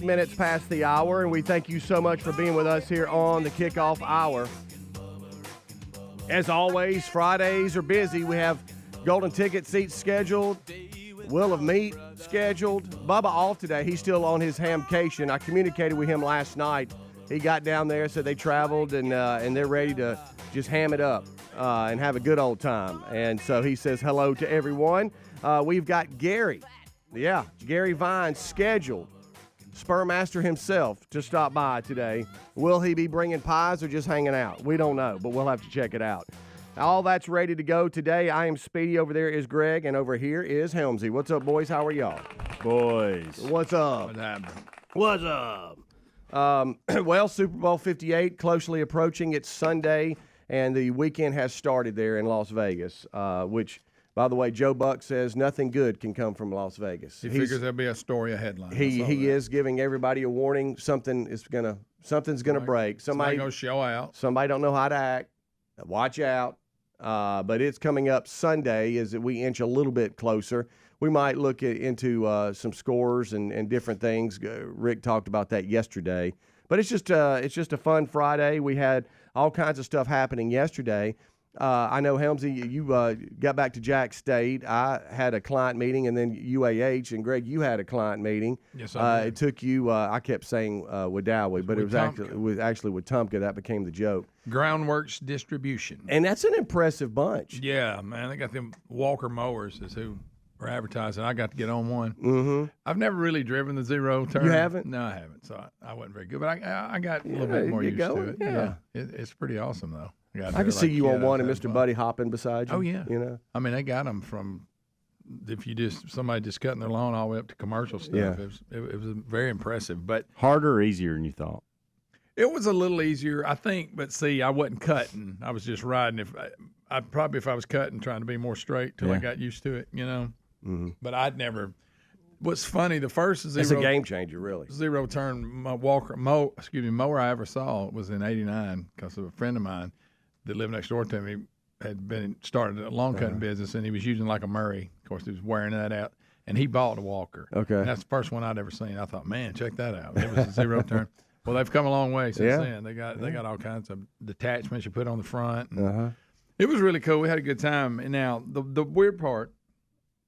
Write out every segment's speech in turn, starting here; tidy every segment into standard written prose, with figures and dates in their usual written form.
Minutes past the hour, and we thank you so much for being with us here on the Kickoff Hour. As always, Fridays are busy. We have golden ticket seats scheduled, Will of Meat scheduled. Bubba off today. He's still on his hamcation. I communicated with him last night. He got down there, said they traveled, and they're ready to just ham it up and have a good old time. And so he says hello to everyone. We've got Garry. Yeah, Garry Vines scheduled. Spurmaster himself to stop by today. Will he be bringing pies or just hanging out? We don't know, but we'll have to check it out. All that's ready to go today. I am Speedy. Over there is Greg, and over here is Helmsy. What's up, boys? How are y'all? Boys. What's up? What's up? Well, Super Bowl 58 closely approaching. It's Sunday, and the weekend has started there in Las Vegas, which, by the way, Joe Buck says nothing good can come from Las Vegas. He figures there'll be a story, a headline. He is giving everybody a warning. Something's gonna break. Somebody gonna show out. Somebody don't know how to act. Watch out. But it's coming up Sunday as we inch a little bit closer. We might look into some scores and different things. Rick talked about that yesterday. But it's just a fun Friday. We had all kinds of stuff happening yesterday. I know, Helmsy, you got back to Jack State. I had a client meeting, and then UAH, and Greg, you had a client meeting. Yes, I did. It took you, I kept saying Wadowee, but it was actually with Tumpka. That became the joke. Groundworks Distribution. And that's an impressive bunch. Yeah, man. They got them Walker mowers is who were advertising. I got to get on one. Mm-hmm. I've never really driven the zero turn. You haven't? No, I haven't. So I wasn't very good. But I got a little bit more used to it. Yeah. It's pretty awesome, though. I can see you on one and Mr. Buddy hopping beside you. Oh, yeah. You know? I mean, they got them from somebody just cutting their lawn all the way up to commercial stuff. Yeah. It was very impressive. But Harder or easier than you thought? it was a little easier, I think. But see, I wasn't cutting. I was just riding. If I was cutting, trying to be more straight till I got used to it, you know. Mm-hmm. But I'd never. What's funny, the first zero. It's a game changer, really. Zero turn mower I ever saw was in '89 because of a friend of mine that lived next door to me had started a lawn cutting business, and he was using like a Murray. Of course, he was wearing that out, and he bought a Walker. Okay. And that's the first one I'd ever seen. I thought, man, check that out. It was a zero turn. Well, they've come a long way since then. They got all kinds of detachments you put on the front. And it was really cool. We had a good time. And now the weird part,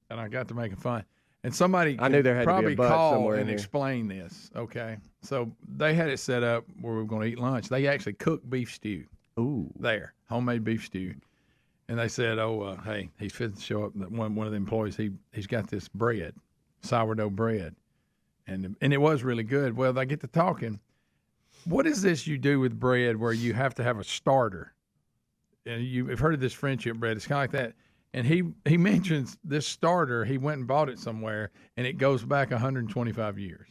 and I got to making fun. And somebody I knew there had probably to be a bug somewhere call in and here. explain this. Okay, so they had it set up where we were going to eat lunch. They actually cooked beef stew. Ooh. There, homemade beef stew. And they said, hey, he's fit to show up. One of the employees, he's got this bread, sourdough bread. And it was really good. Well, they get to talking. What is this you do with bread where you have to have a starter? And you've heard of this friendship bread. It's kind of like that. And he mentions this starter. He went and bought it somewhere, and it goes back 125 years.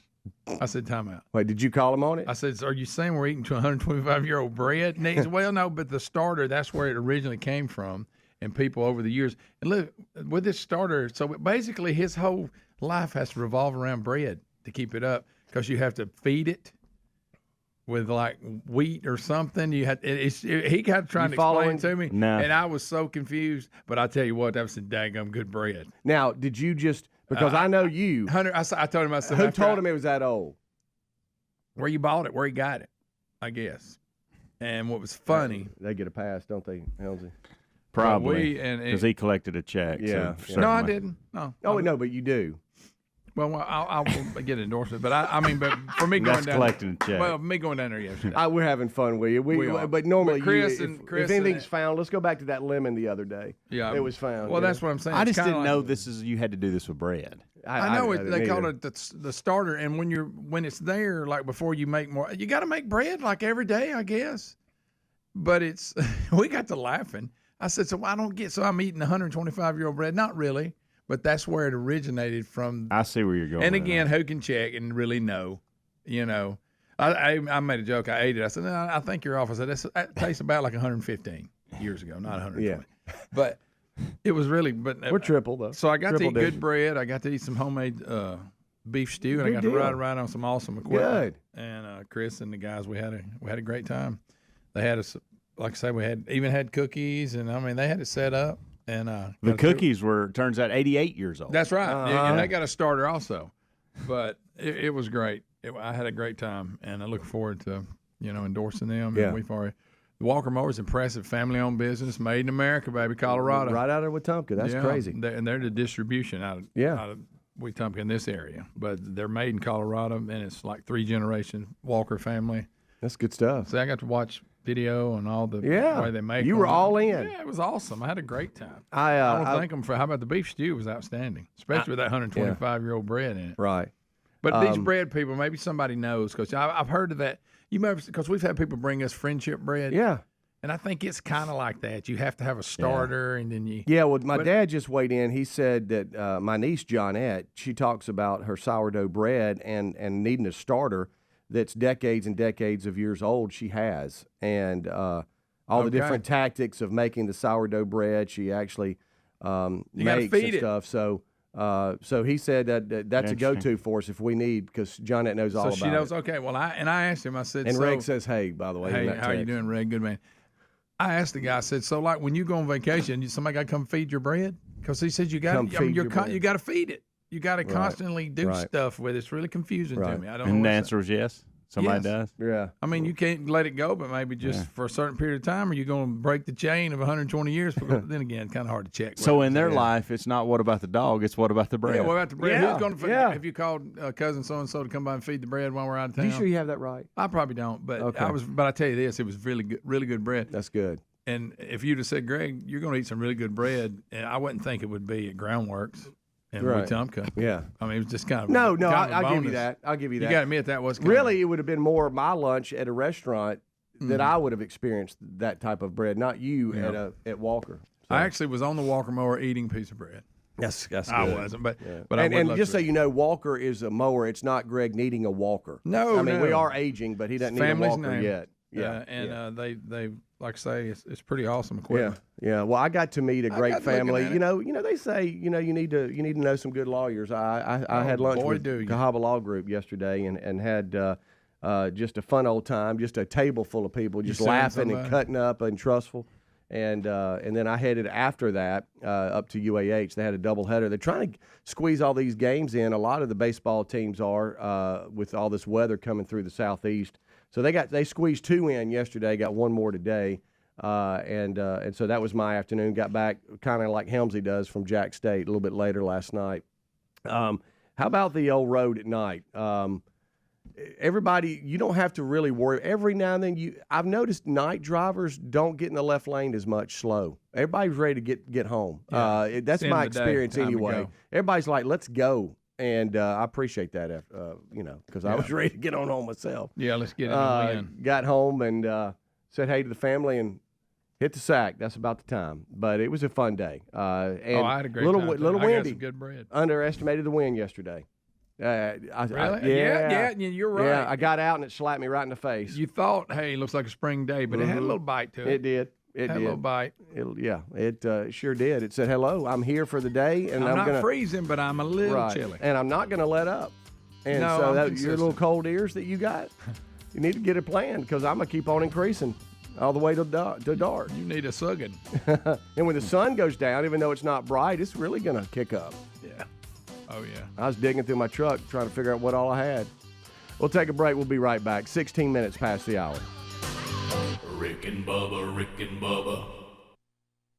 I said, time out. Wait, did you call him on it? I said, are you saying we're eating to 125-year-old bread? And he said, well, no, but the starter, that's where it originally came from. And people over the years. And look, with this starter, so basically his whole life has to revolve around bread to keep it up because you have to feed it with like wheat or something. He got trying to explain to me. No. And I was so confused. But I tell you what, that was some daggum good bread. Now, did you just, because I know you. Hunter, I told him, I said, Who told him it was that old? Where you bought it, where he got it, I guess. And what was funny. They get a pass, don't they, Helmsy? Probably. Because he collected a check. Yeah. So No, I certainly. didn't. No. Oh, no, but you do. Well, I'll get an endorsement, but I mean, but for me going That's down collecting a check. Well, me going down there yesterday. We're having fun with you. We are. But normally, But Chris if and- anything's found, let's go back to that lemon the other day. Yeah, It was found. Well, yeah. that's what I'm saying. I It's just kinda didn't like- know you had to do this with bread. I know didn't they call either. it the starter, and when it's there, like before you make more, you got to make bread like every day, I guess. But it's we got to laughing. I said, so I don't get. So I'm eating 125-year-old bread. Not really, but that's where it originated from. I see where you're going. And with again, that. who can check and really know? You know, I made a joke. I ate it. I said, no, I think you're off. I said, that tastes about like 115 years ago, not 120. Yeah. But it was really. But We're triple, though. so I got Triple to eat digit. good bread. I got to eat some homemade beef stew, and I Good got deal. to ride around on some awesome equipment. Good. And Chris and the guys, we had a great time. They had us, like I say, we had cookies, and I mean they had it set up. And The cookies were, turns out, 88 years old. That's right. And they got a starter also, but it was great. I had a great time, and I look forward to endorsing them. Yeah. And we've already. The Walker Mower is impressive, family-owned business, made in America, baby, Colorado. Right out of Wetumpka. That's crazy. They're the distribution out of Wetumpka in this area, but they're made in Colorado, and it's like 3-generation Walker family. That's good stuff. So I got to watch video and all the way they make. You them. were all in. Yeah, it was awesome. I had a great time. I want to thank them for. How about the beef stew? Was outstanding, especially with that 125-year-old bread in it. Right. But these bread people, maybe somebody knows because I've heard of that. You remember because we've had people bring us friendship bread. Yeah. And I think it's kind of like that. You have to have a starter, and then you. Yeah, well, my dad just weighed in. He said that my niece, Johnette, she talks about her sourdough bread and needing a starter that's decades and decades of years old she has. And all the different tactics of making the sourdough bread she actually makes and stuff. So he said that's a go-to for us if we need, because Johnette knows all about it. So she knows, okay. Well, I asked him, I said. And Reg says, hey, by the way. Hey, how are you doing, Reg? Good man. I asked the guy, I said, so like when you go on vacation, somebody got to come feed your bread? Because he said you got to feed it. You got to constantly do stuff with it. It's really confusing to me. I don't know. And the answer is yes. Somebody does. Yeah. I mean, you can't let it go, but maybe just for a certain period of time, or you're going to break the chain of 120 years. But then again, kind of hard to check. So in their life, it's not what about the dog, it's what about the bread. Yeah, what about the bread? Yeah. Who's going to Have you called cousin so-and-so to come by and feed the bread while we're out of town? You sure you have that right? I probably don't, but But I tell you this, it was really good bread. That's good. And if you'd have said, Greg, you're going to eat some really good bread, and I wouldn't think it would be at Groundworks in Wetumpka. Yeah. I mean, it was just kind of I'll give you that. I'll give you that. You got to admit that was really, it would have been more of my lunch at a restaurant that I would have experienced that type of bread, not you at Walker. So. I actually was on the Walker mower eating a piece of bread. That's good. I wasn't, but and just so you know, Walker is a mower. It's not Greg needing a walker. No, I mean we are aging, but he doesn't need a walker yet. Yeah, they like I say, it's pretty awesome equipment. Yeah. Well, I got to meet a great family. You know, they say you need to know some good lawyers. I had lunch with Cahaba Law Group yesterday and had just a fun old time. Just a table full of people, just laughing and cutting up and trustful. And then I headed after that up to UAH. They had a doubleheader. They're trying to squeeze all these games in. A lot of the baseball teams are with all this weather coming through the southeast. So they squeezed 2 in yesterday. Got 1 more today, and so that was my afternoon. Got back kind of like Helmsley does from Jack State a little bit later last night. How about the old road at night? Everybody, you don't have to really worry. Every now and then, I've noticed night drivers don't get in the left lane as much slow. Everybody's ready to get home. Yeah. That's my experience anyway. Everybody's like, let's go. And I appreciate that, because I was ready to get on home myself. Yeah, let's get in the win. Got home and said hey to the family and hit the sack. That's about the time. But it was a fun day. And I had a great time. Little windy. I got some good bread. Underestimated the wind yesterday. Really? Yeah, you're right. Yeah, I got out and it slapped me right in the face. You thought, hey, it looks like a spring day, but it had a little bite to it. It did. It had did. A little bite. It sure did. It said, hello, I'm here for the day. And I'm not freezing, but I'm a little chilly. And I'm not going to let up. And your little cold ears that you got, you need to get a plan because I'm going to keep on increasing all the way to dark. You need a sugging. And when the sun goes down, even though it's not bright, it's really going to kick up. Yeah. Oh, yeah. I was digging through my truck trying to figure out what all I had. We'll take a break. We'll be right back. 16 minutes past the hour. Rick and Bubba.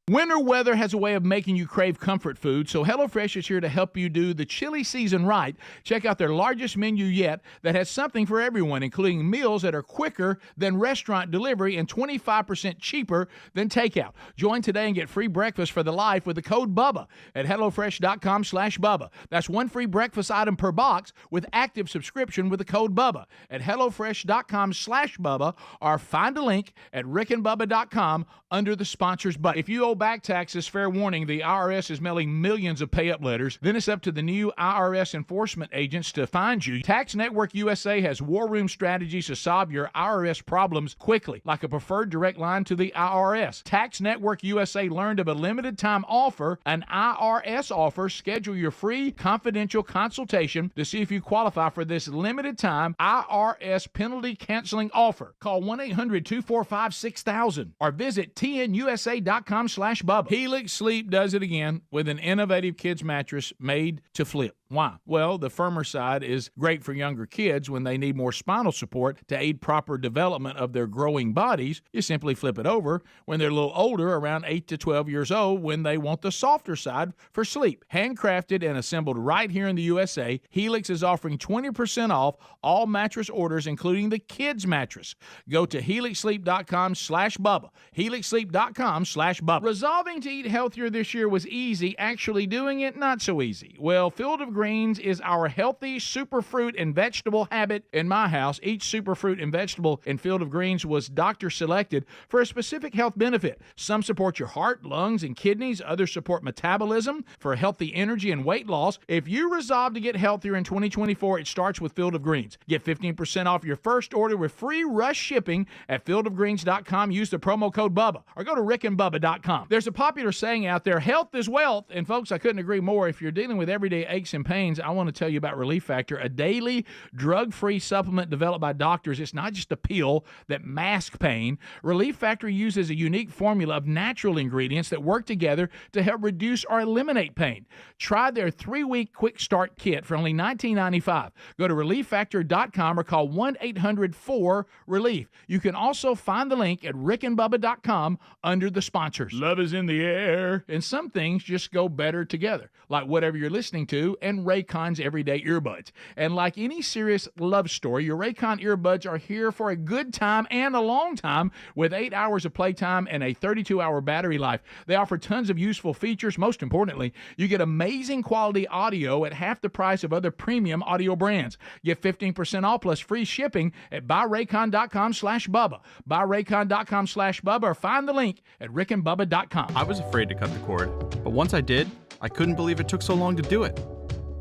Winter weather has a way of making you crave comfort food, so HelloFresh is here to help you do the chilly season right. Check out their largest menu yet that has something for everyone, including meals that are quicker than restaurant delivery and 25% cheaper than takeout. Join today and get free breakfast for the life with the code BUBBA at HelloFresh.com/Bubba. That's 1 free breakfast item per box with active subscription with the code BUBBA at HelloFresh.com/Bubba or find a link at rickandbubba.com under the sponsors button. If you owe back taxes, fair warning, the IRS is mailing millions of pay-up letters. Then it's up to the new IRS enforcement agents to find you. Tax Network USA has war room strategies to solve your IRS problems quickly, like a preferred direct line to the IRS. Tax Network USA learned of a limited-time offer, an IRS offer. Schedule your free confidential consultation to see if you qualify for this limited-time IRS penalty canceling offer. Call 1-800-245-6000 or visit tnusa.com/ helix.com/Bubba. Helix Sleep does it again with an innovative kids mattress made to flip. Why? Well, the firmer side is great for younger kids when they need more spinal support to aid proper development of their growing bodies. You simply flip it over when they're a little older, around 8 to 12 years old, when they want the softer side for sleep. Handcrafted and assembled right here in the USA, Helix is offering 20% off all mattress orders, including the kids mattress. Go to helixsleep.com/Bubba. helixsleep.com/Bubba. Resolving to eat healthier this year was easy. Actually doing it, not so easy. Well, Field of Greens is our healthy superfruit and vegetable habit in my house. Each superfruit and vegetable in Field of Greens was doctor selected for a specific health benefit. Some support your heart, lungs, and kidneys. Others support metabolism for healthy energy and weight loss. If you resolve to get healthier in 2024, it starts with Field of Greens. Get 15% off your first order with free rush shipping at fieldofgreens.com. Use the promo code Bubba or go to rickandbubba.com. There's a popular saying out there, health is wealth. And folks, I couldn't agree more. If you're dealing with everyday aches and pains, I want to tell you about Relief Factor, a daily drug-free supplement developed by doctors. It's not just a pill that masks pain. Relief Factor uses a unique formula of natural ingredients that work together to help reduce or eliminate pain. Try their 3-week quick start kit for only $19.95. Go to relieffactor.com or call 1-800-4-RELIEF. You can also find the link at rickandbubba.com under the sponsors. Love is in the air, and some things just go better together, like whatever you're listening to and Raycon's everyday earbuds. And like any serious love story, your Raycon earbuds are here for a good time and a long time with 8 hours of playtime and a 32-hour battery life. They offer tons of useful features. Most importantly, you get amazing quality audio at half the price of other premium audio brands. Get 15% off plus free shipping at buyraycon.com/Bubba. Buyraycon.com/Bubba or find the link at rickandbubba.com. I was afraid to cut the cord, but once I did, I couldn't believe it took so long to do it.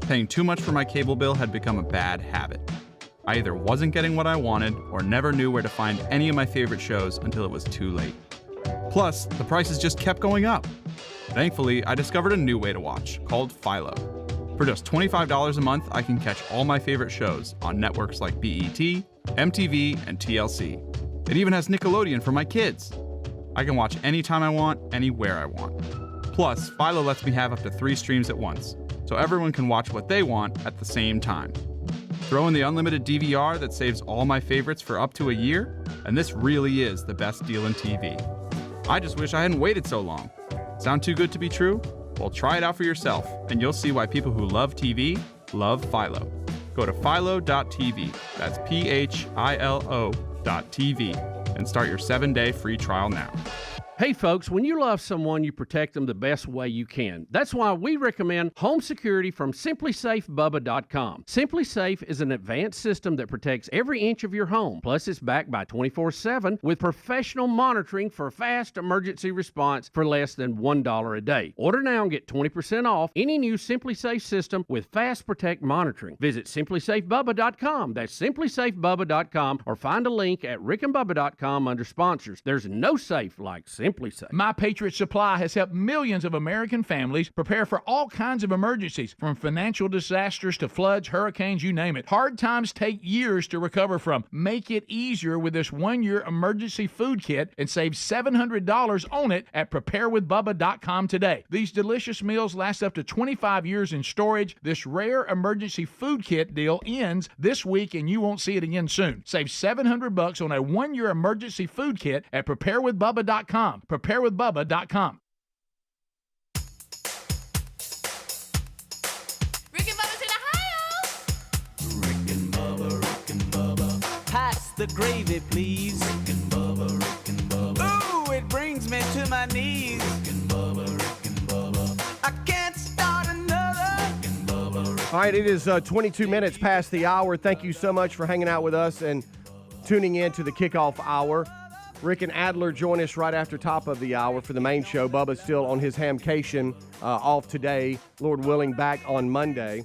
Paying too much for my cable bill had become a bad habit. I either wasn't getting what I wanted or never knew where to find any of my favorite shows until it was too late. Plus, the prices just kept going up. Thankfully, I discovered a new way to watch, called Philo. For just $25 a month, I can catch all my favorite shows on networks like BET, MTV, and TLC. It even has Nickelodeon for my kids. I can watch anytime I want, anywhere I want. Plus, Philo lets me have up to 3 streams at once, so everyone can watch what they want at the same time. Throw in the unlimited DVR that saves all my favorites for up to a year, and this really is the best deal in TV. I just wish I hadn't waited so long. Sound too good to be true? Well, try it out for yourself, and you'll see why people who love TV love Philo. Go to philo.tv, that's philo.tv, and start your 7-day free trial now. Hey folks, when you love someone, you protect them the best way you can. That's why we recommend home security from simplysafebubba.com. SimpliSafe is an advanced system that protects every inch of your home. Plus, it's backed by 24/7 with professional monitoring for fast emergency response for less than $1 a day. Order now and get 20% off any new SimpliSafe system with Fast Protect monitoring. Visit simplysafebubba.com. That's simplysafebubba.com or find a link at rickandbubba.com under sponsors. There's no safe like SimpliSafe. My Patriot Supply has helped millions of American families prepare for all kinds of emergencies, from financial disasters to floods, hurricanes, you name it. Hard times take years to recover from. Make it easier with this 1-year emergency food kit and save $700 on it at preparewithbubba.com today. These delicious meals last up to 25 years in storage. This rare emergency food kit deal ends this week and you won't see it again soon. Save $700 on a 1-year emergency food kit at preparewithbubba.com. Preparewithbubba.com. Rick and Bubba's in Ohio. Rick and Bubba. Pass the gravy, please. Rick and Bubba. Ooh, it brings me to my knees. Rick and Bubba. I can't start another. Rick and Bubba. All right, it is 22 minutes past the hour. Thank you so much for hanging out with us and tuning in to the kickoff hour. Rick and Adler join us right after top of the hour for the main show. Bubba's still on his hamcation off today. Lord willing, back on Monday.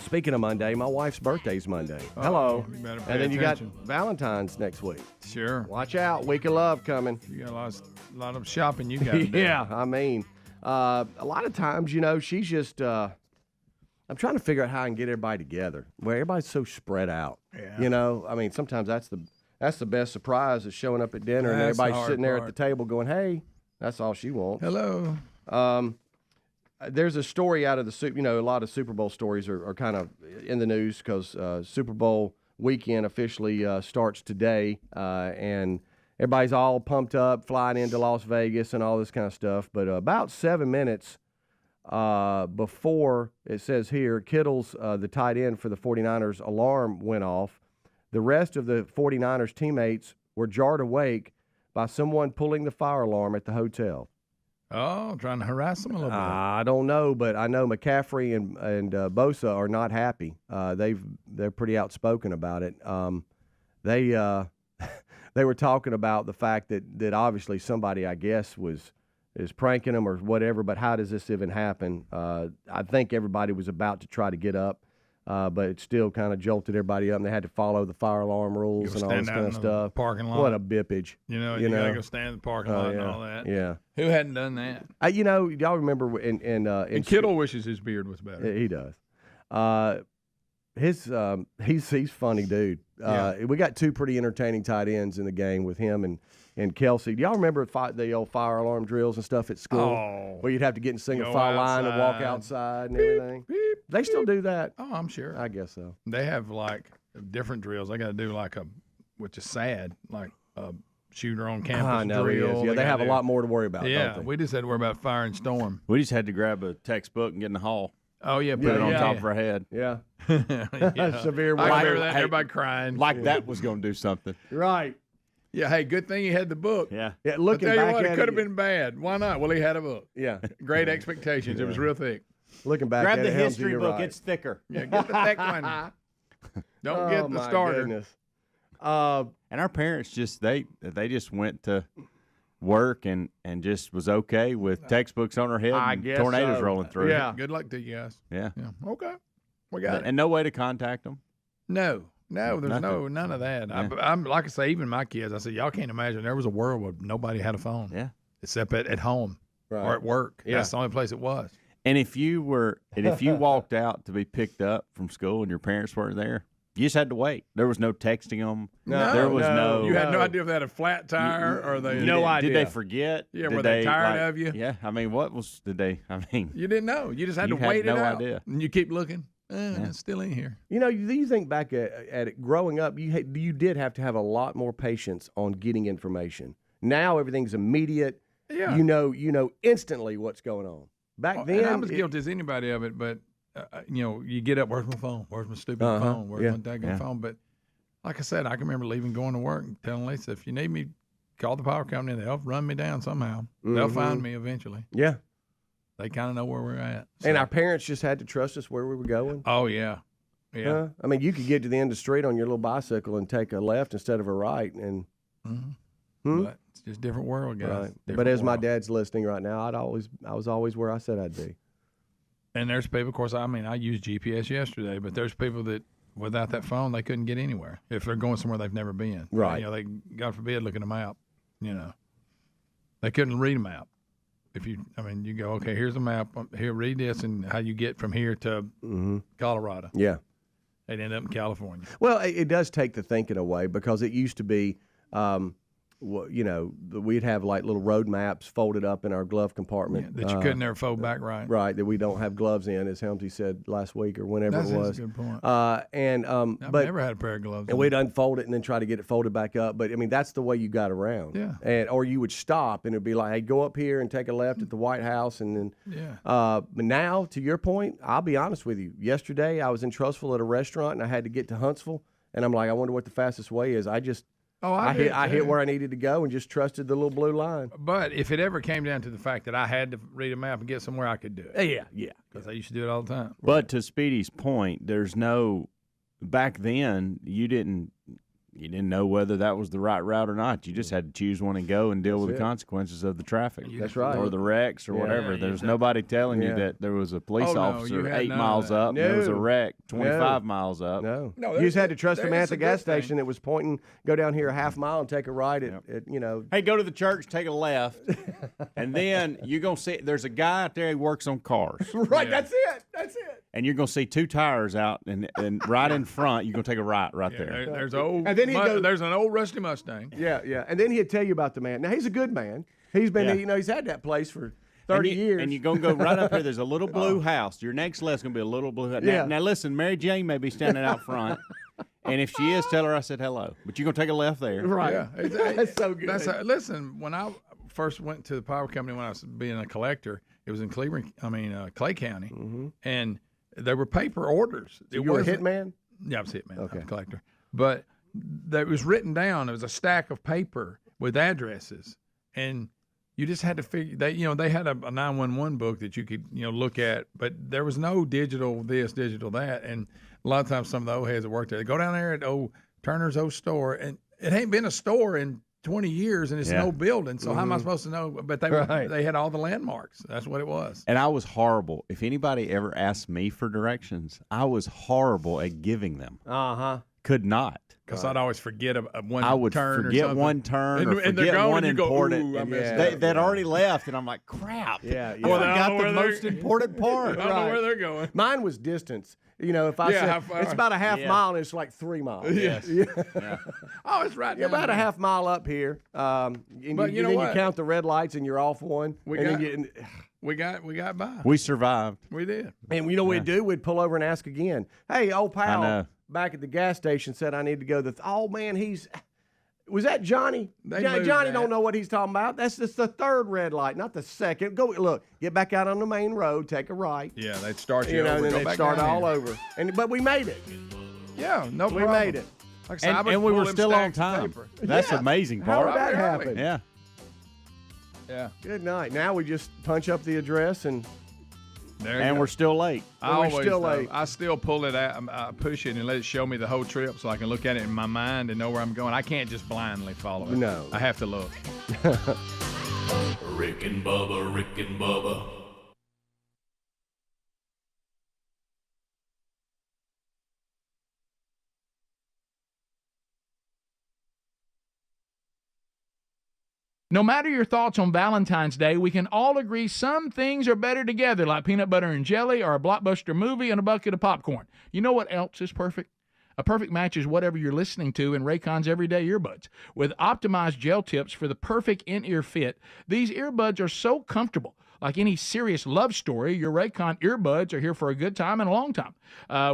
Speaking of Monday, my wife's birthday's Monday. Hello. You better pay And then attention. you got Valentine's next week. Sure. Watch out. Week of Love coming. You got a lot of shopping you got to do. Yeah, I mean, a lot of times, you know, she's just I'm trying to figure out how I can get everybody together where everybody's so spread out. Yeah. You know, I mean, sometimes that's the best surprise is showing up at dinner and That's the everybody's hard sitting there at part. the table going, hey, That's all she wants. Hello. There's a story out of the a lot of Super Bowl stories are kind of in the news because Super Bowl weekend officially starts today, and everybody's all pumped up, flying into Las Vegas and all this kind of stuff. But about 7 minutes before, it says here, Kittle's, the tight end for the 49ers, alarm went off. The rest of the 49ers teammates were jarred awake by someone pulling the fire alarm at the hotel. Oh, trying to harass them a little bit. I don't know, but I know McCaffrey and Bosa are not happy. They're pretty outspoken about it. They were talking about the fact that obviously somebody, I guess, is pranking them or whatever. But how does this even happen? I think everybody was about to try to get up, but it still kind of jolted everybody up, and they had to follow the fire alarm rules and all this kind of stuff. Parking lot. What a bippage! You gotta go stand in the parking lot and all that. Yeah. Who hadn't done that? Y'all remember in And Kittle wishes his beard was better. He does. He's funny dude. We got two pretty entertaining tight ends in the game with him and Kelsey. Do y'all remember the old fire alarm drills and stuff at school? Oh. Where you'd have to get in single file line and walk outside and everything? Beep, They still do that? Oh, I'm sure. I guess so. They have like different drills. They got to do which is sad, like a shooter on campus I know drill. it is. Yeah, they have a lot more to worry about. Yeah, don't they? we just had to worry about fire and storm. We just had to grab a textbook and get in the hall. Oh yeah, Put it on top of our head. Yeah. Yeah. Severe I weather. remember that. Hey, Everybody crying. Like that was going to do something. Right. Yeah. Hey, good thing he had the book. Yeah. Yeah. I Looking tell you back what, at it could have been bad. Why not? Well, he had a book. Yeah. Great expectations. It was real thick. Looking back Grab at the it, Helmsy, history you're book. right. It's thicker. Yeah, get the thick one. Don't get the my starter. Goodness. And our parents they just went to work and just was okay with textbooks on their head I and guess tornadoes so. rolling through. Yeah. Good luck to you guys. Yeah. Yeah. Okay. We got it. And no way to contact them. No, there's Nothing. none of that. Yeah. I'm like I say, even my kids. I said, y'all can't imagine there was a world where nobody had a phone. Yeah. Except at home Right. or at work. Yeah. That's the only place it was. And if you walked out to be picked up from school and your parents weren't there, you just had to wait. There was no texting them. No, there was no. You had no idea if they had a flat tire or they. No idea. Did they forget? Yeah, Did were they tired of you? Yeah. I mean, did they? I mean, You didn't know. You just had You to had wait no it out. idea. And you keep looking. It's still in here. You think back at it growing up, you did have to have a lot more patience on getting information. Now everything's immediate. Yeah. You know instantly what's going on. Back then, and I was guilty as anybody of it, but you get up. Where's my phone? Where's my stupid phone? Where's my daggone phone? But like I said, I can remember leaving, going to work, and telling Lisa, if you need me, call the power company. They'll run me down somehow. They'll find me eventually. Yeah. They kind of know where we're at. So. And our parents just had to trust us where we were going. Oh yeah, yeah. Huh? I mean, you could get to the end of the street on your little bicycle and take a left instead of a right, and. But it's just a different world, guys. Right. Different But as my world. dad's listening right now, I was always where I said I'd be. And there's people, of course. I mean, I used GPS yesterday, but there's people that without that phone they couldn't get anywhere if they're going somewhere they've never been. Right. They God forbid look at a map. They couldn't read a map. You go, okay, here's a map. Here, read this, and how you get from here to Colorado. Yeah. They'd end up in California. Well, it does take the thinking away because it used to be, we'd have like little road maps folded up in our glove compartment. That you couldn't ever fold back right. Right, that we don't have gloves in, as Helmsy said last week or whenever That's it was. a good point. I've Never had a pair of gloves. And we'd unfold it and then try to get it folded back up. But, I mean, that's the way you got around. Yeah. Or you would stop and it would be like, hey, go up here and take a left at the White House. And then, but now, to your point, I'll be honest with you. Yesterday, I was in Trussville at a restaurant and I had to get to Huntsville. And I'm like, I wonder what the fastest way is. I hit where I needed to go and just trusted the little blue line. But if it ever came down to the fact that I had to read a map and get somewhere, I could do it. Yeah. Because I used to do it all the time. But to Speedy's point, back then you didn't know whether that was the right route or not. You just had to choose one and go and deal with the consequences of the traffic. That's right. Or the wrecks or whatever. There's nobody telling you that there was a police officer 8 miles up and there was a wreck 25 miles up. No, you just had to trust the man at the gas station that was pointing, go down here a half mile and take a right at Hey, go to the church, take a left, and then you're going to see there's a guy out there who works on cars. Right, that's it. And you're going to see 2 tires out, and right in front, you're going to take a right there. There's And then there's an old rusty Mustang. Yeah. And then he'd tell you about the man. Now, he's a good man. He's been, Yeah. he's had that place for 30 years. And you're going to go right up here. There's a little blue house. Your next left's going to be a little blue house. Yeah. Now, listen, Mary Jane may be standing out front. And if she is, tell her I said hello. But you're going to take a left there. Right. Yeah, That's so good. Listen, when I first went to the power company when I was being a collector, it was in Clay County, and there were paper orders. So you were a hitman? Yeah, I was hitman. Okay. I was a collector. But that was written down. There was a stack of paper with addresses, and you just had to figure. They had a 911 book that you could look at, but there was no digital this, digital that, and a lot of times some of the old heads that worked there, they go down there at Turner's old store, and it ain't been a store in 20 years, and it's an old building. So how am I supposed to know? But they had all the landmarks. That's what it was. And I was horrible. If anybody ever asked me for directions, I was horrible at giving them. Could not. Because I'd always forget one turn. I would forget one turn or and they're forget gone, one and you important. Go, ooh, I messed up. They'd already left, and I'm like, crap. Yeah. I forgot the most important part. I don't know where they're going. Mine was distance. If I said it's about a half mile and it's like 3 miles. Yes. Yeah. Oh, it's right You're down about there. a half mile up here. And But you know then what? you count the red lights and you're off one. We got by. We survived. We did. And you know what we'd do? We'd pull over and ask again. Hey, old pal, know. back at the gas station said I need to go. Oh man, was that Johnny? Johnny that. don't know what he's talking about. That's just the third red light, not the second. Go look, get back out on the main road, take a right. Yeah, they'd start you, And over, then go they'd back start down all here. over. But we made it. Yeah, no We problem. made it. Like I said, I would And we pull were them still on stacks of time. paper. That's the Yeah. amazing How part. did that Really? happen? Yeah. Yeah. Good night. Now we just punch up the address and There you And go. we're still late. I we're still late. I still pull it out, I push it and let it show me the whole trip so I can look at it in my mind and know where I'm going. I can't just blindly follow it. No. I have to look. Rick and Bubba, Rick and Bubba. No matter your thoughts on Valentine's Day, we can all agree some things are better together, like peanut butter and jelly or a blockbuster movie and a bucket of popcorn. You know what else is perfect? A perfect match is whatever you're listening to in Raycon's everyday earbuds. With optimized gel tips for the perfect in-ear fit, these earbuds are so comfortable. Like any serious love story, your Raycon earbuds are here for a good time and a long time.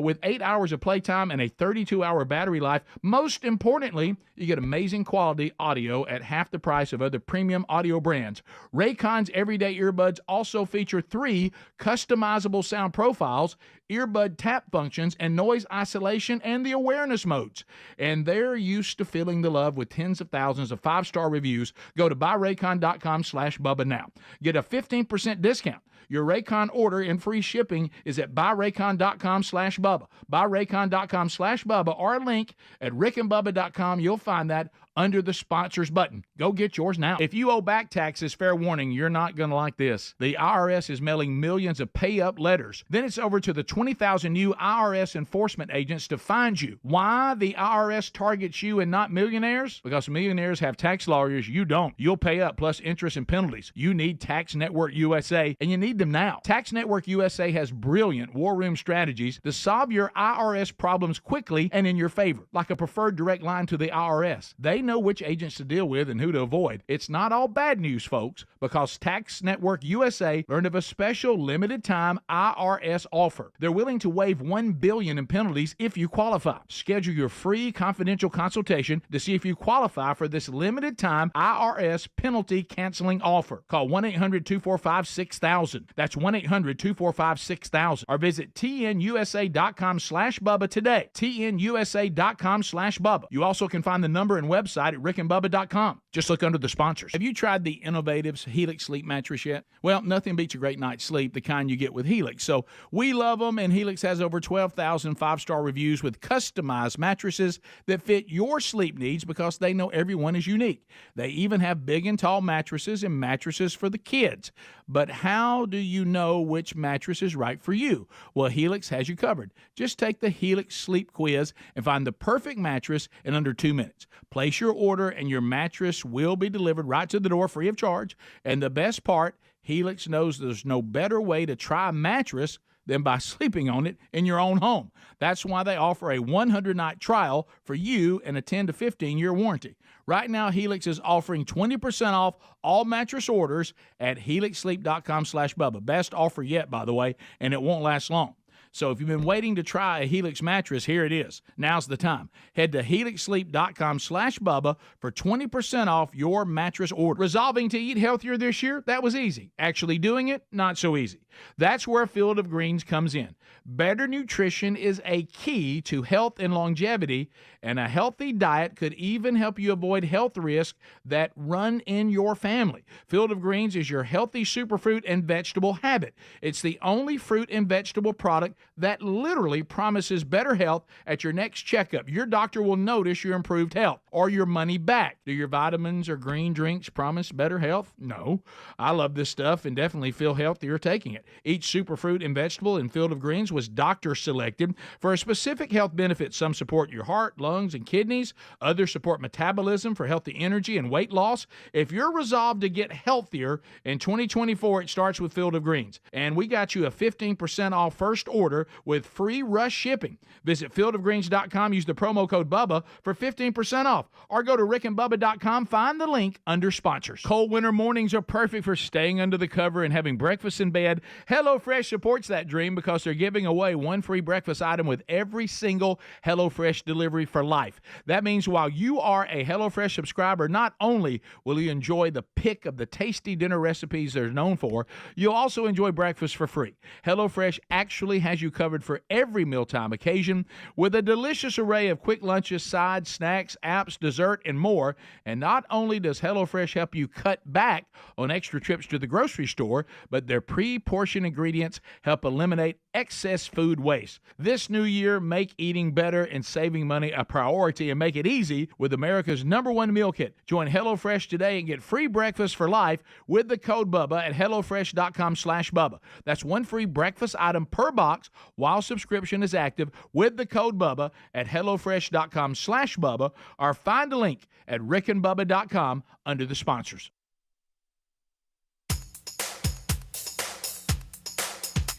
With 8 hours of playtime and a 32-hour battery life, most importantly, you get amazing quality audio at half the price of other premium audio brands. Raycon's everyday earbuds also feature 3 customizable sound profiles, earbud tap functions, and noise isolation and the awareness modes. And they're used to feeling the love with tens of thousands of 5-star reviews. Go to buyraycon.com/Bubba now. Get a 15% discount. Your Raycon order and free shipping is at buyraycon.com/Bubba. Buyraycon.com/Bubba or a link at rickandbubba.com. You'll find that under the sponsors button. Go get yours now. If you owe back taxes, fair warning, you're not going to like this. The IRS is mailing millions of pay-up letters. Then it's over to the 20,000 new IRS enforcement agents to find you. Why the IRS targets you and not millionaires? Because millionaires have tax lawyers. You don't. You'll pay up plus interest and penalties. You need Tax Network USA, and you need them now. Tax Network USA has brilliant war room strategies to solve your IRS problems quickly and in your favor, like a preferred direct line to the IRS. They know which agents to deal with and who to avoid. It's not all bad news, folks, because Tax Network USA learned of a special limited-time IRS offer. They're willing to waive $1 billion in penalties if you qualify. Schedule your free confidential consultation to see if you qualify for this limited-time IRS penalty canceling offer. Call 1-800-245-6000. That's 1-800-245-6000. Or visit tnusa.com/Bubba today. tnusa.com/Bubba. You also can find the number and website at rickandbubba.com. Just look under the sponsors. Have you tried the Innovatives Helix sleep mattress yet? Well, nothing beats a great night's sleep, the kind you get with Helix. So we love them, and Helix has over 12,000 5-star reviews with customized mattresses that fit your sleep needs because they know everyone is unique. They even have big and tall mattresses and mattresses for the kids. But how do you know which mattress is right for you? Well, Helix has you covered. Just take the Helix sleep quiz and find the perfect mattress in under 2 minutes. Place your order and your mattress will be delivered right to the door free of charge. And the best part, Helix knows there's no better way to try a mattress than by sleeping on it in your own home. That's why they offer a 100-night trial for you and a 10 to 15-year warranty. Right now, Helix is offering 20% off all mattress orders at helixsleep.com/Bubba. Best offer yet, by the way, and it won't last long. So if you've been waiting to try a Helix mattress, here it is. Now's the time. Head to helixsleep.com/Bubba for 20% off your mattress order. Resolving to eat healthier this year? That was easy. Actually doing it? Not so easy. That's where Field of Greens comes in. Better nutrition is a key to health and longevity, and a healthy diet could even help you avoid health risks that run in your family. Field of Greens is your healthy superfruit and vegetable habit. It's the only fruit and vegetable product that literally promises better health at your next checkup. Your doctor will notice your improved health or your money back. Do your vitamins or green drinks promise better health? No. I love this stuff and definitely feel healthier taking it. Each superfruit and vegetable in Field of Greens was doctor selected for a specific health benefit. Some support your heart, lungs, and kidneys. Others support metabolism for healthy energy and weight loss. If you're resolved to get healthier in 2024, it starts with Field of Greens. And we got you a 15% off first order with free rush shipping. Visit fieldofgreens.com, use the promo code BUBBA for 15% off, or go to rickandbubba.com, find the link under sponsors. Cold winter mornings are perfect for staying under the cover and having breakfast in bed. HelloFresh supports that dream because they're giving away one free breakfast item with every single HelloFresh delivery for life. That means while you are a HelloFresh subscriber, not only will you enjoy the pick of the tasty dinner recipes they're known for, you'll also enjoy breakfast for free. HelloFresh actually has you covered for every mealtime occasion with a delicious array of quick lunches, sides, snacks, apps, dessert, and more. And not only does HelloFresh help you cut back on extra trips to the grocery store, but their pre-portioned ingredients help eliminate excess food waste. This new year, make eating better and saving money a priority, and make it easy with America's #1 meal kit. Join HelloFresh today and get free breakfast for life with the code BUBBA at hellofresh.com/Bubba. That's one free breakfast item per box while subscription is active with the code BUBBA at hellofresh.com/Bubba, or find a link at rickandbubba.com under the sponsors.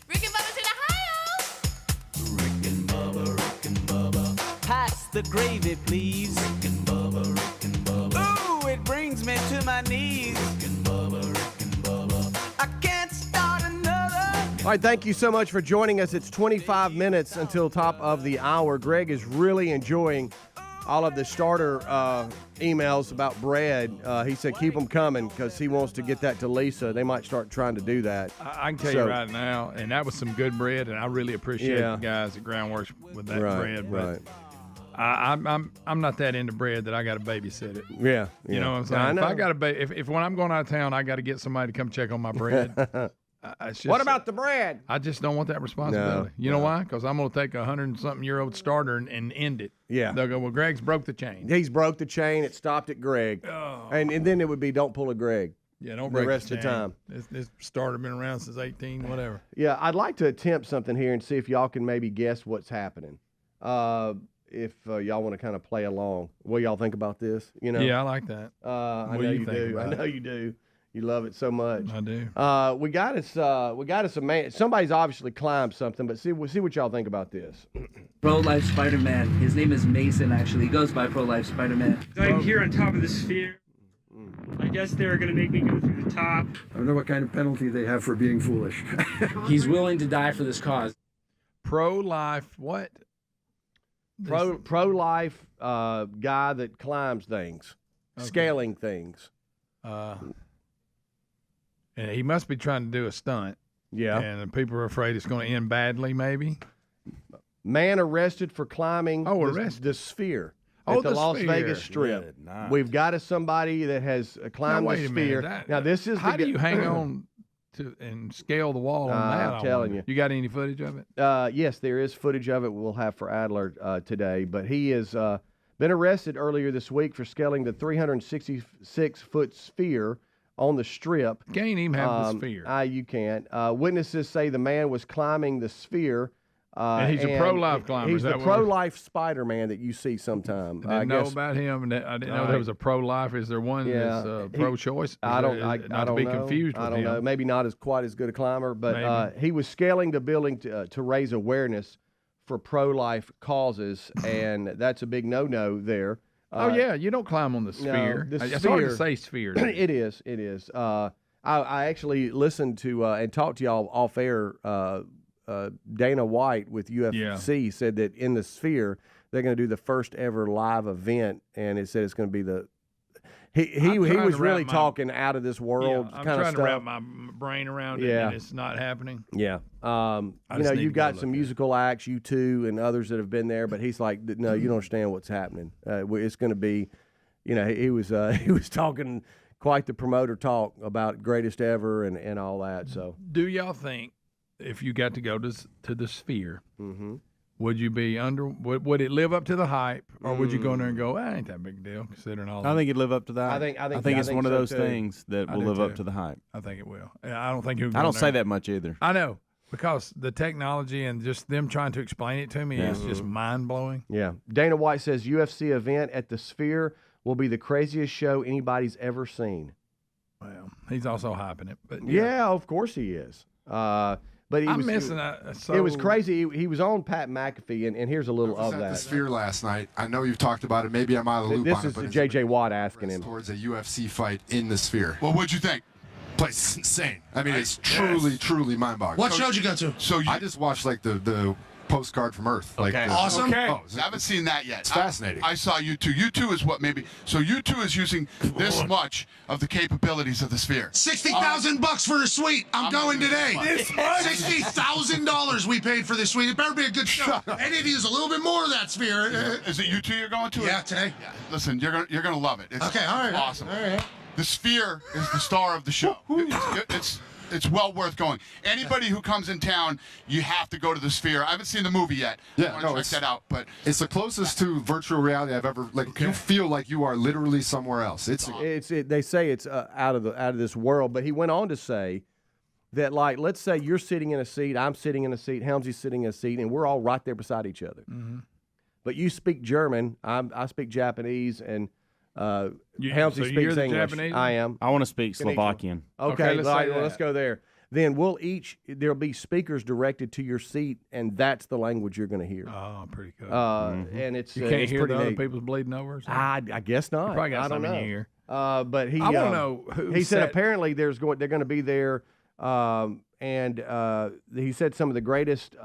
Rick and Bubba's in Ohio. Rick and Bubba. Pass the gravy, please. Rick and Bubba. Ooh, it brings me to my knees. Rick and Bubba. I can't start another. All right, thank you so much for joining us. It's 25 minutes until top of the hour. Greg is really enjoying all of the starter emails about bread. He said keep them coming because he wants to get that to Lisa. They might start trying to do that. I can tell you right now, and that was some good bread, and I really appreciate the guys at Groundworks with that bread. But I'm not that into bread that I got to babysit it. Yeah, you know what I'm saying. I know. If I got to if when I'm going out of town, I got to get somebody to come check on my bread. What about the bread? I just don't want that responsibility. You know why? Because I'm going to take a 100-something-year-old starter and end it. Yeah. They'll go, well, Greg's broke the chain. He's broke the chain. It stopped at Greg. Oh. And then it would be don't pull a Greg. Yeah, don't break the rest chain. of the time. This starter been around since 18, whatever. Yeah, I'd like to attempt something here and see if y'all can maybe guess what's happening. If y'all want to kind of play along. What y'all think about this? You know? Yeah, I like that. I know you do. I know you do. You love it so much. I do. We got us a man. Somebody's obviously climbed something, but see what y'all think about this. Pro-Life Spider-Man. His name is Mason, actually. He goes by Pro-Life Spider-Man. I'm here on top of the sphere. I guess they're going to make me go through the top. I don't know what kind of penalty they have for being foolish. He's willing to die for this cause. Pro-life what? Pro-life guy that climbs things, scaling things. And he must be trying to do a stunt. Yeah. And the people are afraid it's going to end badly, maybe. Man arrested for climbing arrested. the sphere Oh, at the Las sphere. Vegas Strip. Good night. We've got somebody that has climbed Now, the wait a sphere. minute. Now, this is how do you hang on to and scale the wall on that? I'm telling you. You got any footage of it? Yes, there is footage of it we'll have for Adler today. But he has been arrested earlier this week for scaling the 366-foot sphere on the Strip. Can't even have the sphere. You can't. Witnesses say the man was climbing the sphere And he's a pro-life climber. He's is the that what pro-life Spider-Man that you see sometime. I didn't know about him, and I didn't know there was a pro-life. Is there one that's pro-choice? I don't not be know. confused with I don't know. him. Maybe not quite as good a climber, but he was scaling the building to raise awareness for pro-life causes, and that's a big no-no there. You don't climb on the sphere. It's hard to say sphere. It is. I actually listened to and talked to y'all off air. Dana White with UFC said that in the Sphere they're going to do the first ever live event, and it said it's going to be the. He was really talking out of this world I'm kind of trying stuff. to wrap my brain around it, and it's not happening. Yeah, you've got some musical acts, U2 and others that have been there, but he's like, no, you don't understand what's happening. It's going to be, he was talking quite the promoter talk about greatest ever and all that. So, do y'all think if you got to go to the Sphere, would you be would it live up to the hype, or would you go in there and go, ain't that big a deal considering all? I think it'd live up to that. I think it's one of those things that will live up too. to the hype. I think it will. I don't think I don't say that much either. I know, because the technology and just them trying to explain it to me is just mind blowing. Yeah, Dana White says UFC event at the Sphere will be the craziest show anybody's ever seen. Well, he's also hyping it, but yeah of course he is. But I'm missing that. So it was crazy. He was on Pat McAfee, and here's a little of at that. the Sphere last night. I know you've talked about it. Maybe I'm out of the loop This on it. is J.J. Watt asking him. Towards a UFC fight in the Sphere. Well, what'd you think? Place is insane. I mean, it's truly mind-boggling. What show'd you go to? I just watched like the postcard from Earth. Awesome. Okay. I haven't seen that yet. It's fascinating. I saw U2. U2 is what maybe. So U2 is using this much of the capabilities of the Sphere. $60,000 for a suite. I'm going today. This much? $60,000 we paid for this suite. It better be a good show. I need to use a little bit more of that Sphere. Is it U2 you're going to? Yeah, today. Yeah. Listen, you're gonna love it. It's okay, all right. Awesome. All right. The Sphere is the star of the show. It's well worth going. Anybody who comes in town, you have to go to the Sphere. I haven't seen the movie yet. I want to check that out. But it's the closest to virtual reality I've ever. You feel like you are literally somewhere else. They say it's out of this world. But he went on to say that, like, let's say you're sitting in a seat, I'm sitting in a seat, Helmsy's sitting in a seat, and we're all right there beside each other. But you speak German, I speak Japanese, and Helmsy speaks English. Japanese? I am. I want to speak Slovakian. Okay, let's go there. Then there'll be speakers directed to your seat, and that's the language you're going to hear. Oh, pretty cool. And it's you can't hear the other neat. people's bleeding over. Or something? I guess not. You probably got I don't something know. in your ear. But he, I want to know who he said apparently they're going to be there, and he said some of the greatest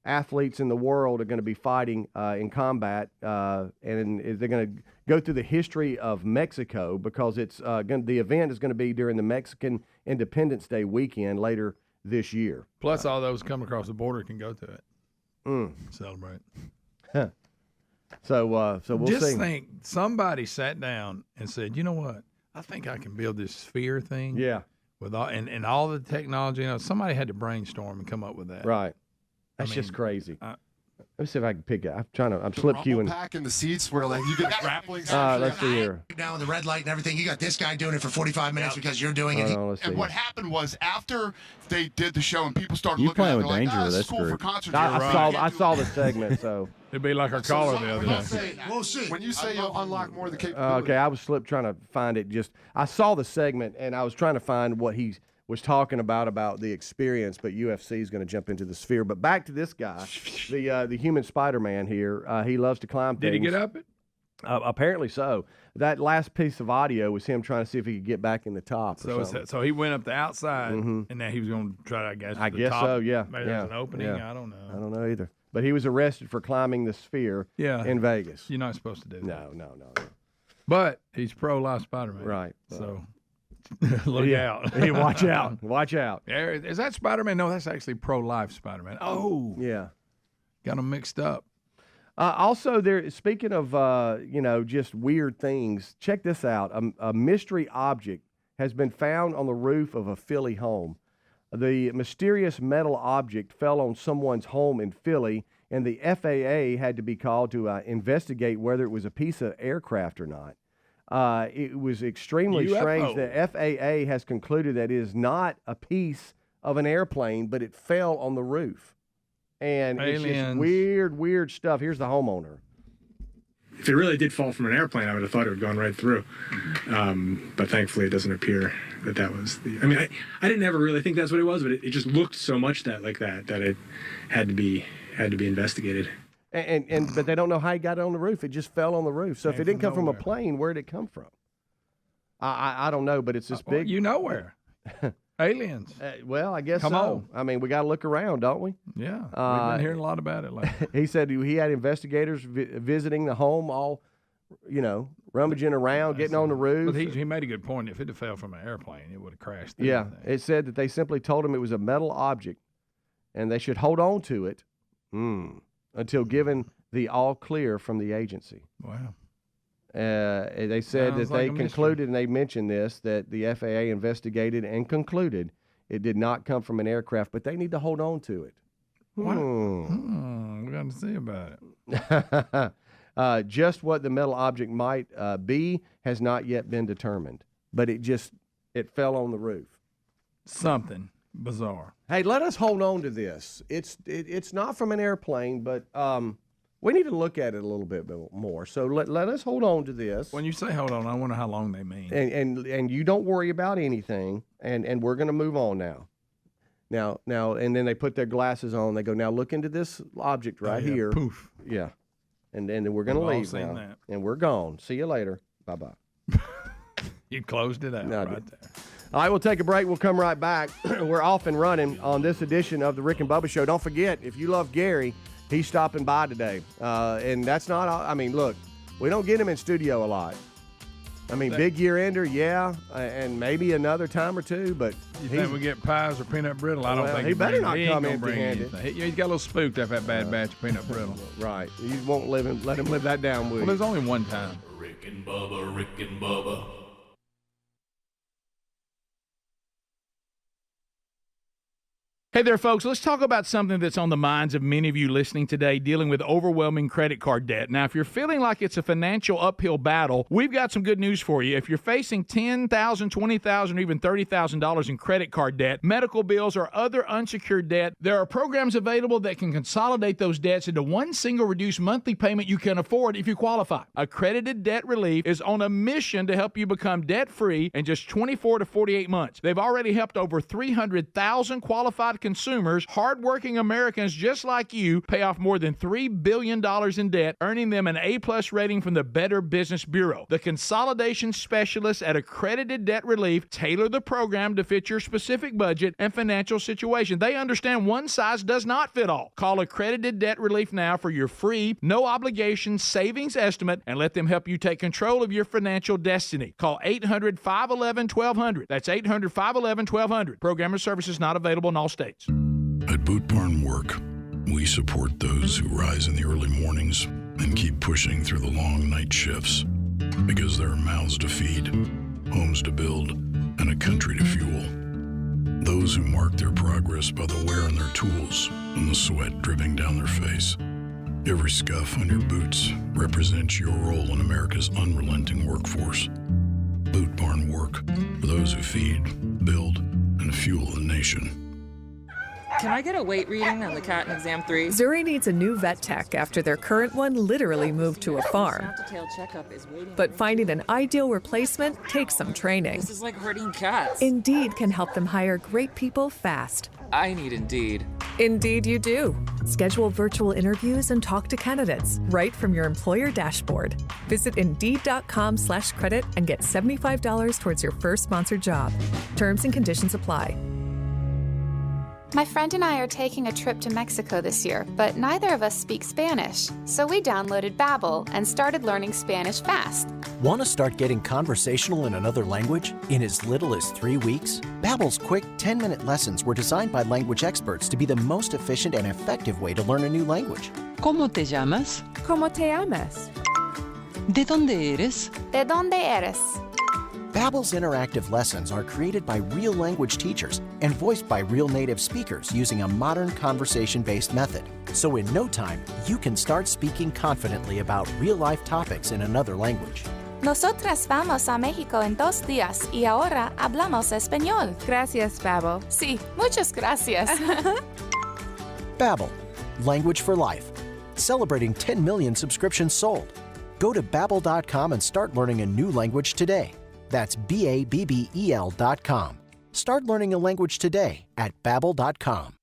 athletes in the world are going to be fighting in combat, and they're going to go through the history of Mexico because it's the event is going to be during the Mexican Independence Day weekend later this year. Plus, all those coming across the border can go to it. Celebrate. So we'll see. Just think, somebody sat down and said, "You know what? I think I can build this Sphere thing." Yeah. With all all the technology, somebody had to brainstorm and come up with that. Right. That's just crazy. Let me see if I can pick it. I'm slip queuing. Pack in the seats where like you get grappling. Let's see here. Down with the red light and everything. You got this guy doing it for 45 minutes because you're doing it. Let's see. And what happened was after they did the show and people started You looking at it, playing they're with like, danger with this is this cool for group. concerts. I saw the segment, so. It'd be like our caller the other day. We'll see. When you say you'll unlock more of the capability. Okay, I was trying to find it. I saw the segment and I was trying to find what he was talking about the experience, but UFC is going to jump into the Sphere. But back to this guy, the human Spider-Man here. He loves to climb things. Did he get up it? Apparently so. That last piece of audio was him trying to see if he could get back in the top. So he went up the outside, and now he was going to try to, I guess top. so, yeah. Maybe there's an opening. I don't know. I don't know either. But he was arrested for climbing the Sphere in Vegas. You're not supposed to do that. No. But he's pro-life Spider-Man. Right. So look out. Hey, watch out. Watch out. Is that Spider-Man? No, that's actually pro-life Spider-Man. Oh. Yeah. Got them mixed up. Also, speaking of, just weird things, check this out. A mystery object has been found on the roof of a Philly home. The mysterious metal object fell on someone's home in Philly, and the FAA had to be called to investigate whether it was a piece of aircraft or not. It was extremely strange. The FAA has concluded that it is not a piece of an airplane, but it fell on the roof. And it's just Aliens. weird stuff. Here's the homeowner. If it really did fall from an airplane, I would have thought it would have gone right through. But thankfully, it doesn't appear that was the. I mean, I didn't ever really think that's what it was, but it just looked so much that it had to be investigated. But they don't know how he got it on the roof. It just fell on the roof. So if it didn't come from a plane, where did it come from? I don't know, but it's this big. You know where? Aliens. Well, I guess Come so. on. I mean, we got to look around, don't we? Yeah, we've been hearing a lot about it lately. He said he had investigators visiting the home, all, rummaging around, getting on the roof. But he made a good point. If it had fell from an airplane, it would have crashed. Yeah, it said that they simply told him it was a metal object, and they should hold on to it until given the all clear from the agency. Wow. They said Sounds that like they a concluded, and they mentioned this, that the FAA investigated and concluded it did not come from an aircraft, but they need to hold on to it. What? We're going to see about it. Just what the metal object might be has not yet been determined, but it fell on the roof. Something bizarre. Hey, let us hold on to this. It's not from an airplane, but we need to look at it a little bit more. So let us hold on to this. When you say hold on, I wonder how long they mean. And you don't worry about anything, and we're going to move on now. Now, and then they put their glasses on. They go, now look into this object right here. Poof. Yeah. And then we're going to leave now. That. And we're gone. See you later. Bye-bye. You closed it out right there. All right, we'll take a break. We'll come right back. We're off and running on this edition of the Rick and Bubba Show. Don't forget, if you love Garry, he's stopping by today. And that's not, look, we don't get him in studio a lot. Big year ender, yeah, and maybe another time or two, but you think we get pies or peanut brittle? I don't think he better not come empty-handed. He's got a little spooked after that bad batch of peanut brittle. Right. You won't let him live that down, will you? Well, there's only one time. Rick and Bubba, Rick and Bubba. Hey there, folks. Let's talk about something that's on the minds of many of you listening today, dealing with overwhelming credit card debt. Now, if you're feeling like it's a financial uphill battle, we've got some good news for you. If you're facing $10,000, $20,000, or even $30,000 in credit card debt, medical bills, or other unsecured debt, there are programs available that can consolidate those debts into one single reduced monthly payment you can afford if you qualify. Accredited Debt Relief is on a mission to help you become debt-free in just 24 to 48 months. They've already helped over 300,000 qualified consumers, hardworking Americans just like you, pay off more than $3 billion in debt, earning them an A-plus rating from the Better Business Bureau. The consolidation specialists at Accredited Debt Relief tailor the program to fit your specific budget and financial situation. They understand one size does not fit all. Call Accredited Debt Relief now for your free, no-obligation savings estimate and let them help you take control of your financial destiny. Call 800-511-1200. That's 800-511-1200. Program or services not available in all states. At Boot Barn Work, we support those who rise in the early mornings and keep pushing through the long night shifts because there are mouths to feed, homes to build, and a country to fuel. Those who mark their progress by the wear on their tools and the sweat dripping down their face. Every scuff on your boots represents your role in America's unrelenting workforce. Boot Barn Work, for those who feed, build, and fuel the nation. Can I get a weight reading on the cat in exam 3? Zuri needs a new vet tech after their current one literally moved to a farm. But finding an ideal replacement takes some training. This is like herding cats. Indeed can help them hire great people fast. I need Indeed. Indeed you do. Schedule virtual interviews and talk to candidates right from your employer dashboard. Visit Indeed.com/credit and get $75 towards your first sponsored job. Terms and conditions apply. My friend and I are taking a trip to Mexico this year, but neither of us speak Spanish. So we downloaded Babbel and started learning Spanish fast. Want to start getting conversational in another language in as little as 3 weeks? Babbel's quick 10-minute lessons were designed by language experts to be the most efficient and effective way to learn a new language. ¿Cómo te llamas? ¿Cómo te llamas? ¿De dónde eres? ¿De dónde eres? Babbel's interactive lessons are created by real language teachers and voiced by real native speakers using a modern conversation-based method. So in no time, you can start speaking confidently about real-life topics in another language. Nosotras vamos a México en 2 días y ahora hablamos español. Gracias, Babbel. Sí, muchas gracias. Babbel, Language for Life. Celebrating 10 million subscriptions sold. Go to Babbel.com and start learning a new language today. That's Babbel.com. Start learning a language today at Babbel.com.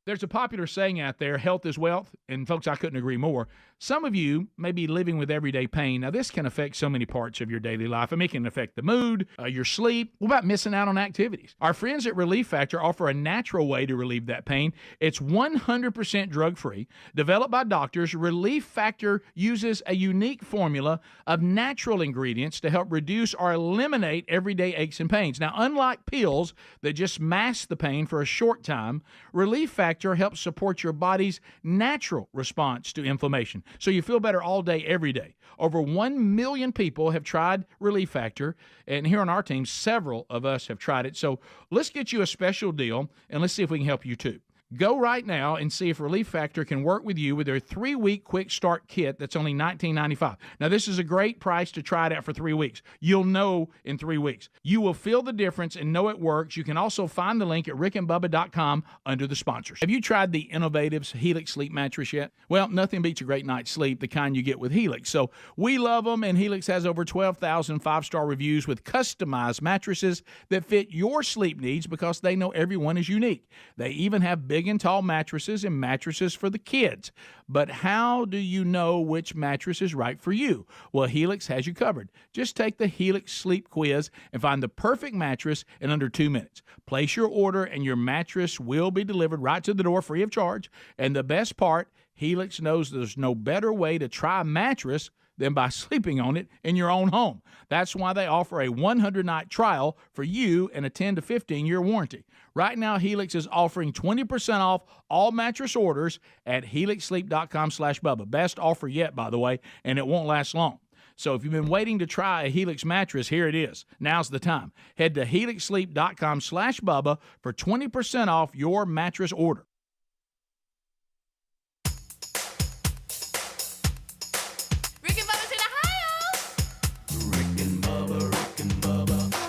There's a popular saying out there, health is wealth, and folks, I couldn't agree more. Some of you may be living with everyday pain. Now, this can affect so many parts of your daily life. I mean, it can affect the mood, your sleep. What about missing out on activities? Our friends at Relief Factor offer a natural way to relieve that pain. It's 100% drug-free. Developed by doctors, Relief Factor uses a unique formula of natural ingredients to help reduce or eliminate everyday aches and pains. Now, unlike pills that just mask the pain for a short time, Relief Factor helps support your body's natural response to inflammation, so you feel better all day, every day. Over 1 million people have tried Relief Factor, and here on our team, several of us have tried it. So let's get you a special deal, and let's see if we can help you too. Go right now and see if Relief Factor can work with you with their 3-week quick start kit that's only $19.95. Now, this is a great price to try it out for 3 weeks. You'll know in 3 weeks. You will feel the difference and know it works. You can also find the link at rickandbubba.com under the sponsors. Have you tried the Innovatives Helix Sleep Mattress yet? Well, nothing beats a great night's sleep, the kind you get with Helix. So we love them, and Helix has over 12,000 5-star reviews with customized mattresses that fit your sleep needs because they know everyone is unique. They even have big and tall mattresses and mattresses for the kids. But how do you know which mattress is right for you? Well, Helix has you covered. Just take the Helix Sleep Quiz and find the perfect mattress in under 2 minutes. Place your order and your mattress will be delivered right to the door free of charge. And the best part, Helix knows there's no better way to try a mattress than by sleeping on it in your own home. That's why they offer a 100-night trial for you and a 10 to 15-year warranty. Right now, Helix is offering 20% off all mattress orders at helixsleep.com/Bubba. Best offer yet, by the way, and it won't last long. So if you've been waiting to try a Helix mattress, here it is. Now's the time. Head to helixsleep.com/Bubba for 20% off your mattress order.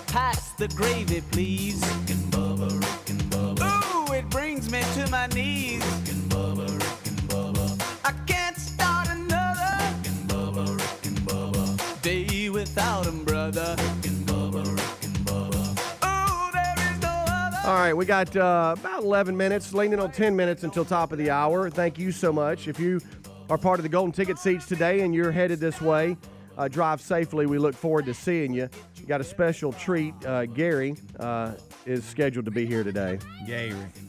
Pass the gravy, please. Rick and Bubba, Rick and Bubba. Ooh, it brings me to my knees. Rick and Bubba, Rick and Bubba. I can't start another. Rick and Bubba, Rick and Bubba. Day without 'em, brother. Rick and Bubba, Rick and Bubba. Ooh, there is no other. All right, we got about 11 minutes, leaning on 10 minutes until top of the hour. Thank you so much. If you are part of the Golden Ticket seats today and you're headed this way, drive safely. We look forward to seeing you. Got a special treat. Garry is scheduled to be here today.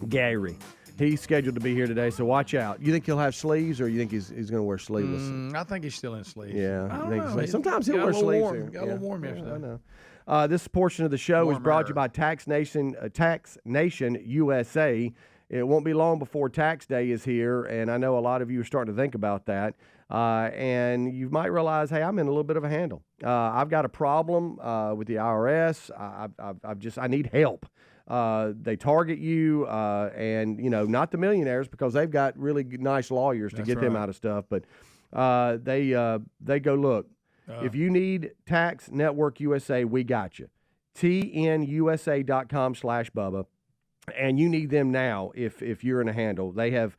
Garry. He's scheduled to be here today, so watch out. You think he'll have sleeves, or you think he's going to wear sleeveless? I think he's still in sleeves. Yeah. I don't know. Sometimes he'll wear sleeves here. Got a little warm yesterday. I know. This portion of the show is brought to you by Tax Nation USA. It won't be long before Tax Day is here, and I know a lot of you are starting to think about that. And you might realize, hey, I'm in a little bit of a handle. I've got a problem with the IRS. I need help. They target you, and not the millionaires, because they've got really nice lawyers to get them out of stuff. But they go, look, if you need Tax Network USA, we got you. TNUSA.com/Bubba. And you need them now if you're in a handle. They have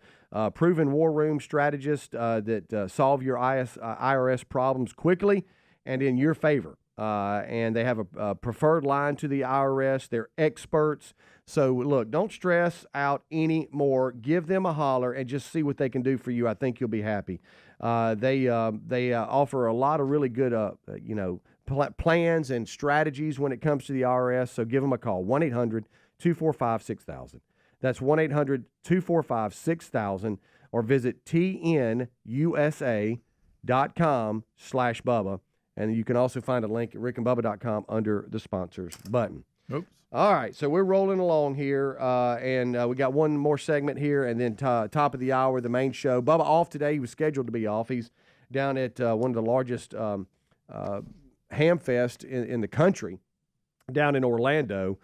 proven war room strategists that solve your IRS problems quickly and in your favor. And they have a preferred line to the IRS. They're experts. So, look, don't stress out anymore. Give them a holler and just see what they can do for you. I think you'll be happy. They offer a lot of really good, plans and strategies when it comes to the IRS. So give them a call, 1-800-245-6000. That's 1-800-245-6000, or visit tnusa.com/Bubba. And you can also find a link at rickandbubba.com under the sponsors button. Oops. All right, so we're rolling along here, and we got one more segment here, and then top of the hour, the main show. Bubba off today. He was scheduled to be off. He's down at one of the largest ham fest in the country down in Orlando.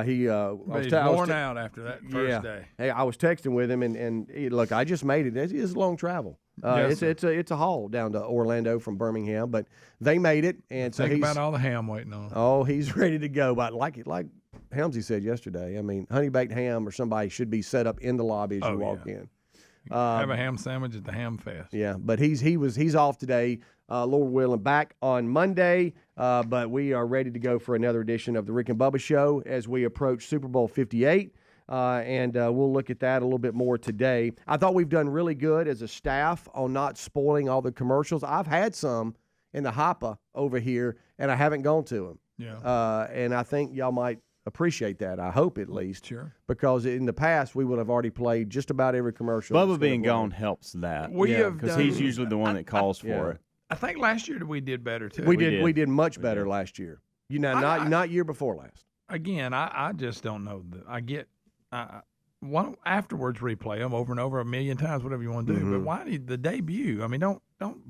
He was worn out after that first day. Hey, I was texting with him, and look, I just made it. It's long travel. Yes, it's a haul down to Orlando from Birmingham, but they made it, and so think about all the ham waiting on him. Oh, he's ready to go. But like Helmsy said yesterday, I mean, honey baked ham or somebody should be set up in the lobby as you walk in. Have a ham sandwich at the Ham Fest. Yeah, but he's off today, Lord willing, back on Monday. But we are ready to go for another edition of the Rick and Bubba Show as we approach Super Bowl 58. And we'll look at that a little bit more today. I thought we've done really good as a staff on not spoiling all the commercials. I've had some in the hopper over here, and I haven't gone to them. Yeah. And I think y'all might appreciate that. I hope at least. Sure. Because in the past, we would have already played just about every commercial. Bubba being gone helps that. Because he's usually the one that calls for it. I think last year we did better, too. We did much better last year. Not year before last. Again, I just don't know. Afterwards replay them over and over 1,000,000 times, whatever you want to do. But why did the debut? I mean, don't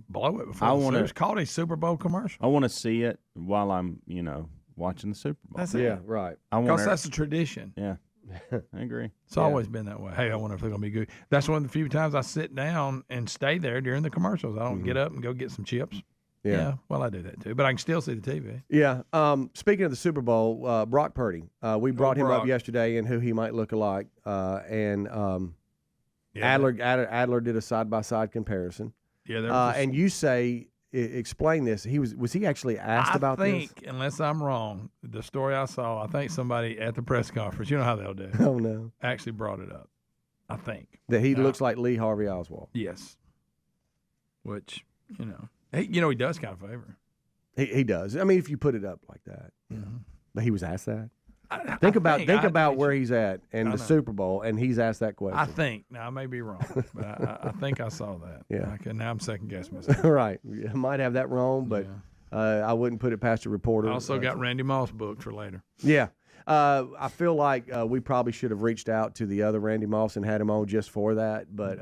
blow it before it's called a Super Bowl commercial. I want to see it while I'm, watching the Super Bowl. That's it. Yeah, right. Because that's a tradition. Yeah, I agree. It's always been that way. Hey, I wonder if they're going to be good. That's one of the few times I sit down and stay there during the commercials. I don't get up and go get some chips. Yeah, well, I do that too, but I can still see the TV. Yeah. Speaking of the Super Bowl, Brock Purdy, we brought him up yesterday and who he might look alike, and Adler did a side-by-side comparison. Yeah, and you say, explain this. Was he actually asked about this? I think, unless I'm wrong, the story I saw, I think somebody at the press conference, you know how they'll do. Oh no, actually brought it up. I think that he looks like Lee Harvey Oswald. Yes, which he does kind of favor. He does. I mean, if you put it up like that. But he was asked that. Think about where he's at in the Super Bowl, and he's asked that question. I think. Now, I may be wrong, but I think I saw that. Yeah. Now I'm second guessing myself. Right. I might have that wrong, but I wouldn't put it past a reporter. I also got Randy Moss booked for later. Yeah. I feel like we probably should have reached out to the other Randy Moss and had him on just for that. But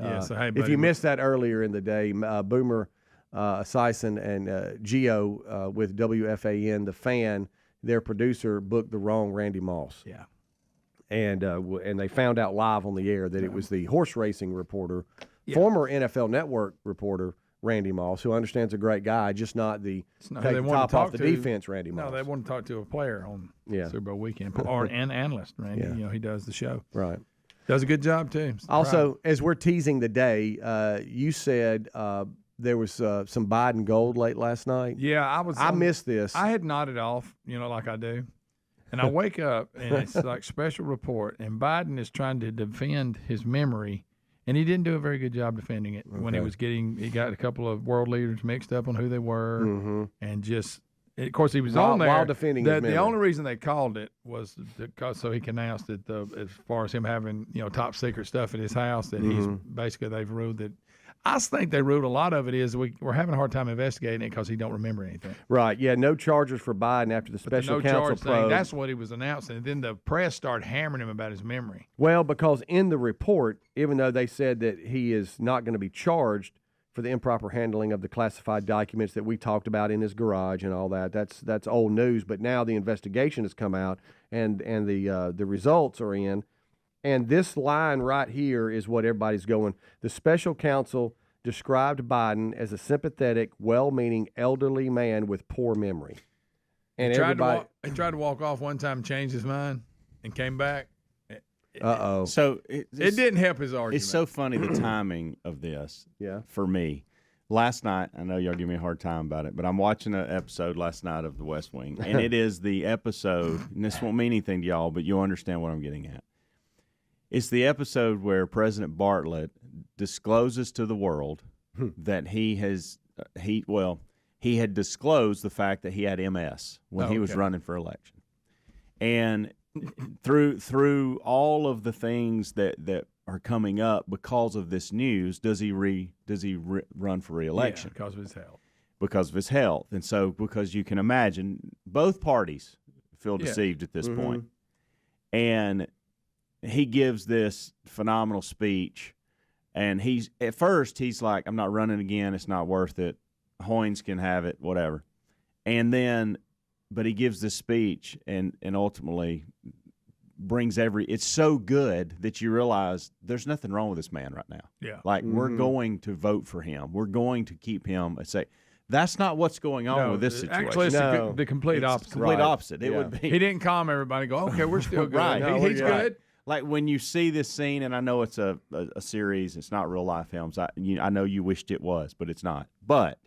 if you missed that earlier in the day, Boomer Esiason and Gio with WFAN, The Fan, their producer, booked the wrong Randy Moss. Yeah. And they found out live on the air that it was the horse racing reporter, former NFL Network reporter, Randy Moss, who understands a great guy, just not the take the top off the defense Randy Moss. No, they want to talk to a player on Super Bowl weekend, or an analyst, Randy. He does the show. Right. Does a good job, too. Also, as we're teasing the day, you said there was some Biden gold late last night. Yeah, I missed this. I had nodded off, like I do. And I wake up, and it's like special report, and Biden is trying to defend his memory, and he didn't do a very good job defending it when he got a couple of world leaders mixed up on who they were, and just, of course, he was on there. While defending his memory. The only reason they called it was so he can announce that as far as him having, top secret stuff at his house, that he's basically, they've ruled that. I think they ruled a lot of it is we're having a hard time investigating it because he don't remember anything. Right. Yeah. No charges for Biden after the special counsel probe. That's what he was announcing. And then the press started hammering him about his memory. Well, because in the report, even though they said that he is not going to be charged for the improper handling of the classified documents that we talked about in his garage and all that, that's old news. But now the investigation has come out and the results are in. And this line right here is what everybody's going. The special counsel described Biden as a sympathetic, well-meaning elderly man with poor memory. And he tried to walk off one time, changed his mind, and came back. Uh-oh. So it didn't help his argument. It's so funny, the timing of this for me. Last night, I know y'all give me a hard time about it, but I'm watching an episode last night of The West Wing, and it is the episode, and this won't mean anything to y'all, but you'll understand what I'm getting at. It's the episode where President Bartlett discloses to the world that he had disclosed the fact that he had MS when he was running for election. And through all of the things that are coming up because of this news, does he run for re-election? Yeah, because of his health. Because of his health. And so, because you can imagine, both parties feel deceived at this point. And he gives this phenomenal speech, and at first he's like, I'm not running again, it's not worth it. Hoynes can have it, whatever. And then, but he gives this speech and ultimately brings it's so good that you realize there's nothing wrong with this man right now. Yeah. Like, we're going to vote for him. We're going to keep him That's not what's going on with this situation. Actually, it's the complete opposite. Complete opposite. It would be. He didn't calm everybody and go, okay, we're still good. Right. He's good. like when you see this scene, and I know it's a series, it's not real life, Helms. I know you wished it was, but it's not. But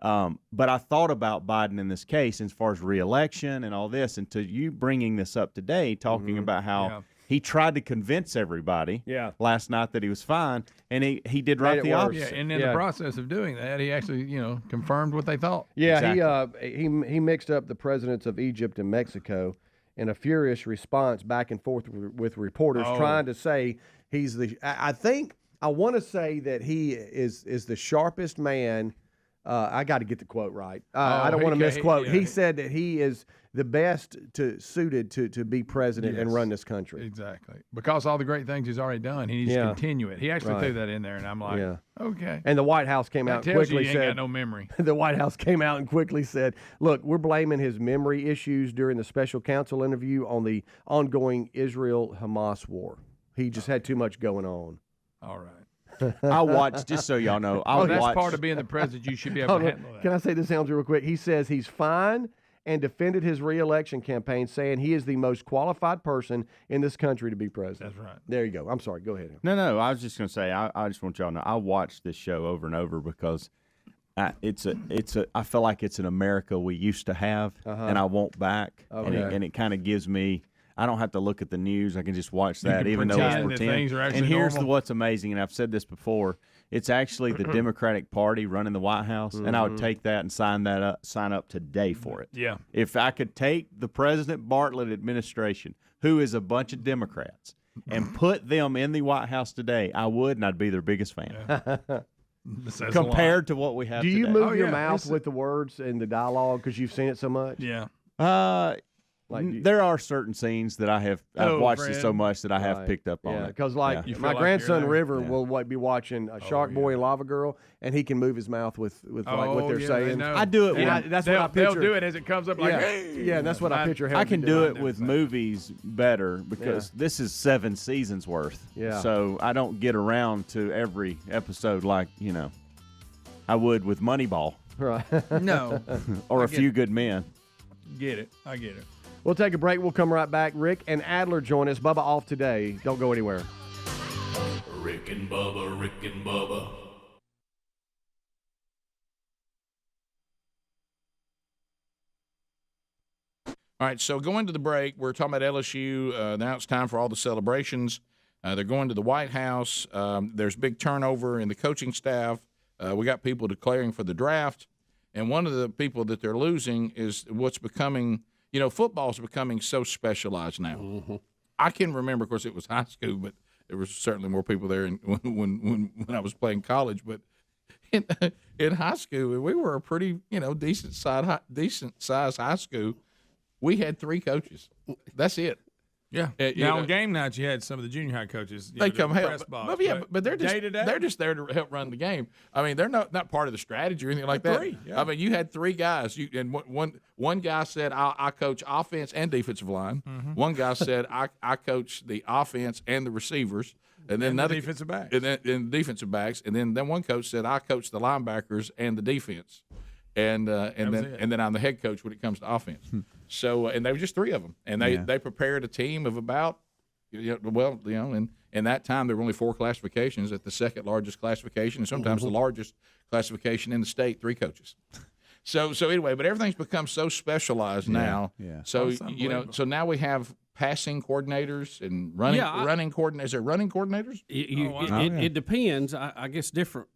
I thought about Biden in this case as far as re-election and all this, and to you bringing this up today, talking about how he tried to convince everybody last night that he was fine, and he did right the opposite. Yeah, and in the process of doing that, he actually confirmed what they thought. Yeah, exactly. he mixed up the presidents of Egypt and Mexico in a furious response back and forth with reporters trying to say he's the. I want to say that he is the sharpest man. I got to get the quote right. I don't want to misquote. He said that he is the best suited to be president and run this country. Exactly. Because all the great things he's already done, he needs to continue it. He actually threw that in there, and I'm like, okay. And the White House came out and quickly said, ain't got no memory. The White House came out and quickly said, look, we're blaming his memory issues during the special counsel interview on the ongoing Israel-Hamas war. He just had too much going on. All right. I watched, just so y'all know, that's part of being the president. You should be able to handle that. Can I say this, Helms, real quick? He says he's fine and defended his re-election campaign, saying he is the most qualified person in this country to be president. That's right. There you go. I'm sorry. Go ahead. No, I was just going to say, I just want y'all to know, I watched this show over and over because I feel like it's an America we used to have, and I want back, and it kind of gives me. I don't have to look at the news. I can just watch that, even though it's pretend. And here's what's amazing, and I've said this before. It's actually the Democratic Party running the White House, and I would take that and sign up today for it. Yeah. If I could take the President Bartlett administration, who is a bunch of Democrats, and put them in the White House today, I would, and I'd be their biggest fan. Compared to what we have today. Do you move your mouth with the words in the dialogue because you've seen it so much? Yeah. There are certain scenes that I've watched it so much that I have picked up on it. Because my grandson River will be watching Shark Boy and Lava Girl, and he can move his mouth with what they're saying. I do it. That's what I picture. They'll do it as it comes up. Like, yeah, that's what I picture. I can do it with movies better because this is 7 seasons worth. Yeah. So I don't get around to every episode like I would with Moneyball. Right. No. Or A Few Good Men. Get it. I get it. We'll take a break. We'll come right back. Rick and Adler join us. Bubba off today. Don't go anywhere. Rick and Bubba, Rick and Bubba. All right, so going to the break, we're talking about LSU. Now it's time for all the celebrations. They're going to the White House. There's big turnover in the coaching staff. We got people declaring for the draft. And one of the people that they're losing is what's becoming – football's becoming so specialized now. Mm-hmm. I can remember, of course, it was high school, but there was certainly more people there when I was playing college. But in high school, we were a pretty, decent size high school. We had 3 coaches. That's it. Yeah. Now on game nights, you had some of the junior high coaches. They come help, but they're just day-to-day? They're just there to help run the game. I mean, they're not part of the strategy or anything like that. 3, yeah. I mean, you had 3 guys. And one guy said, "I coach offense and defensive line." Mm-hmm. One guy said, "I coach the offense and the receivers." And then another defensive backs. And defensive backs. And then one coach said, "I coach the linebackers and the defense." And then I'm the head coach when it comes to offense. So and there were just 3 of them, and they prepared a team of about, and in that time there were only 4 classifications. At the second largest classification, and sometimes the largest classification in the state, 3 coaches. So anyway, but everything's become so specialized now. Yeah. So so now we have passing coordinators and running coordinators. Is there running coordinators? It depends. I guess different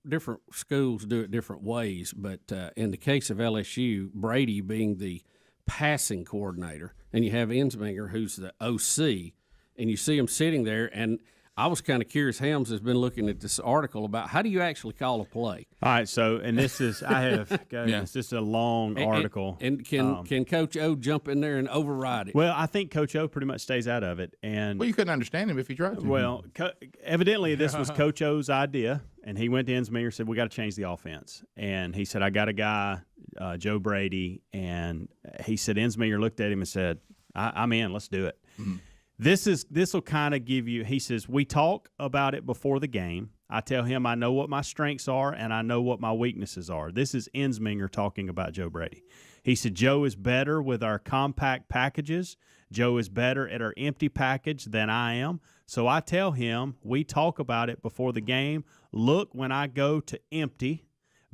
schools do it different ways. But in the case of LSU, Brady being the passing coordinator, and you have Ensminger, who's the OC, and you see him sitting there. And I was kind of curious. Helms has been looking at this article about how do you actually call a play. All right, so and this is this is a long article. And can Coach O jump in there and override it? Well, I think Coach O pretty much stays out of it. And you couldn't understand him if he tried to. Well, evidently this was Coach O's idea, and he went to Ensminger and said, "We got to change the offense." And he said, "I got a guy, Joe Brady," and he said Ensminger looked at him and said, "I'm in. Let's do it." Mm-hmm. This will kind of give you. He says we talk about it before the game. I tell him I know what my strengths are and I know what my weaknesses are. This is Ensminger talking about Joe Brady. He said Joe is better with our compact packages. Joe is better at our empty package than I am. So I tell him we talk about it before the game. Look, when I go to empty,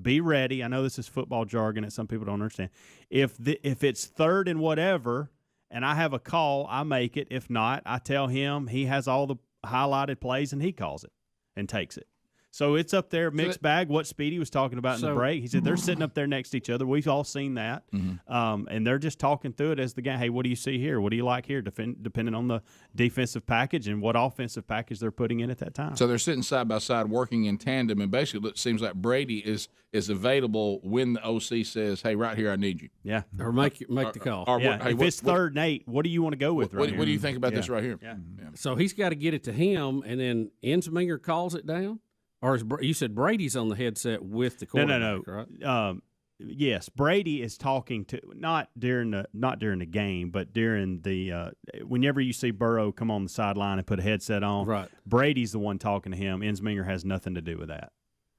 be ready. I know this is football jargon that some people don't understand. If it's third and whatever and I have a call, I make it. If not, I tell him he has all the highlighted plays and he calls it and takes it. So it's up there, mixed bag, what Speedy was talking about in the break. He said they're sitting up there next to each other. We've all seen that. And they're just talking through it as the game. Hey, what do you see here? What do you like here? Depending on the defensive package and what offensive package they're putting in at that time. So they're sitting side by side working in tandem, and basically it seems like Brady is available when the OC says, hey, right here, I need you. Yeah. Or make the call. Or hey, if it's 3rd and 8, what do you want to go with what here? What do you think about this right here? Yeah. So he's got to get it to him, and then Ensminger calls it down? Or you said Brady's on the headset with the quarterback, right? Yes, Brady is talking to not during the game, but during the whenever you see Burrow come on the sideline and put a headset on, right? Brady's the one talking to him. Ensminger has nothing to do with that,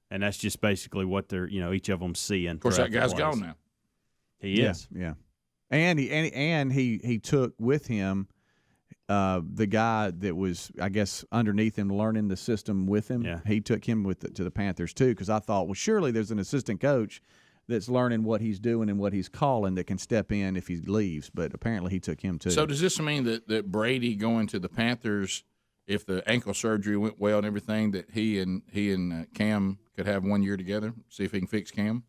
and that's just basically what they're each of them seeing. Of course, that guy's gone now. He is, yeah. And he took with him the guy that was, I guess, underneath him, learning the system with him. Yeah. He took him to the Panthers too, because I thought, well, surely there's an assistant coach that's learning what he's doing and what he's calling that can step in if he leaves. But apparently he took him too. So does this mean that Brady going to the Panthers, if the ankle surgery went well and everything, that he and Cam could have 1 year together, see if he can fix Cam?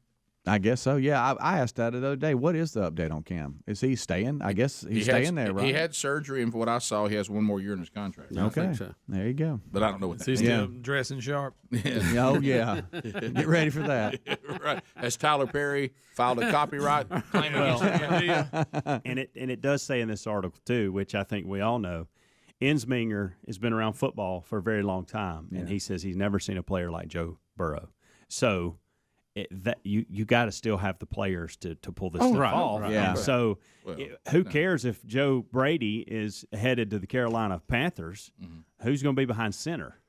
I guess so, yeah. I asked that the other day. What is the update on Cam? Is he staying? I guess he's staying there, right? He had surgery, and from what I saw, he has 1 more year in his contract. Okay. I think so. There you go. But I don't know what that He's means. still dressing sharp. Oh, yeah. Get ready for that. Right. Has Tyler Perry filed a copyright claim against him? And it does say in this article, too, which I think we all know, Ensminger has been around football for a very long time, and he says he's never seen a player like Joe Burrow. So you got to still have the players to pull this stuff off. Right. Yeah. So who cares if Joe Brady is headed to the Carolina Panthers? Who's going to be behind center?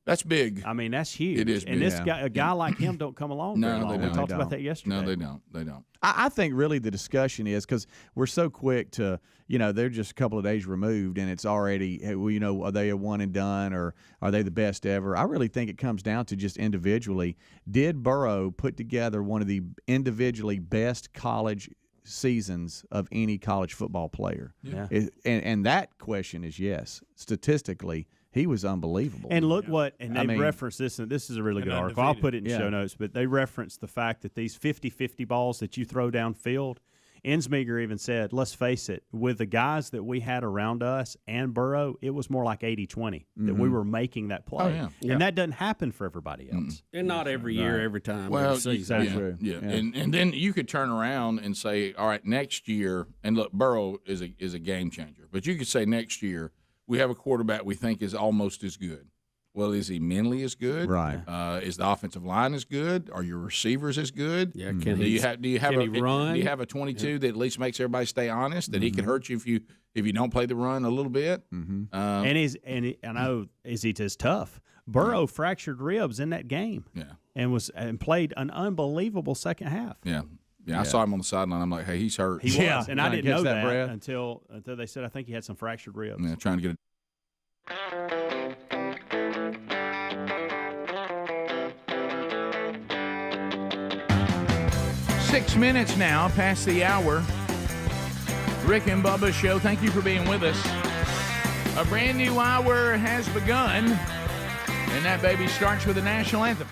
That's big. I mean, that's huge. It is and big. this guy, a guy like him, don't come along. No, very long. they don't. We talked about that yesterday. No, they don't. They don't. I think really the discussion is because we're so quick to, they're just a couple of days removed and it's already, are they a one and done or are they the best ever? I really think it comes down to just individually. Did Burrow put together one of the individually best college seasons of any college football player? Yeah. And that question is yes. Statistically, he was unbelievable. And look they reference this, and this is a really good article. I'll put it in show notes, but they reference the fact that these 50-50 balls that you throw downfield, Ensminger even said, let's face it, with the guys that we had around us and Burrow, it was more like 80-20, that we were making that play. Oh, yeah. And that doesn't happen for everybody else. And not every year, every time. Well, every season. yeah. And then you could turn around and say, all right, next year, and look, Burrow is a game changer, but you could say next year, we have a quarterback we think is almost as good. Well, is he mentally as good? Right. Is the offensive line as good? Are your receivers as good? Yeah. Do you have run? Do you have a 22 that at least makes everybody stay honest? That he can hurt you if you don't play the run a little bit? And I know is he as tough? Burrow fractured ribs in that game. Yeah. And played an unbelievable second half. Yeah. Yeah, I saw him on the sideline. I'm like, hey, he's hurt. He was, and I didn't know that until they said I think he had some fractured ribs. Yeah, trying to get it. Six 6 minutes now past the hour. Rick and Bubba Show. Thank you for being with us. A brand new hour has begun, and that baby starts with the national anthem.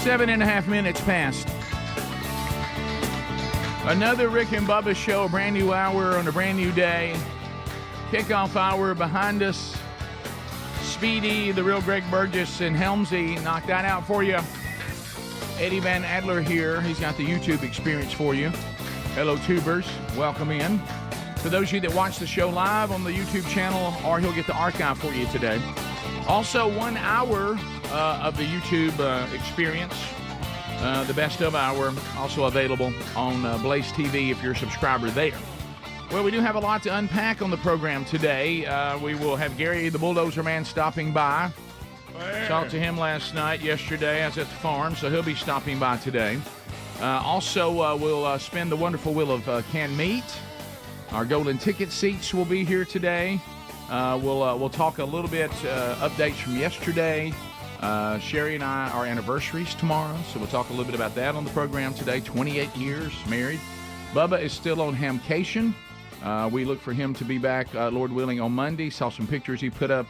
7.5 minutes past. Another Rick and Bubba show, a brand new hour on a brand new day. Kickoff hour behind us. Speedy, the real Greg Burgess, and Helmsy knocked that out for you. Eddie Van Adler here. He's got the YouTube experience for you. Hello, tubers. Welcome in. For those of you that watch the show live on the YouTube channel, or he'll get the archive for you today. Also, 1 hour of the YouTube experience. The best of hour, also available on Blaze TV if you're a subscriber there. Well, we do have a lot to unpack on the program today. We will have Garry the Bulldozer Man stopping by. Talked to him yesterday. I was at the farm, so he'll be stopping by today. Also, we'll spin the wonderful wheel of canned meat. Our golden ticket seats will be here today. We'll talk a little bit updates from yesterday. Sherri and I, our anniversaries tomorrow, so we'll talk a little bit about that on the program today. 28 years married. Bubba is still on hamcation. We look for him to be back, Lord willing, on Monday. Saw some pictures he put up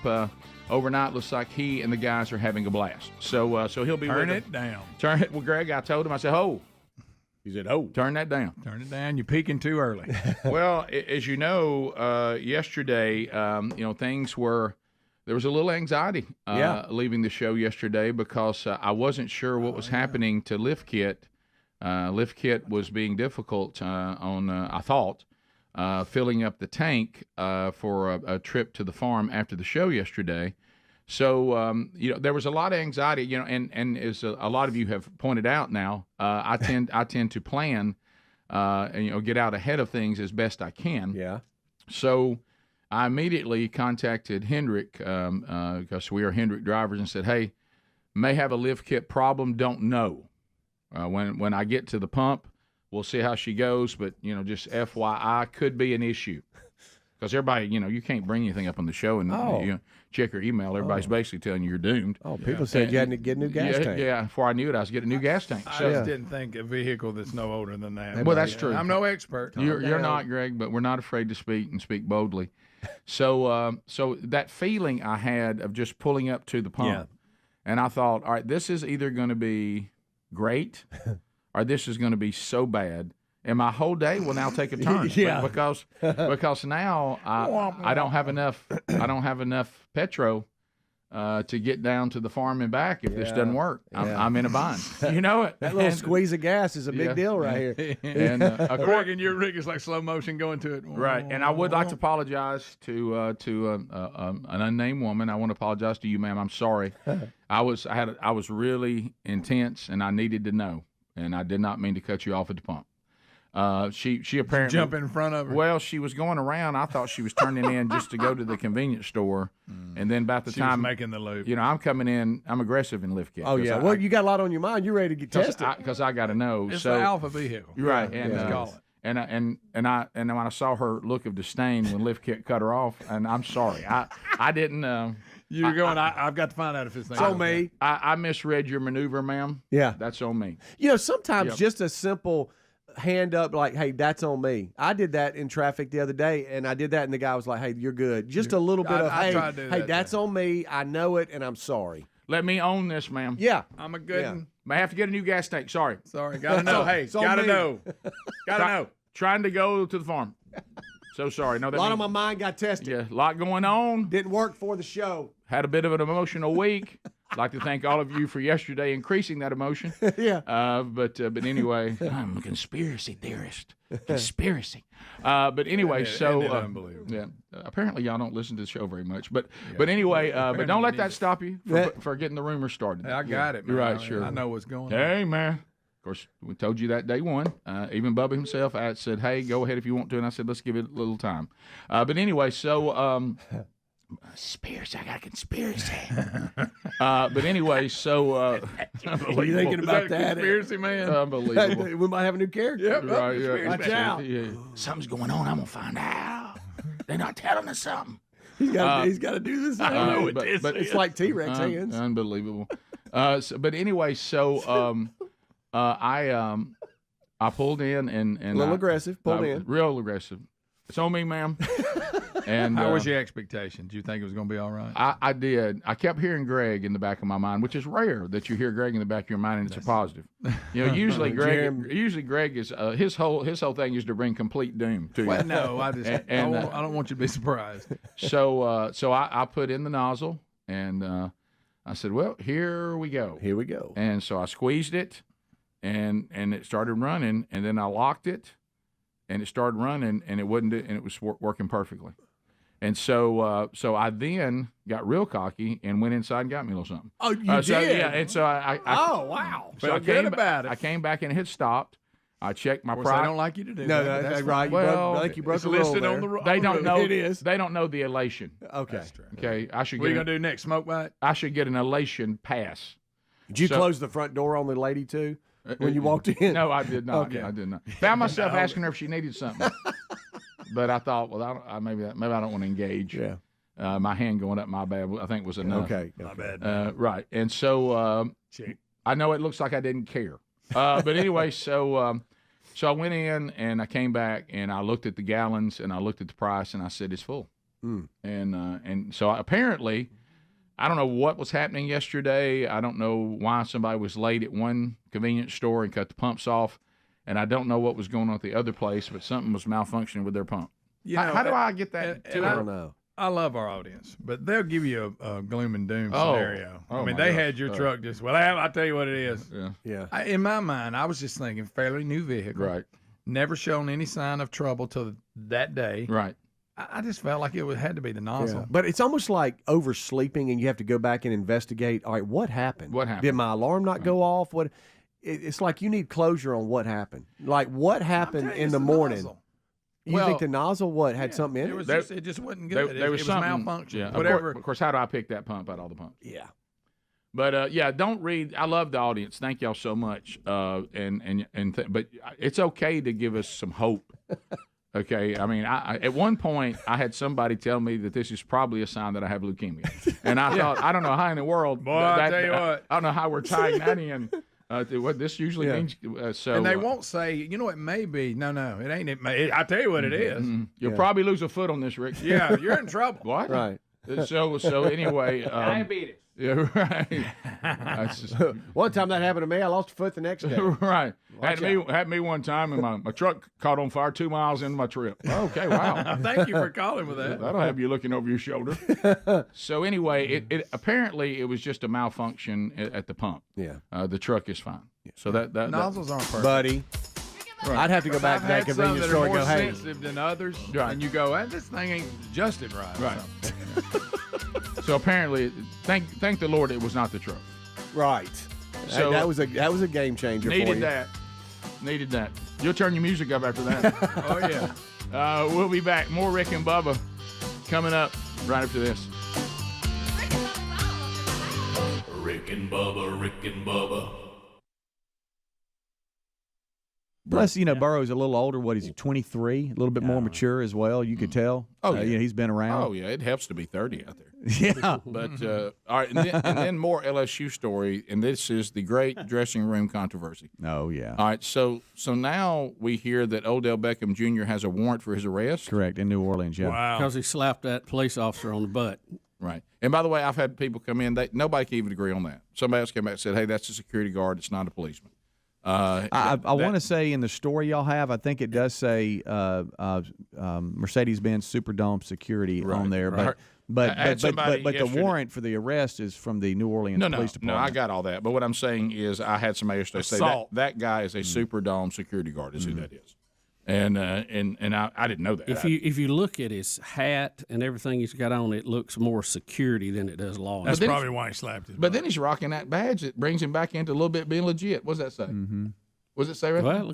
overnight. Looks like he and the guys are having a blast. So he'll be Turn with it down. Turn it. Well, Greg, I told him, I said, "Oh." He said, "Oh, turn that down." Turn it down. You're peaking too early. Well, as you know, yesterday, things were. There was a little anxiety leaving the show yesterday because I wasn't sure what was happening to Lift Kit. Lift Kit was being difficult I thought, filling up the tank for a trip to the farm after the show yesterday. So, there was a lot of anxiety, and as a lot of you have pointed out now, I tend to plan, and, get out ahead of things as best I can. Yeah. So I immediately contacted Hendrick, because we are Hendrick drivers, and said, "Hey, may have a lift kit problem, don't know. When I get to the pump, we'll see how she goes, but, just FYI, could be an issue." Because everybody, you can't bring anything up on the show and check your email. Everybody's basically telling you you're doomed. Oh, people said you had to get a new gas tank. Yeah, before I knew it, I was getting a new gas tank. I just didn't think a vehicle that's no older than that. Well, that's true. I'm no expert. You're not, Greg, but we're not afraid to speak and speak boldly. So that feeling I had of just pulling up to the pump, and I thought, all right, this is either going to be great or this is going to be so bad. And my whole day will now take a turn because now I don't have enough petro to get down to the farm and back if this doesn't work. I'm in a bind. You know it. That little squeeze of gas is a big deal right here. And Greg, your rig is like slow motion going to it. Right. And I would like to apologize to an unnamed woman. I want to apologize to you, ma'am. I'm sorry. I was really intense and I needed to know, and I did not mean to cut you off at the pump. She apparently jump in front of her. Well, she was going around. I thought she was turning in just to go to the convenience store, and then about the she time was making the loop. I'm coming in. I'm aggressive in lift kit. Oh yeah. Well, you got a lot on your mind. You're ready to get tested because I got to know. It's the alpha vehicle. You're right. And and when I saw her look of disdain when lift kit cut her off, and I'm sorry, I didn't. You're going. I've got to find out if it's on me. I misread your maneuver, ma'am. Yeah, that's on me. Sometimes just a simple hand up like, "Hey, that's on me." I did that in traffic the other day, and I did that, and the guy was like, "Hey, you're good." Just a little bit of, "Hey, that's on me. I know it, and I'm sorry." Let me own this, ma'am. Yeah, I'm a good one. May have to get a new gas tank. Sorry. Gotta know. Hey, gotta know. Gotta know. Trying to go to the farm. So sorry. No, a lot of my mind got tested. Yeah, a lot going on. Didn't work for the show. Had a bit of an emotional week. I'd like to thank all of you for yesterday increasing that emotion. Yeah. But anyway, I'm a conspiracy theorist. Conspiracy. But anyway, unbelievable. Yeah. Apparently y'all don't listen to the show very much. But anyway, but don't let that stop you for getting the rumors started. I got it, man. You're right, sure. I know what's going on. Hey, man. Of course, we told you that day one. Even Bubba himself, I said, "Hey, go ahead if you want to," and I said, "Let's give it a little time." But anyway, so conspiracy. I got a conspiracy. But anyway, so you thinking about that? Conspiracy man. Unbelievable. We might have a new character. Yep. Right, yeah. Watch out. Yeah. Something's going on. I'm gonna find out. They're not telling us something. He's got to do this. I know but it's like T-Rex hands. Unbelievable. But anyway, so I pulled in and a little aggressive. Pulled in. Real aggressive. It's on me, ma'am. And how was your expectation? Did you think it was going to be all right? I did. I kept hearing Greg in the back of my mind, which is rare that you hear Greg in the back of your mind and it's a positive. Usually Greg is his whole thing is to bring complete doom to you. Well, no, I don't want you to be surprised. So I put in the nozzle and I said, well, here we go. Here we go. And so I squeezed it, and it started running, and then I locked it, and it started running, and it wouldn't, and it was working perfectly. And so I then got real cocky and went inside and got me a little something. Oh, you did? Yeah, and so I oh, wow. So Felt good about it. I came back and it had stopped. I checked my price. I don't like you to do that. No, that's right. Well, I think you broke it's the rule listed there. on the They don't know. It is. They don't know the elation. Okay. Okay. What are you going to do next? Smoke bite? I should get an elation pass. Did you close the front door on the lady, too, when you walked in? No, I did not. Okay. I did not. Found myself asking her if she needed something. But I thought, well, maybe I don't want to engage. Yeah. My hand going up my bad, I think was enough. Okay. My bad. Right. And so I know it looks like I didn't care. But anyway, so I went in and I came back and I looked at the gallons and I looked at the price and I said, it's full. And so apparently, I don't know what was happening yesterday. I don't know why somebody was late at one convenience store and cut the pumps off. And I don't know what was going on at the other place, but something was malfunctioning with their pump. How do I get that? I don't know. I love our audience, but they'll give you a gloom and doom scenario. I mean, they had your truck just, I'll tell you what it is. Yeah. In my mind, I was just thinking fairly new vehicle. Right. Never shown any sign of trouble till that day. Right. I just felt like it had to be the nozzle. Yeah. But it's almost like oversleeping and you have to go back and investigate. All right, what happened? What happened? Did my alarm not go off? It's like you need closure on what happened. Like what happened in the morning? Nozzle. You think the nozzle had something in it? It just wasn't good. There was it was something, malfunction. Yeah. Whatever. Of course, how do I pick that pump out of all the pumps? Yeah. But don't read. I love the audience. Thank y'all so much. But it's okay to give us some hope. Okay, I mean, at one point I had somebody tell me that this is probably a sign that I have leukemia, and I thought, I don't know how in the world. Boy, I tell you what, I don't know how we're tying that in. What this usually means. And they won't say, it may be. No, it ain't. I tell you what it is. You'll probably lose a foot on this, Rick. Yeah, you're in trouble. What? Right. So anyway. Diabetes. Yeah, right. One time that happened to me. I lost a foot the next day. Right. Had me one time, and my truck caught on fire 2 miles into my trip. Okay, wow. Thank you for calling with that. That'll have you looking over your shoulder. So anyway, it apparently it was just a malfunction at the pump. Yeah. The truck is fine. So that nozzles aren't perfect, buddy. Right. I'd have to go back to that convenience store and go, hey. Sensitive than others, and you go, this thing ain't adjusted right. Right. So apparently, thank the Lord, it was not the truck. Right. So that was a game changer. Needed for you. Needed that. You'll turn your music up after that. Oh yeah. We'll be back. More Rick and Bubba coming up right after this. Rick and Bubba, Rick and Bubba. Plus, Burrow's a little older. What is he, 23? A little bit more mature as well. You could tell. Oh, yeah. He's been around. Oh, yeah. It helps to be 30 out there. Yeah. But, all right. And then more LSU story. And this is the great dressing room controversy. Oh, yeah. All right. So now we hear that Odell Beckham Jr. has a warrant for his arrest. Correct. In New Orleans, yeah. Wow. Because he slapped that police officer on the butt. Right. And by the way, I've had people come in. Nobody can even agree on that. Somebody else came back and said, hey, that's a security guard. It's not a policeman. I want to say in the story y'all have, I think it does say Mercedes-Benz Superdome security on there, but the warrant for the arrest is from the New Orleans Police Department. No, I got all that. But what I'm saying is, I had somebody yesterday say that guy is a Superdome security guard. Is who that is, and I didn't know that. If you look at his hat and everything he's got on, it looks more security than it does law. That's probably why he slapped his. But then he's rocking that badge that brings him back into a little bit being legit. What does that say? Mm-hmm. What does it say right there? Well,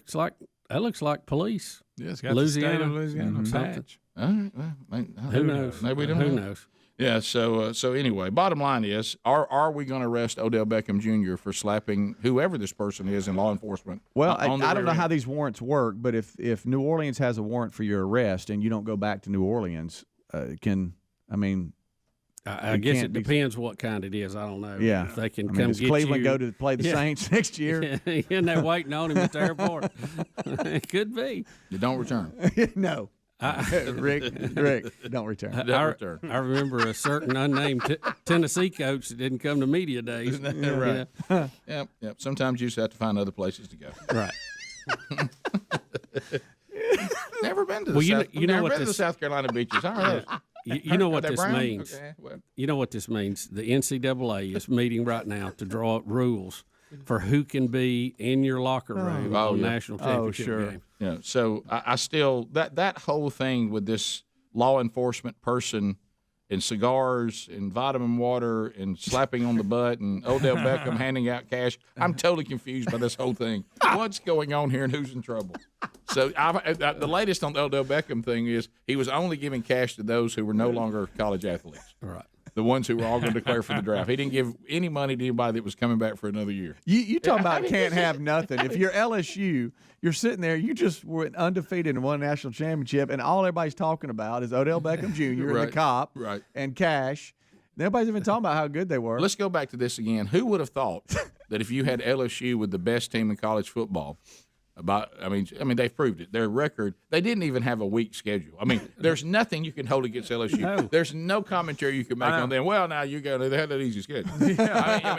that looks like police. Yeah, it's got Louisiana, the state of Louisiana badge. All right. Well, who knows? Maybe we don't know. Who knows? Yeah. So anyway, bottom line is, are we going to arrest Odell Beckham Jr. for slapping whoever this person is in law enforcement? Well, I don't know how these warrants work, but if New Orleans has a warrant for your arrest and you don't go back to New Orleans, I guess it depends what kind it is. I don't know. Yeah. If they can come does get Cleveland you. go to play the Saints next year? And they're waiting on him at the airport. It could be. You don't return. No. Rick, don't return. I remember a certain unnamed Tennessee coach that didn't come to media days. Right. Yep. Sometimes you just have to find other places to go. Right. Never been to the Well, South, you know never what been to the this- South Carolina beaches. How are those? You know what Are they this brown? means. Okay, well. You know what this means. The NCAA is meeting right now to draw up rules for who can be in your locker room on national championship game. Yeah. So I still that whole thing with this law enforcement person and cigars and vitamin water and slapping on the butt and Odell Beckham handing out cash. I'm totally confused by this whole thing. What's going on here and who's in trouble? So the latest on the Odell Beckham thing is he was only giving cash to those who were no longer college athletes. Right. The ones who were all going to declare for the draft. He didn't give any money to anybody that was coming back for another year. You talking about can't have nothing. If you're LSU, you're sitting there, you just were undefeated and won a national championship, and all everybody's talking about is Odell Beckham Jr. and the cop and cash. Nobody's even talking about how good they were. Let's go back to this again. Who would have thought that if you had LSU with the best team in college football, I mean, they've proved it. Their record, they didn't even have a weak schedule. I mean, there's nothing you can hold against LSU. No. There's no commentary you can make on them. Well, now you got they had that easy schedule.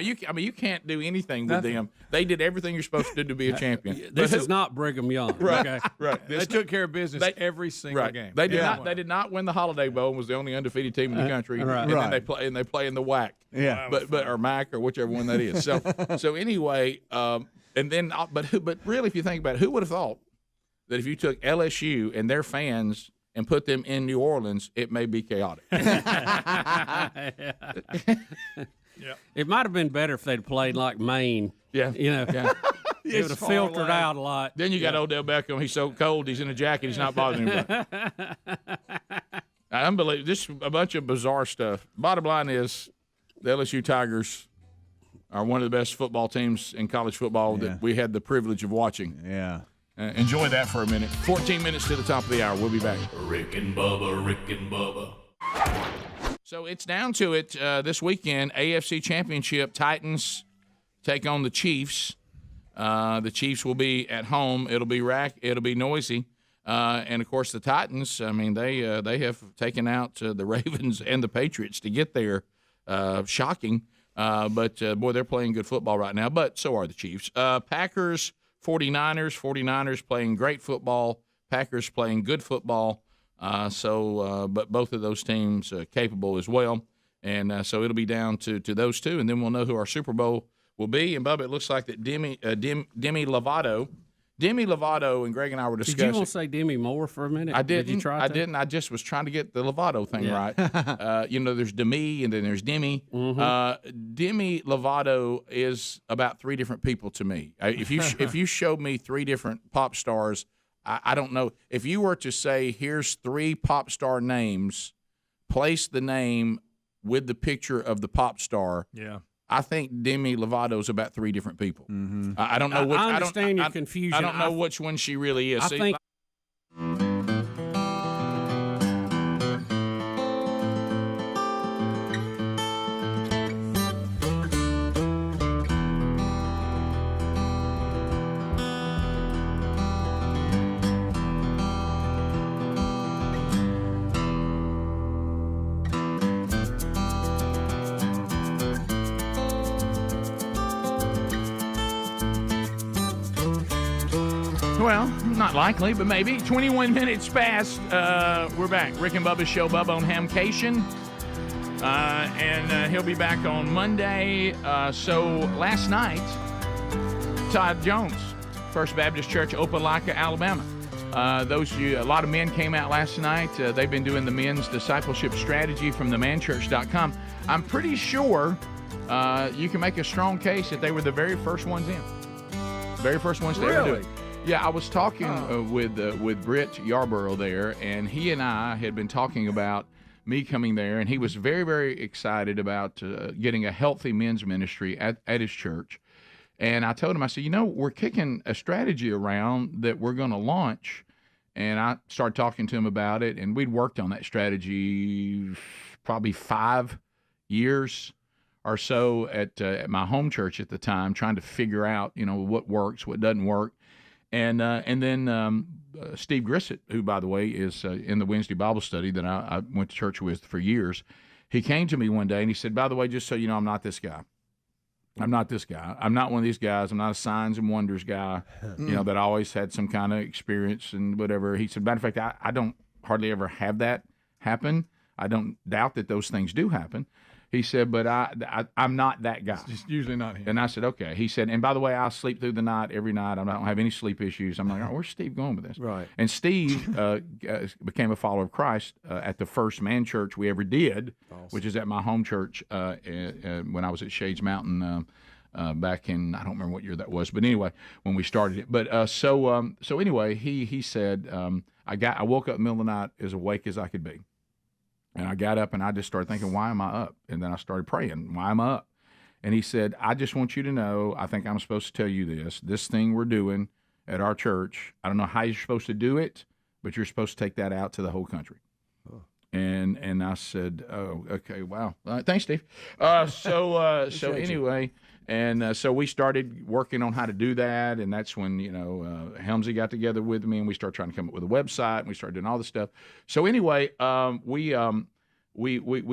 You can't do anything with them. They did everything you're supposed to do to be a champion. This is not Brigham Young. Right, Okay? right. They took care of business every single game. They did not. They did not win the Holiday Bowl and was the only undefeated team in the country. And then they play in the WAC. Yeah. But or MAC or whichever one that is. So anyway, and then but really, if you think about it, who would have thought that if you took LSU and their fans and put them in New Orleans, it may be chaotic. It might have been better if they'd played like Maine. Yeah. You know, it would have filtered out a lot. Then you got Odell Beckham. He's so cold. He's in a jacket. He's not bothering anybody. Unbelievable. This is a bunch of bizarre stuff. Bottom line is the LSU Tigers are one of the best football teams in college football that we had the privilege of watching. Yeah. Enjoy that for a minute. 14 minutes to the top of the hour. We'll be back. Rick and Bubba, Rick and Bubba. So it's down to it this weekend. AFC Championship, Titans take on the Chiefs. The Chiefs will be at home. It'll be noisy. And, of course, the Titans, I mean, they have taken out the Ravens and the Patriots to get there. Shocking. But boy, they're playing good football right now. But so are the Chiefs. Packers, 49ers. 49ers playing great football. Packers playing good football. But both of those teams capable as well. And so it'll be down to those two, and then we'll know who our Super Bowl will be. And, Bubba, it looks like that Demi Lovato and Greg and I were discussing. Did you want to say Demi Moore for a minute? I didn't. Did you try I to? didn't. I just was trying to get the Lovato thing right. There's Demi and then there's Demi. Mm-hmm. Demi Lovato is about three different people to me. If you showed me three different pop stars, I don't know. If you were to say, here's three pop star names, place the name with the picture of the pop star. Yeah. I think Demi Lovato is about three different people. Mm-hmm. I don't know which. I understand your confusion. I don't know which one she really is. I think. Well, not likely, but maybe. 21 minutes past. We're back. Rick and Bubba's show, Bubba on Hamcation. And he'll be back on Monday. So last night, Todd Jones, First Baptist Church, Opelika, Alabama. A lot of men came out last night. They've been doing the men's discipleship strategy from themanchurch.com. I'm pretty sure you can make a strong case that they were the very first ones in. Very first ones to ever do it. Yeah, I was talking with Britt Yarborough there, and he and I had been talking about me coming there, and he was very, very excited about getting a healthy men's ministry at his church. And I told him, I said, we're kicking a strategy around that we're going to launch. And I started talking to him about it, and we'd worked on that strategy probably 5 years or so at my home church at the time, trying to figure out, what works, what doesn't work. And then Steve Grissett, who, by the way, is in the Wednesday Bible study that I went to church with for years, he came to me one day and he said, by the way, just so you know, I'm not this guy. I'm not this guy. I'm not one of these guys. I'm not a signs and wonders guy, that always had some kind of experience and whatever. He said, matter of fact, I don't hardly ever have that happen. I don't doubt that those things do happen. He said, but I'm not that guy. It's usually not him. And I said, okay. He said, and by the way, I'll sleep through the night every night. I don't have any sleep issues. I'm like, oh, where's Steve going with this? Right. And Steve became a follower of Christ at the first man church we ever did, which is at my home church when I was at Shades Mountain back in, I don't remember what year that was, but anyway, when we started it. But so anyway, he said, I woke up in the middle of the night as awake as I could be. And I got up and I just started thinking, why am I up? And then I started praying, why am I up? And he said, I just want you to know, I think I'm supposed to tell you this thing we're doing at our church, I don't know how you're supposed to do it, but you're supposed to take that out to the whole country. Oh. And I said, oh, okay, wow. Thanks, Steve. So anyway, and so we started working on how to do that, and that's when, Helmsy got together with me, and we started trying to come up with a website, and we started doing all this stuff. So anyway, we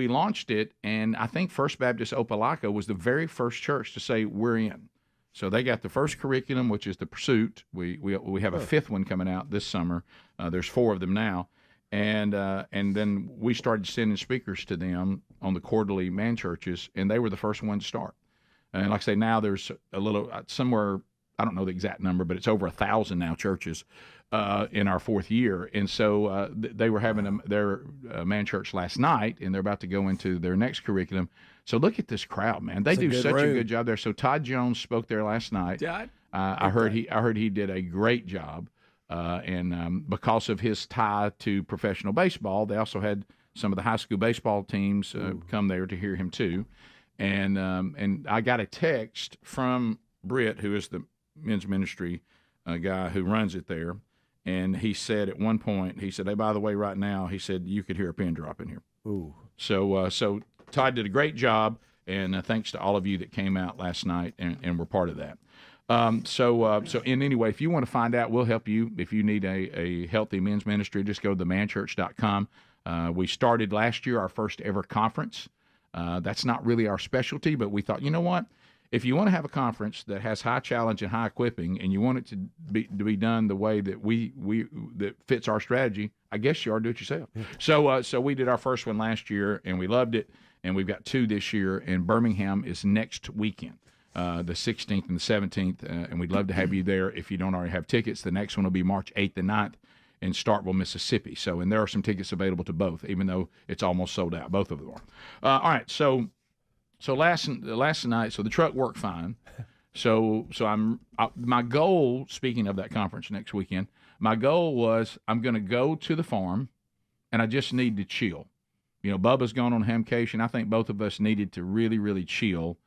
launched it, and I think First Baptist Opelika was the very first church to say we're in. So they got the first curriculum, which is the Pursuit. We have a fifth one coming out this summer. There's 4 of them now. And then we started sending speakers to them on the quarterly man churches, and they were the first one to start. And like I say, now there's a little somewhere, I don't know the exact number, but it's over 1,000 now churches in our 4th year. And so they were having their man church last night, and they're about to go into their next curriculum. So look at this crowd, man. They do such a good job there. So Todd Jones spoke there last night. I heard he did a great job. And because of his tie to professional baseball, they also had some of the high school baseball teams come there to hear him too. And I got a text from Britt, who is the men's ministry guy who runs it there, and he said at one point, he said, "Hey, by the way, right now," he said, "you could hear a pin drop in here." Ooh. So Todd did a great job, and thanks to all of you that came out last night and were part of that. So in anyway, if you want to find out, we'll help you. If you need a healthy men's ministry, just go to themanchurch.com. We started last year our first ever conference. That's not really our specialty, but we thought, you know what? If you want to have a conference that has high challenge and high equipping, and you want it to be done the way that that fits our strategy, I guess you ought to do it yourself. Yeah. So we did our first one last year, and we loved it, and we've got 2 this year, and Birmingham is next weekend. The 16th and the 17th, and we'd love to have you there if you don't already have tickets. The next one will be March 8th and 9th in Starkville, Mississippi. And there are some tickets available to both, even though it's almost sold out. Both of them are. All right, so last night, so the truck worked fine. So my goal, speaking of that conference next weekend, my goal was I'm going to go to the farm, and I just need to chill. Bubba's gone on hamcation. I think both of us needed to really, really chill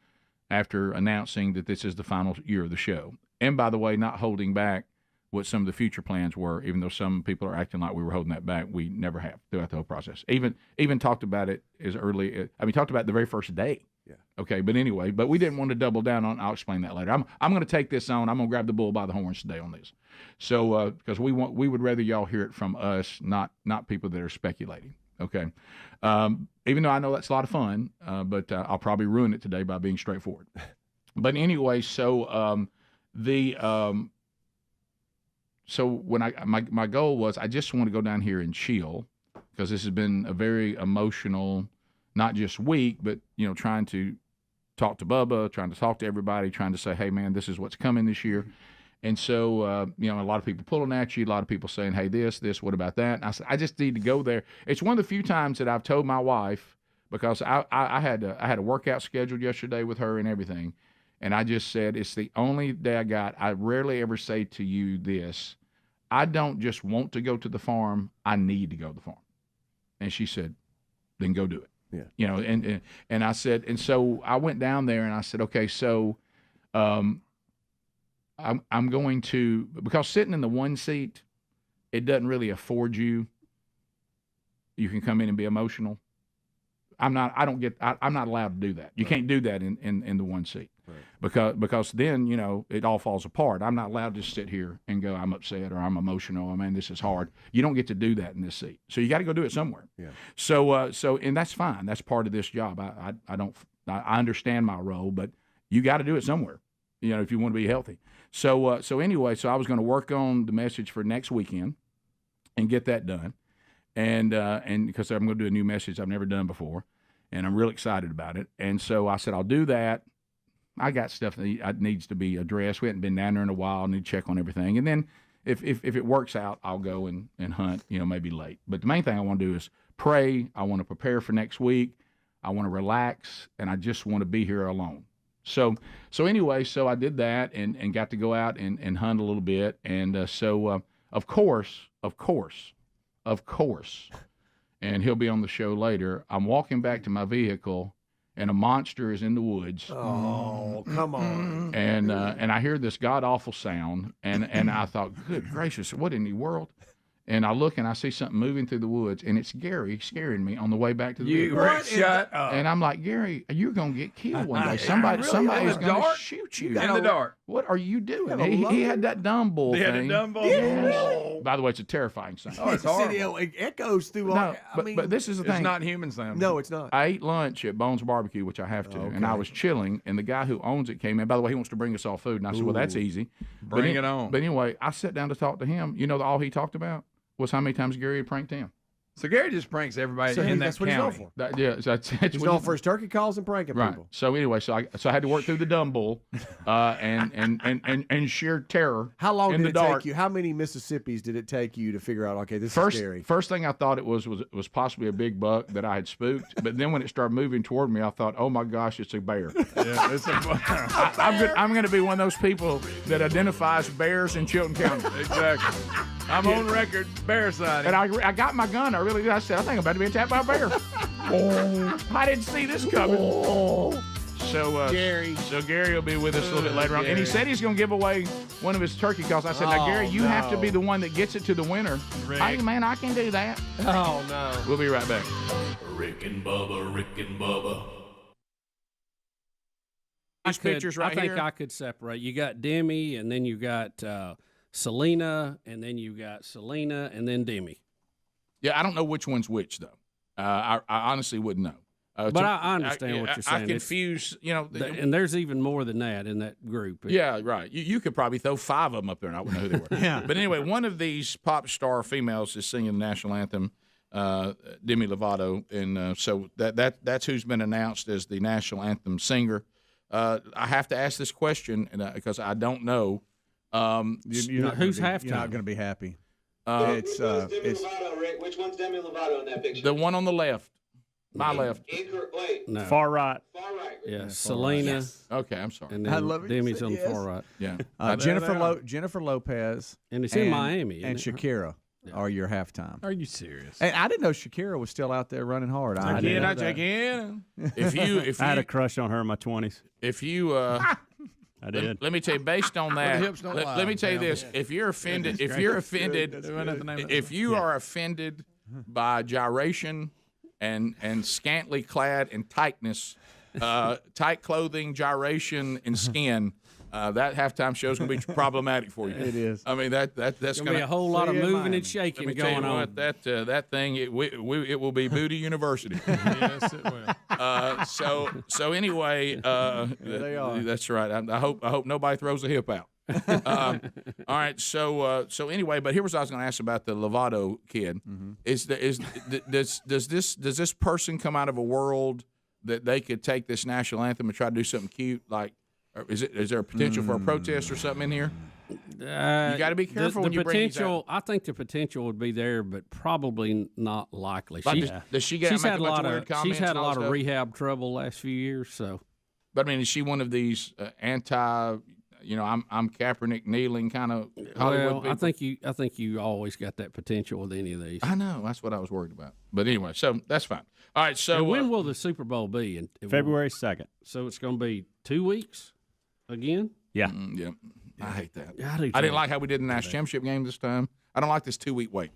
after announcing that this is the final year of the show. And by the way, not holding back what some of the future plans were, even though some people are acting like we were holding that back. We never have throughout the whole process. Even talked about it as early, talked about it the very first day. Yeah. Okay, but anyway, we didn't want to double down on, I'll explain that later. I'm going to take this on. I'm going to grab the bull by the horns today on this. So, because we would rather y'all hear it from us, not people that are speculating. Okay. Even though I know that's a lot of fun, but I'll probably ruin it today by being straightforward. But anyway, so when my goal was I just want to go down here and chill, because this has been a very emotional, not just week, but trying to talk to Bubba, trying to talk to everybody, trying to say, hey man, this is what's coming this year. And so, a lot of people pulling at you, a lot of people saying, hey, this, what about that? And I said, I just need to go there. It's one of the few times that I've told my wife, because I had a workout scheduled yesterday with her and everything, and I just said, it's the only day I got. I rarely ever say to you this, I don't just want to go to the farm, I need to go to the farm. And she said, then go do it. Yeah. And I said, and so I went down there and I said, okay, so I'm going to, because sitting in the one seat, it doesn't really afford you. You can come in and be emotional. I'm not allowed to do that. You can't do that in the one seat. because then it all falls apart. I'm not allowed to just sit here and go, I'm upset or I'm emotional. Man, this is hard. You don't get to do that in this seat. So you got to go do it somewhere. Yeah. So and that's fine. That's part of this job. I understand my role, but you got to do it somewhere. If you want to be healthy. So anyway, I was going to work on the message for next weekend and get that done, and because I'm going to do a new message I've never done before, and I'm real excited about it. And so I said I'll do that. I got stuff that needs to be addressed. We hadn't been down there in a while. I need to check on everything, and then if it works out, I'll go and hunt. Maybe late. But the main thing I want to do is pray. I want to prepare for next week. I want to relax, and I just want to be here alone. So anyway, I did that and got to go out and hunt a little bit. And of course, and he'll be on the show later, I'm walking back to my vehicle, and a monster is in the woods. Oh, come on. And I hear this god-awful sound, and I thought, good gracious, what in the world? And I look and I see something moving through the woods, and it's Garry scaring me on the way back to the vehicle. Shut up. And I'm like, Garry, you're going to get killed one day. Somebody's going to shoot you. In the dark. What are you doing? He had that dumb bull thing. He had a dumb bull? Yes. By the way, it's a terrifying sound. Oh, it's horrible. It echoes through all. No, but this is the thing. It's not human sound. No, it's not. I ate lunch at Bones Barbecue, which I have to, and I was chilling, and the guy who owns it came in. By the way, he wants to bring us all food, and I said, well, that's easy. Bring it on. But anyway, I sat down to talk to him. All he talked about was how many times Garry had pranked him. So Garry just pranks everybody in that that's what county. he's known for. He's known for his turkey calls and pranking right. people. So anyway, so I had to work through the dumb bull, and sheer terror. How long in did the it dark. take you? How many Mississippis did it take you to figure out? Okay, this is scary. First thing I thought it was possibly a big buck that I had spooked, but then when it started moving toward me, I thought, oh my gosh, it's a bear. Yeah, it's I'm going to be one of those people that identifies bears in Chilton County. Exactly. I'm on record bear sighting. And I got my gun. I really did. I said, I think I'm about to be attacked by a bear. I didn't see this coming. So Garry will be with us a little bit later on. And he said he's going to give away one of his turkey calls. I said, now, Garry, you have to be the one that gets it to the winner. Hey, man, I can do that. Oh, no. We'll be right back. Rick and Bubba, Rick and Bubba. I think I could separate. You got Demi, and then you got Selena, and then you got Selena, and then Demi. Yeah, I don't know which one's which, though. I honestly wouldn't know. But I understand what you're saying. I confuse, and there's even more than that in that group. Yeah, right. You could probably throw 5 of them up there, and I wouldn't know who they were. Yeah. But anyway, one of these pop star females is singing the national anthem, Demi Lovato, and so that's who's been announced as the national anthem singer. I have to ask this question because I don't know. Who's halftime? You're not going to be happy. It's Lovato, Rick. Which one's Demi Lovato in that picture? The one on the left. My left. Wait. No. Far right. Far right. Yeah, Selena. Yes. Okay, I'm sorry. And then I love it. Demi's on the Yes. far right. Yeah. Jennifer Lopez. And it's in Miami. And isn't it? Shakira are your halftime. Are you serious? And I didn't know Shakira was still out there running hard. I check in. If I had a crush on her in my 20s. If you I did. Let me tell you, based on that, let me tell you this: if you're offended, if you are offended by gyration and scantily clad and tightness, tight clothing, gyration, and skin, that halftime show is going to be problematic for you. It is. I mean that's going to be a whole lot of moving and shaking let me going tell you on. What, that thing it will be Booty University. Yes, it will. So anyway, they are. That's right. I hope nobody throws a hip out. All right. So anyway, but here was what I was going to ask about the Lovato kid. Does this person come out of a world that they could take this national anthem and try to do something cute? Like, is there a potential for a protest or something in here? You got to be careful when you bring these out. I think the potential would be there, but probably not likely. Does she get? She's had a lot weird comments? She's had a lot of stuff? rehab trouble last few years. So, but I mean, is she one of these anti? I'm Kaepernick kneeling kind of Hollywood people? I think you always got that potential with any of these. I know. That's what I was worried about. But anyway, so that's fine. All right. So and when will the Super Bowl be? February 2nd. So it's going to be 2 weeks again? Yeah. Yeah. I hate that. Yeah, I do I didn't like how we did the national championship game this time. I don't like this 2-week wait.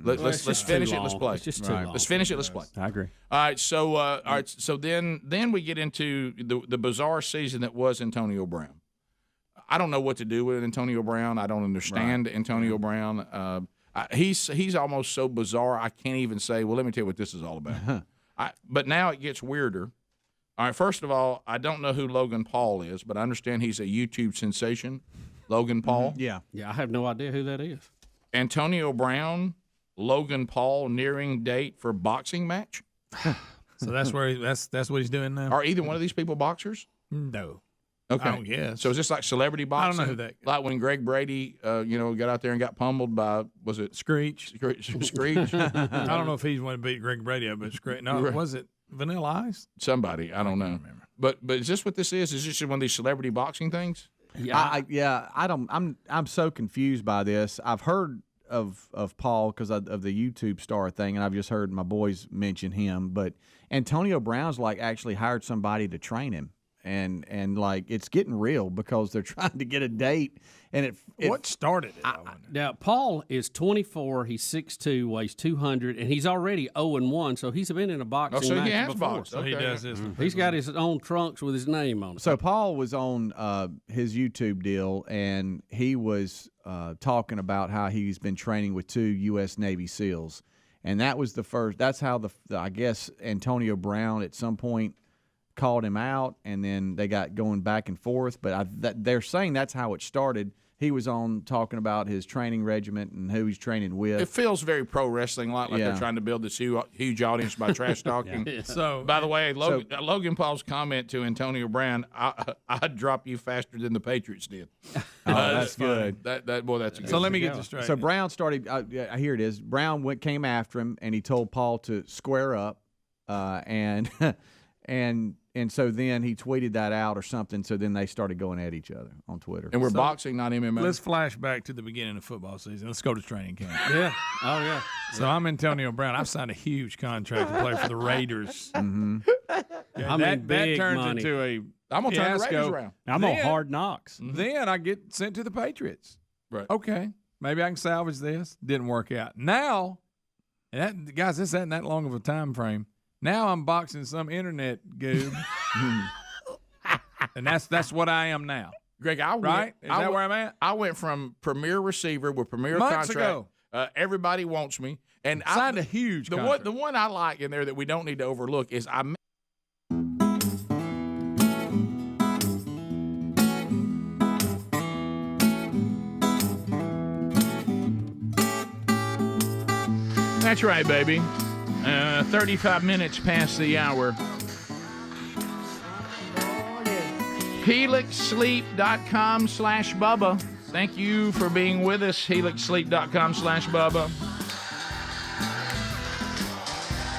Let's finish it. Let's play. It's just too long. Let's finish it. Let's play. I agree. All right. So then we get into the bizarre season that was Antonio Brown. I don't know what to do with Antonio Brown. I don't understand Antonio Brown. He's almost so bizarre. I can't even say. Well, let me tell you what this is all about. But now it gets weirder. All right. First of all, I don't know who Logan Paul is, but I understand he's a YouTube sensation. Logan Paul. Yeah. I have no idea who that is. Antonio Brown, Logan Paul nearing date for boxing match. So that's where that's what he's doing now. Are either one of these people boxers? No. Okay. I don't guess. So is this like celebrity boxing? I don't know who that. Like when Greg Brady, got out there and got pummeled by Screech? Screech. I don't know if he's one to beat Greg Brady up, but Screech. No, was it Vanilla Ice? Somebody, I don't know. But is this what this is? Is this one of these celebrity boxing things? I'm so confused by this. I've heard of Paul because of the YouTube star thing, and I've just heard my boys mention him. But Antonio Brown's actually hired somebody to train him, and it's getting real because they're trying to get a date. And what started it? Now Paul is 24. He's 6'2", weighs 200, and he's already 0-1. So he's been in a boxing so match he has before. boxed. Okay. He does this. He's got his own trunks with his name on it. So Paul was on his YouTube deal, and he was talking about how he's been training with 2 U.S. Navy SEALs, and that was the first. That's how I guess Antonio Brown at some point called him out, and then they got going back and forth. But they're saying that's how it started. He was on talking about his training regiment and who he's training with. It feels very pro wrestling, like they're trying to build this huge audience by trash talking. So, by the way, Logan Paul's comment to Antonio Brown, I'd drop you faster than the Patriots did. That's good. That's a good. So let me get this straight. So Brown started. Here it is. Brown came after him, and he told Paul to square up, and so then he tweeted that out or something. So then they started going at each other on Twitter. And we're boxing, not MMA. Let's flash back to the beginning of football season. Let's go to training camp. Yeah. Oh, yeah. So I'm Antonio Brown. I've signed a huge contract to play for the Raiders. Mm-hmm. Big that turns money. into a I'm going to turn the Raiders fiasco. around. I'm on Hard Knocks. Then I get sent to the Patriots. Right. Okay. Maybe I can salvage this. Didn't work out. Now, guys, this ain't that long of a time frame. Now I'm boxing some internet goob. And that's what I am now. Greg, Is that where I'm at? I went from premier receiver with premier Months contract. ago. Everybody wants me. And Signed a huge contract. The one I like in there that we don't need to overlook is That's right, baby. 35 minutes past the hour. HelixSleep.com/Bubba. Thank you for being with us. HelixSleep.com/Bubba.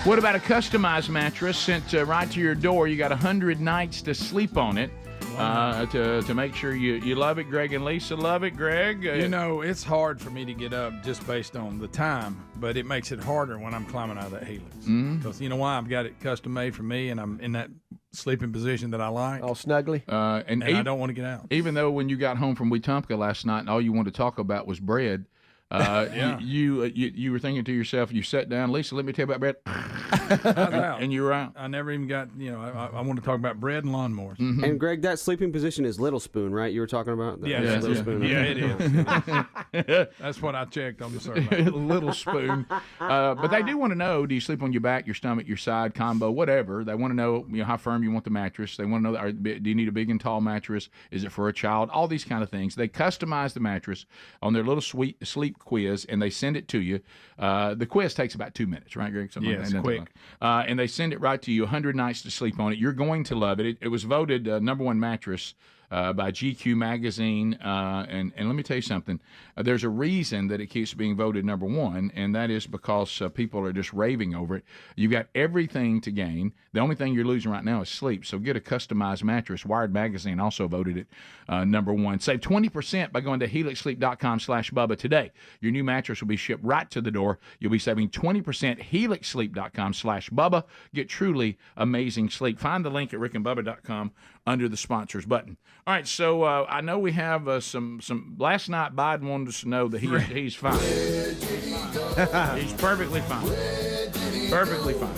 What about a customized mattress sent right to your door? You got 100 nights to sleep on it. To make sure you love it. Greg and Lisa love it. Greg? It's hard for me to get up just based on the time, but it makes it harder when I'm climbing out of that Helix. Because you know why? I've got it custom made for me, and I'm in that sleeping position that I like. All snuggly. And I don't want to get out. Even though when you got home from Wetumpka last night and all you wanted to talk about was bread, you were thinking to yourself, you sat down, Lisa, let me tell you about bread. And you were out. I never even got, I want to talk about bread and lawnmowers. Mm-hmm. And Greg, that sleeping position is Little Spoon, right? You were talking about? Little Spoon. Yeah, it is. That's what I checked on the survey. Little Spoon. But they do want to know, do you sleep on your back, your stomach, your side, combo, whatever. They want to know, how firm you want the mattress. They want to know, do you need a big and tall mattress? Is it for a child? All these kind of things. They customize the mattress on their little sleep quiz, and they send it to you. The quiz takes about 2 minutes, right, Greg? Yes, quick. And they send it right to you, 100 nights to sleep on it. You're going to love it. It was voted number one mattress by GQ magazine. And let me tell you something. There's a reason that it keeps being voted number one, and that is because people are just raving over it. You've got everything to gain. The only thing you're losing right now is sleep. So get a customized mattress. Wired magazine also voted it number one. Save 20% by going to HelixSleep.com/Bubba today. Your new mattress will be shipped right to the door. You'll be saving 20%. HelixSleep.com/Bubba. Get truly amazing sleep. Find the link at rickandbubba.com under the sponsors button. All right, so I know we have some. Last night, Biden wanted us to know that he's fine. He's perfectly fine. Perfectly fine.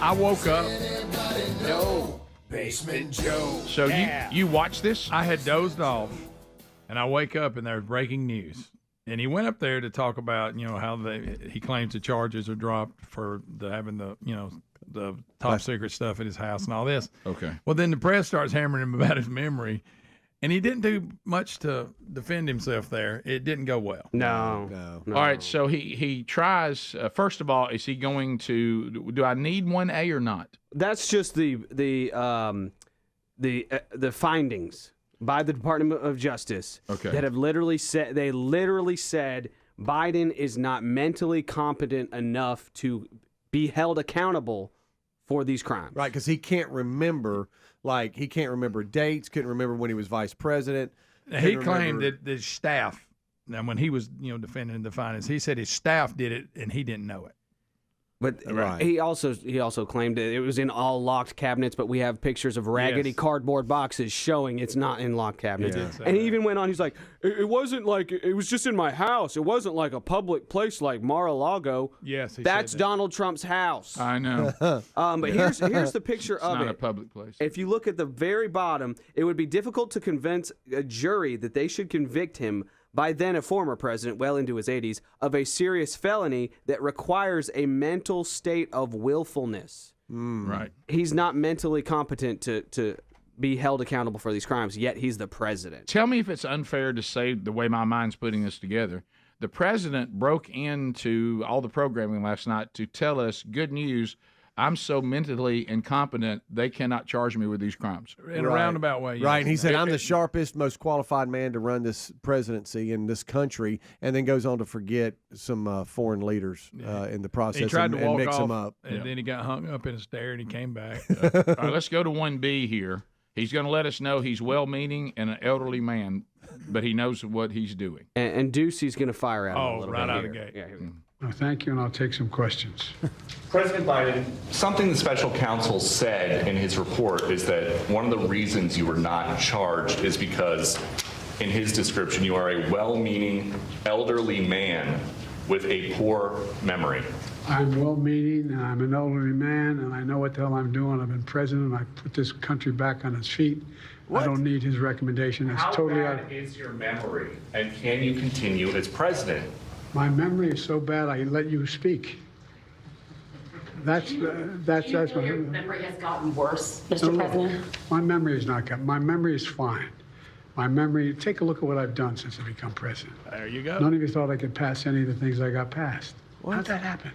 I woke up. No. Basement Joe. So you watched this? I had dozed off, and I wake up and there's breaking news. And he went up there to talk about, how he claims the charges are dropped for having the top secret stuff in his house and all this. Okay. Well, then the press starts hammering him about his memory, and he didn't do much to defend himself there. It didn't go well. No. All right, so he tries. First of all, is he going to? Do I need 1A or not? That's just the findings by the Department of Justice. Okay. That have literally said Biden is not mentally competent enough to be held accountable for these crimes. Right, because he can't remember. Like, he can't remember dates, couldn't remember when he was vice president. He claimed that the staff, now when he was, defending the findings, he said his staff did it and he didn't know it. But he also claimed that it was in all locked cabinets, but we have pictures of raggedy cardboard boxes showing it's not in locked cabinets. Yeah. And he even went on, he's like, it wasn't like, it was just in my house. It wasn't like a public place like Mar-a-Lago. Yes, he That's said that. Donald Trump's house. I know. But here's the picture It's of not it. a public place. If you look at the very bottom, it would be difficult to convince a jury that they should convict him, by then a former president, well into his 80s, of a serious felony that requires a mental state of willfulness. Right. He's not mentally competent to be held accountable for these crimes, yet he's the president. Tell me if it's unfair to say, the way my mind's putting this together, the president broke into all the programming last night to tell us, good news, I'm so mentally incompetent, they cannot charge me with these crimes. In a roundabout way. Right, and he said, I'm the sharpest, most qualified man to run this presidency in this country, and then goes on to forget some foreign leaders in the process. He tried to walk mix off, them up. and then he got hung up in a stair, and he came back. All right, let's go to 1B here. He's going to let us know he's well-meaning and an elderly man, but he knows what he's doing. And Ducey's going to fire at him a little right bit out of here. the gate. Yeah, here we go. Thank you, and I'll take some questions. President Biden, something the special counsel said in his report is that one of the reasons you were not charged is because, in his description, you are a well-meaning elderly man with a poor memory. I'm well-meaning, and I'm an elderly man, and I know what the hell I'm doing. I've been president. I put this country back on its feet. I don't need his recommendation. It's How totally bad is your memory, and can you continue as president? My memory is so bad I let you speak. That's Your memory has gotten worse, Mr. President. My memory is not good. My memory is fine. My memory. Take a look at what I've done since I become president. There you go. None of you thought I could pass any of the things I got passed. How'd that happen?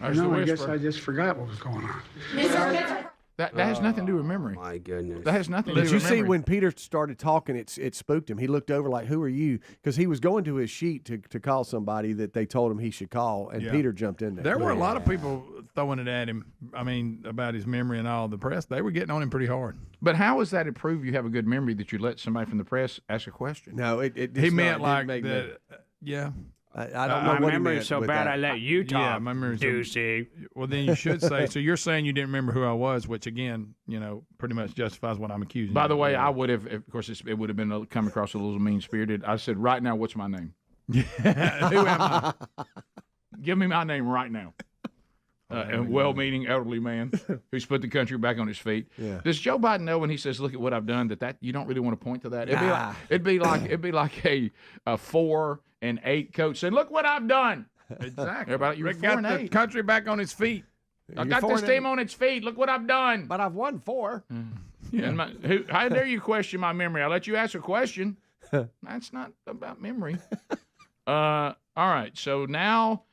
I guess I just forgot what was going on. That has nothing to do with memory. My goodness. That has nothing to do Did with you memory. see when Peter started talking, it spooked him. He looked over like, who are you? Because he was going to his sheet to call somebody that they told him he should call, and Yeah. Peter jumped in there. There were a lot of people throwing it at him. I mean, about his memory and all. The press, they were getting on him pretty hard. But how does that prove you have a good memory that you let somebody from the press ask a question? No, He meant like that. Yeah. I don't know what he meant with that. let you talk. Yeah, my memory's so well, then you should say. So you're saying you didn't remember who I was, which again, pretty much justifies what I'm accusing. By you the of. way, I would have, of course, it would have been come across a little mean-spirited. I said, right now, what's my name? Who am I? Give me my name right now. A well-meaning elderly man who's put the country back on its feet. Yeah. Does Joe Biden know when he says, "Look at what I've done"? That you don't really want to point to that. It'd be like a 4 and 8 coach saying, "Look what I've done." Exactly. Everybody, you're Rick 4 got and the 8. country back on its feet. I got this team on its feet. Look what I've done. But I've won 4. Yeah. And how dare you question my memory? I let you ask a question. That's not about memory. All right. So now,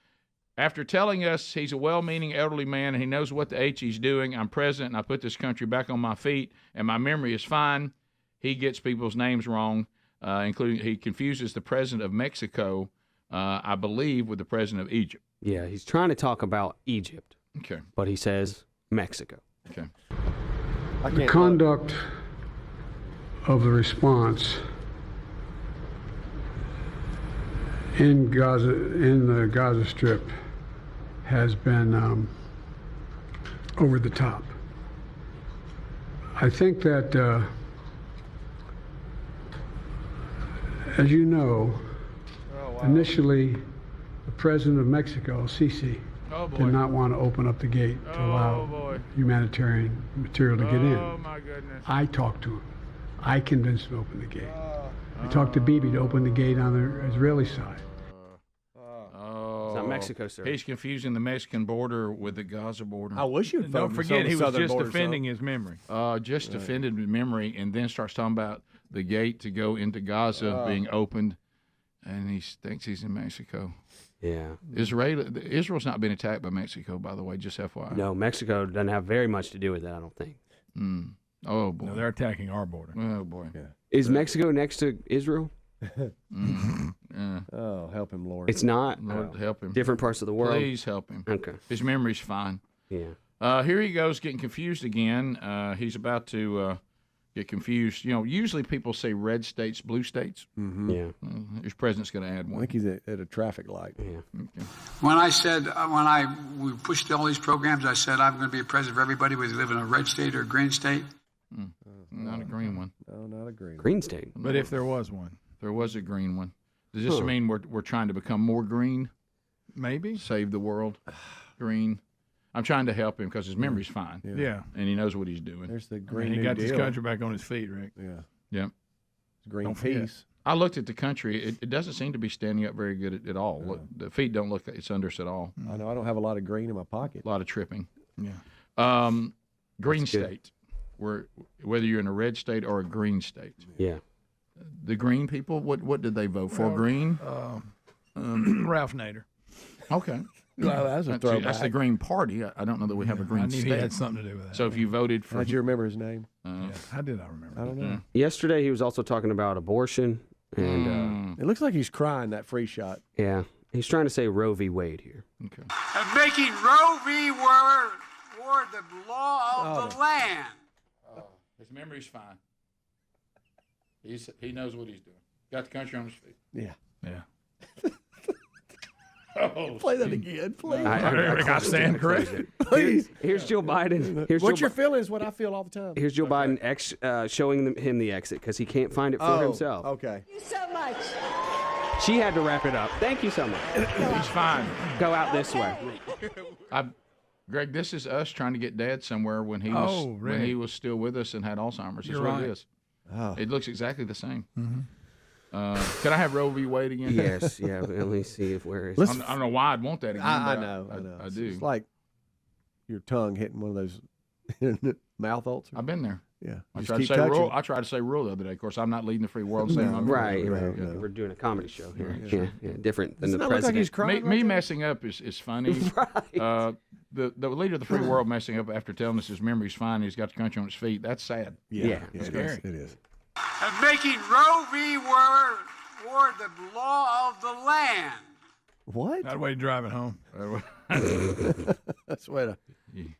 after telling us he's a well-meaning elderly man and he knows what the H he's doing, I'm president and I put this country back on my feet and my memory is fine, he gets people's names wrong, including he confuses the president of Mexico, I believe, with the president of Egypt. Yeah, he's trying to talk about Egypt. Okay. But he says Mexico. Okay. The conduct of the response in the Gaza Strip, has been over the top. I think that, as you know, initially the president of Mexico, Sisi, did not want to open up the gate to allow humanitarian material to get in. Oh, my goodness. I talked to him. I convinced him to open the gate. I talked to Bibi to open the gate on the Israeli side. It's not Mexico, sir. He's confusing the Mexican border with the Gaza border. I wish you'd Don't focus forget, on the he was southern just border, defending his memory. Just defended his memory, and then starts talking about the gate to go into Gaza being opened, and he thinks he's in Mexico. Yeah. Israel's not been attacked by Mexico, by the way, just FYI. No, Mexico doesn't have very much to do with that, I don't think. Oh, boy. No, they're attacking our border. Oh, boy. Is Mexico next to Israel? Oh, help him, Lord. It's not. Lord, help him. Different parts of the world. Please help him. Okay. His memory's fine. Yeah. Here he goes, getting confused again. He's about to get confused. You know, usually people say red states, blue states. Mm-hmm. Yeah. His president's going to add one. I think he's at a traffic light. Yeah. Okay. When I said, we pushed all these programs, I said I'm going to be a president for everybody, whether they live in a red state or a green state. Not a green one. No, not a green. Green state. But if there was one. There was a green one. Does this mean we're trying to become more green? Maybe. Save the world. Green. I'm trying to help him because his memory's fine. Yeah. And he knows what he's doing. There's the I green. mean, he New got this Deal. country back on his feet, Rick. Yeah. Yep. Green Don't forget. peace. I looked at the country. It doesn't seem to be standing up very good at all. Look, the feet don't look like it's under us at all. I know. I don't have a lot of green in my pocket. A lot of tripping. Yeah. Green That's good. state. Whether you're in a red state or a green state. Yeah. The green people, what did they vote for? Green? Ralph Nader. Okay. Well, that's a throwback. That's the Green Party. I don't know that we have a green I knew state. he had something to do with that. So if you voted for... How'd you remember his name? How did I remember? I don't know. Yesterday he was also talking about abortion, and It looks like he's crying, that free shot. yeah, he's trying to say Roe v. Wade here. Okay. Of making Roe v. Wade the law of the land. His memory's fine. He knows what he's doing. Got the country on his feet. Yeah. Yeah. Play that again, please. I stand corrected. Please. Here's Joe Biden. What you're feeling is what I feel all the time. Here's Joe Biden showing him the exit because he can't find it for himself. Okay. Thank you so much. She had to wrap it up. Thank you so much. He's fine. Go out this way. Greg, this is us trying to get Dad somewhere when he was still with us and had Alzheimer's. That's what it is. Oh. It looks exactly the same. Mm-hmm. Can I have Roe v. Wade again? Yes, yeah. But let me see where is. I don't know why I'd want that again. I know. I do. It's like your tongue hitting one of those mouth ulcers. I've been there. Yeah. I Just tried to keep say touching. rule. I tried to say rule the other day. Of course, I'm not leading the free world. Saying I'm Right. No. We're doing a comedy show here. Yeah, different than Doesn't the that look like president. he's crying? Me messing up is funny. Right. The leader of the free world messing up after telling us his memory's fine, he's got the country on his feet. That's sad. Yeah. It Scary. is. It is. Of making Roe v. Wade the law of the land. What? That way to drive it home. That's way to.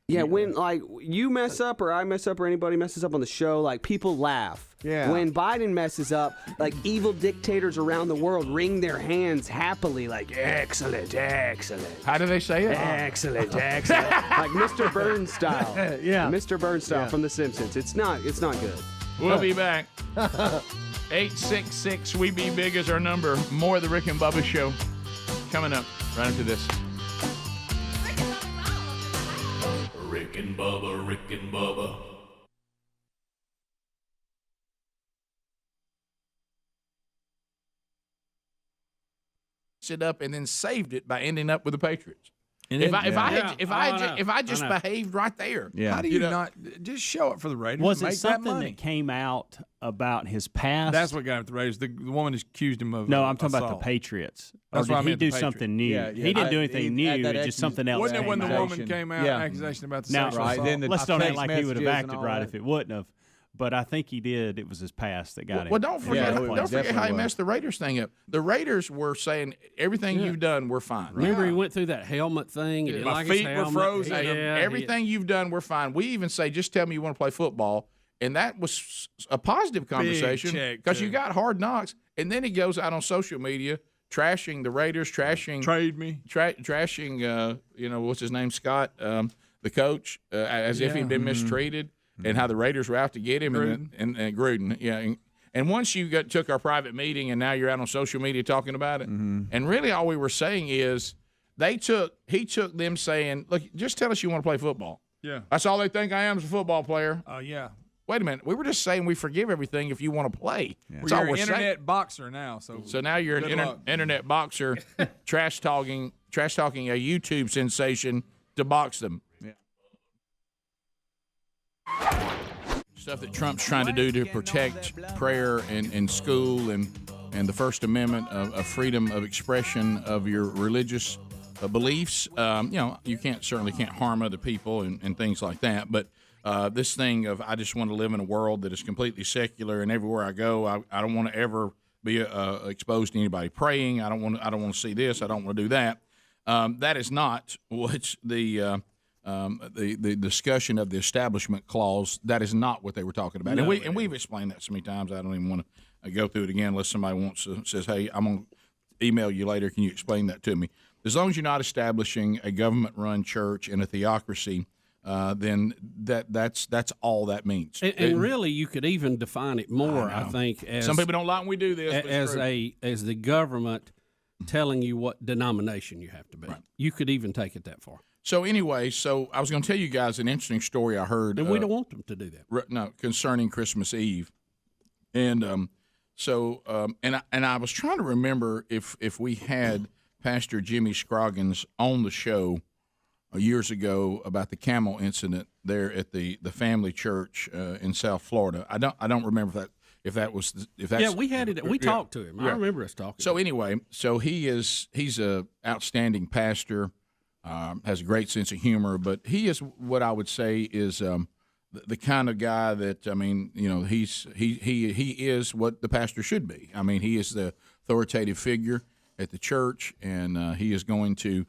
Yeah, when like you mess up or I mess up or anybody messes up on the show, like people laugh. Yeah. When Biden messes up, like evil dictators around the world wring their hands happily, like excellent, excellent. How do they say it? Excellent, excellent. Like Mr. Burns style. Yeah. Mr. Burns style from The Simpsons. It's not good. We'll be back. 866 We Be Big is our number. More of the Rick and Bubba Show coming up right after this. Rick and Bubba, Rick and Bubba. It up and then saved it by ending up with the Patriots. And If then- I just behaved right there, Yeah. How do you not just show up for the Raiders? Was and it make something that money? that came out about his past? That's what got him with the Raiders. The woman accused him of. No, I'm talking about assault. the Patriots. That's or what I did he meant, do the Patriots. something new? Yeah, He didn't do anything new. It's just something else. Wasn't it when the came out. woman came out accusation about the Now, sexual assault? then the let's don't act text like he would have messages and acted all right that. if it wouldn't have. But I think he did. It was his past that got him. Well, don't forget, it don't forget how he definitely messed the Raiders thing up. The Raiders were saying everything you've done, we're fine. Remember, he went through that helmet thing. He didn't My like his feet were helmet. frozen. Yeah, Everything you've done, we're fine. We even say, just tell me you want to play football. And that was a positive conversation check, because you too. got hard knocks. And then he goes out on social media trashing the Raiders, trashing Trade me. trashing, what's his name, Scott, the coach, as if he'd been mistreated. and how the Raiders were out to get him, and Gruden, yeah. And once you took our private meeting, and now you're out on social media talking about it, and really all we were saying is he took them saying, look, just tell us you want to play football. Yeah. That's all they think I am is a football player. Yeah. Wait a minute. We were just saying we forgive everything if you want to play. Yeah. That's Well, all you're we're an internet saying. boxer now. So now you're an internet boxer trash talking a YouTube sensation to box them. Yeah. Stuff that Trump's trying to do to protect prayer in school and the First Amendment of freedom of expression of your religious beliefs. You certainly can't harm other people and things like that. But this thing of I just want to live in a world that is completely secular, and everywhere I go, I don't want to ever be exposed to anybody praying. I don't want to see this. I don't want to do that. That is not what's the discussion of the Establishment Clause. That is not what they were talking about. No, and we've explained that so many times. I don't even want to go through it again unless somebody says, hey, I'm going to email you later. Can you explain that to me? As long as you're not establishing a government-run church and a theocracy, then that's all that means. And really, you could even define it more, I think. As some people don't like when we do this. As the government telling you what denomination you have to be. Right. You could even take it that far. So anyway, I was going to tell you guys an interesting story I heard. And we don't want them to do that. No, concerning Christmas Eve. And I was trying to remember if we had Pastor Jimmy Scroggins on the show years ago about the camel incident there at the family church in South Florida. I don't remember if that's yeah, we had it. We talked to him. I remember us talking. So anyway, he's a outstanding pastor, has a great sense of humor, but he is what I would say is the kind of guy that he is what the pastor should be. I mean, he is the authoritative figure at the church, and he is going to.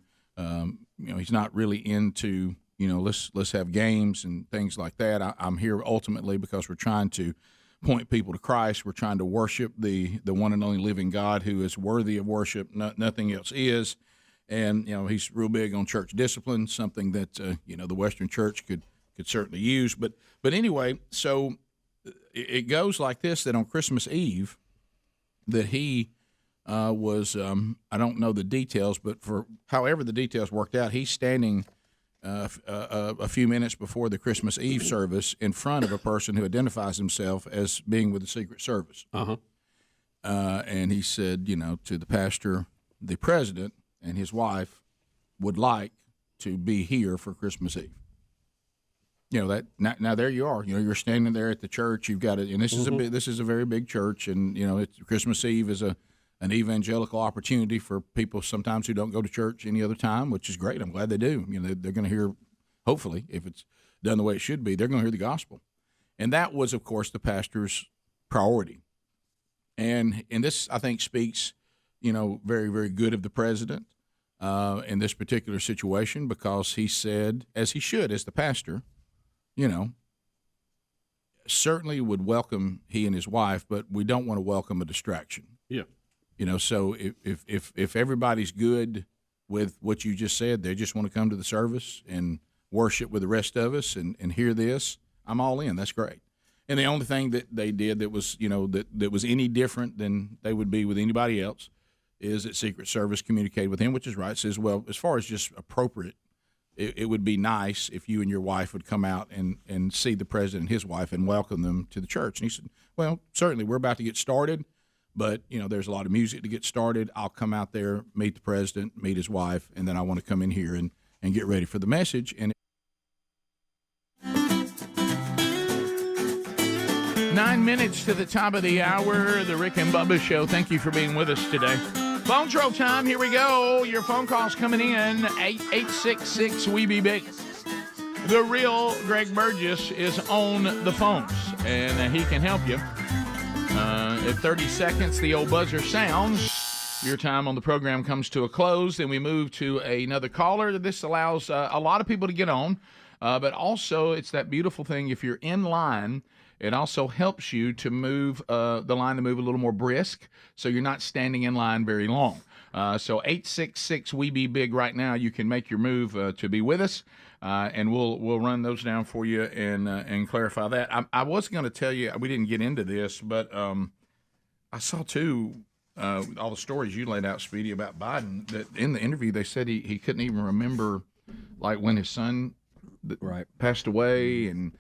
He's not really into, let's have games and things like that. I'm here ultimately because we're trying to point people to Christ. We're trying to worship the one and only living God who is worthy of worship. Nothing else is. And, he's real big on church discipline, something that, the Western church could certainly use. But anyway, so it goes like this, that on Christmas Eve that he was I don't know the details, but for however the details worked out, he's standing a few minutes before the Christmas Eve service in front of a person who identifies himself as being with the Secret Service. And he said, to the pastor, the president and his wife would like to be here for Christmas Eve. That now there you are. You're standing there at the church. You've got it, and this is a very big church, and Christmas Eve is an evangelical opportunity for people sometimes who don't go to church any other time, which is great. I'm glad they do. They're going to hear, hopefully, if it's done the way it should be, they're going to hear the gospel. And that was, of course, the pastor's priority. And this, I think, speaks, very, very good of the president in this particular situation, because he said, as he should, as the pastor, certainly would welcome he and his wife, but we don't want to welcome a distraction. Yeah. So if everybody's good with what you just said, they just want to come to the service and worship with the rest of us and hear this, I'm all in. That's great. And the only thing that they did that was, that was any different than they would be with anybody else is that Secret Service communicated with him, which is right. It says, well, as far as just appropriate, it would be nice if you and your wife would come out and see the president and his wife and welcome them to the church. And he said, well, certainly we're about to get started. But, there's a lot of music to get started. I'll come out there, meet the president, meet his wife, and then I want to come in here and get ready for the message. And 9 minutes to the top of the hour, the Rick and Bubba Show. Thank you for being with us today. Phone troll time. Here we go. Your phone calls coming in. 866-WE-BE-BIG. The real Greg Burgess is on the phones, and he can help you. At 30 seconds, the old buzzer sounds. Your time on the program comes to a close. Then we move to another caller. This allows a lot of people to get on, but also it's that beautiful thing. If you're in line, It also helps you to move the line to move a little more brisk, so you're not standing in line very long. So 866-WE-BE-BIG right now. You can make your move to be with us, and we'll run those down for you and clarify that. I was going to tell you, we didn't get into this, but I saw too all the stories you laid out, Speedy, about Biden. That in the interview they said he couldn't even remember like when his son passed away and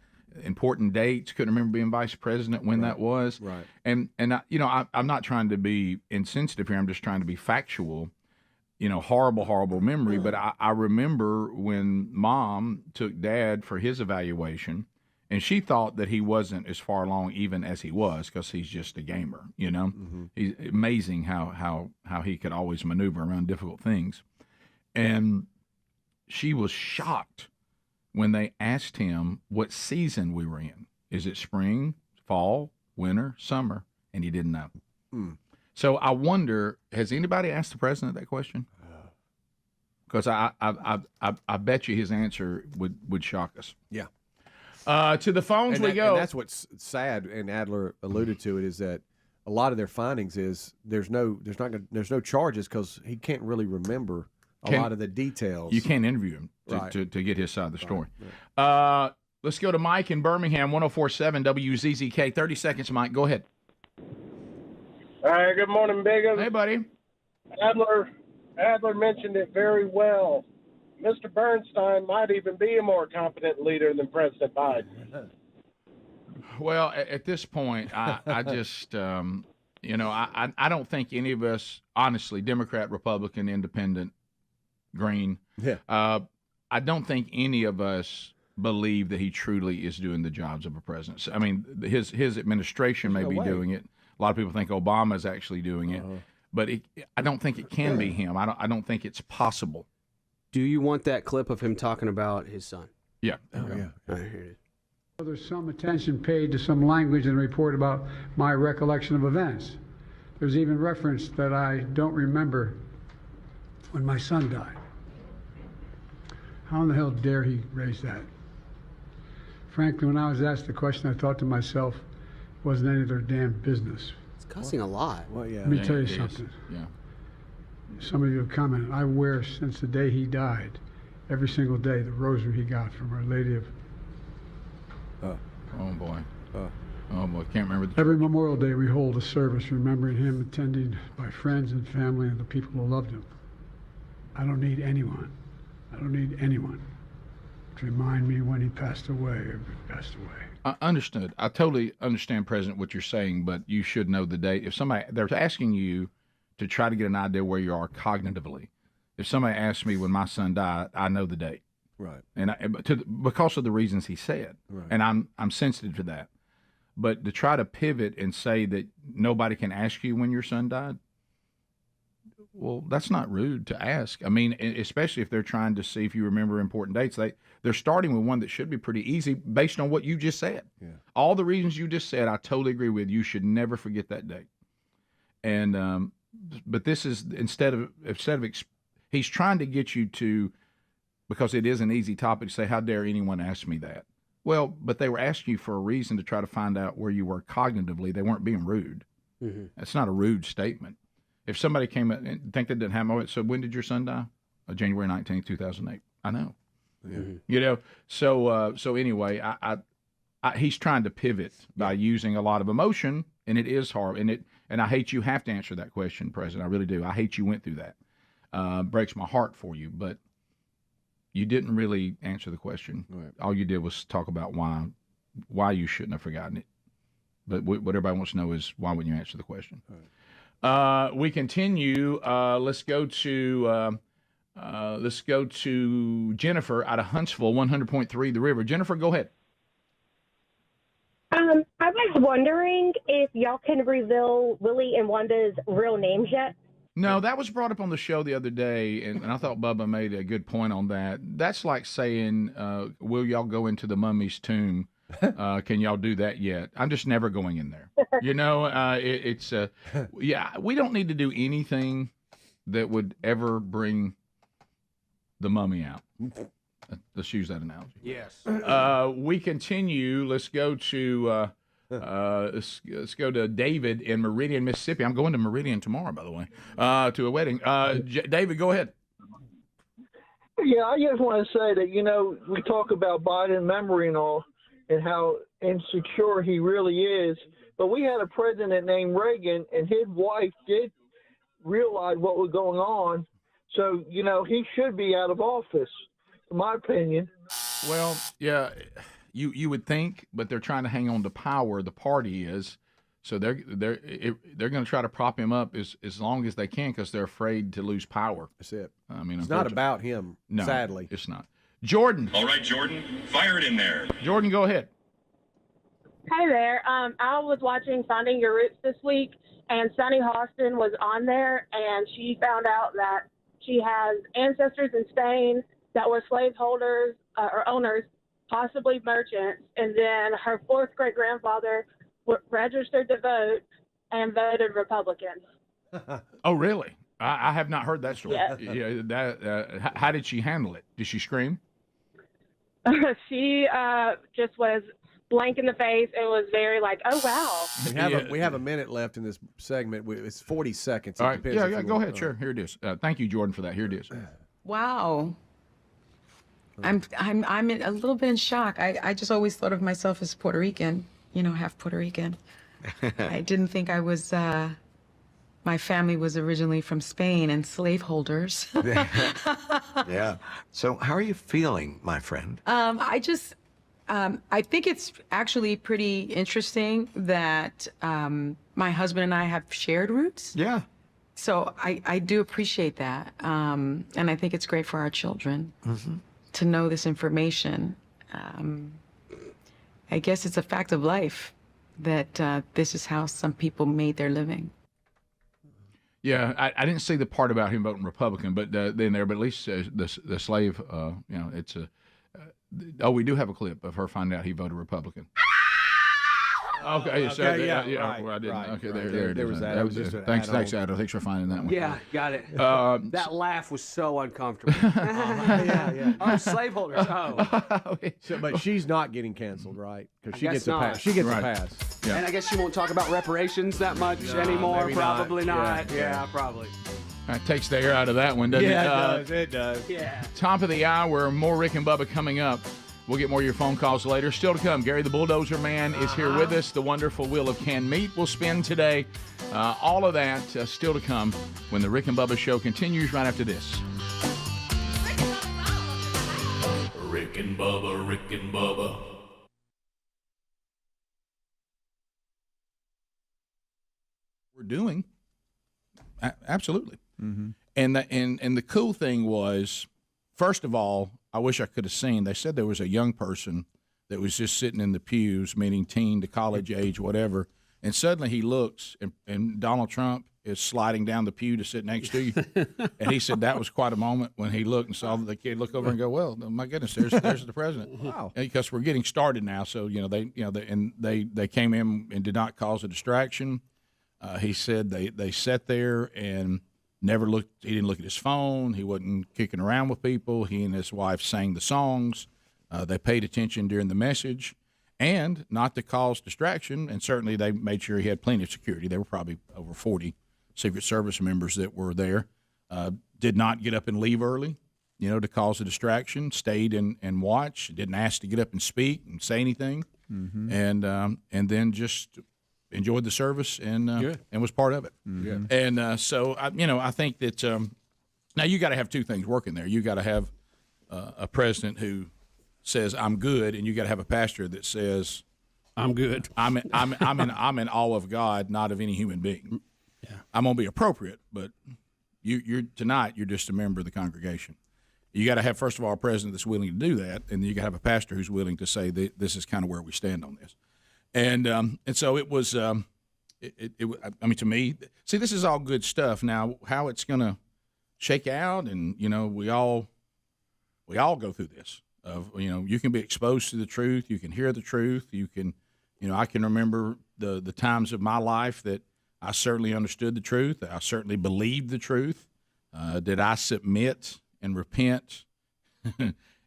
important dates. Couldn't remember being vice president when that was. Right. And I'm not trying to be insensitive here. I'm just trying to be factual. Horrible memory. But I remember when Mom took Dad for his evaluation, and she thought that he wasn't as far along even as he was because he's just a gamer. He's amazing how he could always maneuver around difficult things. And she was shocked when they asked him what season we were in. Is it spring, fall, winter, summer? And he didn't know. So I wonder, has anybody asked the president that question? Because I bet you his answer would shock us. Yeah. To the phones we go. And that's what's sad, and Adler alluded to it, is that a lot of their findings is there's no charges because he can't really remember a lot of the details. You can't interview him to get his side of the story. Right. Let's go to Mike in Birmingham, 104.7 WZZK. 30 seconds, Mike. Go ahead. All right, good morning, Biggum. Hey, buddy. Adler mentioned it very well. Mr. Bernstein might even be a more competent leader than President Biden. Well, at this point, I just, I don't think any of us, honestly, Democrat, Republican, Independent, Green, I don't think any of us believe that he truly is doing the jobs of a president. So, I mean, his administration may be doing it. A lot of people think Obama is actually doing it, but I don't think it can be him. I don't think it's possible. Do you want that clip of him talking about his son? Yeah. Oh, yeah. All right, here it is. There's some attention paid to some language in the report about my recollection of events. There's even reference that I don't remember when my son died. How in the hell dare he raise that? Frankly, when I was asked the question, I thought to myself, it wasn't any of their damn business. It's cussing a lot. Well, yeah. Let me tell you something. Yeah. Some of you have commented. I wear, since the day he died, every single day, the rosary he got from Our Lady of... Oh, boy. Oh, boy. Can't remember. Every Memorial Day, we hold a service remembering him, attended by friends and family and the people who loved him. I don't need anyone to remind me when he passed away or passed away. I understood. I totally understand, President, what you're saying, but you should know the date. If they're asking you to try to get an idea where you are cognitively. If somebody asks me when my son died, I know the date. Right. And because of the reasons he said. Right. And I'm sensitive to that. But to try to pivot and say that nobody can ask you when your son died, well, that's not rude to ask. I mean, especially if they're trying to see if you remember important dates. They're starting with one that should be pretty easy based on what you just said. Yeah. All the reasons you just said, I totally agree with. You should never forget that date. And but this is instead of he's trying to get you to, because it is an easy topic to say, how dare anyone ask me that? Well, but they were asking you for a reason to try to find out where you were cognitively. They weren't being rude. Mm-hmm. That's not a rude statement. If somebody came up and think that didn't happen, so when did your son die? January 19th, 2008. I know. Mm-hmm. So anyway, he's trying to pivot by using a lot of emotion, and it is hard. And I hate you have to answer that question, President. I really do. I hate you went through that. Breaks my heart for you, but you didn't really answer the question. Right. All you did was talk about why you shouldn't have forgotten it. But what everybody wants to know is, why wouldn't you answer the question? Right. We continue. Let's go to Jennifer out of Huntsville, 100.3 The River. Jennifer, go ahead. I was wondering if y'all can reveal Willie and Wanda's real names yet. No, that was brought up on the show the other day, and I thought Bubba made a good point on that. That's like saying, will y'all go into the mummy's tomb? Can y'all do that yet? I'm just never going in there. We don't need to do anything that would ever bring the mummy out. Let's use that analogy. Yes. We continue. Let's go to Let's go to David in Meridian, Mississippi. I'm going to Meridian tomorrow, by the way, to a wedding. David, go ahead. Yeah, I just want to say that, we talk about Biden memory and all and how insecure he really is. But we had a president named Reagan, and his wife did realize what was going on. So, he should be out of office, in my opinion. Well, yeah, you would think, but they're trying to hang on to power. The party is. So they're going to try to prop him up as long as they can because they're afraid to lose power. That's it. I mean, it's not about him. No, sadly, it's not. Jordan. All right, Jordan, fire it in there. Jordan, go ahead. Hi there. I was watching Finding Your Roots this week, and Sunny Hostin was on there, and she found out that she has ancestors in Spain that were slaveholders or owners, possibly merchants, and then her fourth great-grandfather registered to vote and voted Republican. Oh, really? I have not heard that story. Yes. Yeah, how did she handle it? Did she scream? She just was blank in the face. It was very oh, wow. We have a minute left in this segment. It's 40 seconds. All right. Yeah, go ahead. Sure. Here it is. Thank you, Jordan, for that. Here it is. Wow. I'm a little bit in shock. I just always thought of myself as Puerto Rican, half Puerto Rican. I didn't think I was, my family was originally from Spain and slaveholders. Yeah. So how are you feeling, my friend? I think it's actually pretty interesting that my husband and I have shared roots. Yeah. So I do appreciate that. And I think it's great for our children to know this information. I guess it's a fact of life that this is how some people made their living. Yeah, I didn't see the part about him voting Republican, but then there. But at least the slave, it's a. We do have a clip of her finding out he voted Republican. Okay, so right, well, I didn't. right, Okay, right. there it There is. was that. It was just Thanks, Adam. Thanks for finding that one. Yeah, got it. That laugh was so uncomfortable. Yeah. Oh, slaveholders. Oh. But she's not getting canceled, right? Because she I gets guess a pass. not. She gets Right. a pass. Yeah. And I guess she won't talk about reparations that much anymore. maybe not. Probably not. Yeah. Yeah, probably. That takes the air out of that one, doesn't it? It does. Yeah. Top of the hour, more Rick and Bubba coming up. We'll get more of your phone calls later. Still to come, Garry the Bulldozer Man is here with us. The wonderful wheel of canned meat will spin today. All of that still to come when the Rick and Bubba show continues right after this. Rick and Bubba, Rick and Bubba. We're doing. Absolutely. Mm-hmm. And the cool thing was, first of all, I wish I could have seen. They said there was a young person that was just sitting in the pews, meaning teen to college age, whatever. And suddenly he looks, and Donald Trump is sliding down the pew to sit next to you. And he said that was quite a moment when he looked and saw the kid look over and go, "Well, my goodness, there's the president." Wow. Because we're getting started now, so they came in and did not cause a distraction. He said they sat there and never looked. He didn't look at his phone. He wasn't kicking around with people. He and his wife sang the songs. They paid attention during the message, and not to cause distraction. And certainly they made sure he had plenty of security. There were probably over 40 Secret Service members that were there. Did not get up and leave early, to cause a distraction. Stayed and watched. Didn't ask to get up and speak and say anything. Mm-hmm. And then just enjoyed the service and was part of it. Mm-hmm. And so I think that now you got to have two things working there. You got to have a president who says I'm good, and you got to have a pastor that says I'm good. I'm in awe of God, not of any human being. Yeah. I'm gonna be appropriate, but you're tonight you're just a member of the congregation. You got to have, first of all, a president that's willing to do that, and you got to have a pastor who's willing to say that this is kind of where we stand on this. And so it was. I mean, to me, see, this is all good stuff. Now, how it's going to shake out, and we all go through this. You can be exposed to the truth. You can hear the truth. You can, I can remember the times of my life that I certainly understood the truth. I certainly believed the truth. Did I submit and repent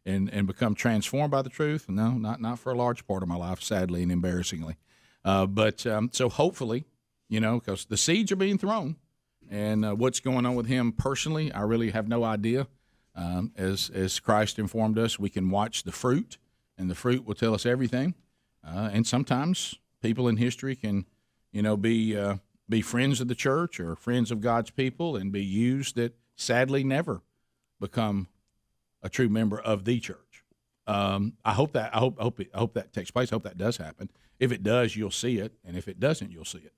and become transformed by the truth? No, not for a large part of my life, sadly and embarrassingly. So hopefully, because the seeds are being thrown, and what's going on with him personally, I really have no idea. As Christ informed us, we can watch the fruit, and the fruit will tell us everything. And sometimes people in history can, be friends of the church or friends of God's people and be used that sadly never become a true member of the church. I hope that takes place. I hope that does happen. If it does, you'll see it, and if it doesn't, you'll see it.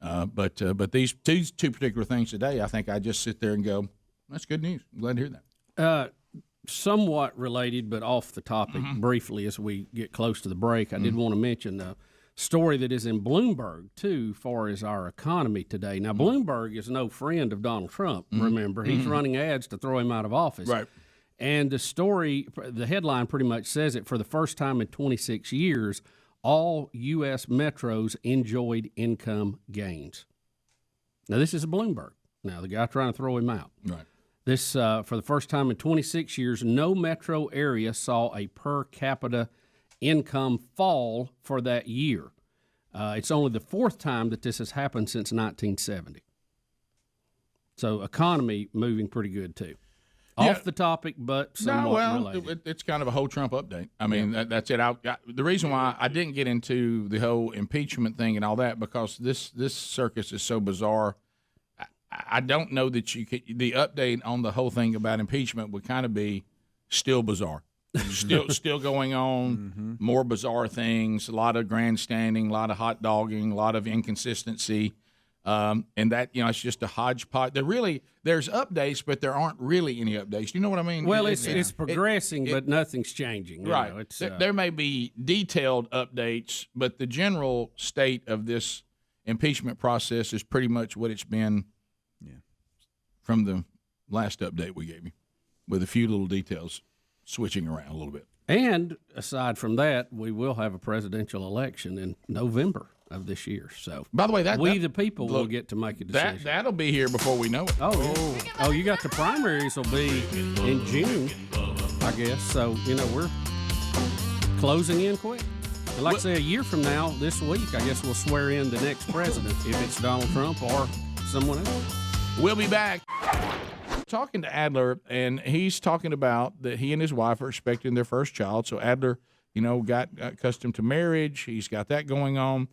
But these two particular things today, I think I just sit there and go, that's good news. I'm glad to hear that. Somewhat related, but off the topic briefly as we get close to the break, I did want to mention a story that is in Bloomberg, too, far as our economy today. Now, Bloomberg is no friend of Donald Trump, remember. He's running ads to throw him out of office. Right. And the story, the headline pretty much says it, for the first time in 26 years, all U.S. metros enjoyed income gains. Now, this is a Bloomberg. Now, the guy trying to throw him out. Right. This, for the first time in 26 years, no metro area saw a per capita income fall for that year. It's only the fourth time that this has happened since 1970. So economy moving pretty good, too. Off the topic, but somewhat related. It's kind of a whole Trump update. I mean, that's it. The reason why I didn't get into the whole impeachment thing and all that, because this circus is so bizarre. I don't know that the update on the whole thing about impeachment would kind of be still bizarre. Still going on, more bizarre things, a lot of grandstanding, a lot of hot dogging, a lot of inconsistency. And that, it's just a hodgepodge. There's updates, but there aren't really any updates. You know what I mean? Well, it's progressing, but nothing's changing. Right. There may be detailed updates, but the general state of this impeachment process is pretty much what it's been from the last update we gave you, with a few little details switching around a little bit. And aside from that, we will have a presidential election in November of this year. So, by the way, the people will get to make a decision. That'll be here before we know it. Oh, you got the primaries will be in June, I guess. So, we're closing in quick. And like I say, a year from now, this week, I guess we'll swear in the next president, if it's Donald Trump or someone else. We'll be back. Talking to Adler, and he's talking about that he and his wife are expecting their first child. So Adler, got accustomed to marriage. He's got that going on.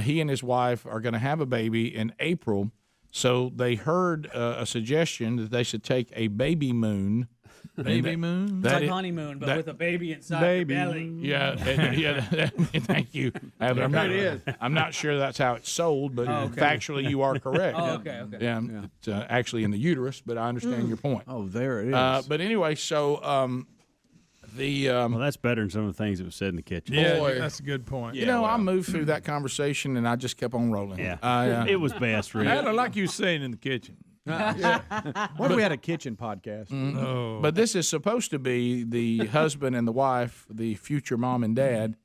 He and his wife are going to have a baby in April. So they heard a suggestion that they should take a baby moon. Baby moon? It's like honeymoon, but with a baby inside the belly. Yeah. Thank you, Adler. I'm not sure that's how it's sold, but factually you are correct. Okay. Yeah, it's actually in the uterus, but I understand your point. Oh, there it is. But anyway, so well, that's better than some of the things that was said in the kitchen. Yeah, that's a good point. I moved through that conversation, and I just kept on rolling. Yeah, it was best, really. I like you saying in the kitchen. What if we had a kitchen podcast? Oh. But this is supposed to be the husband and the wife, the future mom and dad,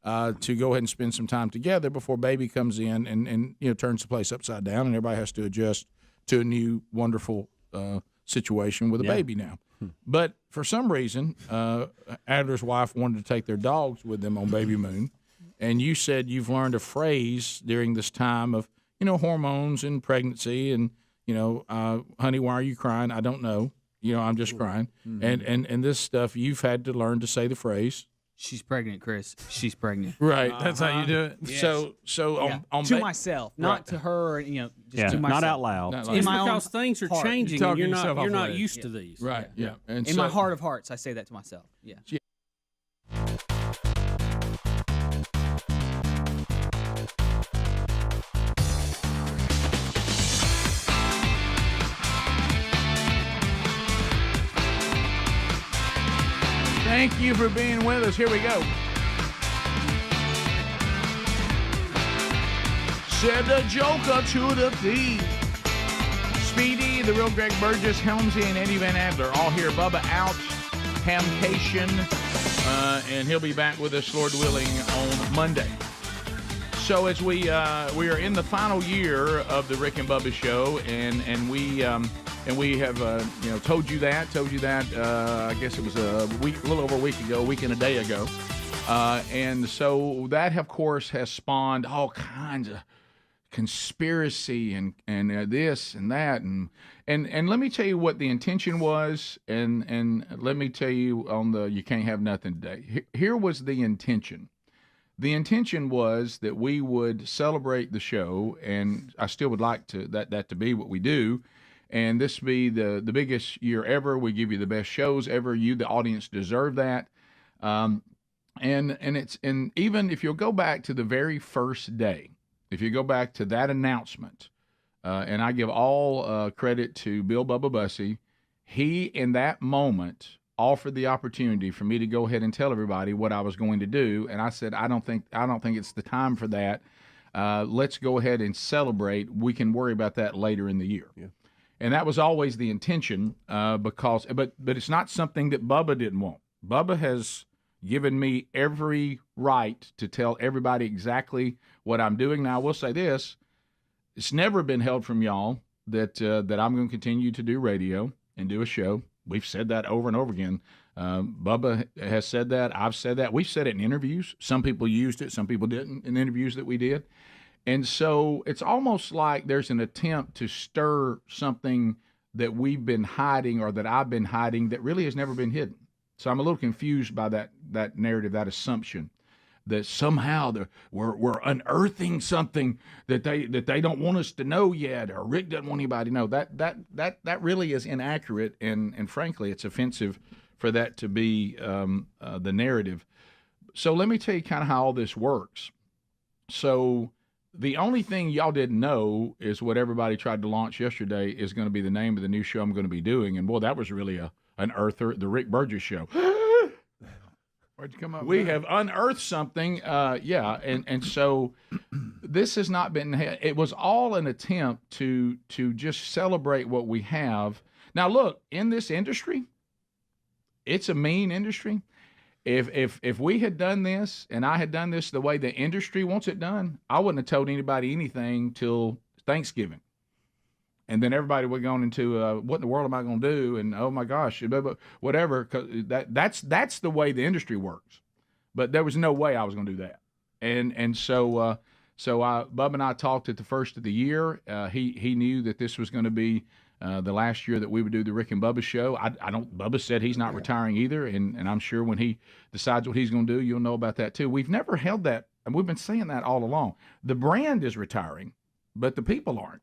to go ahead and spend some time together before baby comes in and turns the place upside down, and everybody has to adjust to a new wonderful situation with a baby now. But for some reason, Adler's wife wanted to take their dogs with them on baby moon, and you said you've learned a phrase during this time of hormones and pregnancy and honey, why are you crying? I don't know. I'm just crying. And this stuff, you've had to learn to say the phrase. She's pregnant, Chris. She's pregnant. Right. That's how you do it. Yes. So on to myself, not to her. Just to myself. Not out loud. It's because things are changing, and you're not used to these. Right. Yeah. And in my heart of hearts, I say that to myself. Yeah. Thank you for being with us. Here we go. Said the Joker to the thief. Speedy, the real Greg Burgess, Helmsy, and Eddie Van Adler all here. Bubba out, Hamcation, and he'll be back with us, Lord willing, on Monday. So as we are in the final year of the Rick and Bubba show, and we have told you that. I guess it was a little over a week and a day ago. And so that, of course, has spawned all kinds of conspiracy and this and that. And let me tell you what the intention was, and let me tell you on the You Can't Have Nothing Today. Here was the intention. The intention was that we would celebrate the show, and I still would like that to be what we do. And this be the biggest year ever. We give you the best shows ever. You, the audience, deserve that. And even if you'll go back to the very first day, if you go back to that announcement, and I give all credit to Bill Bubba Bussey, he in that moment offered the opportunity for me to go ahead and tell everybody what I was going to do, and I said, I don't think it's the time for that. Let's go ahead and celebrate. We can worry about that later in the year. Yeah. And that was always the intention, but it's not something that Bubba didn't want. Bubba has given me every right to tell everybody exactly what I'm doing. Now, I will say this: it's never been held from y'all that I'm going to continue to do radio and do a show. We've said that over and over again. Bubba has said that. I've said that. We've said it in interviews. Some people used it. Some people didn't in interviews that we did. And so it's almost like there's an attempt to stir something that we've been hiding or that I've been hiding that really has never been hidden. So I'm a little confused by that narrative, that assumption that somehow we're unearthing something that they don't want us to know yet, or Rick doesn't want anybody to know. That really is inaccurate, and frankly, it's offensive for that to be the narrative. So let me tell you kind of how all this works. So the only thing y'all didn't know is what everybody tried to launch yesterday is going to be the name of the new show I'm going to be doing, and boy, that was really an earther, the Rick Burgess Show. Where'd you come up with We that? have unearthed something, and so this has not been. It was all an attempt to just celebrate what we have. Now, look, in this industry, it's a mean industry. If we had done this and I had done this the way the industry wants it done, I wouldn't have told anybody anything till Thanksgiving. And then everybody would go into what in the world am I going to do? And oh my gosh, whatever. Cause that's the way the industry works. But there was no way I was going to do that. And so Bubba and I talked at the first of the year. He knew that this was going to be the last year that we would do the Rick and Bubba show. Bubba said he's not retiring either, and I'm sure when he decides what he's going to do, you'll know about that too. We've never held that, and we've been saying that all along. The brand is retiring, but the people aren't.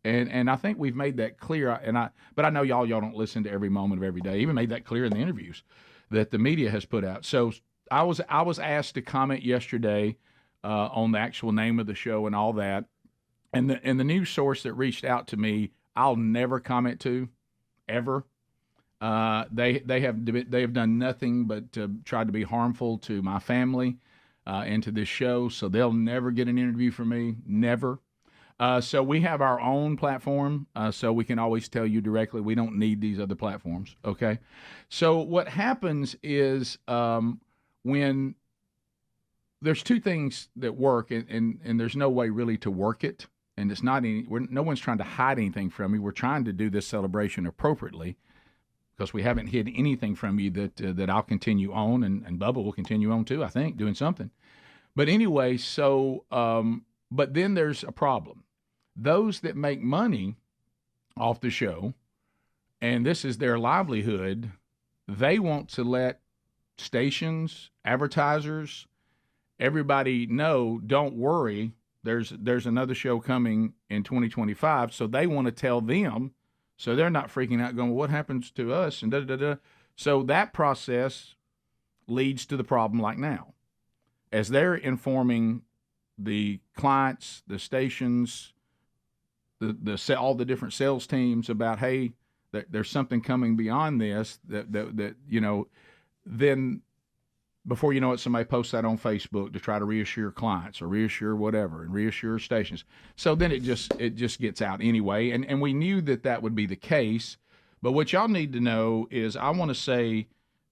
And I think we've made that clear. But I know y'all don't listen to every moment of every day. Even made that clear in the interviews that the media has put out. So I was asked to comment yesterday on the actual name of the show and all that. And the news source that reached out to me, I'll never comment to, ever. They have done nothing but tried to be harmful to my family and to this show. So they'll never get an interview from me, never. So we have our own platform, so we can always tell you directly. We don't need these other platforms, okay? So what happens is when there's two things that work, and there's no way really to work it, and it's not no one's trying to hide anything from you. We're trying to do this celebration appropriately because we haven't hid anything from you that I'll continue on, and Bubba will continue on too, I think, doing something. But anyway, so but then there's a problem. Those that make money off the show, and this is their livelihood, they want to let stations, advertisers, everybody know, don't worry, there's another show coming in 2025, so they want to tell them, so they're not freaking out going, well, what happens to us, and da-da-da-da. So that process leads to the problem like now. As they're informing the clients, the stations, all the different sales teams about, hey, there's something coming beyond this that you know, then before you know it, somebody posts that on Facebook to try to reassure clients or reassure whatever and reassure stations. So then it just gets out anyway, and we knew that would be the case. But what y'all need to know is I want to say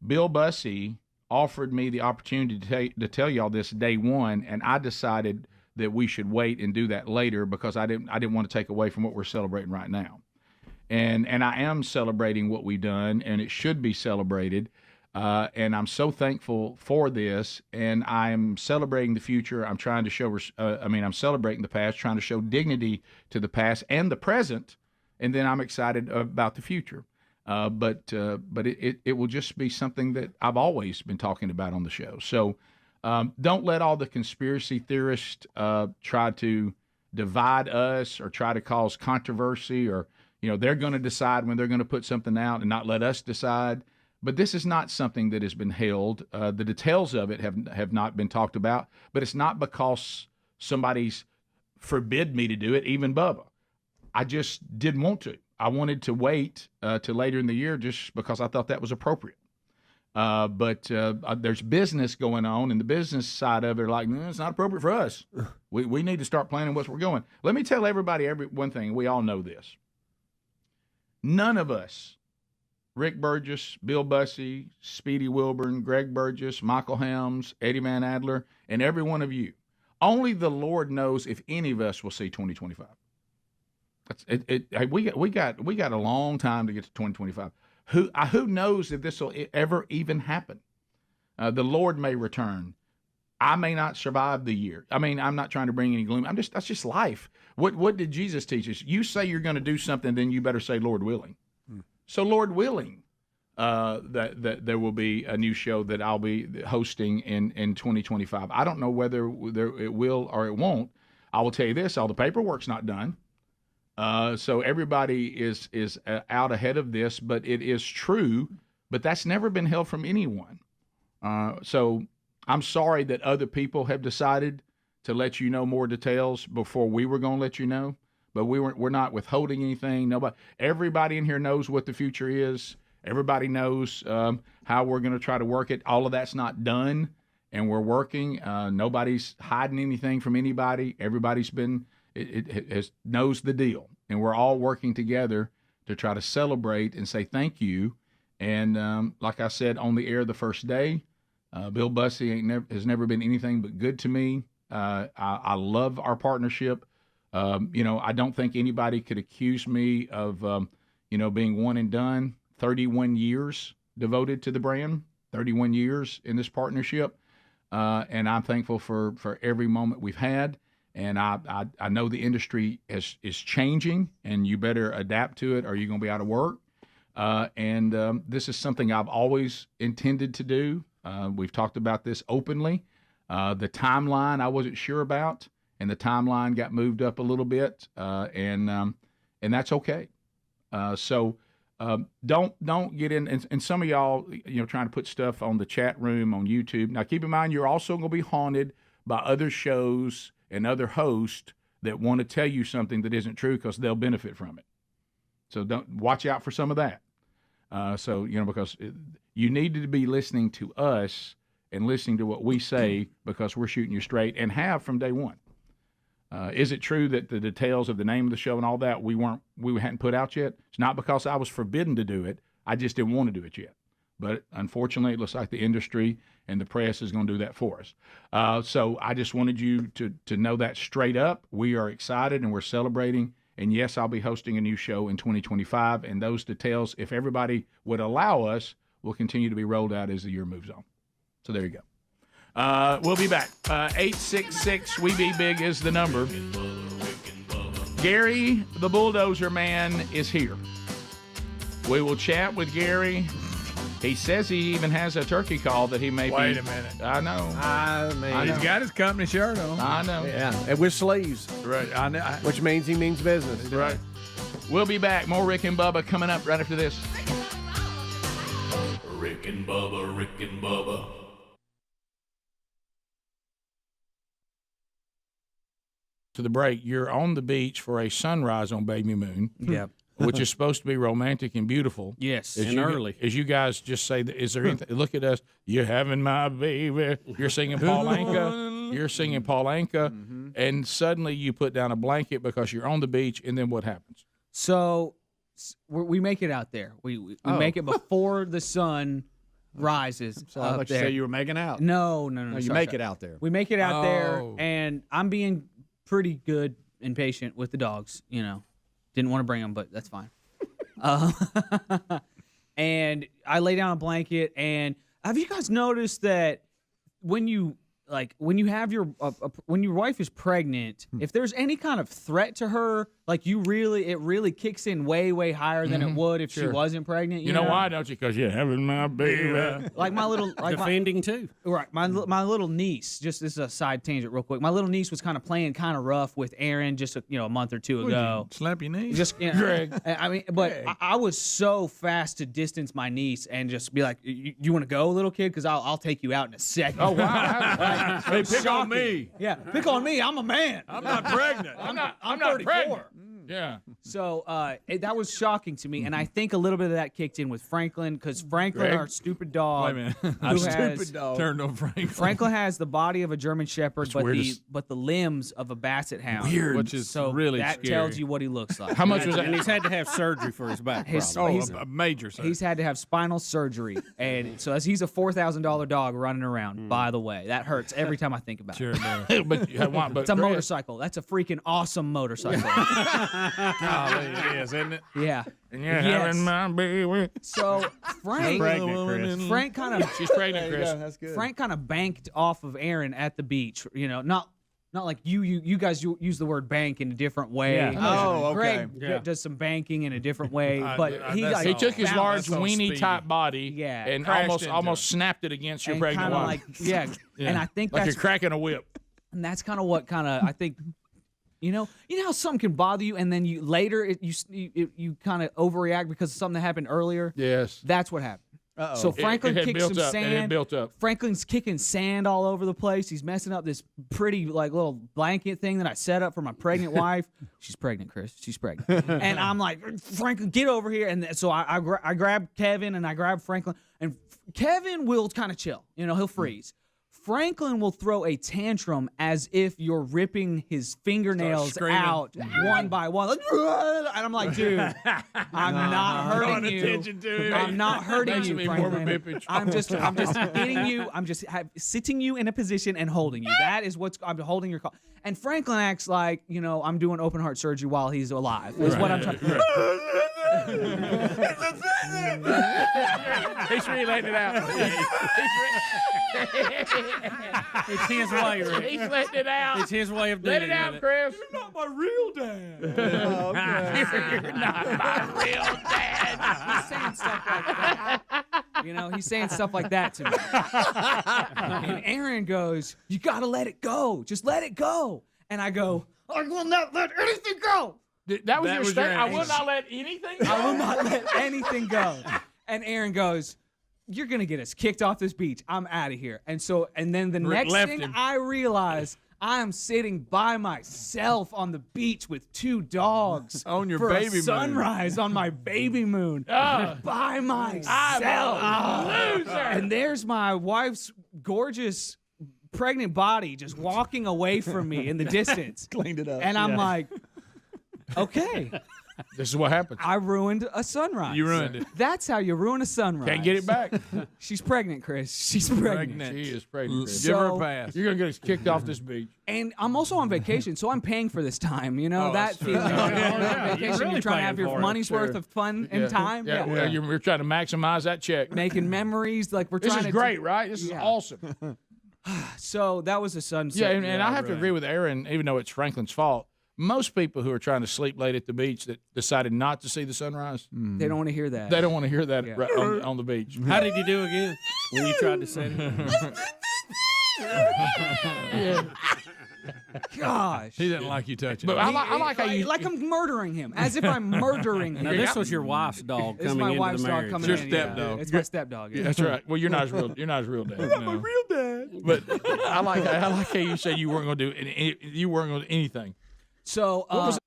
Bill Bussey offered me the opportunity to tell y'all this day one, and I decided that we should wait and do that later because I didn't want to take away from what we're celebrating right now. And I am celebrating what we've done, and it should be celebrated. And I'm so thankful for this, and I'm celebrating the future. I'm trying to show, I'm celebrating the past, trying to show dignity to the past and the present, and then I'm excited about the future. But it will just be something that I've always been talking about on the show. So don't let all the conspiracy theorists try to divide us or try to cause controversy, or they're going to decide when they're going to put something out and not let us decide. But this is not something that has been held. The details of it have not been talked about, but it's not because somebody's forbid me to do it, even Bubba. I just didn't want to. I wanted to wait till later in the year just because I thought that was appropriate. But there's business going on, and the business side of it are like, it's not appropriate for us. We need to start planning where we're going. Let me tell everybody one thing. We all know this. None of us, Rick Burgess, Bill Bussey, Speedy Wilburn, Greg Burgess, Michael Helms, Eddie Van Adler, and every one of you, only the Lord knows if any of us will see 2025. We got a long time to get to 2025. Who knows if this will ever even happen? The Lord may return. I may not survive the year. I mean, I'm not trying to bring any gloom. That's just life. What did Jesus teach us? You say you're going to do something, then you better say Lord willing. So Lord willing, that there will be a new show that I'll be hosting in 2025. I don't know whether it will or it won't. I will tell you this: all the paperwork's not done. So everybody is out ahead of this, but it is true. But that's never been held from anyone. So I'm sorry that other people have decided to let you know more details before we were going to let you know. But we're not withholding anything. Everybody in here knows what the future is. Everybody knows how we're going to try to work it. All of that's not done, and we're working. Nobody's hiding anything from anybody. Everybody's knows the deal, and we're all working together to try to celebrate and say thank you. And like I said on the air the first day, Bill Bussey has never been anything but good to me. I love our partnership. I don't think anybody could accuse me of, being one and done. 31 years devoted to the brand, 31 years in this partnership. And I'm thankful for every moment we've had. And I know the industry is changing, and you better adapt to it or you're going to be out of work. And this is something I've always intended to do. We've talked about this openly. The timeline I wasn't sure about, and the timeline got moved up a little bit, and that's okay. So don't get in. And some of y'all, trying to put stuff on the chat room on YouTube. Now, keep in mind, you're also going to be haunted by other shows and other hosts that want to tell you something that isn't true because they'll benefit from it. So watch out for some of that. Because you need to be listening to us and listening to what we say, because we're shooting you straight and have from day one. Is it true that the details of the name of the show and all that we hadn't put out yet? It's not because I was forbidden to do it. I just didn't want to do it yet. But unfortunately, it looks like the industry and the press is going to do that for us. So I just wanted you to know that straight up. We are excited and we're celebrating. And yes, I'll be hosting a new show in 2025. And those details, if everybody would allow us, will continue to be rolled out as the year moves on. So there you go. We'll be back. 866 We Be Big is the number. Garry the Bulldozer Man is here. We will chat with Garry. He says he even has a turkey call that he may Wait a minute. I know. I mean, he's got his company shirt on. I know. Yeah, and with sleeves. Right. I know. Which means he means business. Right. We'll be back. More Rick and Bubba coming up right after this. Rick and Bubba, Rick and Bubba. To the break, you're on the beach for a sunrise on Baby Moon. Yep. Which is supposed to be romantic and beautiful. Yes, as early. As you guys just say, is there anything? Look at us. You're having my baby. You're singing Paul Anka. You're singing Paul Anka. Mm-hmm. And suddenly you put down a blanket because you're on the beach, and then what happens? So we make it out there. We make it before the sun rises. So I thought you said you were making out. No. You make it out there. We make it out there, and I'm being pretty good and patient with the dogs, Didn't want to bring them, but that's fine. And I lay down a blanket, and have you guys noticed that when you have when your wife is pregnant, if there's any kind of threat to her, like it really kicks in way higher than it would if she wasn't pregnant. You know why, don't you? Because you're having my baby. Like my little defending too. Right, my little niece. Just this is a side tangent, real quick. My little niece was kind of playing kind of rough with Aaron just a month or two ago. Slap your knee, just Greg. I mean, but I was so fast to distance my niece and just be like, "You want to go, little kid? Because I'll take you out in a second." Oh wow! Hey, pick on me. Yeah, pick on me. I'm a man. I'm not pregnant. I'm not 34. Pregnant. Yeah. So that was shocking to me, and I think a little bit of that kicked in with Franklin because Franklin, Greg? our stupid dog, Wait a minute. who has Stupid dog. Turned on Franklin. Franklin has the body of a German Shepherd, That's but the limbs of a Basset Hound. Weird. Which is so really that scary. tells you what he looks like. How much was that? And he's had to have surgery for his back. A major surgery. He's had to have spinal surgery, and so as he's a $4,000 dog running around. By the way, that hurts every time I think about Sure it. does. but it's a motorcycle. That's a freaking awesome motorcycle. Golly, it is, isn't it? Yeah. And you're having my baby. So Frank kind of she's pregnant, Chris. That's good. Frank kind of banked off of Aaron at the beach. Not like you guys use the word bank in a different way. Yeah. Oh, okay. Greg does some banking in a different way, but he took his large balanced- weenie type body, and almost snapped it against your and pregnant kinda wife. yeah. And I think like that's you're cracking a whip. And that's kind of what I think. You know how something can bother you, and then you later you kind of overreact because of something that happened earlier. Yes, that's what happened. Uh-oh. So Franklin It had kicked built some up, sand. it had built up. Franklin's kicking sand all over the place. He's messing up this pretty little blanket thing that I set up for my pregnant wife. She's pregnant, Chris. She's pregnant. And I'm like, Franklin, get over here. And so I grab Kevin and I grab Franklin, and Kevin will kind of chill. He'll freeze. Franklin will throw a tantrum as if you're ripping his fingernails out one by one. And I'm like, dude, I'm not hurting you. I'm not hurting you, Franklin. I'm just hitting you. I'm just sitting you in a position and holding you. That is I'm holding your call. And Franklin acts like, I'm doing open heart surgery while he's alive. Is what I'm trying to He's really letting it out. It's his way, Rick. He's letting it out. It's his way of Let doing it out, Chris. You're not my real dad. You're not my real dad. He's saying stuff like that. He's saying stuff like that to me. And Aaron goes, "You got to let it go. Just let it go." And I go, "I will not let anything go." That was your statement. I will not let anything go. I will not let anything go. And Aaron goes, "You're going to get us kicked off this beach. I'm out of here." And then the next thing I realize, I'm sitting by myself on the beach with two dogs on your for baby a moon. sunrise on my baby moon by myself. Loser. And there's my wife's gorgeous pregnant body just walking away from me in the distance. Cleaned it up. And I'm like, okay. This is what happens. I ruined a sunrise. You ruined it. That's how you ruin a sunrise. Can't get it back. She's pregnant, Chris. She's pregnant. She is pregnant. Chris. So- Give her a pass. You're going to get us kicked off this beach. And I'm also on vacation, so I'm paying for this time. Oh, that that's true. feeling. Yeah. On Yeah. vacation, You're really you're trying to have paying your for it. money's worth Sure. of fun and time. Yeah. Well, you're trying to maximize that check. Making memories. Like we're This trying is to great, right? This is awesome. So that was a sunset. Yeah, and I have to agree with Aaron, even though it's Franklin's fault. Most people who are trying to sleep late at the beach that decided not to see the sunrise, They don't want to hear that. they don't want to hear that right on the beach. How did you do again when you tried to set it? Gosh. He didn't like you touching But him. I like how you like I'm murdering him, as if I'm murdering him. Now, this was your wife's dog This is coming my into wife's the dog marriage. coming Your in. stepdog. Yeah. It's my stepdog. Yeah. That's right. Well, you're not his real dad. No. real dad. But I like how you said you weren't going to do you weren't going to do anything. So What was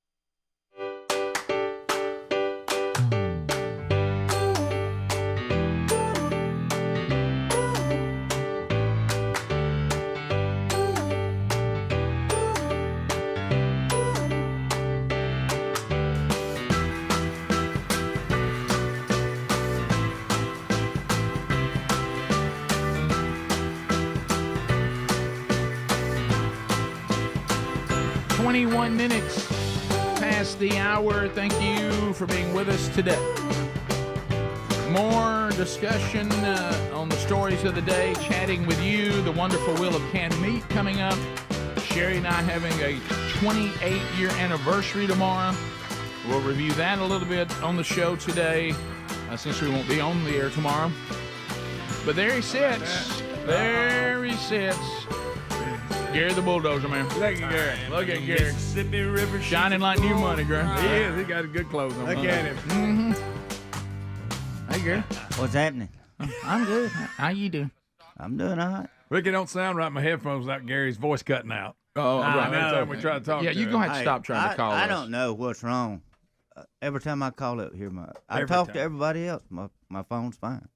21 minutes past the hour. Thank you for being with us today. More discussion on the stories of the day, chatting with you, the wonderful Wheel of Canned Meat coming up. Sherri and I having a 28-year anniversary tomorrow. We'll review that a little bit on the show today, since we won't be on the air tomorrow. But there he sits. There he sits. Garry the Bulldozer Man. Look at Garry. Look at Garry. Mississippi River. Shining like new money, Garry. He is. He got good clothes on. Look at him. Mm-hmm. Hey, Garry. What's happening? I'm good. How you doing? I'm doing all right. Ricky, don't sound right. My headphones without Gary's voice cutting out. Oh, right. Every time we try to talk. Yeah, you're going to have to stop trying to call us. I don't know what's wrong. Every time I call up here, I Every talk time. to everybody else. My phone's fine.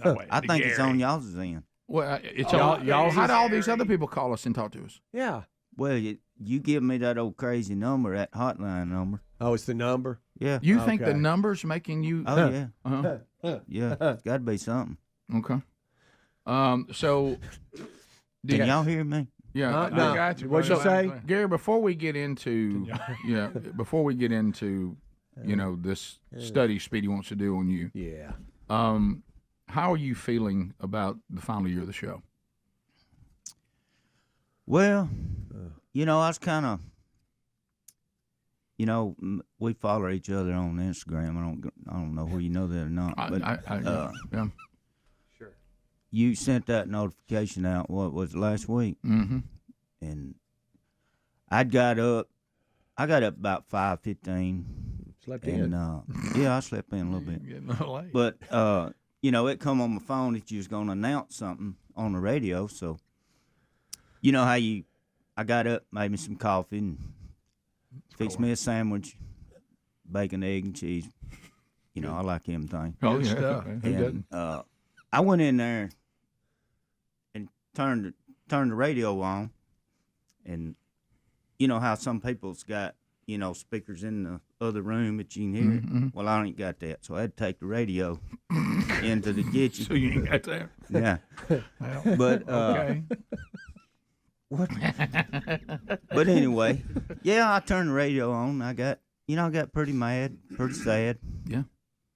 No way. I think it's Gary. on y'all's end. Well, it's y'all. How do all these other people call us and talk to us? Yeah. Well, you give me that old crazy number, that hotline number. Oh, it's the number? Yeah. You think the number's making you? Oh, yeah. Uh-huh. Yeah, it's got to be something. Okay. So, Can y'all hear me? Yeah, I no. got you. What'd you say? Gary? Before we get into, this study Speedy wants to do on you. Yeah. How are you feeling about the final year of the show? Well, I was kind of, we follow each other on Instagram. I don't know whether you know that or not. But yeah. Sure. You sent that notification out. What was it, last week? Mm-hmm. And I got up about 5:15. Slept in. Yeah, I slept in a little bit. Getting a little late. But it come on my phone that you was going to announce something on the radio. So, you know how I got up, made me some coffee, and fixed me a sandwich, bacon, egg, and cheese. I like everything. Oh, yeah. Stuff. Who And I went in there and turned the radio on, and you know how some people's got speakers in the other room that you can hear. Mm-hmm. Well, I ain't got that, so I had to take the radio into the kitchen. So you ain't got that? Yeah. Well, but okay. What? But anyway, yeah, I turned the radio on. I got pretty mad, pretty sad. Yeah.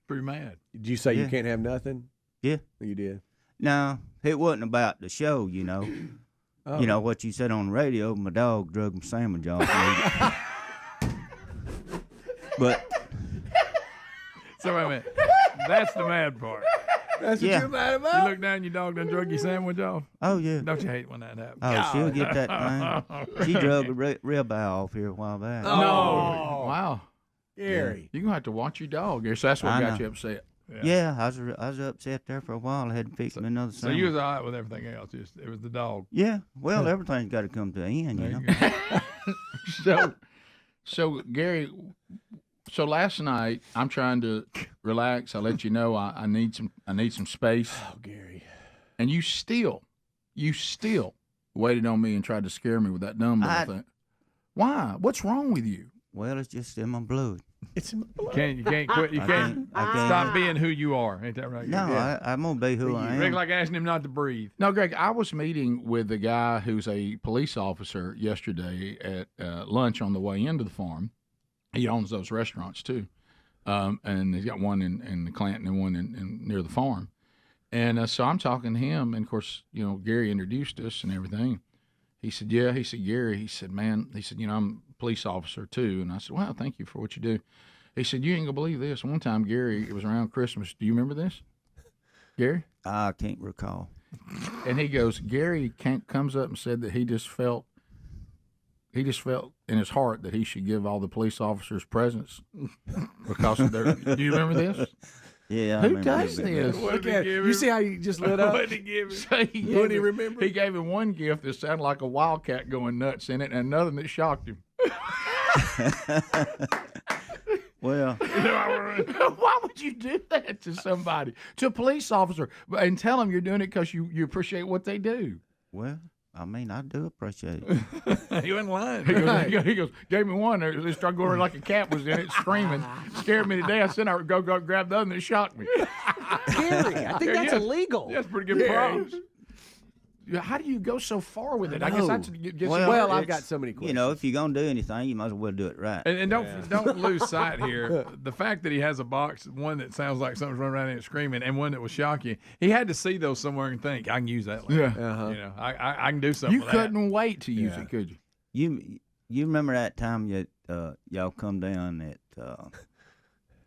Pretty mad. Did you say you Yeah. can't have nothing? Yeah. You did. No, it wasn't about the show, Oh. You know what you said on the radio. My dog drug my sandwich off me. But So wait a minute. That's the mad part. That's Yeah. what you're mad about? You look down, your dog done drug your sandwich off. oh yeah. Don't you hate when that happens? Oh, she'll get that thing. She drug a rib eye off here a while back. Oh. No. Wow. Gary. You're going to have to watch your dog, Gary. So that's what I got know. you upset. Yeah, I was upset there for a while. I had to fix me another So sandwich. you was all right with everything else. Just it was the dog. Yeah, well, everything's got to come to an end, you know. So Gary, so last night I'm trying to relax. I let you know I need some space. Oh, Gary. And you still waited on me and tried to scare me with that dumb little thing. Why? What's wrong with you? Well, it's just in my blood. It's in my blood. You can't quit. You I can't can't- stop being who you are. Ain't that right? No, Yeah. I'm gonna be who I am. Rick like asking him not to breathe. No, Greg, I was meeting with a guy who's a police officer yesterday at lunch on the way into the farm. He owns those restaurants too, and he's got one in the Clanton and one in near the farm. And so I'm talking to him, and of course, Gary introduced us and everything. He said, "Yeah." He said, "Gary." He said, "Man." He said, "I'm a police officer too." And I said, "Well, thank you for what you do." He said, "You ain't gonna believe this. One time, Gary, it was around Christmas. Do you remember this, Gary?" I can't recall. And he goes, Gary comes up and said that he just felt in his heart that he should give all the police officers presents because of their. Do you remember this? Yeah. I Who remember does that. this? Look at you. See how you just lit up? What did he give him? So he Wouldn't he remember? He gave him one gift that sounded like a wildcat going nuts in it, and another that shocked him. Well, why would you do that to somebody, to a police officer, and tell them you're doing it because you appreciate what they do? well, I mean, I do appreciate it. You in line. He goes, gave me one. They started going like a cat was in it, screaming, scared me to death. Then I go grab the other, and it shocked me. Gary, I think that's illegal. That's pretty good props. how do you go so far with it? I guess that's well, I've got so many questions. You know, if you're gonna do anything, you might as well do it right. And don't lose sight here. The fact that he has a box, one that sounds like something's running around in it screaming, and one that will shock you. He had to see those somewhere and think, I can use that later. Yeah. You know, I can do something. You with that. couldn't wait to use it, could you? You remember that time that y'all come down at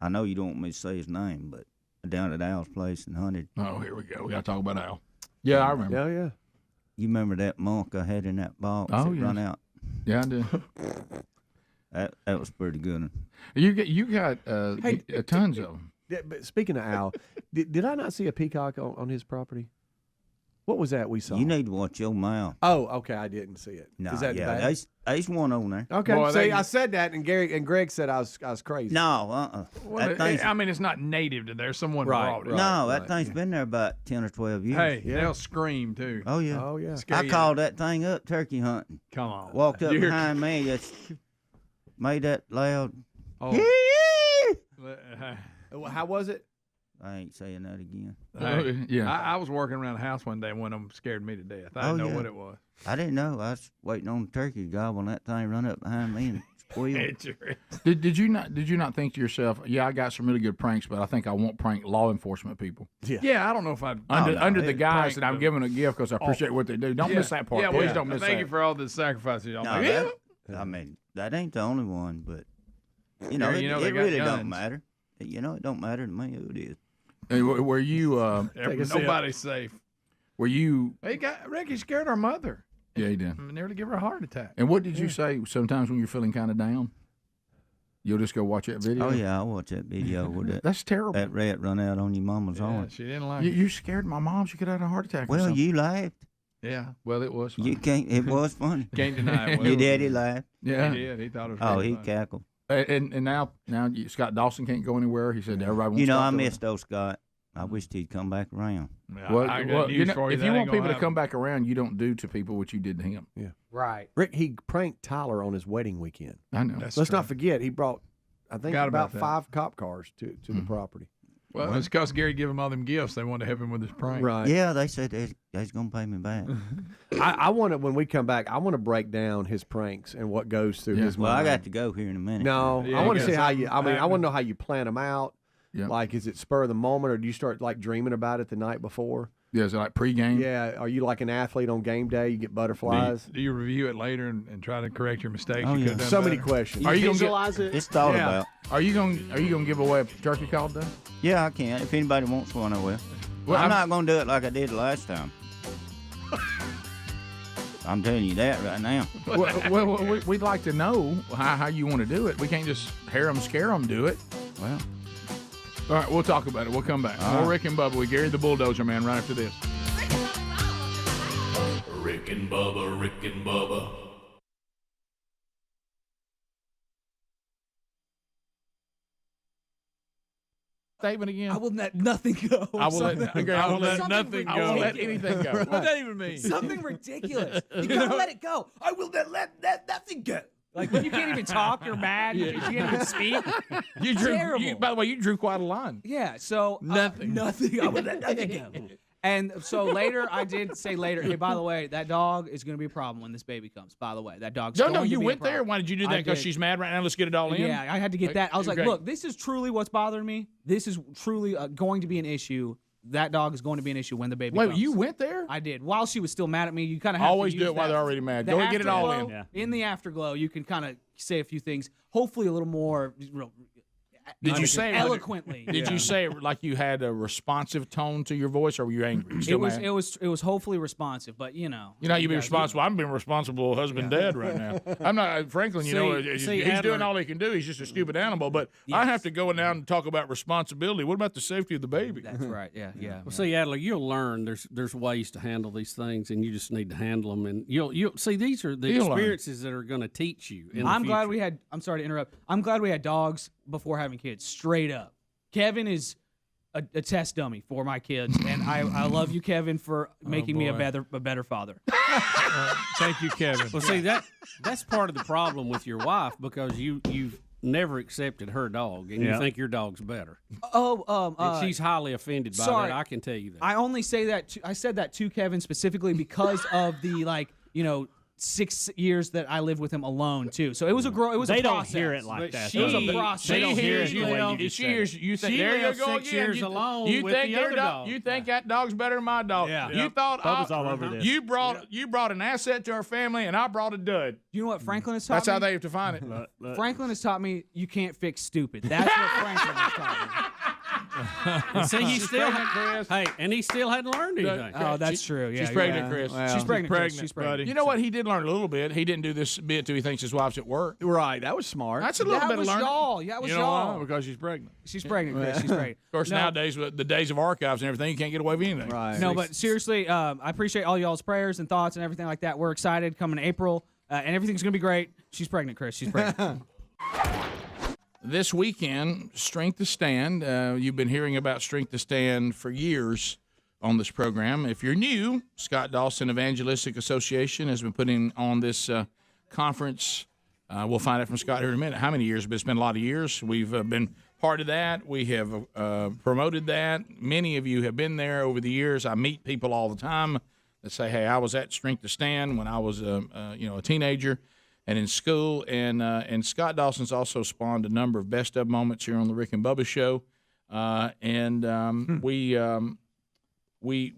I know you don't want me to say his name, but down at Al's place and hunted. Oh, here we go. We got to talk about Al. Yeah, I remember. Yeah, yeah. You remember that monk I had in that box that run out? Yeah, I do. That was pretty good. You got tons of them. But speaking of Al, did I not see a peacock on his property? What was that we saw? You need to watch your mouth. Oh, okay, I didn't see it. No, Is that yeah, there's one on there. Okay, Boy, see, I said that, and Greg said I was crazy. No, Well, I mean, it's not native to there. Someone brought it. No, that thing's been there about 10 or 12 years. Hey, they'll scream too. Oh yeah. Oh yeah. I called that thing up turkey hunting. Come on. Walked up behind me, just made that loud. Oh. How was it? I ain't saying that again. Hey, I was working around the house one day and one of them scared me to death. I didn't know what it was. I didn't know. I was waiting on the turkey to gobble, and that thing run up behind me and squeal. Did you not think to yourself, I got some really good pranks, but I think I won't prank law enforcement people? Yeah, I don't know if I'd under the guise that I'm giving a gift because I appreciate what they do. Don't miss that part. Please don't miss that. Thank you for all the sacrifices y'all make. I mean, that ain't the only one, but you know, Gary, it really don't matter. You know, it don't matter to me who it is. Were you? Nobody's safe. Were you? Ricky scared our mother. Yeah, he did. Nearly give her a heart attack. And what did you say sometimes when you're feeling kind of down? You'll just go watch that video? Oh, yeah, I'll watch that video with it. That's terrible. That rat run out on your mama's arm. She didn't like it. You scared my mom. She could have had a heart attack. Well, you laughed. Yeah, well, it was funny. You can't. It was funny. Can't deny it. Your daddy laughed. Yeah. He did. He thought it was Oh, really he funny. cackled. And now Scott Dawson can't go anywhere. He said everybody wants You know, I Scott missed old Scott. I wished he'd come back around. Well, if you want people to come back around, you don't do to people what you did to him. Yeah. Right. Rick, he pranked Tyler on his wedding weekend. I know. Let's not forget, he brought, I think, Forgot about about that. 5 cop cars to the property. Well, it's because Gary gave him all them gifts. They wanted to help him with his prank. Right. Yeah, they said they's going to pay me back. I want to, when we come back, I want to break down his pranks and what goes through his mind. Well, I got to go here in a minute. No, Yeah, I want you to see got how you, I something want to know how you plan them out. Yeah. Like, is it spur of the moment, or do you start like dreaming about it the night before? Yeah, is it like pregame? Yeah. Are you like an athlete on game day? You get butterflies? Do you review it later and try to correct your mistakes? Oh, you yeah. could have done So many better? questions. Are you gonna Visualize it. It's thought Yeah. about. Are you gonna give away a turkey call today? Yeah, I can. If anybody wants one, I will. Well, I'm not going to do it like I did last time. I'm telling you that right now. well, we'd like to know how you want to do it. We can't just scare them, do it. Well, all right, we'll talk about it. We'll come back. More Rick and Bubba with Garry the Bulldozer Man right after this. Rick and Bubba, Rick and Bubba. Statement again. I will let nothing go. I will let nothing go. I won't let anything go. What does that even mean? Something ridiculous. You gotta let it go. I will not let nothing go. Like when you can't even talk, you're mad. You can't even speak. You drew. Terrible. By the way, you drew quite a line. Yeah. So Nothing. nothing. I will let nothing go. And so later, I did say later, hey, by the way, that dog is going to be a problem when this baby comes. By the way, that dog's going to be you a went problem. there. Why did you do I that? Because did. she's mad right now. Let's get it all in. Yeah, I had to get that. I was like, Okay. look, this is truly what's bothering me. This is truly going to be an issue. That dog is going to be an issue when the baby comes. Wait, you went there? I did. While she was still mad at me, you kind of have Always to do use it while that- they're already mad. the Go and get it all in. afterglow. In the afterglow, you can kind of say a few things. Hopefully, a little more. Did you say eloquently? Did you say it like you had a responsive tone to your voice, or were you angry? It was hopefully responsive, but you know. You be responsible. I'm being responsible husband, dad right now. I'm not. Franklin, he's doing all he can do. He's just a stupid animal. But I have to go in now and talk about responsibility. What about the safety of the baby? That's right. Yeah. Well, see, Adler, you'll learn there's ways to handle these things, and you just need to handle them. And you'll see these are the You'll learn. experiences that are going to teach you. I'm glad we had. I'm sorry to interrupt. I'm glad we had dogs before having kids. Straight up, Kevin is a test dummy for my kids, and I love you, Kevin, for making me a better father. Thank you, Kevin. Well, see that's part of the problem with your wife because you've never accepted her dog, and you think your dog's better. And she's highly offended by that. I can tell you that. I only say that. I said that to Kevin specifically because of the 6 years that I lived with him alone too. So it was a It was they a don't process. hear it like that. It was a process. They don't hear it the way you just She said hears it. you think She there you lived go 6 again. years alone You with think the your other dog? dog. You think that dog's better than my dog? Yeah. You thought Bubba's all over this. You brought an asset to our family, and I brought a dud. You know what Franklin has taught That's me? how they have to find it. Franklin has taught me you can't fix stupid. That's what Franklin has taught me. And see, he still and he still hadn't learned anything. Oh, that's true. Yeah, She's pregnant, Chris. Well, she's pregnant. Chris. She's pregnant. Buddy. You know what? He did learn a little bit. He didn't do this bit till he thinks his wife's at work. Right. That was smart. That's a little bit of learning. Y'all. Yeah, that was you know y'all. why? Because she's pregnant. She's pregnant, Chris. She's pregnant. Of course, nowadays with the days of archives and everything, you can't get away with anything. Right. No, but seriously, I appreciate all y'all's prayers and thoughts and everything like that. We're excited coming April, and everything's gonna be great. She's pregnant, Chris. She's pregnant. This weekend, Strength to Stand. You've been hearing about Strength to Stand for years on this program. If you're new, Scott Dawson Evangelistic Association has been putting on this conference. We'll find out from Scott here in a minute how many years, but it's been a lot of years. We've been part of that. We have promoted that. Many of you have been there over the years. I meet people all the time that say, hey, I was at Strength to Stand when I was a teenager and in school. And Scott Dawson's also spawned a number of best of moments here on the Rick and Bubba Show.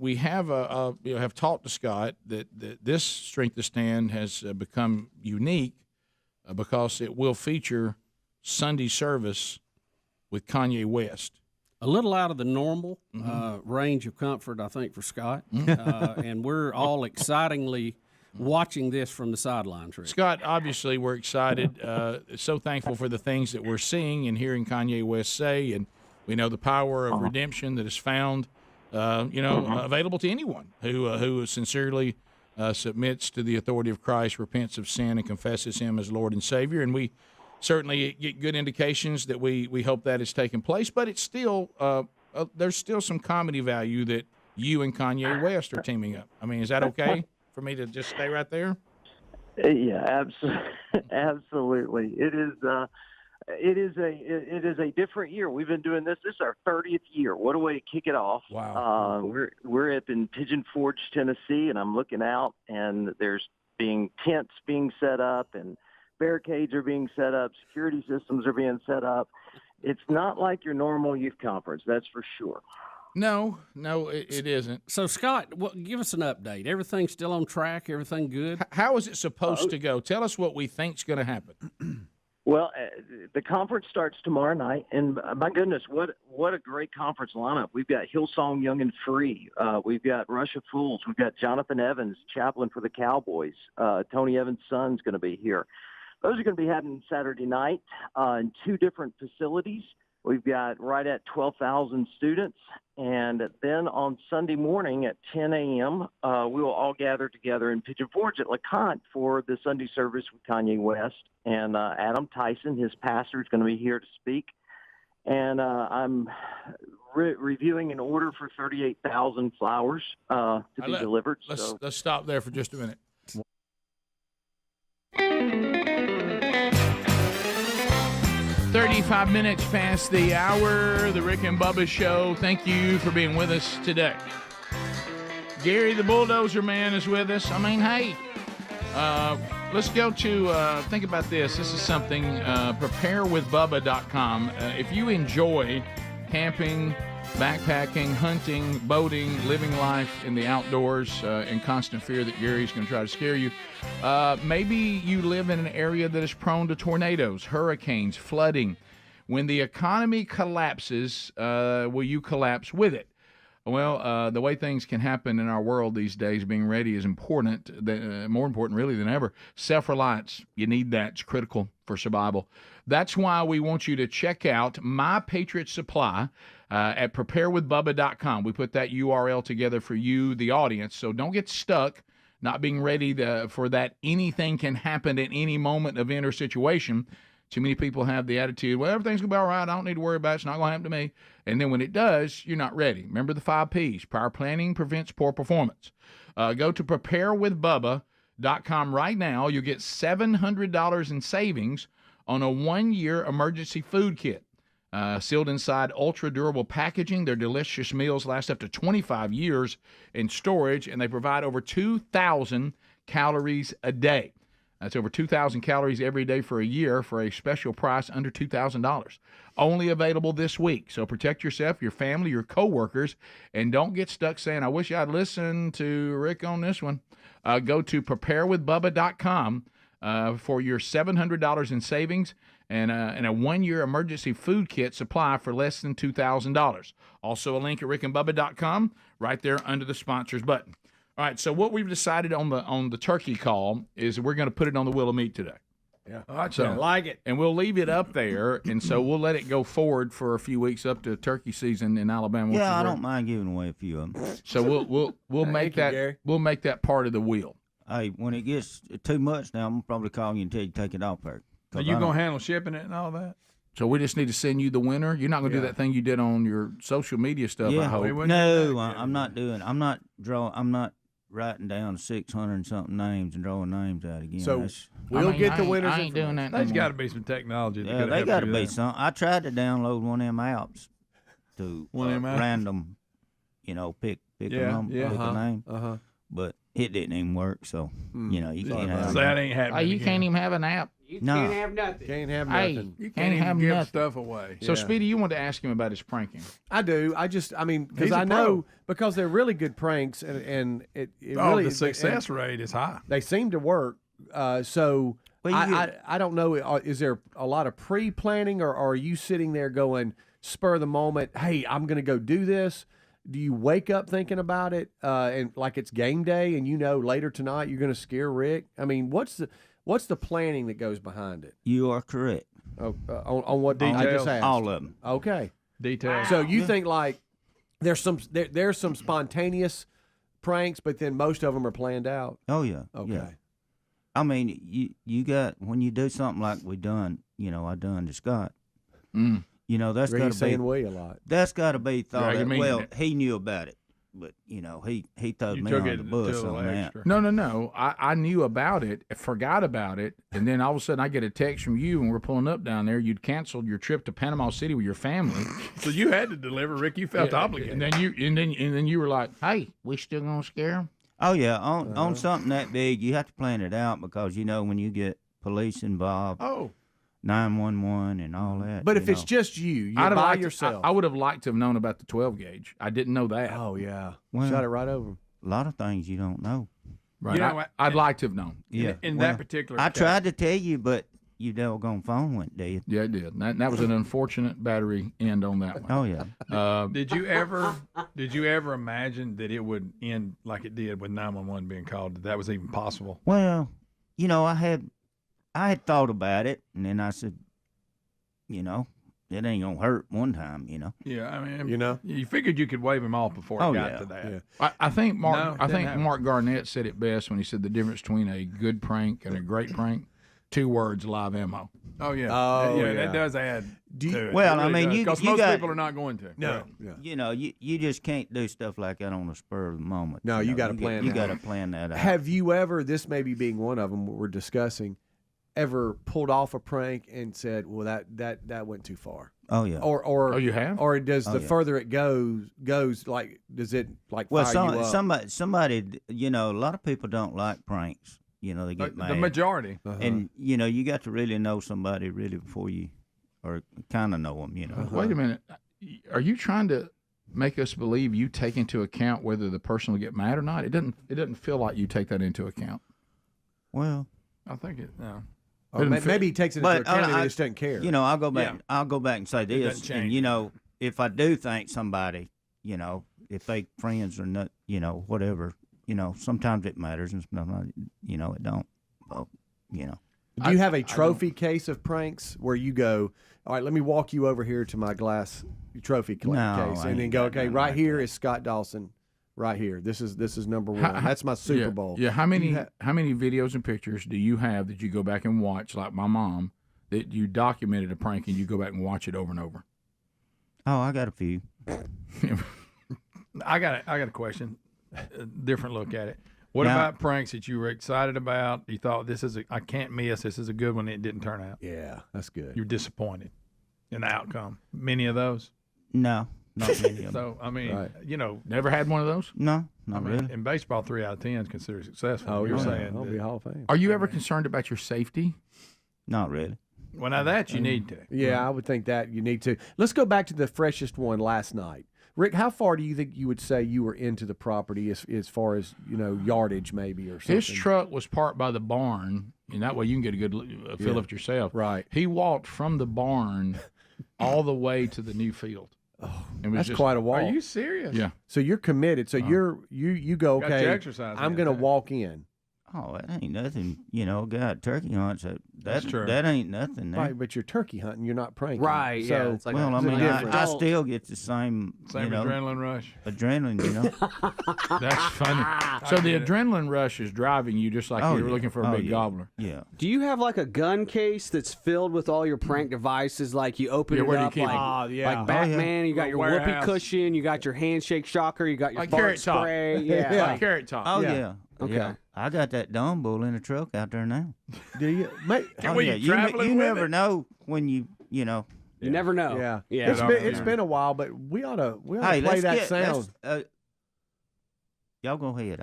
We have talked to Scott that this Strength to Stand has become unique because it will feature Sunday service with Kanye West. A little out of the normal range of comfort, I think, for Scott. And we're all excitingly watching this from the sidelines, Rick. Scott, obviously, we're excited. So thankful for the things that we're seeing and hearing Kanye West say. And we know the power of redemption that is found, available to anyone who sincerely submits to the authority of Christ, repents of sin, and confesses Him as Lord and Savior. And we certainly get good indications that we hope that is taking place. But it's still there's still some comedy value that you and Kanye West are teaming up. I mean, is that okay for me to just stay right there? Yeah, absolutely. It is a different year. We've been doing this. This is our 30th year. What a way to kick it off. Wow. We're up in Pigeon Forge, Tennessee, and I'm looking out, and there's tents being set up, and barricades are being set up, security systems are being set up. It's not like your normal youth conference, that's for sure. No, it isn't. So, Scott, give us an update. Everything's still on track? Everything good? How is it supposed to go? Tell us what we think's going to happen. Well, the conference starts tomorrow night, and my goodness, what a great conference lineup. We've got Hillsong Young and Free. We've got Rush of Fools. We've got Jonathan Evans, chaplain for the Cowboys. Tony Evans' son's going to be here. Those are going to be happening Saturday night in two different facilities. We've got right at 12,000 students. And then on Sunday morning at 10 a.m., we will all gather together in Pigeon Forge at LeConte for the Sunday service with Kanye West. And Adam Tyson, his pastor, is going to be here to speak. And I'm reviewing an order for 38,000 flowers to be delivered. Let's stop there for just a minute. 35 minutes past the hour, the Rick and Bubba Show. Thank you for being with us today. Garry the Bulldozer Man is with us. I mean, hey, let's go to, think about this. This is something, preparewithbubba.com. If you enjoy camping, backpacking, hunting, boating, living life in the outdoors in constant fear that Gary's going to try to scare you, maybe you live in an area that is prone to tornadoes, hurricanes, flooding. When the economy collapses, will you collapse with it? Well, the way things can happen in our world these days, being ready is important, more important really than ever. Self-reliance, you need that. It's critical for survival. That's why we want you to check out My Patriot Supply at preparewithbubba.com. We put that URL together for you, the audience, so don't get stuck not being ready for that anything can happen at any moment, event, or situation. Too many people have the attitude, well, everything's going to be all right. I don't need to worry about it. It's not going to happen to me. And then when it does, you're not ready. Remember the 5 Ps. Prior planning prevents poor performance. Go to preparewithbubba.com right now. You'll get $700 in savings on a 1-year emergency food kit. Sealed inside ultra-durable packaging, their delicious meals last up to 25 years in storage, and they provide over 2,000 calories a day. That's over 2,000 calories every day for a year for a special price under $2,000. Only available this week. So protect yourself, your family, your coworkers, and don't get stuck saying, I wish I'd listened to Rick on this one. Go to preparewithbubba.com for your $700 in savings and a 1-year emergency food kit supply for less than $2,000. Also a link at rickandbubba.com right there under the sponsors button. All right, so what we've decided on the turkey call is we're going to put it on the wheel of meat today. Yeah, I like it. And we'll leave it up there, and so we'll let it go forward for a few weeks up to turkey season in Alabama. Yeah, I don't mind giving away a few of them. So we'll make that part of the wheel. Hey, when it gets too much now, I'm gonna probably call you and tell you to take it off there. Are you going to handle shipping it and all that? So we just need to send you the winner. You're not going to do that thing you did on your social media stuff. Yeah, I hope. No, I'm not doing. I'm not writing down 600 and something names and drawing names out again. So we'll get the winners. I ain't doing that. There's got to be some technology. Yeah, they got to be something. I tried to download one of them apps to random, pick a name. But it didn't even work. So you can't have that. Ain't happening. You can't even have an app. You can't have nothing. Can't have nothing. You can't even give stuff away. So Speedy, you wanted to ask him about his pranking. I do. Because I know because they're really good pranks, and it really the success rate is high. They seem to work. So I don't know. Is there a lot of pre-planning, or are you sitting there going spur of the moment? Hey, I'm going to go do this. Do you wake up thinking about it, and like it's game day, and later tonight you're going to scare Rick? I mean, what's the planning that goes behind it? You are correct. On what details? I just asked. All of them. Okay. Details. So you think like there's some spontaneous pranks, but then most of them are planned out? Oh yeah. Okay. Yeah. I mean, you got when you do something like we done, I done to Scott. That's got to be we a lot. That's got to be thought. Well, it. He knew about it, but he threw me on the bus on that. No. I knew about it, forgot about it, and then all of a sudden I get a text from you, and we're pulling up down there. You'd canceled your trip to Panama City with your family, so you had to deliver. Rick, you felt obligated, and then you were like, "Hey, we still gonna scare him?" Oh yeah, on something that big, you have to plan it out because when you get police involved. 911 and all that. But if it's just you're by yourself. I would have liked to have known about the 12 gauge. I didn't know that. Oh yeah, well, shot it right over. A lot of things you don't know. Right. I'd like to have known. Yeah. In that particular I case. tried to tell you, but your doggone phone went dead. Yeah, it did. That was an unfortunate battery end on that one. Oh yeah. Did you ever imagine that it would end like it did with 911 being called? That was even possible? Well, I had thought about it, and then I said, it ain't gonna hurt one time, Yeah, I mean, you figured you could wave him off before it got to that. Yeah. I think Mark Garnett said it best when he said the difference between a good prank and a great prank. 2 words: live ammo. Oh yeah. Yeah. That does add. To it. Well, it really you because you most got, people are not going to. No. Yeah. You just can't do stuff like that on the spur of the moment. No, you got to plan. You got to plan that out. Have you ever? This maybe being one of them we're discussing. Ever pulled off a prank and said, "Well, that went too far"? Oh yeah. Or you have? Or does the further it goes like does it like fire you up? somebody a lot of people don't like pranks. They get mad. The majority. And you got to really know somebody really before you, or kind of know them. Wait a minute. Are you trying to make us believe you take into account whether the person will get mad or not? It doesn't feel like you take that into account. Well, I think it. No. Or maybe he takes it into account and he just doesn't care. I'll go back. Yeah. I'll go back and say this. And if I do think somebody, if they friends or not, whatever, sometimes it matters and sometimes, it don't. Well, Do you have a trophy case of pranks where you go, all right, let me walk you over here to my glass trophy case, and then go, okay, right here is Scott Dawson. Right here, this is number one. That's my Super Bowl. Yeah, how many videos and pictures do you have that you go back and watch, like my mom, that you documented a prank and you go back and watch it over and over? Oh, I got a few. I got a question, a different look at it. What Now- about pranks that you were excited about? You thought I can't miss. This is a good one. It didn't turn out. Yeah, that's good. You're disappointed in the outcome. Many of those. No, not many of them. So I mean, Right. Never had one of those? No, not I mean, really. In baseball, 3 out of 10 is considered successful. Oh, You're yeah. saying I'll that- be Hall of Fame. Are you ever concerned about your safety? Not really. Well, now that you need to. Yeah, I would think that you need to. Let's go back to the freshest one last night. Rick, how far do you think you would say you were into the property as far as, yardage maybe or something? His truck was parked by the barn, and that way you can get a good feel Yeah. of it yourself. Right. He walked from the barn all the way to the new field. It was That's just- quite a walk. Are you serious? Yeah. So you're committed. So you go, Got okay, your exercise I'm in going to that. walk in. Oh, that ain't nothing. Got turkey hunts. That's true. That ain't nothing. There. Right, but you're turkey hunting. You're not pranking. Right, So, yeah, it's like well, I it's a mean, different- I still get the same adrenaline rush. Adrenaline, That's funny. So the adrenaline rush is driving you just like Oh, you're yeah. looking for a Oh, big yeah. gobbler. Yeah. Do you have like a gun case that's filled with all your prank devices? Like you open Yeah, it where do you up keep like, them? yeah. like Batman, you got your Little whoopee warehouse. cushion, you got your handshake shocker, you got your Like fart Carrot Top. spray. Yeah. Yeah. Like Carrot Top. Oh Yeah. yeah. Okay. Yeah. I got that dumb bull in the truck out there now. Do you? Mate, Were you traveling you with never it? know when you know. You never know. yeah. Yeah. It's been a while, but we ought to Hey, play let's that get, sound. y'all go ahead.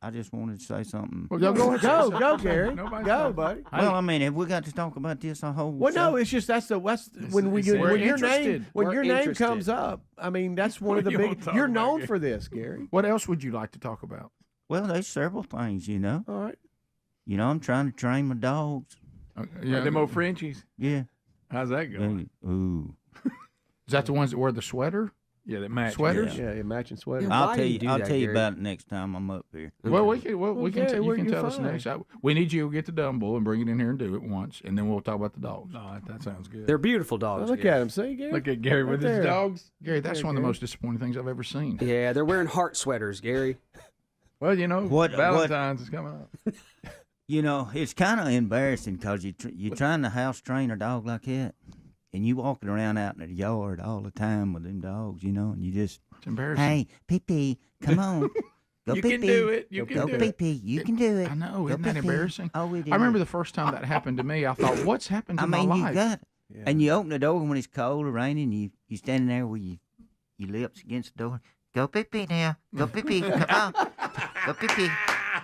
I just wanted to say something. Well, go ahead. Go, Gary. Nobody's Go, talking. buddy. Well, I mean, have we got to talk about this a whole? Well, no, show? it's just that's when We're your name interested. when your We're name interested. comes up. I mean, that's one of the You big. won't talk You're about known it. for this, Gary. What else would you like to talk about? Well, there's several things, All right. I'm trying to train my dogs. Yeah, them old Frenchies. Yeah. How's that going? Ooh. Is that the ones that wear the sweater? Yeah, that match. Sweaters? Yeah, matching sweater. Yeah. I'll Why tell do you. you do I'll that, tell you Gary? about it next time I'm up here. Well, we can. Okay, You can you're tell us fine. next. We need you to get the dumb bull and bring it in here and do it once, and then we'll talk about the dogs. Oh, that sounds good. They're beautiful dogs. Look Gary. at him. See, Gary. Look at Gary with Right his there. dogs. Gary, that's There, one of the Gary. most disappointing things I've ever seen. Yeah, they're wearing heart sweaters, Gary. Well, What- Valentine's is coming up. It's kind of embarrassing because you're trying to house train a dog like that, and you walking around out in the yard all the time with them dogs, and you just, It's embarrassing. hey, pee-pee, come on. Go You pee-pee. can do it. You can Go do it. pee-pee. You can do it. I know. Go Isn't that pee-pee. embarrassing? Oh, it is. I remember the first time that happened to me. I thought, what's happened to I mean, my you life? got it. And you open the door when it's cold or raining, you standing there with your lips against the door. Go pee-pee now. Go pee-pee. Come on. Go pee-pee.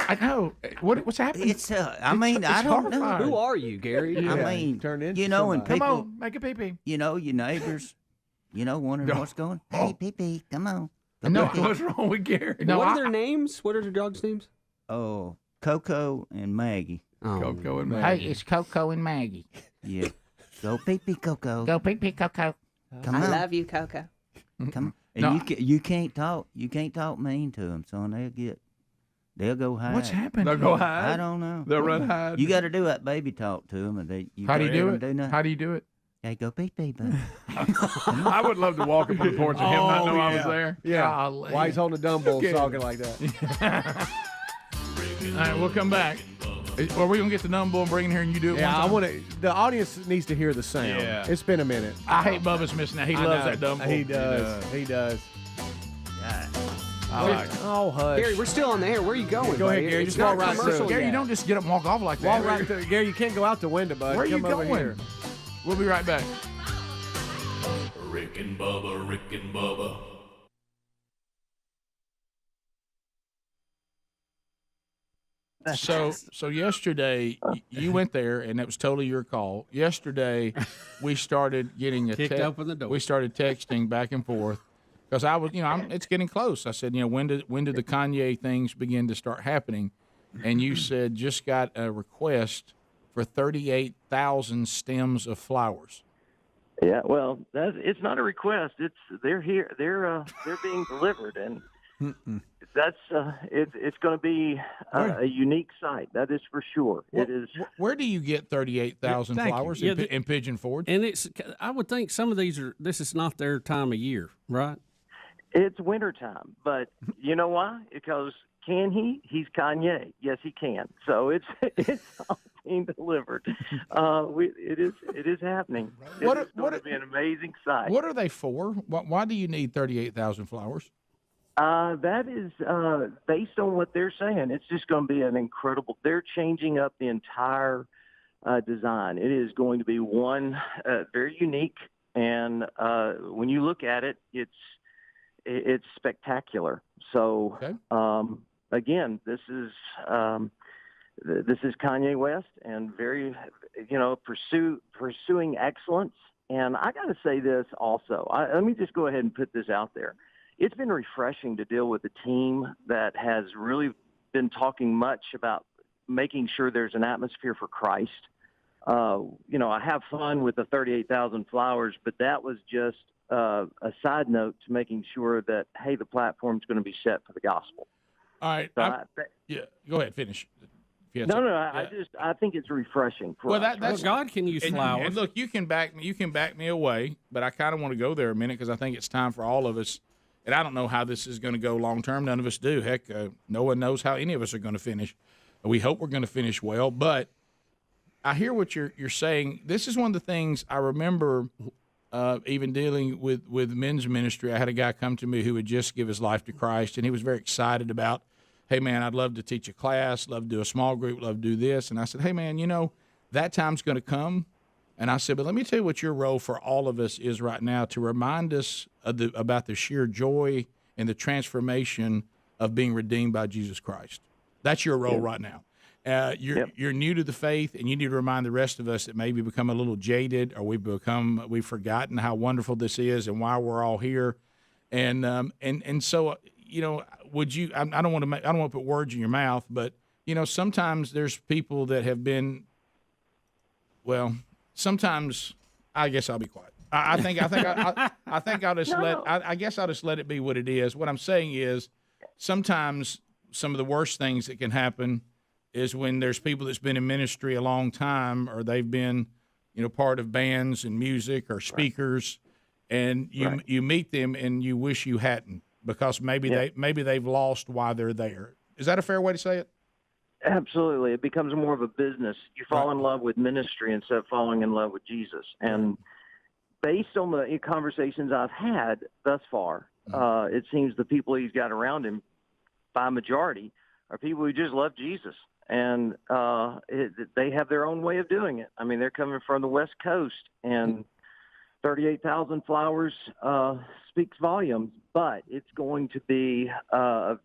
I know. What's happening? It's, I mean, I don't know. horrifying. Who are you, Gary? I mean, turned into and somebody. people, Come on, make a pee-pee. your neighbors, wondering what's going. Hey, pee-pee, come on. Go No, pee-pee. What's wrong with Gary? No, what I- are their names? What are their dogs' names? Oh, Coco and Maggie. Oh, Coco and Hey, Maggie. it's Coco and Maggie. Yeah. Go pee-pee, Coco. Go pee-pee, Coco. Come on. you, Coco. Come on. And No. you can't talk. You can't talk mean to them, son. They'll go hide. What's happened? They'll to go you? hide. I don't know. They'll run hide. You got to do that baby talk to them, and How do you do let it? them nothing. How do you do it? Hey, go pee-pee, buddy. I would love to walk up on the porch and him not know I was there. Yeah. Golly. Why he's holding a dumb bull talking like that? All right, we'll come back. Are we gonna get the dumb bull and bring it here and you do it? Yeah, one I time? want to. The audience needs to hear the sound. Yeah. It's been a minute. I hate Bubba's missing that. He loves that dumb bull. He does. He does. I like it. Oh, hush. Gary, we're still on the air. Where are you going? Go ahead, buddy? Gary. It's Just not walk right commercial through. Gary, yet. you don't just get up and walk off like that. Walk right through. Gary, you can't go out the window, bud. Where are you Come over going? here. We'll be right back. Rick and Bubba, Rick and Bubba. So yesterday you went there, and it was totally your call. Yesterday, we started getting Kicked open the door. We started texting back and forth because I was, it's getting close. I said, when did the Kanye things begin to start happening? And you said just got a request for 38,000 stems of flowers. Yeah, well, it's not a request. They're here. They're being delivered, and that's it's going to be a unique sight. That is for sure. It is. Where do you get 38,000 Thank you. flowers Yeah, in Pigeon Forge? And I would think some of these this is not their time of year, right? It's wintertime, but you know why? Because can he? He's Kanye. Yes, he can. So it's all being delivered. It is happening. It's going to be an amazing sight. What are they for? Why do you need 38,000 flowers? That is based on what they're saying. It's just going to be an incredible. They're changing up the entire design. It is going to be one very unique, and when you look at it, it's spectacular. So again, this is Kanye West, and very pursuing excellence. And I got to say this also. Let me just go ahead and put this out there. It's been refreshing to deal with a team that has really been talking much about making sure there's an atmosphere for Christ. I have fun with the 38,000 flowers, but that was just a side note to making sure that, hey, the platform's going to be set for the gospel. All right. So Go ahead. Finish. I think it's refreshing for us. That's God can use flowers. And look, you can back me away, but I kind of want to go there a minute because I think it's time for all of us. And I don't know how this is going to go long term. None of us do. Heck, no one knows how any of us are going to finish. We hope we're going to finish well, but I hear what you're saying. This is one of the things I remember even dealing with men's ministry. I had a guy come to me who would just give his life to Christ, and he was very excited about, hey, man, I'd love to teach a class, love to do a small group, love to do this. And I said, hey, man, that time's going to come. And I said, but let me tell you what your role for all of us is right now, to remind us about the sheer joy and the transformation of being redeemed by Jesus Christ. That's your role right now. You're new to the faith, and you need to remind the rest of us that maybe become a little jaded, or we've forgotten how wonderful this is and why we're all here. And so, would you? I don't want to put words in your mouth, but sometimes there's people that have been. Well, sometimes I guess I'll be quiet. I think I'll just I guess I'll just let it be what it is. What I'm saying is, sometimes some of the worst things that can happen is when there's people that's been in ministry a long time, or they've been, part of bands and music or speakers, and you meet them and you wish you hadn't, because maybe they've lost why they're there. Is that a fair way to say it? Absolutely. It becomes more of a business. You fall in love with ministry instead of falling in love with Jesus. And based on the conversations I've had thus far, it seems the people he's got around him, by majority, are people who just love Jesus. And they have their own way of doing it. I mean, they're coming from the West Coast, and 38,000 flowers speaks volumes, but it's going to be, a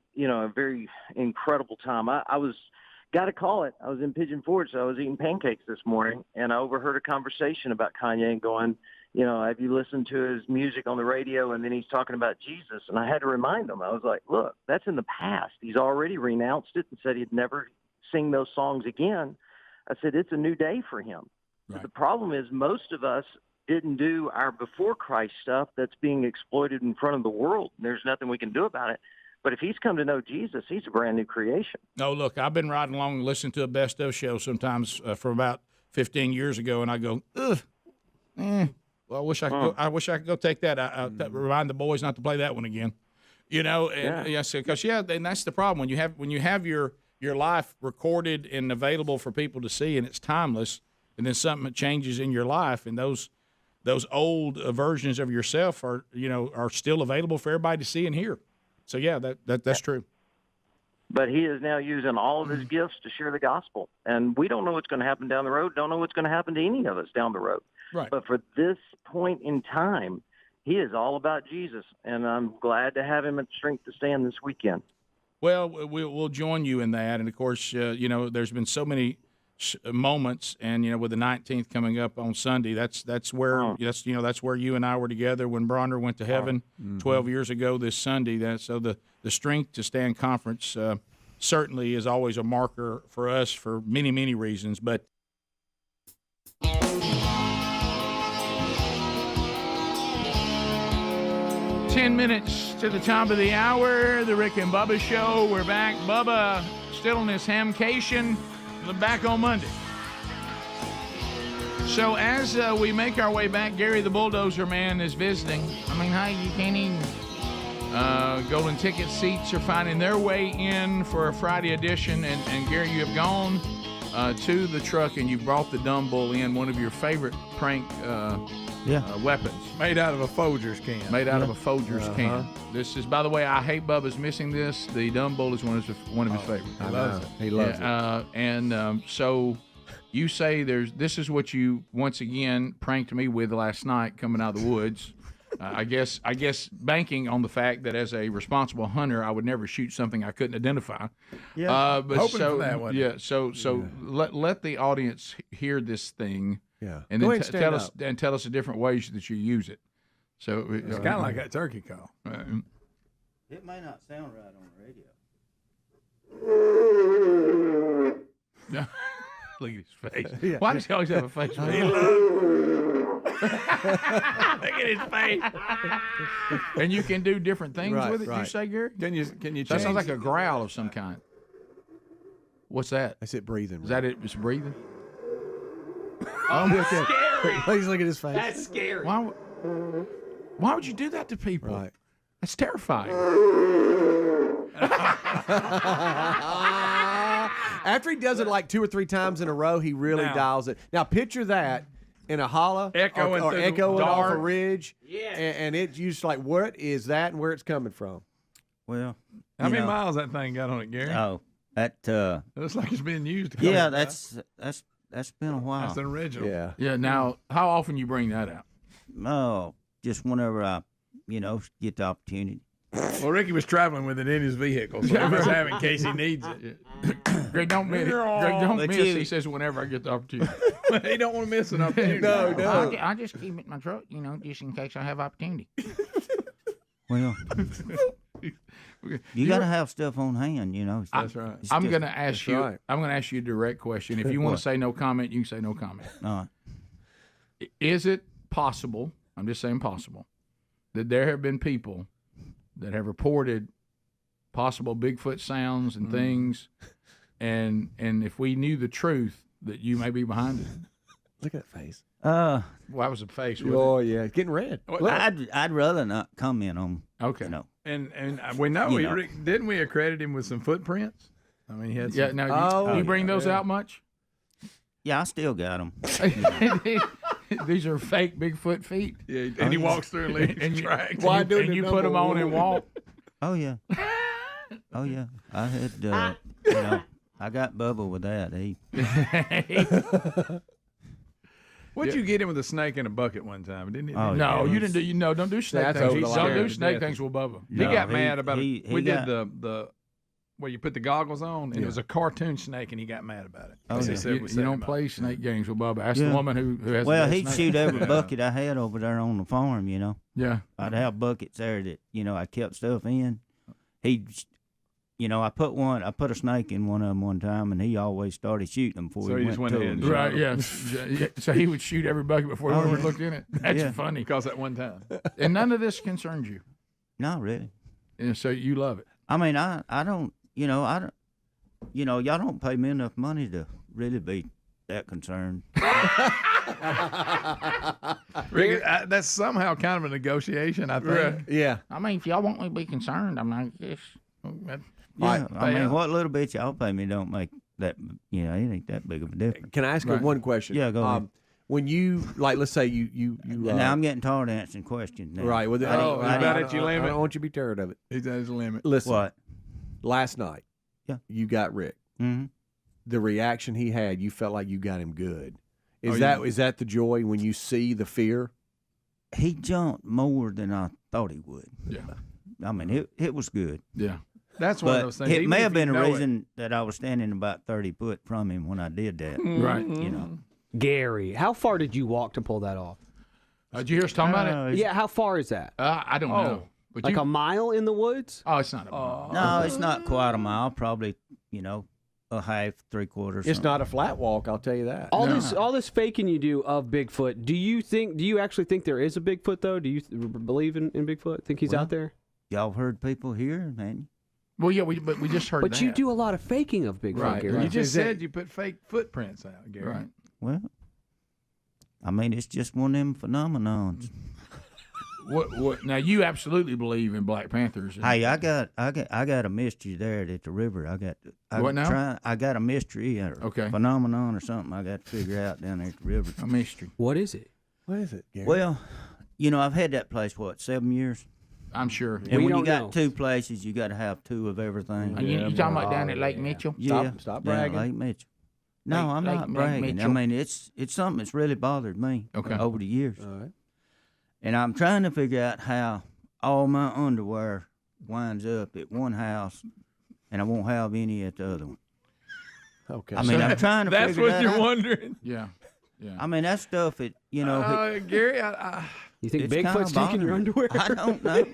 very incredible time. I was got to call it. I was in Pigeon Forge, so I was eating pancakes this morning, and I overheard a conversation about Kanye and going, have you listened to his music on the radio? And then he's talking about Jesus, and I had to remind him. I was like, look, that's in the past. He's already renounced it and said he'd never sing those songs again. I said, it's a new day for him. Right. The problem is most of us didn't do our before Christ stuff that's being exploited in front of the world. There's nothing we can do about it. But if he's come to know Jesus, he's a brand new creation. No, look, I've been riding along and listening to a best of show sometimes from about 15 years ago, and I go, well, I wish I could go, I wish I could go take that. Remind the boys not to play that one again. Because and that's the problem when you have your life recorded and available for people to see, and it's timeless, and then something changes in your life, and those old versions of yourself are still available for everybody to see and hear. So that's true. But he is now using all of his gifts to share the gospel, and we don't know what's going to happen down the road. Don't know what's going to happen to any of us down the road. Right. But for this point in time, he is all about Jesus, and I'm glad to have him at Strength to Stand this weekend. Well, we'll join you in that, and of course, there's been so many moments, and with the 19th coming up on Sunday, that's where that's where you and I were together when Bronner went to heaven 12 years ago this Sunday. So the Strength to Stand conference certainly is always a marker for us for many, many reasons, but. 10 minutes to the top of the hour, the Rick and Bubba Show. We're back. Bubba still on his hamcation. We're back on Monday. So as we make our way back, Garry the Bulldozer Man is visiting. I mean, you can't even. Golden ticket seats are finding their way in for a Friday edition. And Garry, you have gone to the truck and you brought the dumb bull in, one of your favorite prank weapons. Made out of a Folgers can. Made out of a Folgers can. This is, by the way, I hate Bubba's missing this. The Dumb Bull is one of his favorites. He loves it. He loves it. So you say this is what you once again pranked me with last night coming out of the woods. I guess banking on the fact that as a responsible hunter, I would never shoot something I couldn't identify. Yeah, but hoping for that one. Yeah, so let the audience hear this thing. Yeah, and then tell us the different ways that you use it. So it's kind of like a turkey call. It may not sound right on the radio. Look at his face. Yeah. Why does he always have a face? Look at his face. And you can do different things with it. Right. You say, Gary? Can you? That sounds like a growl of some kind. What's that? That's it breathing. Is that it? It's breathing. That's scary. Please look at his face. That's scary. Why would you do that to people? Right. That's terrifying. After he does it like 2 or 3 times in a row, he really dials it. Now picture that in a holler echoing off a ridge, and it's just like, what is that and where it's coming from? Well, how many miles that thing got on it, Gary? Oh, that it looks like it's being used. That's been a while. That's an original. Yeah. Now, how often you bring that out? Oh, just whenever I, get the opportunity. Well, Ricky was traveling with it in his vehicle, so he was having in case he needs it. Greg, don't miss. Greg, don't miss. He says whenever I get the opportunity. He don't want to miss an opportunity. No. I just keep it in my truck, just in case I have opportunity. Well, you got to have stuff on hand, That's right. I'm going to ask you. Right. I'm going to ask you a direct question. If you want to say no comment, you can say no comment. All right. Is it possible? I'm just saying possible that there have been people that have reported possible Bigfoot sounds and things, and if we knew the truth, that you may be behind it. Look at that face. Well, that was a face. Yeah, it's getting red. I'd rather not comment on. Okay. And we know, didn't we accredit him with some footprints? I mean, he had some. Now you bring those out much? Yeah, I still got them. These are fake Bigfoot feet. Yeah, and he walks through and leaves tracks. And you put them on and walk. Oh yeah. Oh yeah. I had, I got Bubba with that. What'd you get him with a snake in a bucket one time? Didn't he? No, you didn't do. Don't do snake things. Don't do snake things with Bubba. He got mad about it. We did the where you put the goggles on, and it was a cartoon snake, and he got mad about it. Oh, you don't play snake games with Bubba. That's the woman who has. Well, he'd shoot every bucket I had over there on the farm. Yeah. I'd have buckets there that I kept stuff in. He, I put a snake in one of them one time, and he always started shooting them before he went to them. Right? Yeah. So he would shoot every bucket before he ever looked in it. That's funny. Because that one time. And none of this concerns you. No, really. And so you love it. I mean, I don't. Y'all don't pay me enough money to really be that concerned. Rick, that's somehow kind of a negotiation, I think. Yeah. I mean, if y'all want me to be concerned, I'm not. I mean, what little bit y'all pay me don't make that. It ain't that big of a difference. Can I ask you one question? Yeah, go ahead. When you let's say you now I'm getting tired of answering questions. Now. Right. Well, I don't want you to be tired of it. He does limit. Listen. What? Last night, you got Rick. Mm-hmm. The reaction he had, you felt like you got him good. Is that the joy when you see the fear? He jumped more than I thought he would. Yeah. I mean, it was good. Yeah. That's one of those things. It may have been a reason that I was standing about 30 foot from him when I did that. Right. Gary, how far did you walk to pull that off? Did you hear us talking about it? Yeah, how far is that? I don't know. But a mile in the woods? Oh, it's not a mile. No, it's not quite a mile. Probably, a half, 3/4. It's not a flat walk. I'll tell you that. All this faking you do of Bigfoot. Do you actually think there is a Bigfoot though? Do you believe in Bigfoot? Think he's out there? Y'all heard people here, man. Well, yeah, but we just heard. But you do a lot of faking of Bigfoot, right? Gary. You just said you put fake footprints out, Gary. Right. Well, I mean, it's just one of them phenomenons. What? Now you absolutely believe in Black Panthers. Hey, I got a mystery there at the river. What now? I got a mystery or phenomenon or something I got to figure out down there at the river. A mystery. What is it? What is it, Gary? Well, I've had that place, 7 years? I'm sure. And when you got two places, you got to have two of everything. You talking about down at Lake Mitchell? Yeah. Stop bragging. Lake Mitchell. No, I'm not bragging. Mitchell. I mean, it's something that's really bothered me over the years. All right. And I'm trying to figure out how all my underwear winds up at one house, and I won't have any at the other one. Okay. I mean, I'm trying to That's figure what that you're out. wondering. Yeah. I mean, that stuff, Gary, You think it's Bigfoot's kinda stinking your bothering me. underwear? I don't know.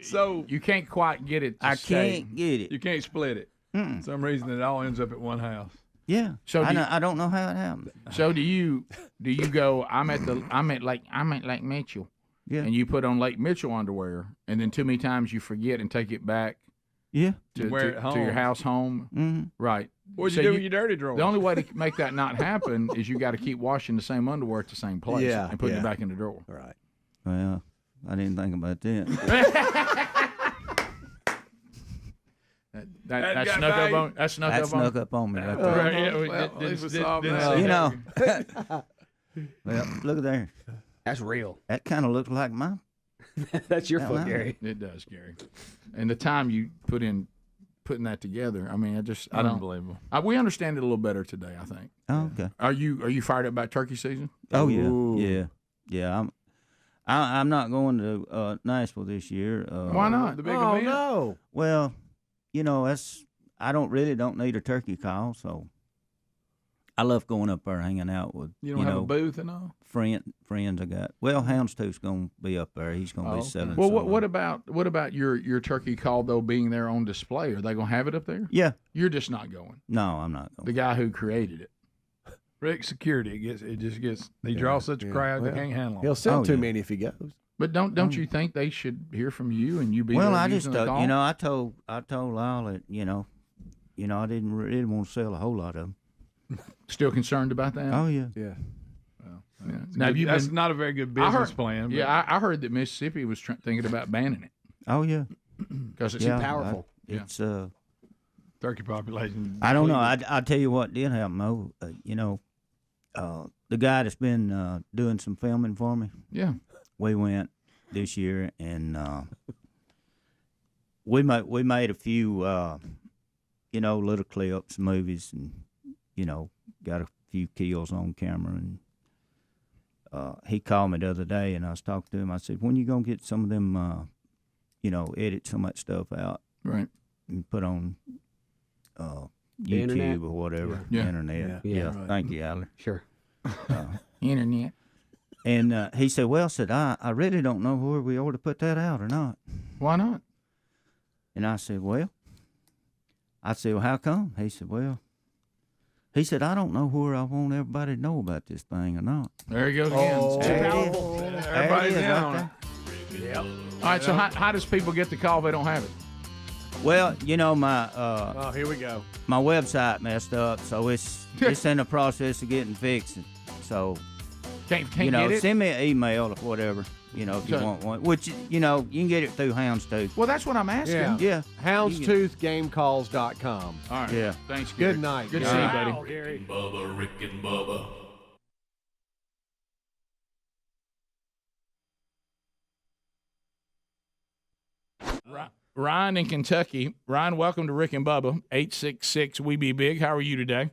So you can't quite get it. I can't get it. You can't split it. For some reason, it all ends up at one house. Yeah. So I don't know how it happened. So do you go? I'm at Lake Mitchell. Yeah. And you put on Lake Mitchell underwear, and then too many times you forget and take it back. Yeah. To Wear it your home. house home. Mm-hmm. Right. What'd you do with your dirty drawers? The only way to make that not happen is you got to keep washing the same underwear at the same place and putting it back in the drawer. Right. Well, I didn't think about that. That snuck up on me right there. Right, yeah, Well, look there. That's real. That kind of looks like mine. That's your foot, Mine. Gary. It does, Gary. And the time you putting that together, I mean, I don't. Unbelievable. We understand it a little better today, I think. Oh, okay. Are you fired up about turkey season? Oh yeah. I'm not going to Nashville this year. Why not? The big Oh event? no. Well, I don't need a turkey call, so I love going up there hanging out with You don't have a booth and all? friends I got. Well, Houndstooth's gonna be up there. He's gonna be selling. Well, some. what about your turkey call though being there on display? Are they gonna have it up there? Yeah. You're just not going. No, I'm not going. The guy who created it. Rick security they draw such a crowd they can't handle He'll it. sell too many if he goes. But don't you think they should hear from you and you be Well, there I using just the call? I told Lyle that I didn't really want to sell a whole lot of them. Still concerned about that? Oh yeah. Yeah. Yeah. Now, have you That's been, not a very good I business heard- plan. But Yeah, I heard that Mississippi was thinking about banning it Oh yeah. because it's Yeah, too powerful. It's turkey population. I don't know. I'll tell you what did happen though. The guy that's been doing some filming for me. Yeah. We went this year and we made a few little clips, movies, and got a few kills on camera. And he called me the other day, and I was talking to him. I said, "When you gonna get some of them? Edit some of that stuff out, right, and put on The internet? YouTube or whatever, Yeah. internet." Yeah. Yeah. Thank you, Adler. Sure. Internet. And he said, "Well," said I really don't know where we ought to put that out or not." Why not? And I said, "Well," "How come?" He said, "I don't know where I want everybody to know about this thing or not." There he goes again. Oh. It's too There it is. powerful. There it Everybody's is, in right on there. it. Yep. All right. So how does people get the call if they don't have it? Well, my Oh, here we go. my website messed up, so it's in the process of getting fixed. So Can't get it? send me an email or whatever. If you So- want one, which you can get it through Houndstooth. Well, that's what I'm asking. Yeah. Houndstoothgamecalls.com. All right. Yeah. Thanks. Gary. Good night. Good to see you, buddy. Rick and Bubba, Rick and Bubba. Ryan in Kentucky. Ryan, welcome to Rick and Bubba. 866 We Be Big. How are you today?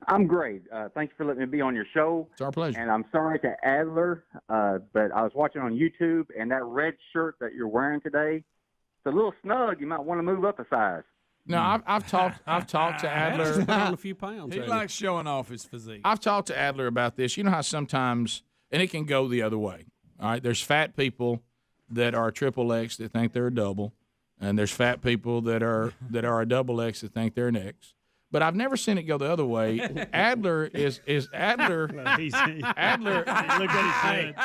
I'm great. Thanks for letting me be on your show. It's our pleasure. And I'm sorry to Adler, but I was watching on YouTube, and that red shirt that you're wearing today, it's a little snug. You might want to move up a size. No, I've talked to Adler. Put on a few pounds. He likes showing off his physique. I've talked to Adler about this. You know how sometimes, and it can go the other way. All right, there's fat people that are triple X that think they're a double, and there's fat people that are a double X that think they're an X. But I've never seen it go the other way. Adler is Adler. Adler. Look at his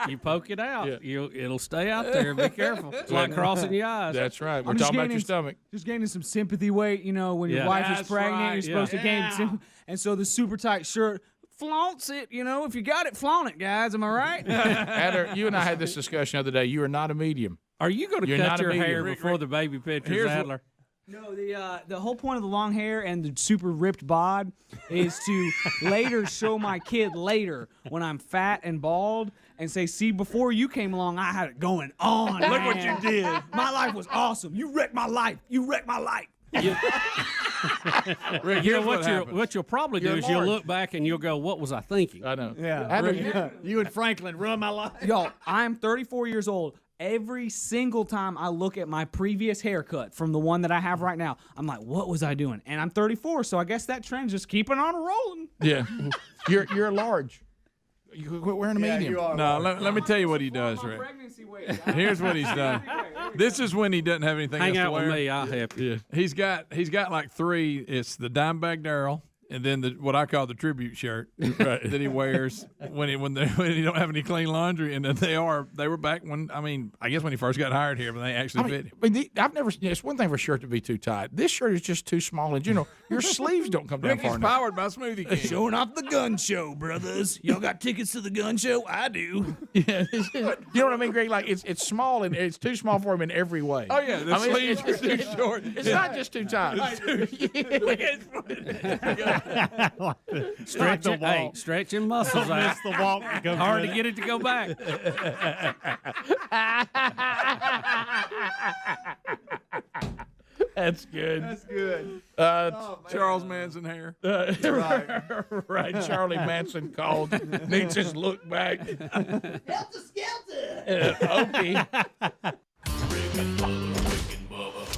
Hey, you poke it out. It'll stay out there. Be careful. It's like crossing your eyes. That's right. We're I'm just talking about your gaining- stomach. Just gaining some sympathy weight, when your Yeah. wife is That's pregnant, right, you're supposed to gain some. And so the super tight shirt flaunts it, if you got it, flaunt it, guys. Am I right? Adler, you and I had this discussion the other day. You are not a medium. Are you going to You're cut not a your medium. hair before the baby pictures, Adler? No, the whole point of the long hair and the super ripped bod is to later show my kid later when I'm fat and bald and say, see, before you came along, I had it going on. Look man. what you did. My life was awesome. You wrecked my life. You wrecked my life. Rick, You know, here's what you'll probably do You're is you'll large. look back and you'll go, what was I thinking? I know. Yeah. You and Franklin ruined my life. Yo, I'm 34 years old. Every single time I look at my previous haircut from the one that I have right now, I'm like, what was I doing? And I'm 34, so I guess that trend's just keeping on rolling. Yeah. You're large. You quit wearing a medium. you are No, large. let me tell you what he does, Rick. Here's what he's done. This is when he doesn't have anything Hang else out to wear. with me, I'll help you. He's got like 3. It's the Dimebag Darrell, and then what I call the tribute shirt that he wears when he don't have any clean laundry, and they were back when I guess when he first got hired here, but they actually fit him. I've never. It's one thing for a shirt to be too tight. This shirt is just too small, and your sleeves don't come down Rick far is enough. powered by Smoothie King. Showing off the gun show, brothers. Y'all got tickets to the gun show? I do. Yeah, you know what I mean, Greg? Like it's small and it's too small for him in every way. Oh yeah, the sleeves are too short. It's not just too tight. Stretching muscles out. Miss the walk. Hard to get it to go back. That's good. That's good. Charles Manson hair. Right. Charlie Manson called. Needs his look back. Helter Skelter! Okay. Rick and Bubba.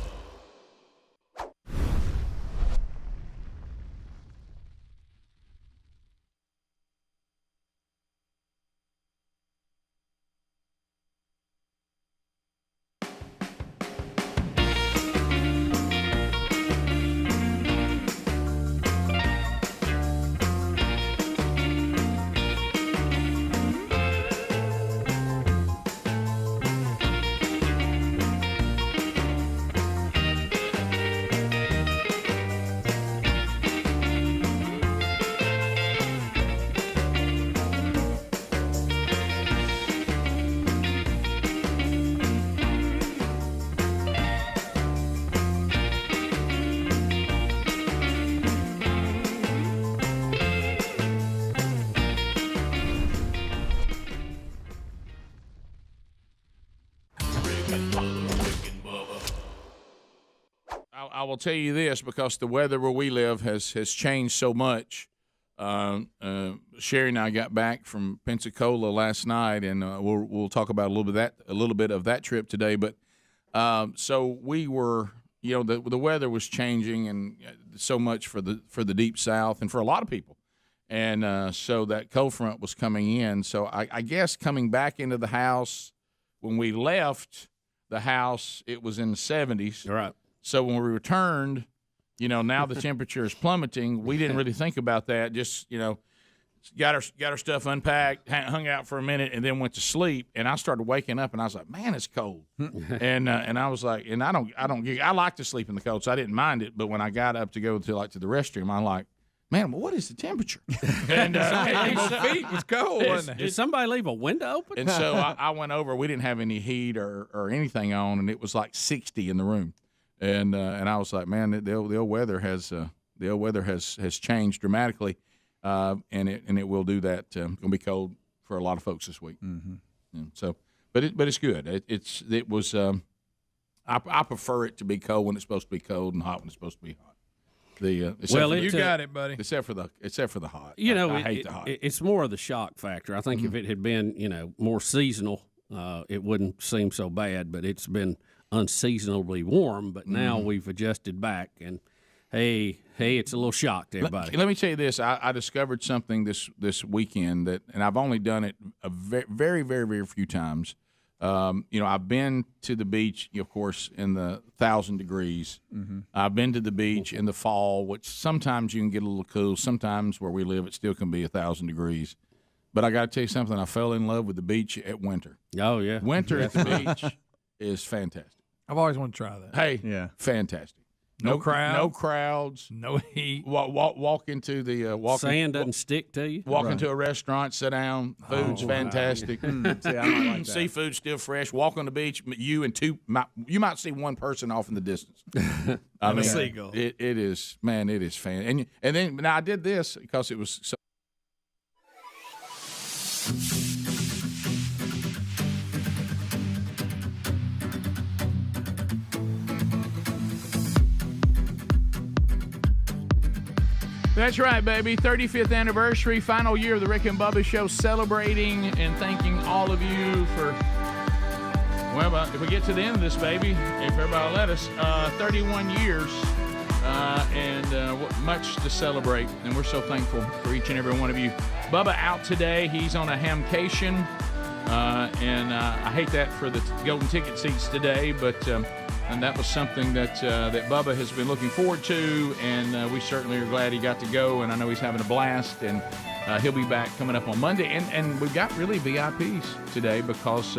I will tell you this, because the weather where we live has changed so much. Sherri and I got back from Pensacola last night, and we'll talk about a little bit of that trip today. But so we were, the weather was changing, and so much for the deep south and for a lot of people, and so that cold front was coming in. So I guess coming back into the house, when we left the house, it was in the 70s. Right. So when we returned, now the temperature is plummeting. We didn't really think about that. Just, got our stuff unpacked, hung out for a minute, and then went to sleep. And I started waking up, and I was like, man, it's cold. and I was like, and I like to sleep in the cold, so I didn't mind it. But when I got up to go to the restroom, I'm like, man, what is the temperature? And feet was cold, wasn't it? Did somebody leave a window open? And so I went over. We didn't have any heat or anything on, and it was like 60 in the room. And I was like, man, the old weather has changed dramatically, and it will do that. It's going to be cold for a lot of folks this week. Mm-hmm. Yeah, so, but it's good. It was. I prefer it to be cold when it's supposed to be cold and hot when it's supposed to be hot. You got it, buddy. Except for the hot. I hate the hot. It's more of the shock factor. I think if it had been, more seasonal, it wouldn't seem so bad. But it's been unseasonably warm. But now we've adjusted back, and hey, it's a little shock to everybody. Let me tell you this: I discovered something this weekend and I've only done it a very, very, very, very few times. I've been to the beach, of course, in the 1,000 degrees. Mm-hmm. I've been to the beach in the fall, which sometimes you can get a little cool. Sometimes where we live, it still can be 1,000 degrees. But I got to tell you something. I fell in love with the beach at winter. Oh, yeah. Winter at the beach is fantastic. I've always wanted to try that. Hey, yeah, fantastic. No crowd. No crowds. No heat. Walk into the sand doesn't stick to you. Walk into a restaurant, sit down. Food's fantastic. See, I don't like that. Seafood's still fresh. Walk on the beach. You and you might see one person off in the distance. I mean, seagull. It is, man. It is fan. And then now I did this because it was so. That's right, baby. 35th anniversary, final year of the Rick and Bubba Show, celebrating and thanking all of you for, well, if we get to the end of this, baby, if everybody will let us, 31 years and much to celebrate. And we're so thankful for each and every one of you. Bubba out today. He's on a hamcation. And I hate that for the golden ticket seats today, but and that was something that Bubba has been looking forward to, and we certainly are glad he got to go, and I know he's having a blast, and he'll be back coming up on Monday. And we've got really VIPs today because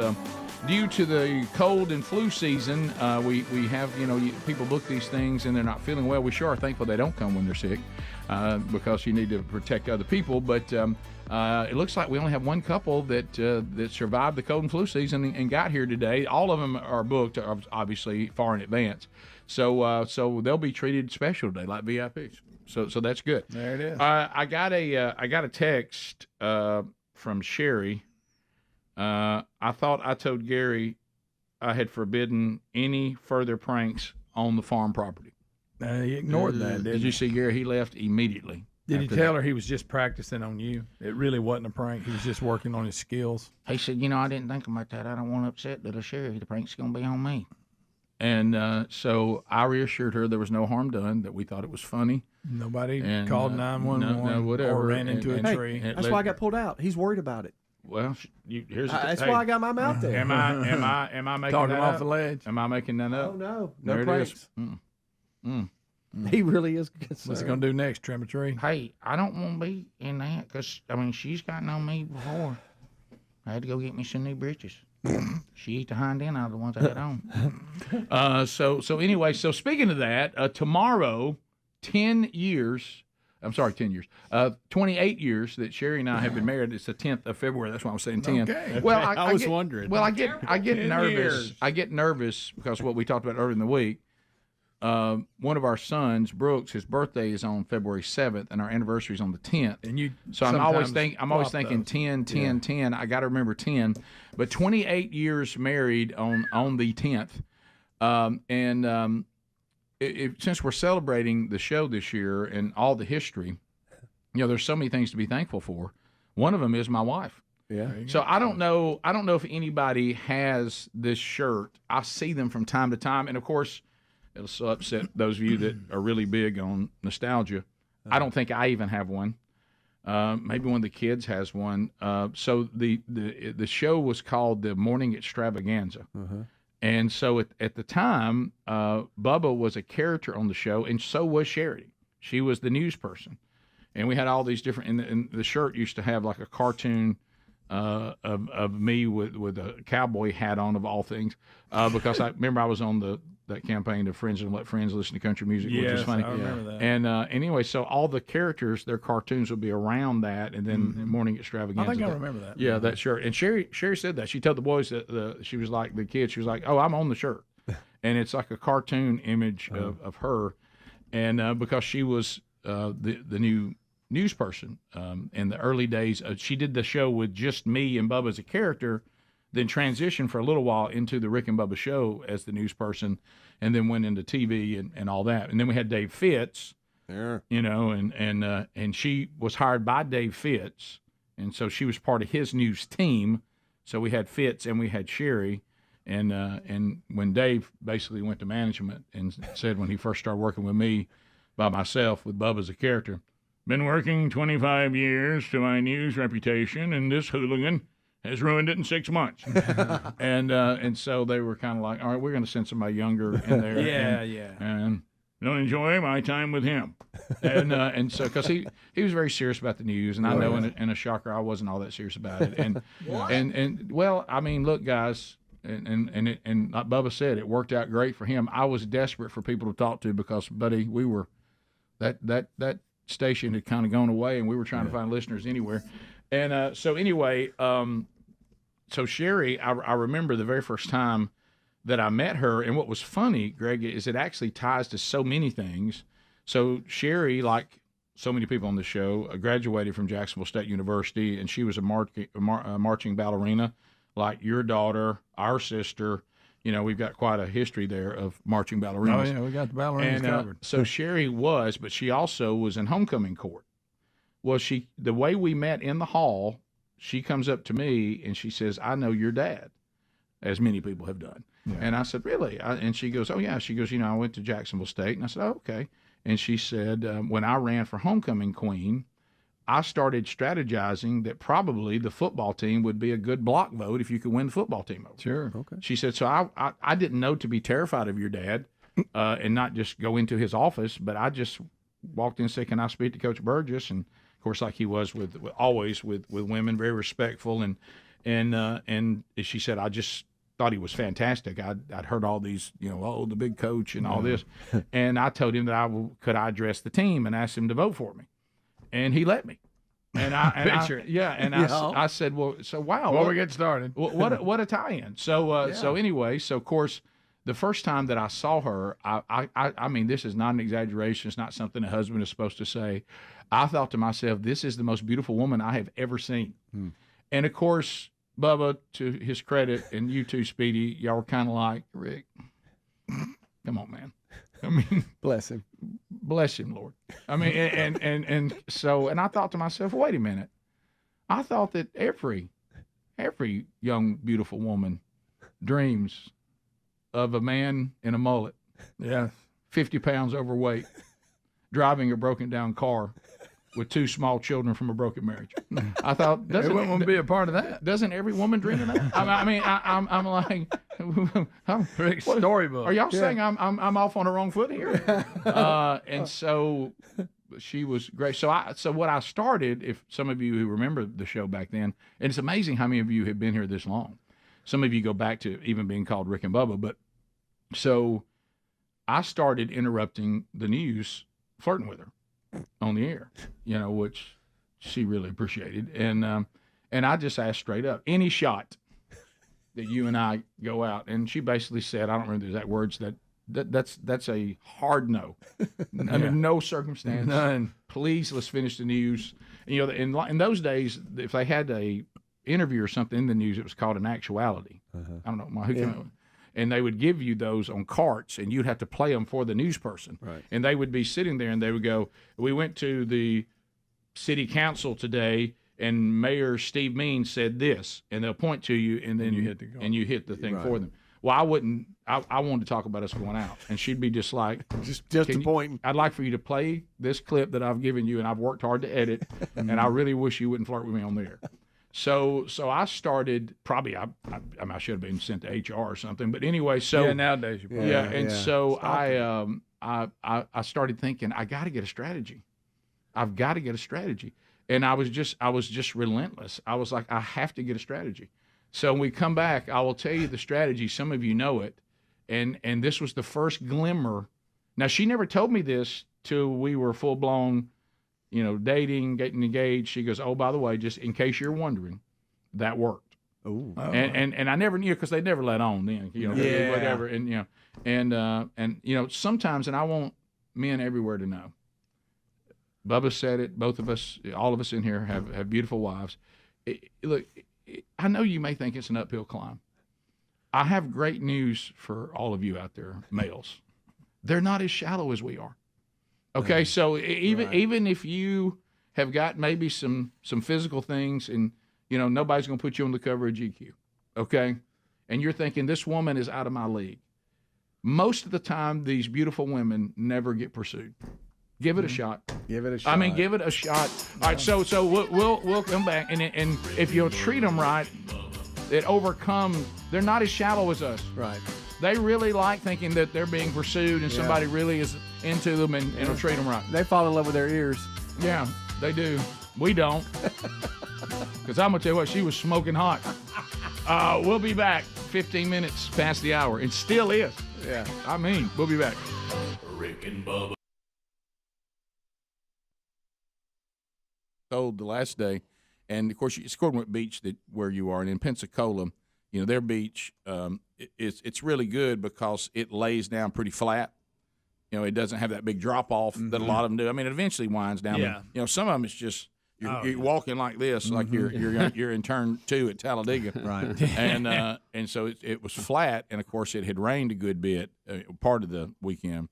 due to the cold and flu season, we have, people book these things and they're not feeling well. We sure are thankful they don't come when they're sick because you need to protect other people, but it looks like we only have one couple that survived the cold and flu season and got here today. All of them are booked, obviously, far in advance. So they'll be treated special today, like VIPs. So that's good. There it is. I got a text from Sherri. I thought I told Garry I had forbidden any further pranks on the farm property. He ignored that, Did you see Garry? He left immediately. Did you tell her he was just practicing on you? It really wasn't a prank. He was just working on his skills. He said, I didn't think about that. I don't want to upset little Sherri. The prank's going to be on me. And so I reassured her there was no harm done, that we thought it was funny. Nobody called 911 no, whatever. or ran into a tree. That's why I got pulled out. He's worried about it. Well, here's that's why I got my mouth there. Am I making talking that off up? the ledge? Am I making that up? Oh no There pranks. He really is concerned. What's he gonna do next? Trim a tree? Hey, I don't want to be in that because she's gotten on me before. I had to go get me some new britches. She ate the hind end out of the ones I had on. So anyway, so speaking of that, tomorrow, 10 years. 28 years that Sherri and I have been married. It's the 10th of February. That's why I'm saying 10. Okay. Well, I was wondering. Well, I get nervous. years. I get nervous because what we talked about earlier in the week. One of our sons, Brooks, his birthday is on February 7th, and our anniversary is on the 10th. And you, so I'm always swap thinking those. 10, 10, 10. I got to remember 10. But 28 years married on the 10th, since we're celebrating the show this year and all the history, there's so many things to be thankful for. One of them is my wife. Yeah. So I don't know if anybody has this shirt. I see them from time to time, and of course, it'll so upset those of you that are really big on nostalgia. I don't think I even have one. Maybe one of the kids has one. So the show was called the Morning Extravaganza. And so at the time, Bubba was a character on the show, and so was Sherri. She was the news person. And we had all these different, and the shirt used to have like a cartoon of me with a cowboy hat on, of all things, because I remember I was on that campaign to Friends and Let Friends Listen to Country Music, which was funny. I remember that. And anyway, so all the characters, their cartoons would be around that, and then Morning Extravaganza. I think I remember that. Yeah, that shirt. And Sherri said that. She told the boys that she was like the kids. She was like, "Oh, I'm on the shirt," and it's like a cartoon image of her, and because she was the new news person in the early days. She did the show with just me and Bubba as a character, then transitioned for a little while into the Rick and Bubba Show as the news person, and then went into TV and all that. And then we had Dave Fitz, and she was hired by Dave Fitz, and so she was part of his news team. So we had Fitz and we had Sherri, and when Dave basically went to management and said when he first started working with me by myself with Bubba as a character, been working 25 years to my news reputation, and this hooligan has ruined it in 6 months. and so they were kind of like, all right, we're going to send somebody younger in there. And don't enjoy my time with him. And so, because he was very serious about the news, and I know in a shocker I wasn't all that serious about it. And well, I mean, look, guys, and like Bubba said, it worked out great for him. I was desperate for people to talk to because, buddy, we were that station had kind of gone away, and we were trying to find listeners anywhere. And so anyway, so Sherri, I remember the very first time that I met her, and what was funny, Greg, is it actually ties to so many things. So Sherri, like so many people on the show, graduated from Jacksonville State University, and she was a marching ballerina, like your daughter, our sister. You know, we've got quite a history there of marching ballerinas. Oh, yeah, we got the ballerinas covered. So Sherri was, but she also was in homecoming court. Well, the way we met in the hall, she comes up to me and she says, "I know your dad," as many people have done. Yeah. And I said, "Really?" And she goes, "Oh, yeah." She goes, I went to Jacksonville State. And I said, "Oh, okay." And she said, when I ran for homecoming queen, I started strategizing that probably the football team would be a good block vote if you could win the football team over. Sure. Okay. She said, so I didn't know to be terrified of your dad and not just go into his office, but I just walked in and said, "Can I speak to Coach Burgess?" And, of course, like he was always with women, very respectful. And she said, "I just thought he was fantastic. I'd heard all these, the big coach and all this." And I told him that could I address the team and ask him to vote for me. And he let me. And I said, "Well, so wow." Well, we get started. What a tie-in. So anyway, of course, the first time that I saw her, I mean, this is not an exaggeration. It's not something a husband is supposed to say. I thought to myself, this is the most beautiful woman I have ever seen. And of course, Bubba, to his credit, and you too, Speedy, y'all were kind of like, "Rick, come on, man." I mean, bless him, Lord. I mean, and I thought to myself, wait a minute. I thought that every young, beautiful woman dreams of a man in a mullet, 50 pounds overweight, driving a broken down car with 2 small children from a broken marriage. I thought, they wouldn't want to be a part of that. Doesn't every woman dream of that? I'm like, Rick's storybook. Are y'all saying I'm off on the wrong foot here? And so she was great. So what I started, if some of you who remember the show back then, and it's amazing how many of you have been here this long. Some of you go back to even being called Rick and Bubba. But so I started interrupting the news, flirting with her on the air, which she really appreciated. And I just asked straight up, any shot that you and I go out, and she basically said, I don't remember the exact words, that's a hard no. I mean, no circumstance. None. Please, let's finish the news. In those days, if they had a interview or something in the news, it was called an actuality. I don't know who came up with it. And they would give you those on carts, and you'd have to play them for the news person. Right. And they would be sitting there, and they would go, "We went to the city council today, and Mayor Steve Means said this," and they'll point to you, and then you hit the thing for them. Well, I wouldn't. I wanted to talk about us going out, and she'd be just like, just pointing. I'd like for you to play this clip that I've given you, and I've worked hard to edit, and I really wish you wouldn't flirt with me on there. So I started, probably I should have been sent to HR or something, but anyway, so nowadays you probably so I started thinking, I got to get a strategy. I've got to get a strategy. And I was just relentless. I was like, I have to get a strategy. So when we come back, I will tell you the strategy. Some of you know it. And this was the first glimmer. Now, she never told me this till we were full blown, dating, getting engaged. She goes, "Oh, by the way, just in case you're wondering, that worked." Ooh. And I never knew, because they never let on then, whatever. And sometimes, and I want men everywhere to know. Bubba said it. Both of us, all of us in here have beautiful wives. Look, I know you may think it's an uphill climb. I have great news for all of you out there, males. They're not as shallow as we are. Okay, so even if you have got maybe some physical things, and nobody's going to put you on the cover of GQ, okay, and you're thinking, this woman is out of my league. Most of the time, these beautiful women never get pursued. Give it a shot. Give it a shot. I mean, give it a shot. All right, so we'll come back, and if you'll treat them right, it overcomes. They're not as shallow as us. Right. They really like thinking that they're being pursued, and somebody really is into them, and will treat them right. They fall in love with their ears. Yeah, they do. We don't. Because I'm going to tell you what, she was smoking hot. We'll be back. 15 minutes past the hour. It still is. Yeah. I mean, we'll be back. Rick and Bubba. Cold the last day, and of course it's Squirtwood Beach where you are, and in Pensacola, their beach, it's really good because it lays down pretty flat. It doesn't have that big drop off that a lot of them do. I mean, it eventually winds down. Yeah. But, some of them it's just you're walking like this, like you're in turn 2 at Talladega, right? And so it was flat, and of course it had rained a good bit part of the weekend.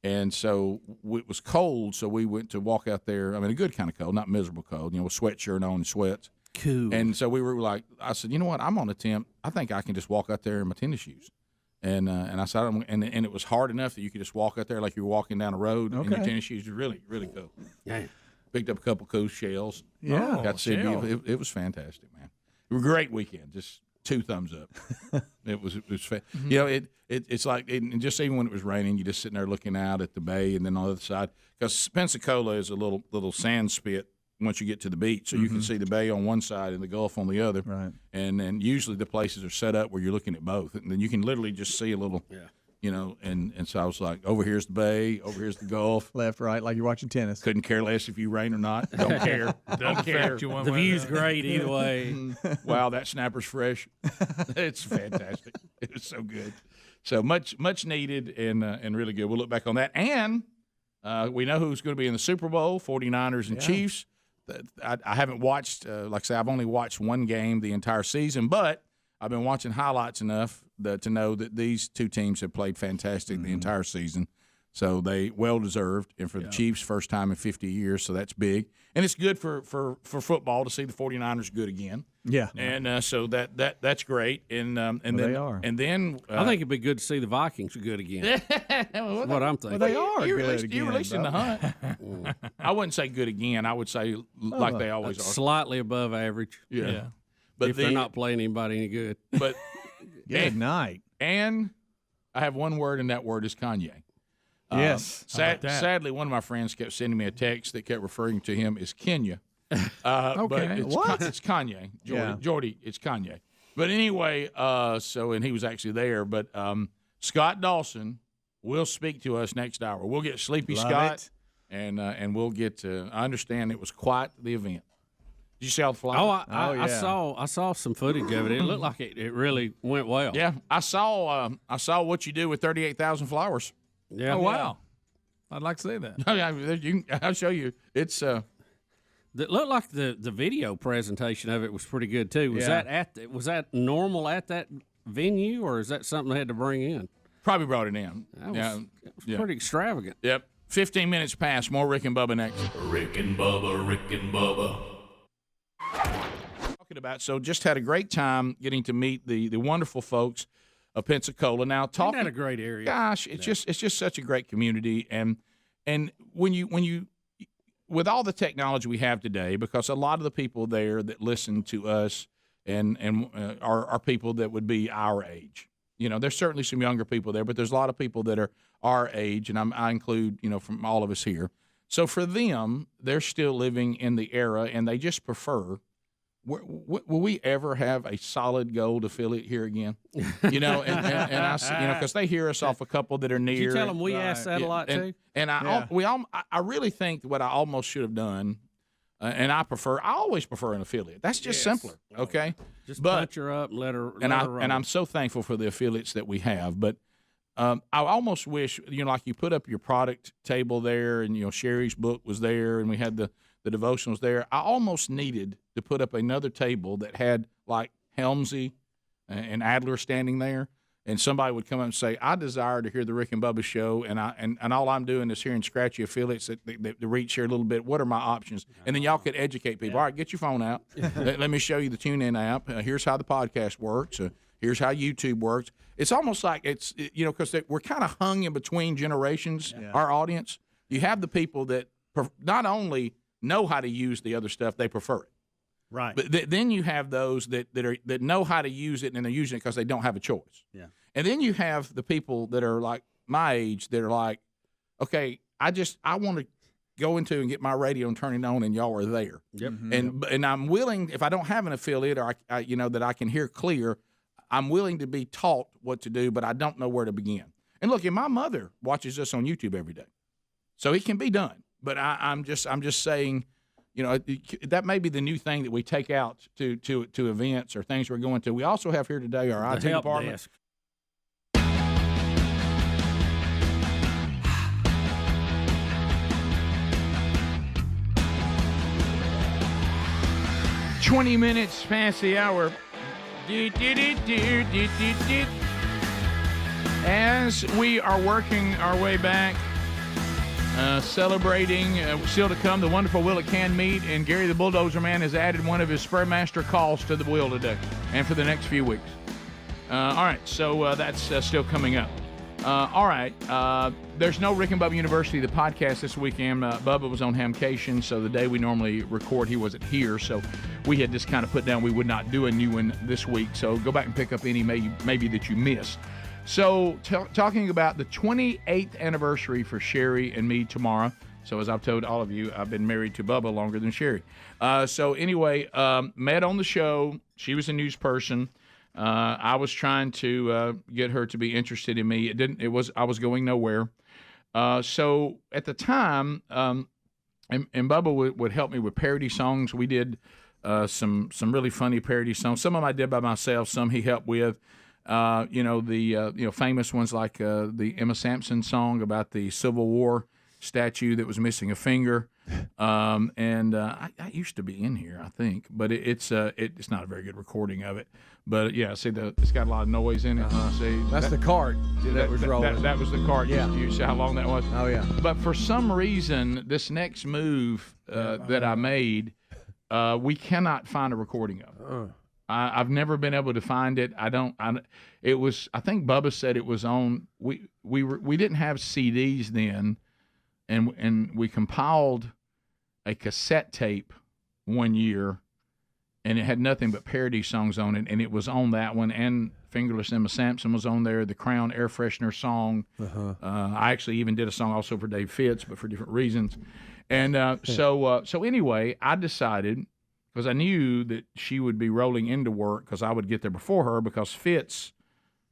And so it was cold, so we went to walk out there. I mean, a good kind of cold, not miserable cold, with sweatshirt on and sweats. Cool. And so we were like, I said, you know what? I'm on a temp. I think I can just walk out there in my tennis shoes. And I said, and it was hard enough that you could just walk out there like you were walking down a road in your tennis shoes. It was really, really cool. Yeah. Picked up a couple cool shells. Yeah. Got to see it was fantastic, man. It was a great weekend. Just 2 thumbs up. It was it's like and just even when it was raining, you just sitting there looking out at the bay, and then on the other side, because Pensacola is a little sand spit once you get to the beach, so you can see the bay on one side and the Gulf on the other. Right. And then usually the places are set up where you're looking at both, and then you can literally just see a little. Yeah. And so I was like, over here's the bay, over here's the Gulf. Left, right, like you're watching tennis. Couldn't care less if you rain or not. Don't care. Don't care. The view's great either way. Wow, that snapper's fresh. It's fantastic. It was so good. So much needed and really good. We'll look back on that. And we know who's going to be in the Super Bowl, 49ers and Chiefs. I haven't watched, like I say, I've only watched one game the entire season, but I've been watching highlights enough to know that these two teams have played fantastic the entire season. So they well-deserved. And for the Chiefs, first time in 50 years, so that's big. And it's good for football to see the 49ers good again. Yeah. And so that's great. And then they are. And then I think it'd be good to see the Vikings good again. That's what I'm thinking. Well, they are you're good again. You're released in the hunt. I wouldn't say good again. I would say like they always are. Slightly above average. Yeah. But if they're not playing anybody any good. But good night. And I have one word, and that word is Kanye. Yes. Sadly, one of my friends kept sending me a text that kept referring to him as Kenya. Okay. But What? It's Kanye. Yeah. Jordy, it's Kanye. But anyway, and he was actually there. But Scott Dawson will speak to us next hour. We'll get Sleepy Love Scott, it. and we'll get I understand it was quite the event. Did you see all the flyers? I saw some footage of it. It looked like it really went well. Yeah, I saw what you do with 38,000 flowers. Yeah. Oh, wow. I'd like to see that. I'll show you. It's It looked like the video presentation of it was pretty good too. Was that normal at that venue, or is that something they had to bring in? Probably brought it in. It was pretty extravagant. Yep. 15 minutes past. More Rick and Bubba next. Rick and Bubba, Rick and Bubba. Talking about, so just had a great time getting to meet the wonderful folks of Pensacola. Now, Isn't that a great area? Gosh, it's just such a great community, and when you with all the technology we have today, because a lot of the people there that listen to us and are people that would be our age. There's certainly some younger people there, but there's a lot of people that are our age, and I include from all of us here. So for them, they're still living in the era, and they just prefer. Will we ever have a solid gold affiliate here again? And I say, because they hear us off a couple that are near. Did you tell them we asked that a lot too? And I really think what I almost should have done, and I always prefer an affiliate. That's just simpler, okay? Just punch her up and let her. And I'm so thankful for the affiliates that we have, but. I almost wish, like you put up your product table there, and Sherri's book was there, and we had the devotionals there. I almost needed to put up another table that had like Helmsy and Adler standing there, and somebody would come up and say, "I desire to hear the Rick and Bubba show, and all I'm doing is hearing scratchy affiliates that reach here a little bit. What are my options?" And then y'all could educate people. All right, get your phone out. Let me show you the TuneIn app. Here's how the podcast works. Here's how YouTube works. It's almost like it's because we're kind of hung in between generations. Yeah. Our audience, you have the people that not only know how to use the other stuff, they prefer it. Right. But then you have those that know how to use it, and they're using it because they don't have a choice. Yeah. And then you have the people that are like my age that are like, okay, I want to go into and get my radio and turn it on, and y'all are there. Yep. And I'm willing, if I don't have an affiliate or I that I can hear clear, I'm willing to be taught what to do, but I don't know where to begin. And look, and my mother watches us on YouTube every day, so it can be done. But I'm just saying, you know, that may be the new thing that we take out to events or things we're going to. We also have here today our IT department. Desk. "20 minutes past the hour. As we are working our way back, celebrating, still to come, the wonderful Willet Can Meat, and Garry the Bulldozer Man has added one of his Spurmaster calls to the wheel today and for the next few weeks. All right, so that's still coming up. All right, there's no Rick and Bubba University, the podcast this weekend. Bubba was on hamcation, so the day we normally record, he wasn't here, so we had just kind of put down we would not do a new one this week, so go back and pick up any maybe that you missed. So talking about the 28th anniversary for Sherri and me tomorrow. So as I've told all of you, I've been married to Bubba longer than Sherri. So anyway, met on the show. She was a news person. I was trying to get her to be interested in me. I was going nowhere. So at the time, and Bubba would help me with parody songs. We did some really funny parody songs. Some of them I did by myself. Some he helped with. The famous ones like the Emma Sampson song about the Civil War statue that was missing a finger. I used to be in here, I think, but it's not a very good recording of it. But yeah, see it's got a lot of noise in it. See, that's the cart that was rolling. That was the cart. Yeah. You see how long that was? Oh yeah. But for some reason, this next move that I made, we cannot find a recording of it. I've never been able to find it. I think Bubba said it was on. We didn't have CDs then, and we compiled a cassette tape one year, and it had nothing but parody songs on it, and it was on that one. And Fingerless Emma Sampson was on there. The Crown Air Freshener song. I actually even did a song also for Dave Fitz, but for different reasons. And so anyway, I decided, because I knew that she would be rolling into work because I would get there before her, because Fitz,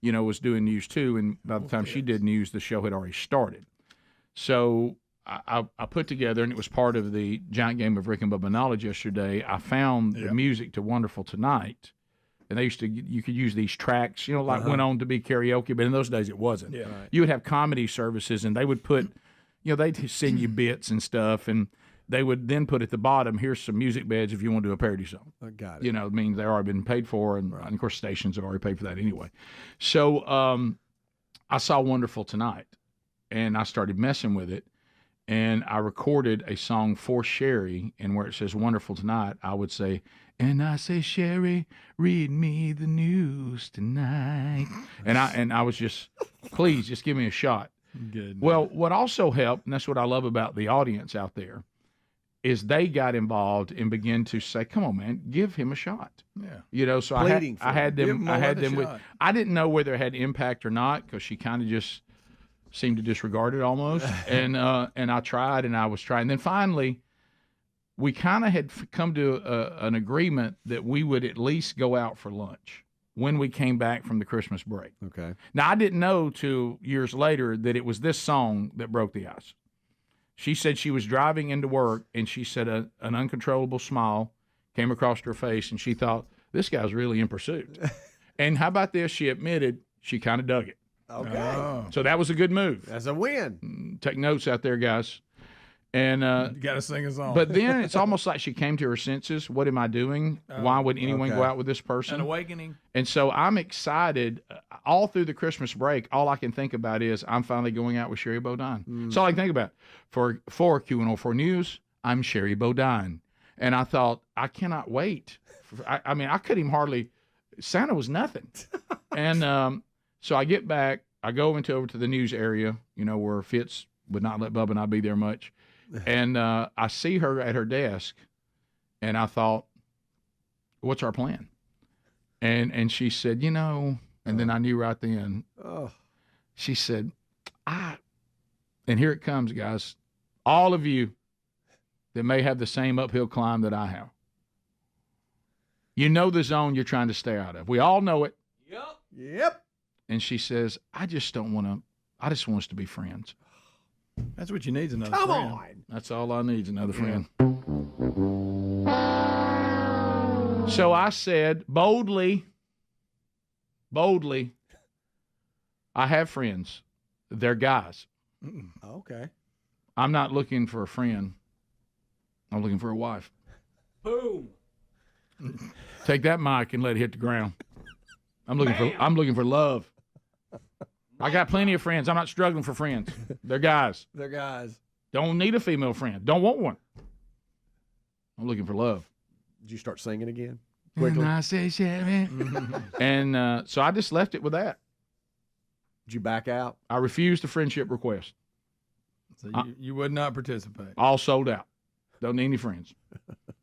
was doing news too, and by the time she did news, the show had already started. So I put together, and it was part of the giant game of Rick and Bubba Knowledge yesterday. I found the music to Wonderful Tonight, and you could use these tracks, went on to be karaoke, but in those days it wasn't. Yeah. You would have comedy services, and they would put, they'd send you bits and stuff, and they would then put at the bottom, here's some music beds if you want to do a parody song. I got it. It means they've already been paid for, and of course stations have already paid for that anyway. So I saw Wonderful Tonight, and I started messing with it, and I recorded a song for Sherri, and where it says Wonderful Tonight, I would say, and I say, Sherri, read me the news tonight. And I was just, please, just give me a shot. Good. Well, what also helped, and that's what I love about the audience out there, is they got involved and began to say, "Come on, man, give him a shot." Yeah. So I had them. Shot. I didn't know whether it had impact or not, because she kind of just seemed to disregard it almost. and I tried, and I was trying. Then finally, we kind of had come to an agreement that we would at least go out for lunch when we came back from the Christmas break. Okay. Now, I didn't know till years later that it was this song that broke the ice. She said she was driving into work, and she said an uncontrollable smile came across her face, and she thought, this guy's really in pursuit. And how about this? She admitted she kind of dug it. Okay. Oh. So that was a good move. That's a win. Take notes out there, guys. And you got to sing a song. But then it's almost like she came to her senses. What am I doing? Why would anyone go out with this person? An awakening. And so I'm excited. All through the Christmas break, all I can think about is I'm finally going out with Sherri Bodine. That's all I can think about. For Q104 News, I'm Sherri Bodine. And I thought, I cannot wait. I mean, I couldn't even hardly, Santa was nothing. And so I get back, I go over to the news area, where Fitz would not let Bubba and I be there much. And I see her at her desk, and I thought, what's our plan? And she said, and then I knew right then. She said, and here it comes, guys. All of you that may have the same uphill climb that I have. You know the zone you're trying to stay out of. We all know it. Yep. And she says, I just want us to be friends. That's what you need, another Come friend. on. That's all I need is another friend. So I said, boldly, I have friends. They're guys. Okay. I'm not looking for a friend. I'm looking for a wife. Boom. Take that mic and let it hit the ground. I'm looking for love. I got plenty of friends. I'm not struggling for friends. They're guys. They're guys. Don't need a female friend. Don't want one. I'm looking for love. Did you start singing again? And I say, Sherri. And so I just left it with that. Did you back out? I refused a friendship request. So you would not participate. All sold out. Don't need any friends.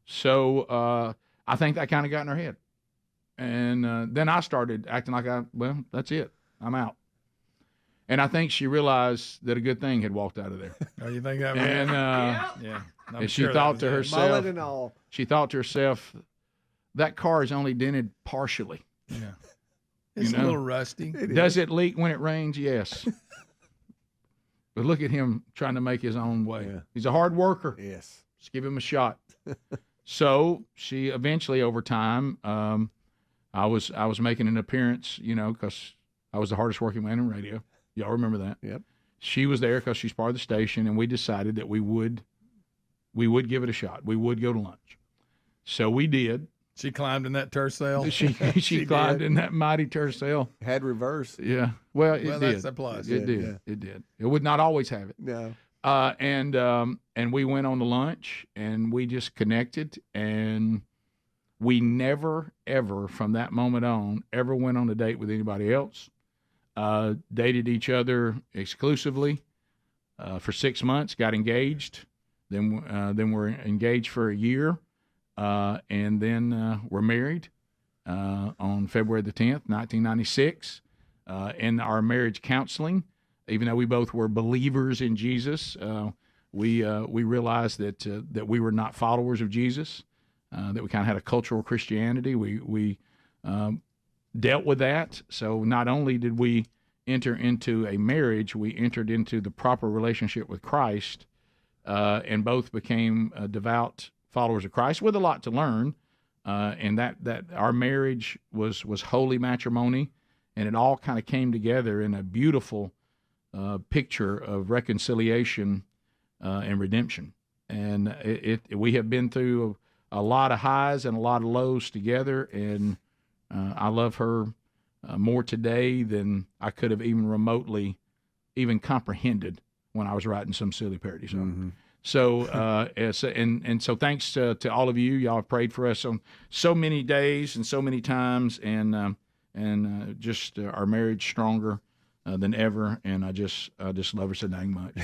So I think that kind of got in her head. And then I started acting like that's it. I'm out. And I think she realized that a good thing had walked out of there. Oh, you think that was And yeah. and she thought to herself, Mullet and all. she thought to herself, that car is only dented partially. Yeah. It's a little rusty. Does it leak when it rains? Yes. But look at him trying to make his own way. Yeah. He's a hard worker. Yes. Let's give him a shot. So she eventually, over time, I was making an appearance, because I was the hardest working man in radio. Y'all remember that? Yep. She was there because she's part of the station, and we decided that we would give it a shot. We would go to lunch. So we did. She climbed in that tercel. She climbed in that mighty tercel. Had reverse. Yeah. Well, it did. That's a plus. It did. Yeah. It did. It would not always have it. No. And we went on the lunch, and we just connected, and we never, ever, from that moment on, ever went on a date with anybody else. Dated each other exclusively for 6 months. Got engaged. Then we're engaged for a year, and then we're married on February the 10th, 1996. In our marriage counseling, even though we both were believers in Jesus, we realized that we were not followers of Jesus. That we kind of had a cultural Christianity. We dealt with that. So not only did we enter into a marriage, we entered into the proper relationship with Christ, and both became devout followers of Christ with a lot to learn. And that our marriage was holy matrimony, and it all kind of came together in a beautiful picture of reconciliation and redemption. And we have been through a lot of highs and a lot of lows together, and I love her more today than I could have even remotely even comprehended when I was writing some silly parody song. So, so thanks to all of you. Y'all have prayed for us on so many days and so many times, and just our marriage stronger than ever. And I just love her so dang much.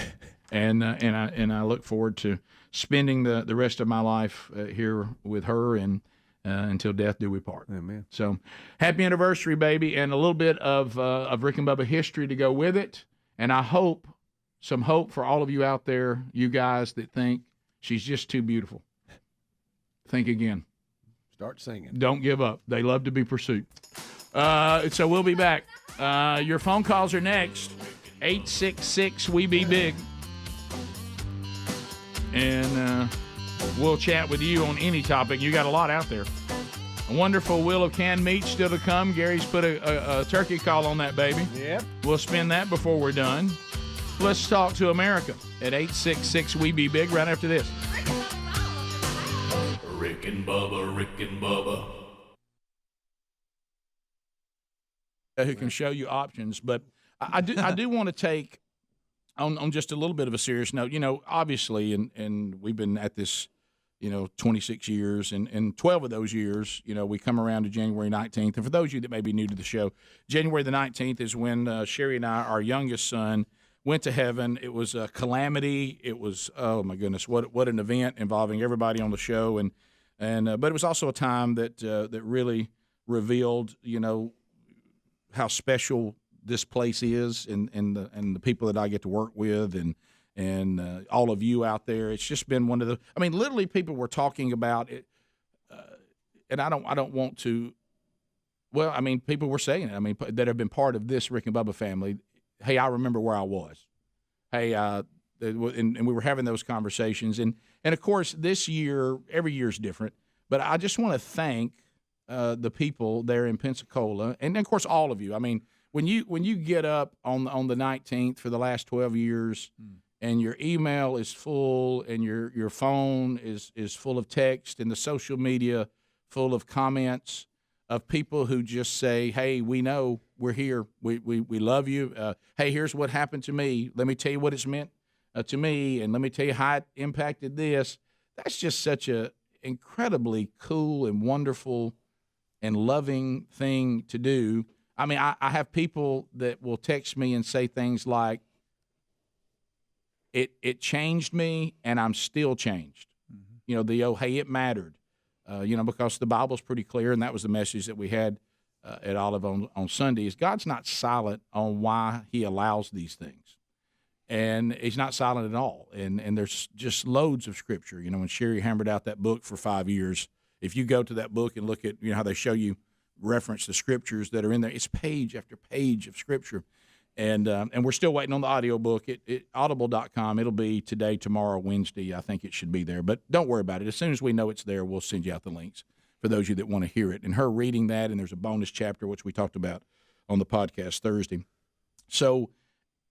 And I look forward to spending the rest of my life here with her, and until death do we part. Amen. So happy anniversary, baby, and a little bit of Rick and Bubba history to go with it. And I hope, some hope for all of you out there, you guys that think she's just too beautiful. Think again. Start singing. Don't give up. They love to be pursued. So we'll be back. Your phone calls are next. 866-WE-BE-BIG. And we'll chat with you on any topic. You got a lot out there. A wonderful wheel of canned meat still to come. Gary's put a turkey call on that baby. Yep. We'll spin that before we're done. Let's talk to America at 866-WE-BE-BIG right after this. Rick and Bubba, Rick and Bubba. Who can show you options, but I do want to take on just a little bit of a serious note. Obviously, and we've been at this, 26 years, and 12 of those years, we come around to January 19th. And for those of you that may be new to the show, January the 19th is when Sherri and I, our youngest son, went to heaven. It was a calamity. It was, oh my goodness, what an event involving everybody on the show, and but it was also a time that really revealed, how special this place is, and the people that I get to work with, and all of you out there. It's just been one of the. I mean, literally, people were talking about it, and I don't want to Well, I mean, people were saying it. I mean, that have been part of this Rick and Bubba family. Hey, I remember where I was. Hey, and we were having those conversations. And of course, this year, every year is different. But I just want to thank the people there in Pensacola, and of course, all of you. I mean, when you get up on the 19th for the last 12 years, and your email is full, and your phone is full of text, and the social media full of comments of people who just say, hey, we know, we're here, we love you. Hey, here's what happened to me. Let me tell you what it's meant to me, and let me tell you how it impacted this. That's just such a incredibly cool and wonderful and loving thing to do. I mean, I have people that will text me and say things like, it changed me, and I'm still changed. You know, hey, it mattered. Because the Bible's pretty clear, and that was the message that we had at Olive on Sunday, is God's not silent on why he allows these things. And he's not silent at all. And there's just loads of Scripture. You know, when Sherri hammered out that book for 5 years, if you go to that book and look at, how they show you reference the Scriptures that are in there, it's page after page of Scripture. And we're still waiting on the audio book. Audible.com. It'll be today, tomorrow, Wednesday. I think it should be there. But don't worry about it. As soon as we know it's there, we'll send you out the links for those of you that want to hear it. And her reading that, and there's a bonus chapter, which we talked about on the podcast Thursday. So,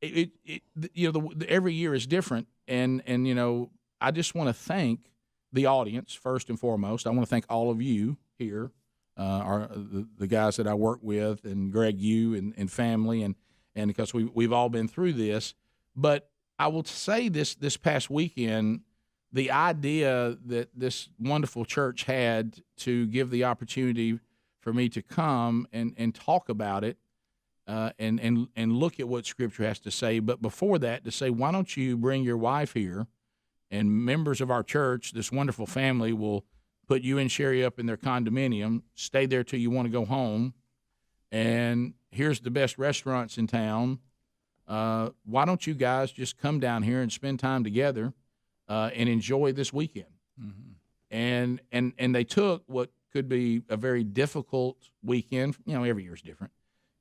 every year is different. And I just want to thank the audience, first and foremost. I want to thank all of you here, the guys that I work with, and Greg, you, and family, and because we've all been through this. But I will say this past weekend, the idea that this wonderful church had to give the opportunity for me to come and talk about it and look at what Scripture has to say. But before that, to say, why don't you bring your wife here, and members of our church, this wonderful family, will put you and Sherri up in their condominium, stay there till you want to go home, and here's the best restaurants in town. Why don't you guys just come down here and spend time together and enjoy this weekend? Mm-hmm. And they took what could be a very difficult weekend, every year is different,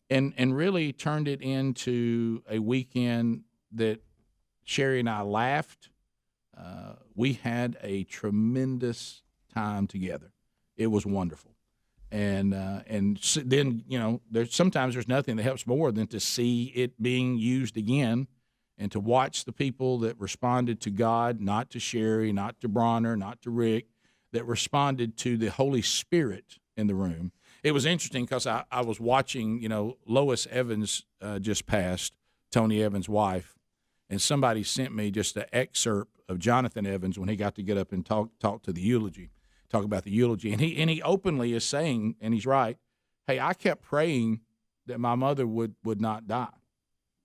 and really turned it into a weekend that Sherri and I laughed. We had a tremendous time together. It was wonderful. And then, there's nothing that helps more than to see it being used again, and to watch the people that responded to God, not to Sherri, not to Bronner, not to Rick, that responded to the Holy Spirit in the room. It was interesting because I was watching, Lois Evans just passed, Tony Evans' wife, and somebody sent me just an excerpt of Jonathan Evans when he got to get up and talk about the eulogy. And he openly is saying, and he's right, hey, I kept praying that my mother would not die.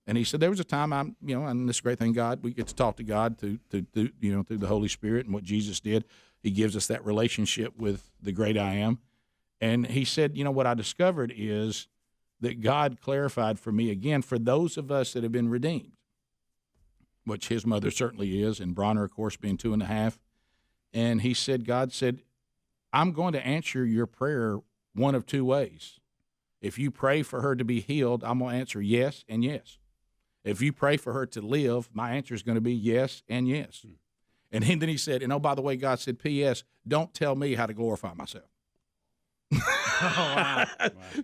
And he said, there was a time and this great thing, God, we get to talk to God through the Holy Spirit and what Jesus did. He gives us that relationship with the great I am. And he said, what I discovered is that God clarified for me again, for those of us that have been redeemed, which his mother certainly is, and Bronner, of course, being 2.5. And he said, God said, I'm going to answer your prayer one of two ways. If you pray for her to be healed, I'm going to answer yes and yes. If you pray for her to live, my answer is going to be yes and yes. And then he said, and oh, by the way, God said, P.S., don't tell me how to glorify myself. Wow.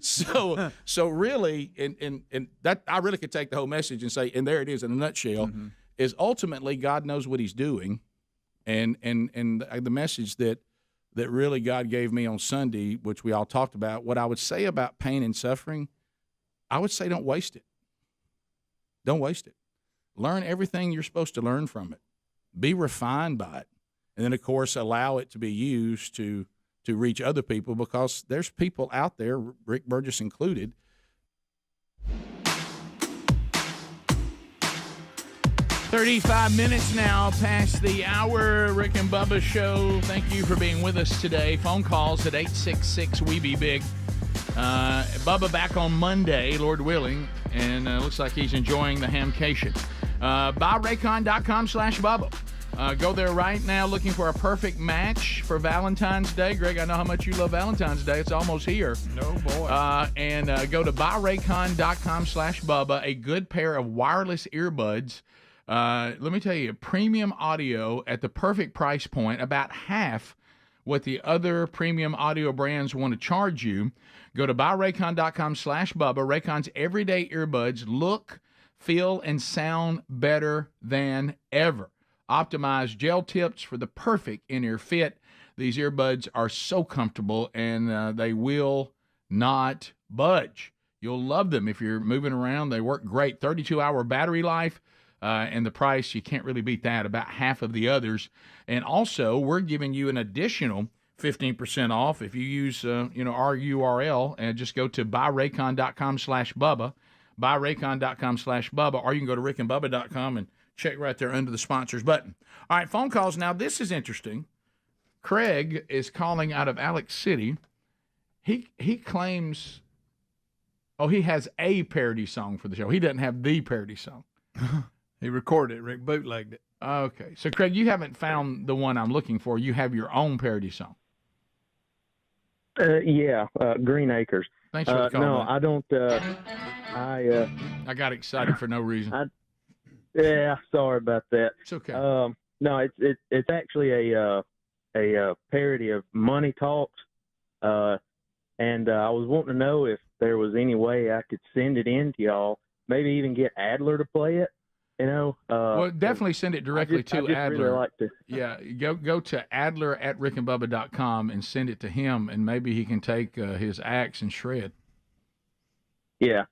So really, and that I really could take the whole message and say, and there it is in a nutshell, is ultimately God knows what he's doing. And the message that really God gave me on Sunday, which we all talked about, what I would say about pain and suffering, I would say don't waste it. Don't waste it. Learn everything you're supposed to learn from it. Be refined by it. And then, of course, allow it to be used to reach other people, because there's people out there, Rick Burgess included. 35 minutes now past the hour. Rick and Bubba Show. Thank you for being with us today. Phone calls at 866-WE-BE-BIG. Bubba back on Monday, Lord willing, and looks like he's enjoying the hamcation. BuyRaycon.com/Bubba. Go there right now looking for a perfect match for Valentine's Day. Greg, I know how much you love Valentine's Day. It's almost here. No, boy. And go to buyraycon.com/Bubba, a good pair of wireless earbuds. Let me tell you, premium audio at the perfect price point, about half what the other premium audio brands want to charge you. Go to buyraycon.com/Bubba. Raycon's everyday earbuds look, feel, and sound better than ever. Optimized gel tips for the perfect in-ear fit. These earbuds are so comfortable, and they will not budge. You'll love them if you're moving around. They work great. 32-hour battery life, and the price, you can't really beat that, about half of the others. And also, we're giving you an additional 15% off if you use our URL and just go to buyraycon.com/Bubba, buyraycon.com/Bubba, or you can go to rickandbubba.com and check right there under the sponsors button. All right, phone calls. Now, this is interesting. Craig is calling out of Alex City. He claims, he has a parody song for the show. He doesn't have the parody song. He recorded it. Rick bootlegged it. Okay. So, Craig, you haven't found the one I'm looking for. You have your own parody song. Yeah, Green Acres. Thanks for the call. No, man. I don't. I got excited for no reason. Yeah, sorry about that. It's okay. No, it's actually a parody of Money Talks, and I was wanting to know if there was any way I could send it in to y'all. Maybe even get Adler to play it. Well, definitely send it directly to Adler. Really like to. Yeah, go to Adler at rickandbubba.com and send it to him, and maybe he can take his axe and shred. Yeah.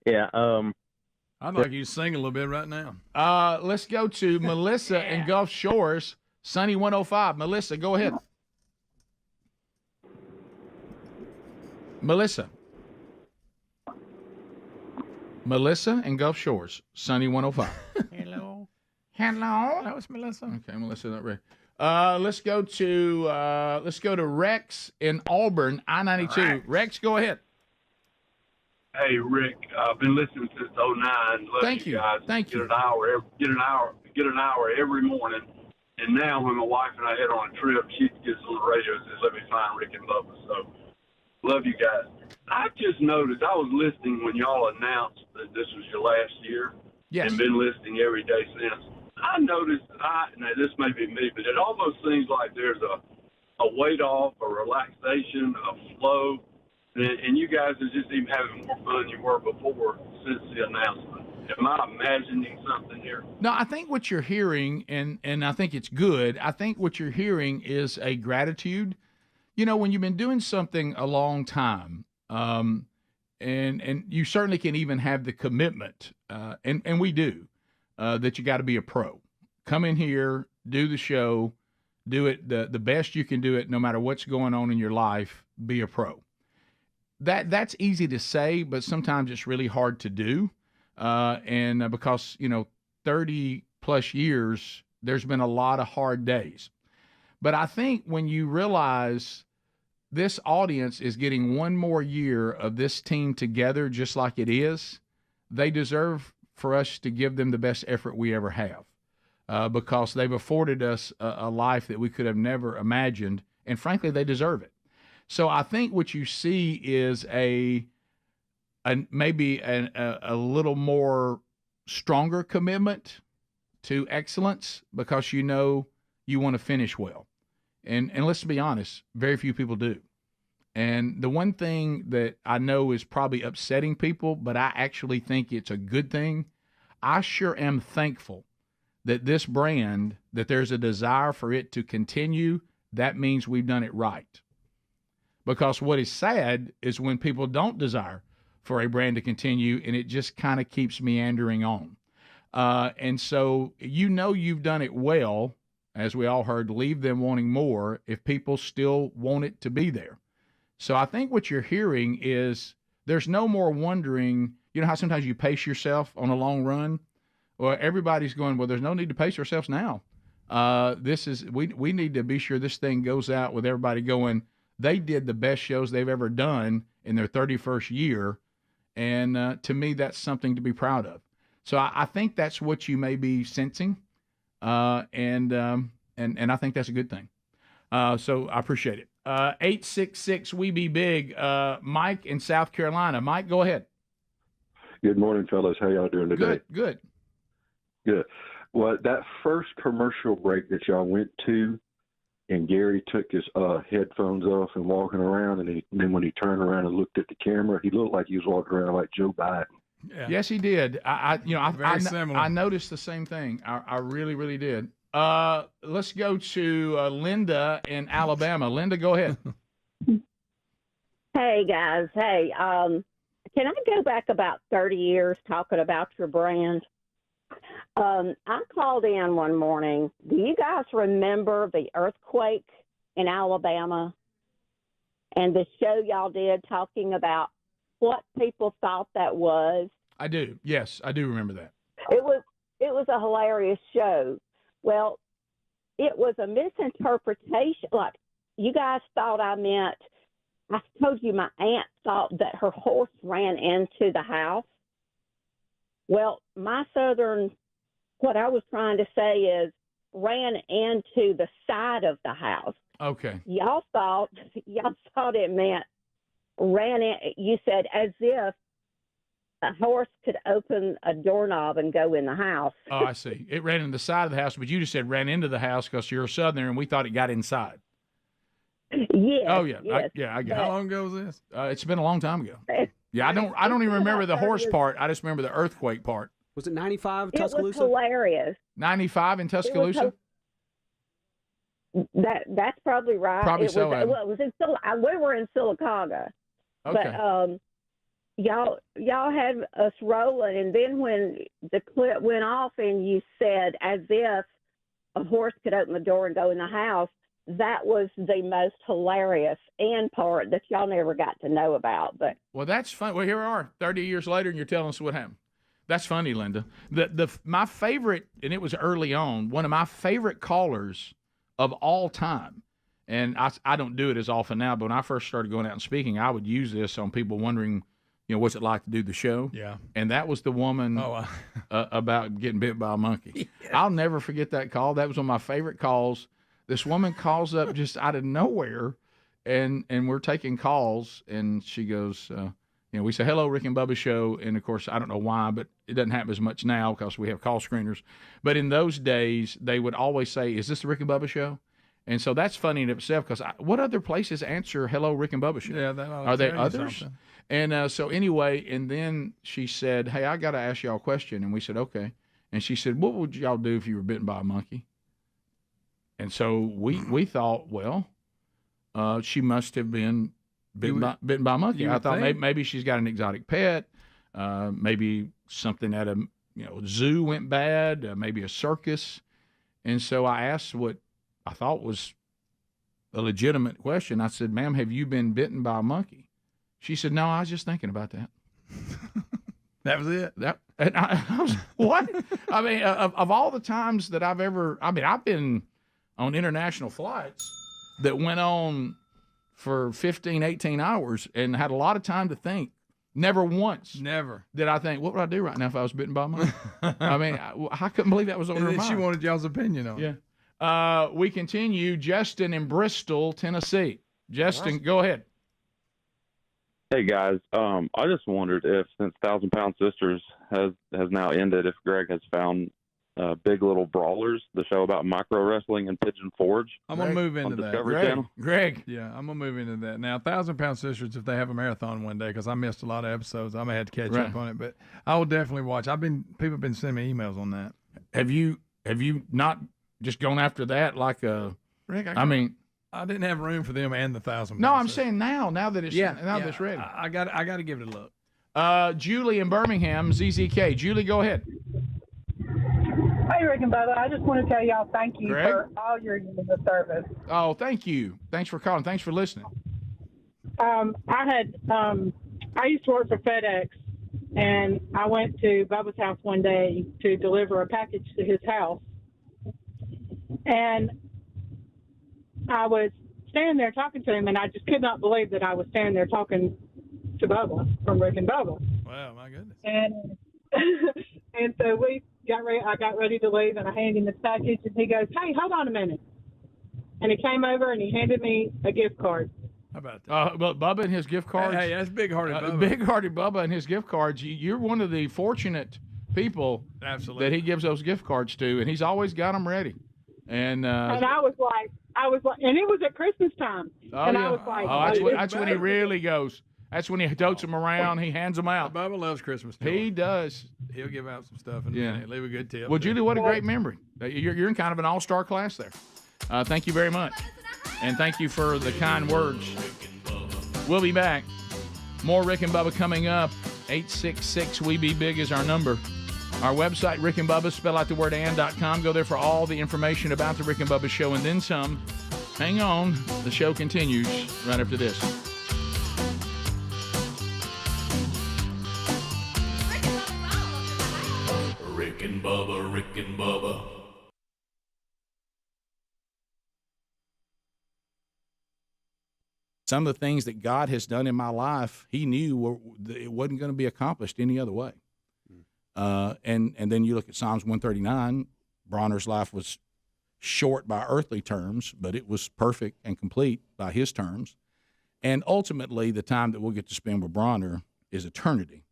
I'd like you to sing a little bit right now. Let's go to Melissa in Gulf Shores, Sunny 105. Melissa, go ahead. Melissa in Gulf Shores, Sunny 105. Hello. Hello. It's Melissa. Okay, Melissa, not ready. Let's go to Rex in Auburn, I-92. Rex, go ahead. Hey, Rick, I've been listening since '09. Thank you. Guys. Thank you. Get an hour every morning. And now when my wife and I head on a trip, she gets on the radio and says, "Let me find Rick and Bubba." So, love you guys. I just noticed, I was listening when y'all announced that this was your last year. Yes. And been listening every day since. I noticed, now this may be me, but it almost seems like there's a weight off, a relaxation, a flow. And you guys are just even having more fun than you were before since the announcement. Am I imagining something here? No, I think what you're hearing, and I think it's good, I think what you're hearing is a gratitude. You know, when you've been doing something a long time, and you certainly can even have the commitment, and we do, that you got to be a pro. Come in here, do the show, do it the best you can do it, no matter what's going on in your life, be a pro. That's easy to say, but sometimes it's really hard to do. Because, 30 plus years, there's been a lot of hard days. But I think when you realize this audience is getting one more year of this team together, just like it is, they deserve for us to give them the best effort we ever have, because they've afforded us a life that we could have never imagined. And frankly, they deserve it. So I think what you see is maybe a little more stronger commitment to excellence, because you want to finish well. And let's be honest, very few people do. And the one thing that I know is probably upsetting people, but I actually think it's a good thing, I sure am thankful that this brand, that there's a desire for it to continue. That means we've done it right. Because what is sad is when people don't desire for a brand to continue, and it just kind of keeps meandering on. And so you've done it well, as we all heard, leave them wanting more if people still want it to be there. So I think what you're hearing is there's no more wondering, you know how sometimes you pace yourself on a long run? Well, everybody's going, well, there's no need to pace ourselves now. We need to be sure this thing goes out with everybody going, they did the best shows they've ever done in their 31st year. And to me, that's something to be proud of. So I think that's what you may be sensing. And and I think that's a good thing. So I appreciate it. 866 We Be Big. Mike in South Carolina. Mike, go ahead. Good morning, fellas. How y'all doing today? Good. Well, that first commercial break that y'all went to, and Garry took his headphones off and walking around, and then when he turned around and looked at the camera, he looked like he was walking around like Joe Biden. Yeah. Yes, he did. Very similar. I noticed the same thing. I really, really did. Let's go to Linda in Alabama. Linda, go ahead. Hey, guys. Hey, can I go back about 30 years talking about your brand? I called in one morning. Do you guys remember the earthquake in Alabama and the show y'all did talking about what people thought that was? I do. Yes, I do remember that. It was a hilarious show. Well, it was a misinterpretation. Like, you guys thought I meant, I told you my aunt thought that her horse ran into the house. Well, my southern, what I was trying to say is ran into the side of the house. Okay. Y'all thought it meant ran in, you said as if a horse could open a doorknob and go in the house. Oh, I see. It ran in the side of the house, but you just said ran into the house because you're a Southerner, and we thought it got inside. Yes. Oh, yeah. Yes. I got it. How long ago was this? It's been a long time ago. Yeah, I don't even remember the horse part. I just remember the earthquake part. Was it 95 It Tuscaloosa? was hilarious. 95 in Tuscaloosa? That's probably right. Probably it so, was, Adam. well, it was in we were in Sylacauga. Okay. But y'all had us rolling, and then when the clip went off and you said as if a horse could open the door and go in the house, that was the most hilarious end part that y'all never got to know about. But Well, that's fun. Well, here we are, 30 years later, and you're telling us what happened. That's funny, Linda. My favorite, and it was early on, one of my favorite callers of all time, and I don't do it as often now, but when I first started going out and speaking, I would use this on people wondering, what's it like to do the show? Yeah. And that was the woman about getting bit by a monkey. Yeah. I'll never forget that call. That was one of my favorite calls. This woman calls up just out of nowhere, and we're taking calls, and she goes, we say, hello, Rick and Bubba show. And, of course, I don't know why, but it doesn't happen as much now because we have call screeners. But in those days, they would always say, is this the Rick and Bubba show? And so that's funny in itself because what other places answer hello, Rick and Bubba show? Yeah, that are there others? Something. And so anyway, and then she said, hey, I got to ask y'all a question. And we said, okay. And she said, what would y'all do if you were bitten by a monkey? And so we thought, well, she must have been bitten by a monkey. I thought maybe she's got an exotic pet, maybe something at a zoo went bad, maybe a circus. And so I asked what I thought was a legitimate question. I said, ma'am, have you been bitten by a monkey? She said, no, I was just thinking about that. That was it? And I was, what? I mean, of all the times that I've been on international flights that went on for 15, 18 hours and had a lot of time to think. Never once did I think, what would I do right now if I was bitten by a monkey? I mean, I couldn't believe that was on her mind. She wanted y'all's opinion on it. Yeah. We continue. Justin in Bristol, Tennessee. Justin, go ahead. Hey, guys. I just wondered if, since 1,000 Pound Sisters has now ended, if Greg has found Big Little Brawlers, the show about micro wrestling and Pigeon Forge. I'm going to move into that. Discovery Channel. Greg. Yeah, I'm going to move into that. Now, 1,000 Pound Sisters, if they have a marathon one day, because I missed a lot of episodes, I may have to catch up on it, but I will definitely watch. People have been sending me emails on that. Have you not just gone after that like a Rick, I didn't have room for them and the 1,000 Pound No, I'm Sisters. saying now that it's that it's ready. I got to give it a look. Julie in Birmingham, ZZK. Julie, go ahead. Hey, Rick and Bubba, I just want to tell y'all thank you Greg? for all your years of service. Oh, thank you. Thanks for calling. Thanks for listening. I used to work for FedEx, and I went to Bubba's house one day to deliver a package to his house. And I was standing there talking to him, and I just could not believe that I was standing there talking to Bubba from Rick and Bubba. Wow, my goodness. And and so I got ready to leave, and I handed him the package, and he goes, hey, hold on a minute. and he came over and he handed me a gift card. How about that? But Bubba and his gift cards. Hey, that's big-hearted Bubba. Big-hearted Bubba and his gift cards. You're one of the fortunate people that he gives those gift cards to, and he's always got them ready. And I was like, and it was at Christmas time. I was like, that's when he really goes. That's when he totes them around. He hands them out. Bubba loves Christmas too. He does. He'll give out some stuff and leave a good tip. Well, Judy, what a great memory. You're in kind of an all-star class there. Thank you very much. And thank you for the kind words. We'll be back. More Rick and Bubba coming up. 866-WE-BE-BIG is our number. Our website, Rick and Bubba, spell out the word and.com. Go there for all the information about the Rick and Bubba show and then some. Hang on. The show continues right after this. Rick and Bubba, Rick and Bubba. Some of the things that God has done in my life, he knew it wasn't going to be accomplished any other way. And then you look at Psalms 139, Bronner's life was short by earthly terms, but it was perfect and complete by his terms. And ultimately, the time that we'll get to spend with Bronner is eternity.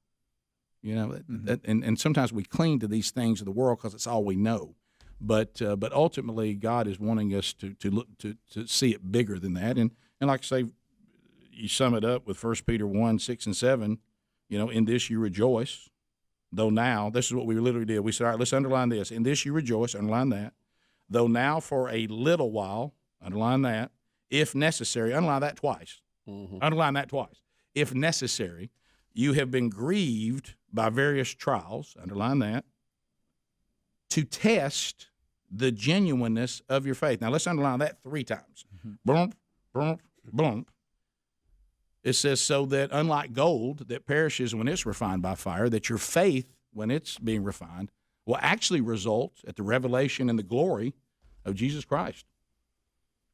You know, and sometimes we cling to these things of the world because it's all we know. But ultimately, God is wanting us to look to see it bigger than that. And like I say, you sum it up with 1 Peter 1, 6 and 7. You know, in this you rejoice, though now, this is what we literally did. We said, all right, let's underline this. In this you rejoice, underline that. Though now for a little while, underline that. If necessary, underline that twice. Underline that twice. If necessary, you have been grieved by various trials, underline that, to test the genuineness of your faith. Now, let's underline that 3 times. Blump, blump, blump. It says, so that unlike gold that perishes when it's refined by fire, that your faith, when it's being refined, will actually result at the revelation and the glory of Jesus Christ.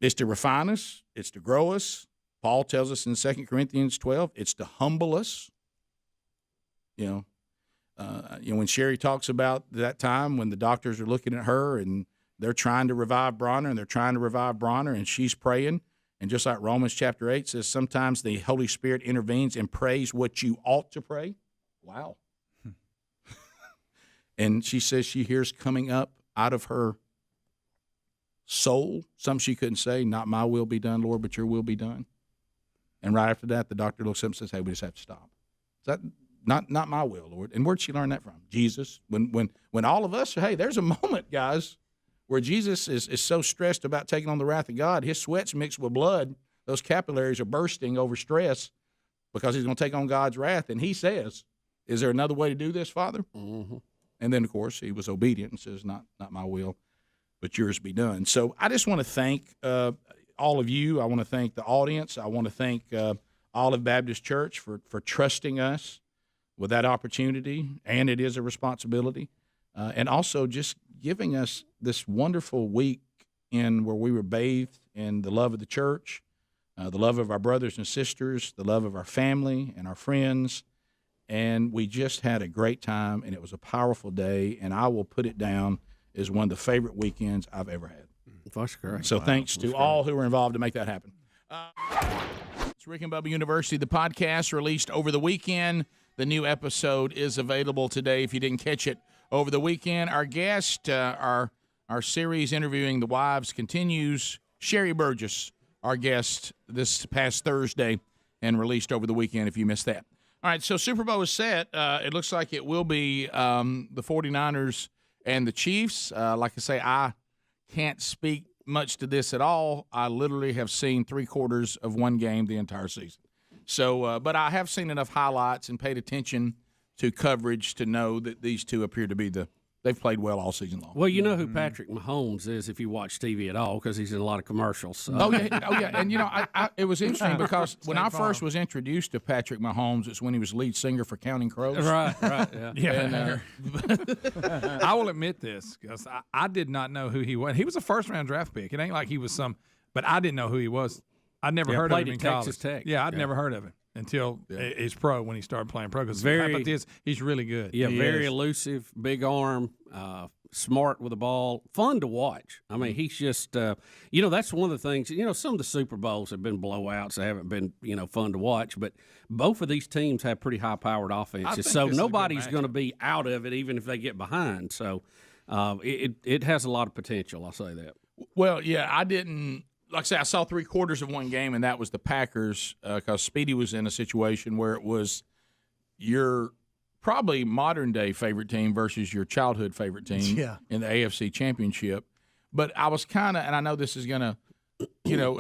It's to refine us. It's to grow us. Paul tells us in 2 Corinthians 12, it's to humble us. You know, when Sherri talks about that time when the doctors are looking at her and they're trying to revive Bronner and she's praying. And just like Romans chapter 8 says, sometimes the Holy Spirit intervenes and prays what you ought to pray. Wow. And she says she hears coming up out of her soul something she couldn't say, not my will be done, Lord, but your will be done. And right after that, the doctor looks up and says, hey, we just have to stop. Is that not my will, Lord? And where'd she learn that from? Jesus. When all of us, hey, there's a moment, guys, where Jesus is so stressed about taking on the wrath of God, his sweat's mixed with blood. Those capillaries are bursting over stress because he's going to take on God's wrath. And he says, is there another way to do this, Father? And then, of course, he was obedient and says, not my will, but yours be done. So I just want to thank all of you. I want to thank the audience. I want to thank Olive Baptist Church for trusting us with that opportunity, and it is a responsibility. And also just giving us this wonderful week in where we were bathed in the love of the church, the love of our brothers and sisters, the love of our family and our friends. And we just had a great time, and it was a powerful day, and I will put it down as one of the favorite weekends I've ever had. That's great. So thanks to all who were involved to make that happen. It's Rick and Bubba University, the podcast released over the weekend. The new episode is available today if you didn't catch it over the weekend. Our guest, our series interviewing the wives continues. Sherri Burgess, our guest this past Thursday and released over the weekend if you missed that. All right, so Super Bowl is set. It looks like it will be the 49ers and the Chiefs. Like I say, I can't speak much to this at all. I literally have seen 3/4 of one game the entire season. So, but I have seen enough highlights and paid attention to coverage to know that these two appear to be they've played well all season long. Well, you know who Patrick Mahomes is if you watch TV at all because he's in a lot of commercials. So. Oh yeah, and you know, it was interesting because when I first was introduced to Patrick Mahomes, it's when he was lead singer for Counting Crows. Right, yeah. And, I will admit this because I did not know who he was. He was a first-round draft pick. It ain't like he was but I didn't know who he was. I'd never heard of him in college. Texas Tech. Yeah, I'd never heard of him. until he's pro when he started playing pro. Because he's really good. Yeah, He very is. elusive, big arm, smart with the ball, fun to watch. I mean, he's just, that's one of the things. Some of the Super Bowls have been blowouts. They haven't been, fun to watch. But both of these teams have pretty high-powered offenses, so nobody's going to be out of it, even if they get behind. So it has a lot of potential. I'll say that. Well, yeah, I didn't. Like I said, I saw 3/4 of one game, and that was the Packers, because Speedy was in a situation where it was your probably modern-day favorite team versus your childhood favorite team in the AFC Championship. But I was kind of, and I know this is going to,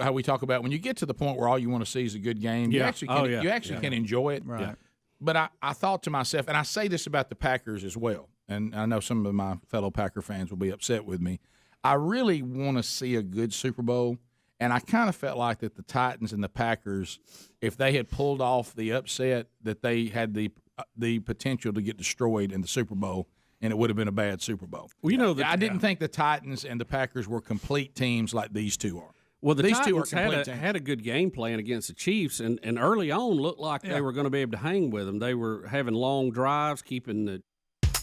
how we talk about when you get to the point where all you want to see is a good game, you actually can enjoy it. Right. Yeah. But I thought to myself, and I say this about the Packers as well, and I know some of my fellow Packer fans will be upset with me. I really want to see a good Super Bowl. And I kind of felt like that the Titans and the Packers, if they had pulled off the upset, that they had the potential to get destroyed in the Super Bowl, and it would have been a bad Super Bowl. Well, I didn't think the Titans and the Packers were complete teams like these two are. Well, these Titans two are complete teams. had a good game plan against the Chiefs, and early on looked like they were going to be able to hang with them. They were having long drives, keeping the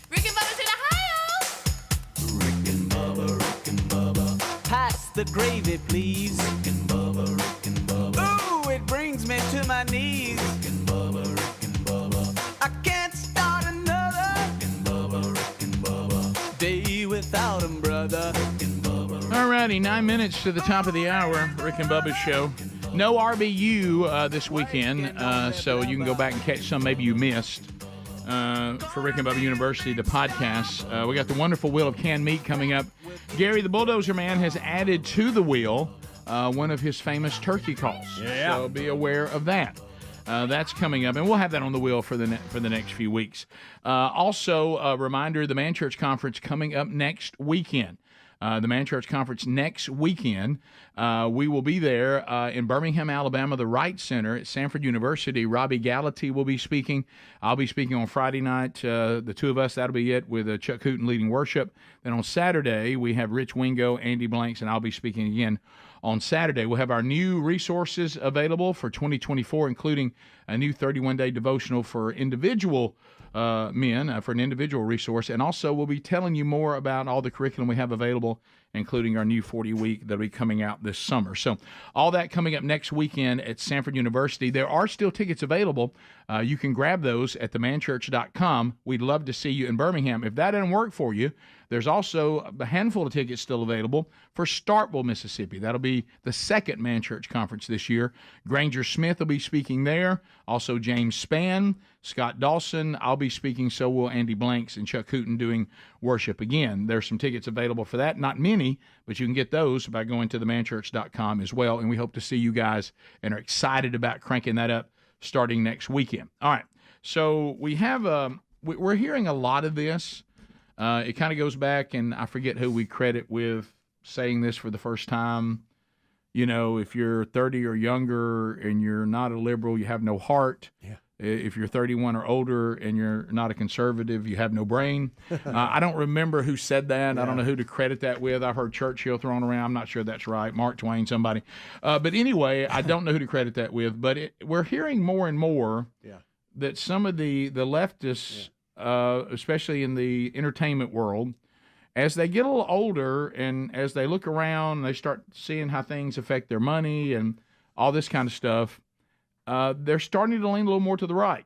Rick and Bubba's in Ohio. Rick and Bubba. Pass the gravy, please. Rick and Bubba. Ooh, it brings me to my knees. Rick and Bubba. I can't start another Rick and Bubba. day without 'em, brother. All righty, 9 minutes to the top of the hour. Rick and Bubba's show. No RBU this weekend, so you can go back and catch some maybe you missed. For Rick and Bubba University, the podcast. We got the wonderful Wheel of Canned Meat coming up. Garry the Bulldozer Man has added to the wheel one of his famous turkey calls. Yeah. So be aware of that. That's coming up, and we'll have that on the wheel for the next few weeks. Also, a reminder, the Man Church Conference coming up next weekend. The Man Church Conference next weekend. We will be there in Birmingham, Alabama, the Wright Center at Samford University. Robbie Gallaty will be speaking. I'll be speaking on Friday night. The two of us, that'll be it, with Chuck Hooten leading worship. Then on Saturday, we have Rich Wingo, Andy Blanks, and I'll be speaking again on Saturday. We'll have our new resources available for 2024, including a new 31-day devotional for individual men, for an individual resource. And also, we'll be telling you more about all the curriculum we have available, including our new 40-week that'll be coming out this summer. So all that coming up next weekend at Samford University. There are still tickets available. You can grab those at themanchurch.com. We'd love to see you in Birmingham. If that doesn't work for you, there's also a handful of tickets still available for Starkville, Mississippi. That'll be the second Man Church Conference this year. Granger Smith will be speaking there. Also James Spann, Scott Dawson. I'll be speaking, so will Andy Blanks and Chuck Hooten doing worship again. There's some tickets available for that. Not many, but you can get those by going to themanchurch.com as well. And we hope to see you guys and are excited about cranking that up starting next weekend. All right. So we have we're hearing a lot of this. It kind of goes back, and I forget who we credit with saying this for the first time. If you're 30 or younger and you're not a liberal, you have no heart. Yeah. If you're 31 or older and you're not a conservative, you have no brain. I don't remember who said that. Yeah. I don't know who to credit that with. I've heard Churchill thrown around. I'm not sure that's right. Mark Twain, somebody. But anyway, I don't know who to credit that with. But we're hearing more and more that some of the leftists, especially in the entertainment world, as they get a little older and as they look around, they start seeing how things affect their money and all this kind of stuff, they're starting to lean a little more to the right.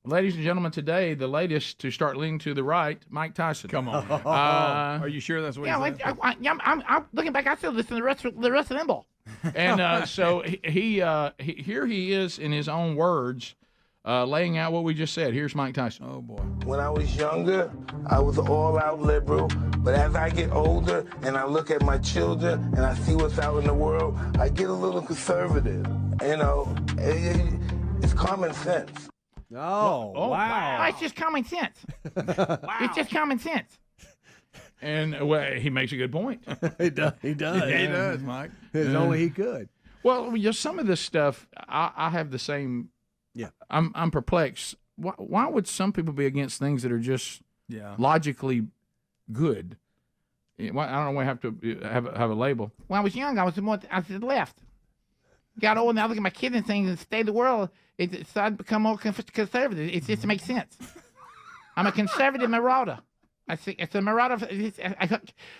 Ladies and gentlemen, today, the latest to start leaning to the right, Mike Tyson. Come on. Are you sure that's what he said? I'm looking back. I feel this in the rest of the ball. And so he here he is in his own words, laying out what we just said. Here's Mike Tyson. Oh, boy. When I was younger, I was all-out liberal. But as I get older and I look at my children and I see what's out in the world, I get a little conservative. It's common sense. Oh, wow. It's just common sense. It's just common sense. And he makes a good point. He does. He does, Mike. If only he could. Well, some of this stuff, I have the same. Yeah, I'm perplexed. Why would some people be against things that are just logically good? I don't know why I have to have a label. When I was young, I was to the left. Got old, now I look at my kids and things and state of the world. So I'd become more conservative. It just makes sense. I'm a conservative marauder. It's a marauder.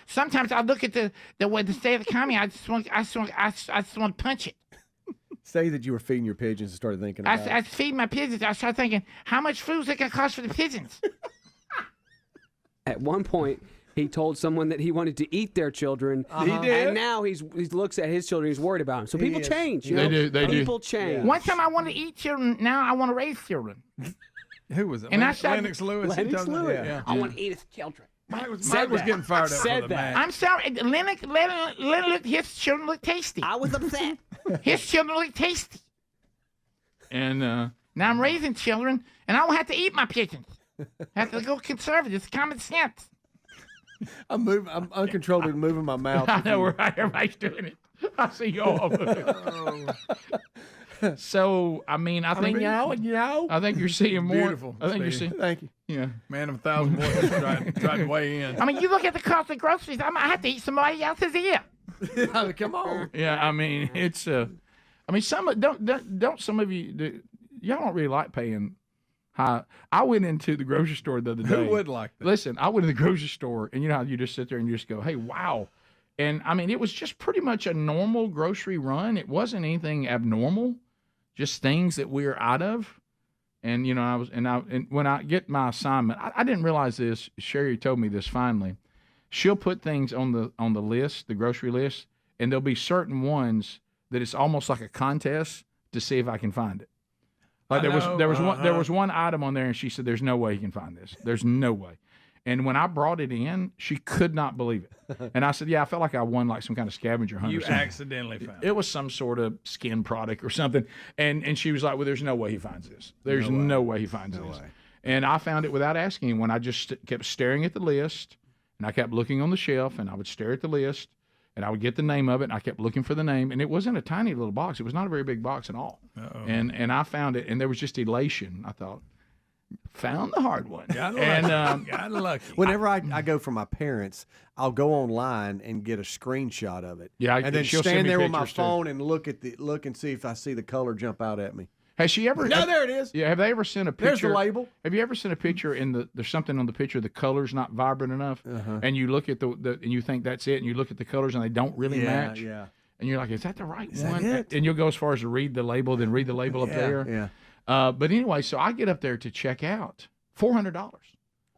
Sometimes I look at the way the state of the economy. I just want to punch it. Say that you were feeding your pigeons and started thinking about it. I feed my pigeons. I started thinking, how much food is it going to cost for the pigeons? At one point, he told someone that he wanted to eat their children. He did. And now he looks at his children. He's worried about them. So people change. You know? They do. People change. One time I wanted to eat children. Now I want to raise children. Who was it? And Lennox Lewis. Lennox Lewis. Yeah. I want to eat his children. Mike was getting fired up for the match. I'm sorry. Lennox, his children look tasty. I was upset. His children look tasty. And now I'm raising children, and I don't have to eat my pigeons. I have to go conservative. It's common sense. I'm uncontrollably moving my mouth. I know everybody's doing it. I see you all. So I think I think you're seeing more. Beautiful. I think you're Steve. seeing. Thank you. Yeah, man of 1,000 voices tried to weigh in. I mean, you look at the cost of groceries. I have to eat somebody else's ear. Come on. Yeah, I mean it's. I mean, don't some of you y'all don't really like paying high. I went into the grocery store the other day. Who would like that? Listen, I went to the grocery store, and you know how you just sit there and you just go, "Hey, wow." And I mean, it was just pretty much a normal grocery run. It wasn't anything abnormal, just things that we're out of. And you know, and when I get my assignment, I didn't realize this. Sherri told me this finally. She'll put things on the list, the grocery list, and there'll be certain ones that it's almost like a contest to see if I can find it. Like there was one item on there, and she said, "There's no way you can find this. There's no way." And when I brought it in, she could not believe it. And I said, "Yeah, I felt like I won like some kind of scavenger hunt." You or something. accidentally found it. It was some sort of skin product or something. And she was like, "Well, there's no way he finds this. There's no way he finds this." And I found it without asking him when I just kept staring at the list, and I kept looking on the shelf, and I would stare at the list, and I would get the name of it, and I kept looking for the name, and it wasn't a tiny little box. It was not a very big box at all. Uh-oh. And I found it, and there was just elation. I thought, found the hard one. Got lucky. Whenever I go for my parents, I'll go online and get a screenshot of it. Yeah, and then she'll send stand me there with my pictures, too. phone and look and see if I see the color jump out at me. Has she ever? No, there it is. Yeah, have they ever sent a picture? There's the label. Have you ever sent a picture there's something on the picture, the color's not vibrant enough, and you look at the and you think that's it, and you look at the colors and they don't really match. Yeah. And you're like, is that the right Is one? that it? And you'll go as far as to read the label, then read the label up there. Yeah. But anyway, so I get up there to check out, $400.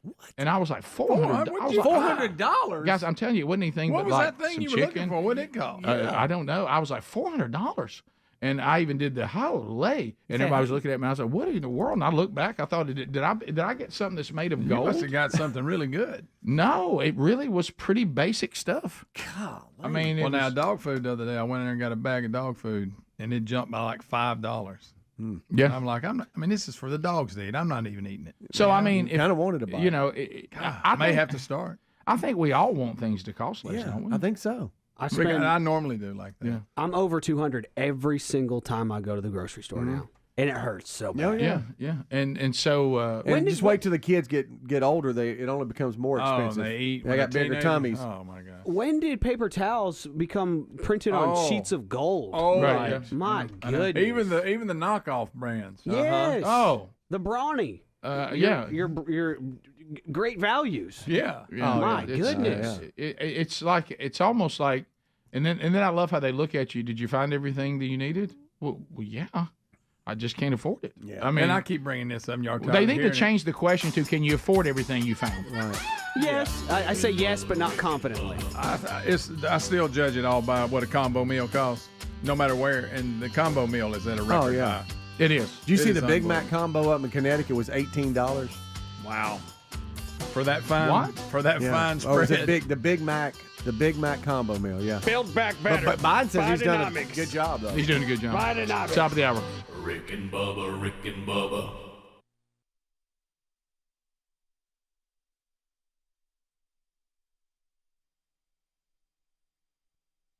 What? And I was like, $400. I was like, $400? Guys, I'm telling you, it wasn't anything What but was like that thing some you were chicken. looking for? What did it cost? I don't know. I was like, $400. And I even did the holy, and everybody was looking at me. I was like, "What in the world?" And I looked back. I thought, "Did I get something that's made of gold?" You must have got something really good. No, it really was pretty basic stuff. God, I mean, well, now dog food the other day, I went in there and got a bag of dog food, and it jumped by like $5. Yeah, and I'm like, this is for the dogs to eat. I'm not even eating it. So I mean, kind of wanted to buy. You know, I may have to start. I think we all want things to cost less, don't we? I think so. I normally do like that. Yeah. I'm over 200 every single time I go to the grocery store now, and it hurts so bad. Yeah. And so and just wait till the kids get older. It only becomes more expensive. Oh, they eat. They got bigger tummies. Oh my god. When did paper towels become printed on sheets of gold? Oh, Right, yeah. My goodness. Even the knockoff brands. Yes. Oh. The Brawny. Yeah. Your great values. Yeah. My goodness. It's like it's almost like, and then I love how they look at you. Did you find everything that you needed? Well, yeah. I just can't afford it. Yeah. I mean, and I keep bringing this up. Y'all they need to change the question to, can you afford everything you found? Right. Yes. I say yes, but not confidently. I still judge it all by what a combo meal costs, no matter where. And the combo meal is at a record high. It is. Did you see the Big Mac combo up in Connecticut was $18? Wow. For that fine. What? For that fine spread. Oh, is it the Big Mac combo meal? Yeah. Build back better. But Biden says he's done a Bidenomics. good job though. He's doing a good job. Bidenomics. Top of the hour. Rick and Bubba, Rick and Bubba.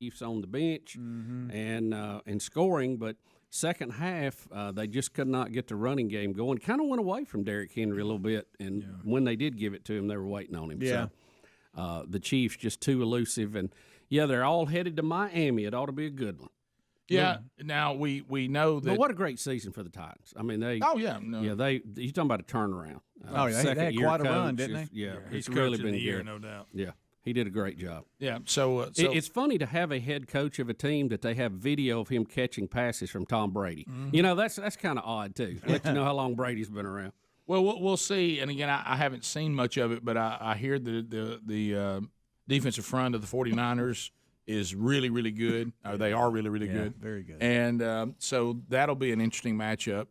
Chiefs on the bench and scoring, but second half they just could not get the running game going. Kind of went away from Derrick Henry a little bit, and when they did give it to him, they were waiting on him. Yeah. So the Chiefs just too elusive, and they're all headed to Miami. It ought to be a good one. Yeah. Now we know that. But what a great season for the Titans. I mean, they. Oh yeah, no. Yeah. You're talking about a turnaround. Oh yeah, they had quite a run, didn't they? Yeah, he's it's really coach of been the year, good. no doubt. Yeah, he did a great job. Yeah. So, it's funny to have a head coach of a team that they have video of him catching passes from Tom Brady. Mhm. You know, that's kind of odd too. Let you know how long Brady's been around. Well, we'll see. And again, I haven't seen much of it, but I hear the defensive front of the 49ers is really, really good. Or they are really, really good. Very good. And so that'll be an interesting matchup,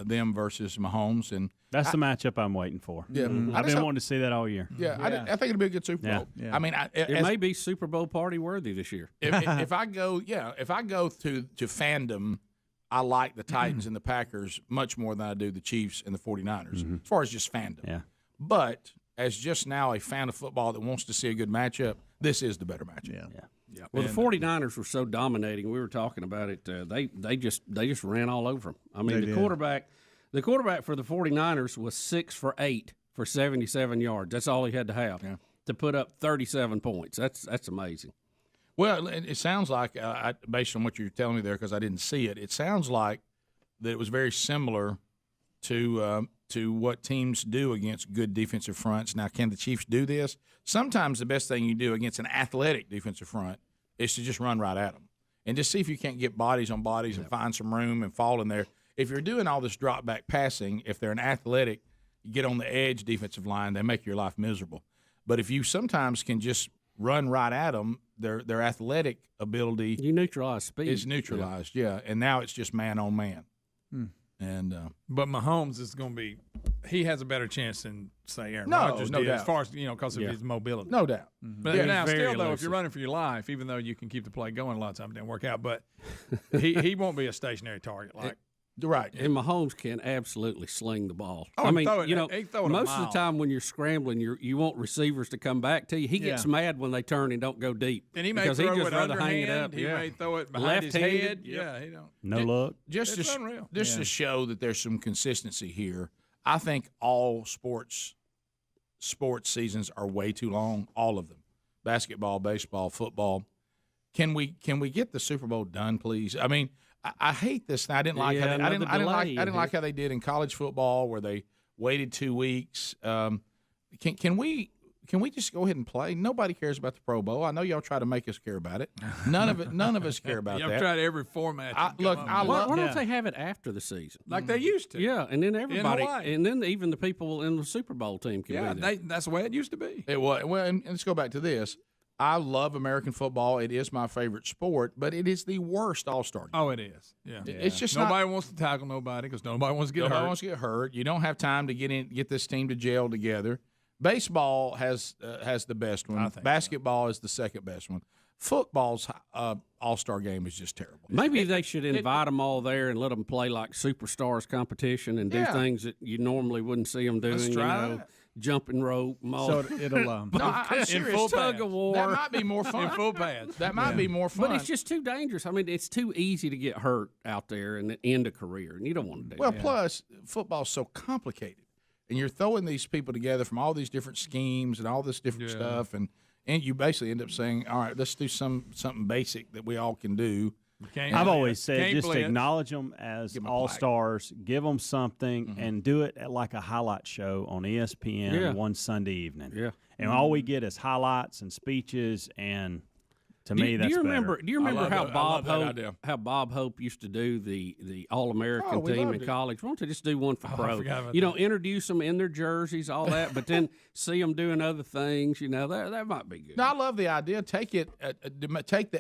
them versus Mahomes. And that's the matchup I'm waiting for. Yeah, I've been wanting to see that all year. Yeah, I think it'll be a good Super Bowl. Yeah. I mean, it may be Super Bowl party worthy this year. if I go to fandom, I like the Titans and the Packers much more than I do the Chiefs and the 49ers, as far as just fandom. Yeah. But as just now a fan of football that wants to see a good matchup, this is the better matchup. Yeah. Well, the 49ers were so dominating. We were talking about it. They just ran all over them. I mean, the quarterback for the 49ers was 6 for 8 for 77 yards. That's all he had to have to put up 37 points. That's amazing. Well, it sounds like, based on what you're telling me there, because I didn't see it, it sounds like that it was very similar to what teams do against good defensive fronts. Now, can the Chiefs do this? Sometimes the best thing you do against an athletic defensive front is to just run right at them and just see if you can't get bodies on bodies and find some room and fall in there. If you're doing all this drop back passing, if they're an athletic, you get on the edge defensive line, they make your life miserable. But if you sometimes can just run right at them, their athletic ability you neutralize speed is neutralized, and now it's just man on man. And but Mahomes is going to be he has a better chance than say Aaron No, Rodgers no did, doubt. as far as because of his mobility. No doubt. But Yeah, now he's very still though, if elusive. you're running for your life, even though you can keep the play going, a lot of times it didn't work out. But he won't be a stationary target like. Right. And Mahomes can absolutely sling the ball. Oh, I mean, throw it- you know, he throw it a most of mile. the time when you're scrambling, you want receivers to come back to you. He gets mad when they turn and don't go deep. And he may because throw he'd just it rather hang it underhand. up. He yeah. may throw it behind his Left-handed, head. yep. Yeah, he don't. No look. Just It's unreal. to show that there's some consistency here. I think all sports seasons are way too long. All of them, basketball, baseball, football. Can we get the Super Bowl done, please? I mean, I hate this. I didn't like how they, I didn't like how they did in college football where they waited 2 weeks. Can we just go ahead and play? Nobody cares about the Pro Bowl. I know y'all try to make us care about it. None of us care about Y'all that. tried every format. Why don't they have it after the season, like they used to? Yeah, and then everybody, Hawaii. and then even the people in the Super Bowl team can Yeah, be there. that's the way it used to be. It was well, and let's go back to this. I love American football. It is my favorite sport, but it is the worst All-Star game. Oh, it is. Yeah, It's just nobody wants to tackle nobody because nobody wants to get nobody hurt. wants to get hurt. You don't have time to get this team to gel together. Baseball has the best one. Basketball is the second best one. Football's All-Star game is just terrible. Maybe they should invite them all there and let them play like superstars competition and do Yeah. things that you normally wouldn't see them doing. Let's try you know, that. jumping rope, So it'll No, I'm serious. full tug pads. of war. That might be more fun. In full pads. That might be more fun. But it's just too dangerous. I mean, it's too easy to get hurt out there and end a career, and you don't want to do Well, that. plus football's so complicated, and you're throwing these people together from all these different schemes and all this different stuff, and you basically end up saying, "All right, let's do something basic that we all can do." I've always said Can't just blitz. acknowledge them as all-stars, give them something, and do it at like a highlight show on ESPN one Sunday evening. Yeah. And all we get is highlights and speeches, and to me, that's do you better. remember how love that idea. Bob Hope used to do the All-American we team loved in it. college? Why don't they just do one for I pro? forgot about You know, that. introduce them in their jerseys, all that, but then see them doing other things. You know, that might be good. No, I love the idea. Take the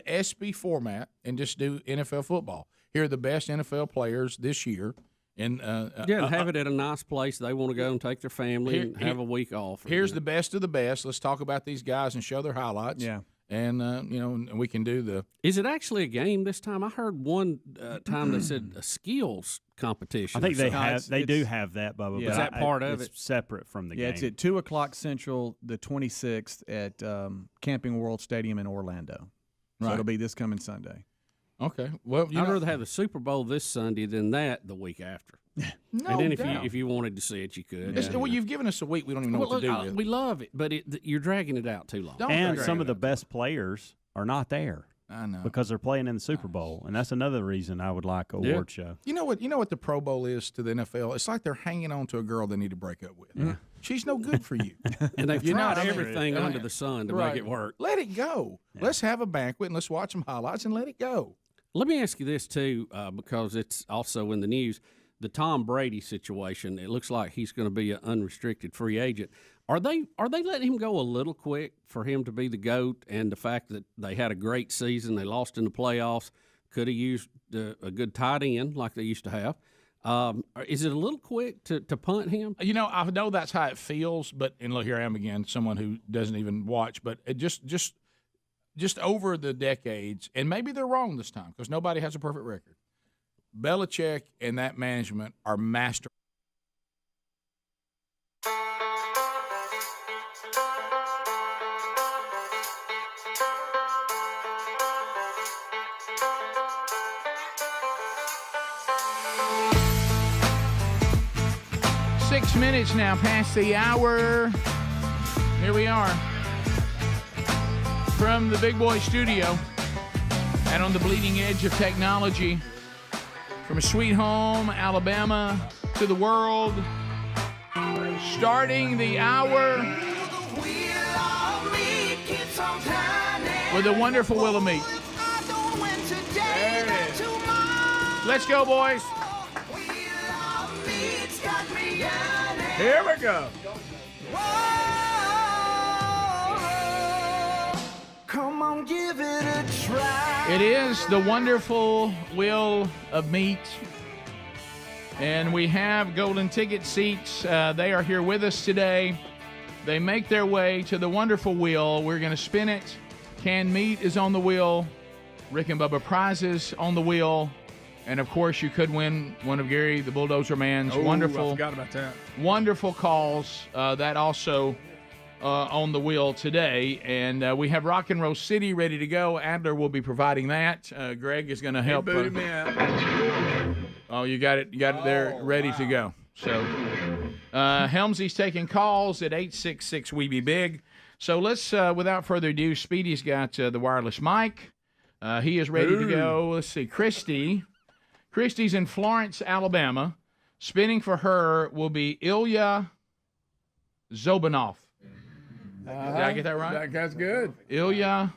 SB format and just do NFL football. Here are the best NFL players this year. And and have it at a nice place they want to go and take their family and have a week off. Here's the best of the best. Let's talk about these guys and show their highlights. Yeah. And and we can do the. Is it actually a game this time? I heard one time they said a skills competition. I think they or something. have. They do have that, Bubba. Yeah. But Is that part of it's it? separate from the game. Yeah, it's at 2:00 Central, the 26th at Camping World Stadium in Orlando. So Right. it'll be this coming Sunday. Okay. Well, I'd rather have the Super Bowl this Sunday than that the week after. No and then doubt. if you wanted to see it, you could. Well, you've given us a week. We don't even know Well, what to do look, with. we love it, but you're dragging it out too long. Don't and drag some it of the out. best players are not there. I know. Because they're playing in the Super Bowl, and that's another reason I would like a award show. You know what the Pro Bowl is to the NFL? It's like they're hanging on to a girl they need to break up with. Yeah. She's no good for you. And they've You know tried what I mean? everything under the sun to make it work. Let it go. Let's have a banquet and let's watch some highlights and let it go. Let me ask you this too, because it's also in the news. The Tom Brady situation. It looks like he's going to be an unrestricted free agent. Are they letting him go a little quick for him to be the GOAT? And the fact that they had a great season, they lost in the playoffs, could have used a good tight end like they used to have. Is it a little quick to punt him? You know, I know that's how it feels, but and look, here I am again, someone who doesn't even watch. But it just over the decades, and maybe they're wrong this time because nobody has a perfect record. Belichick and that management are master. Six minutes now past the hour. Here we are from the Big Boy Studio and on the bleeding edge of technology. From a sweet home, Alabama, to the world. Starting the hour with a wonderful Wheel of Meat. There it is. Let's go, boys. Here we go. Come on, give it a try. It is the wonderful Wheel of Meat. And we have golden ticket seats. They are here with us today. They make their way to the wonderful wheel. We're going to spin it. Canned meat is on the wheel. Rick and Bubba prizes on the wheel. And, of course, you could win one of Garry the Bulldozer Man's I wonderful forgot about that. Wonderful calls. That also on the wheel today. And we have Rock and Roll City ready to go. Adler will be providing that. Greg is going to help. Booted me out. Oh, you got it there ready to go. So Helmsy's taking calls at 866 We Be Big. So let's, without further ado, Speedy's got the wireless mic. He is ready to go. Let's see. Christy's in Florence, Alabama. Spinning for her will be Ilya Zobanov. Did I get that right? That's good. Ilya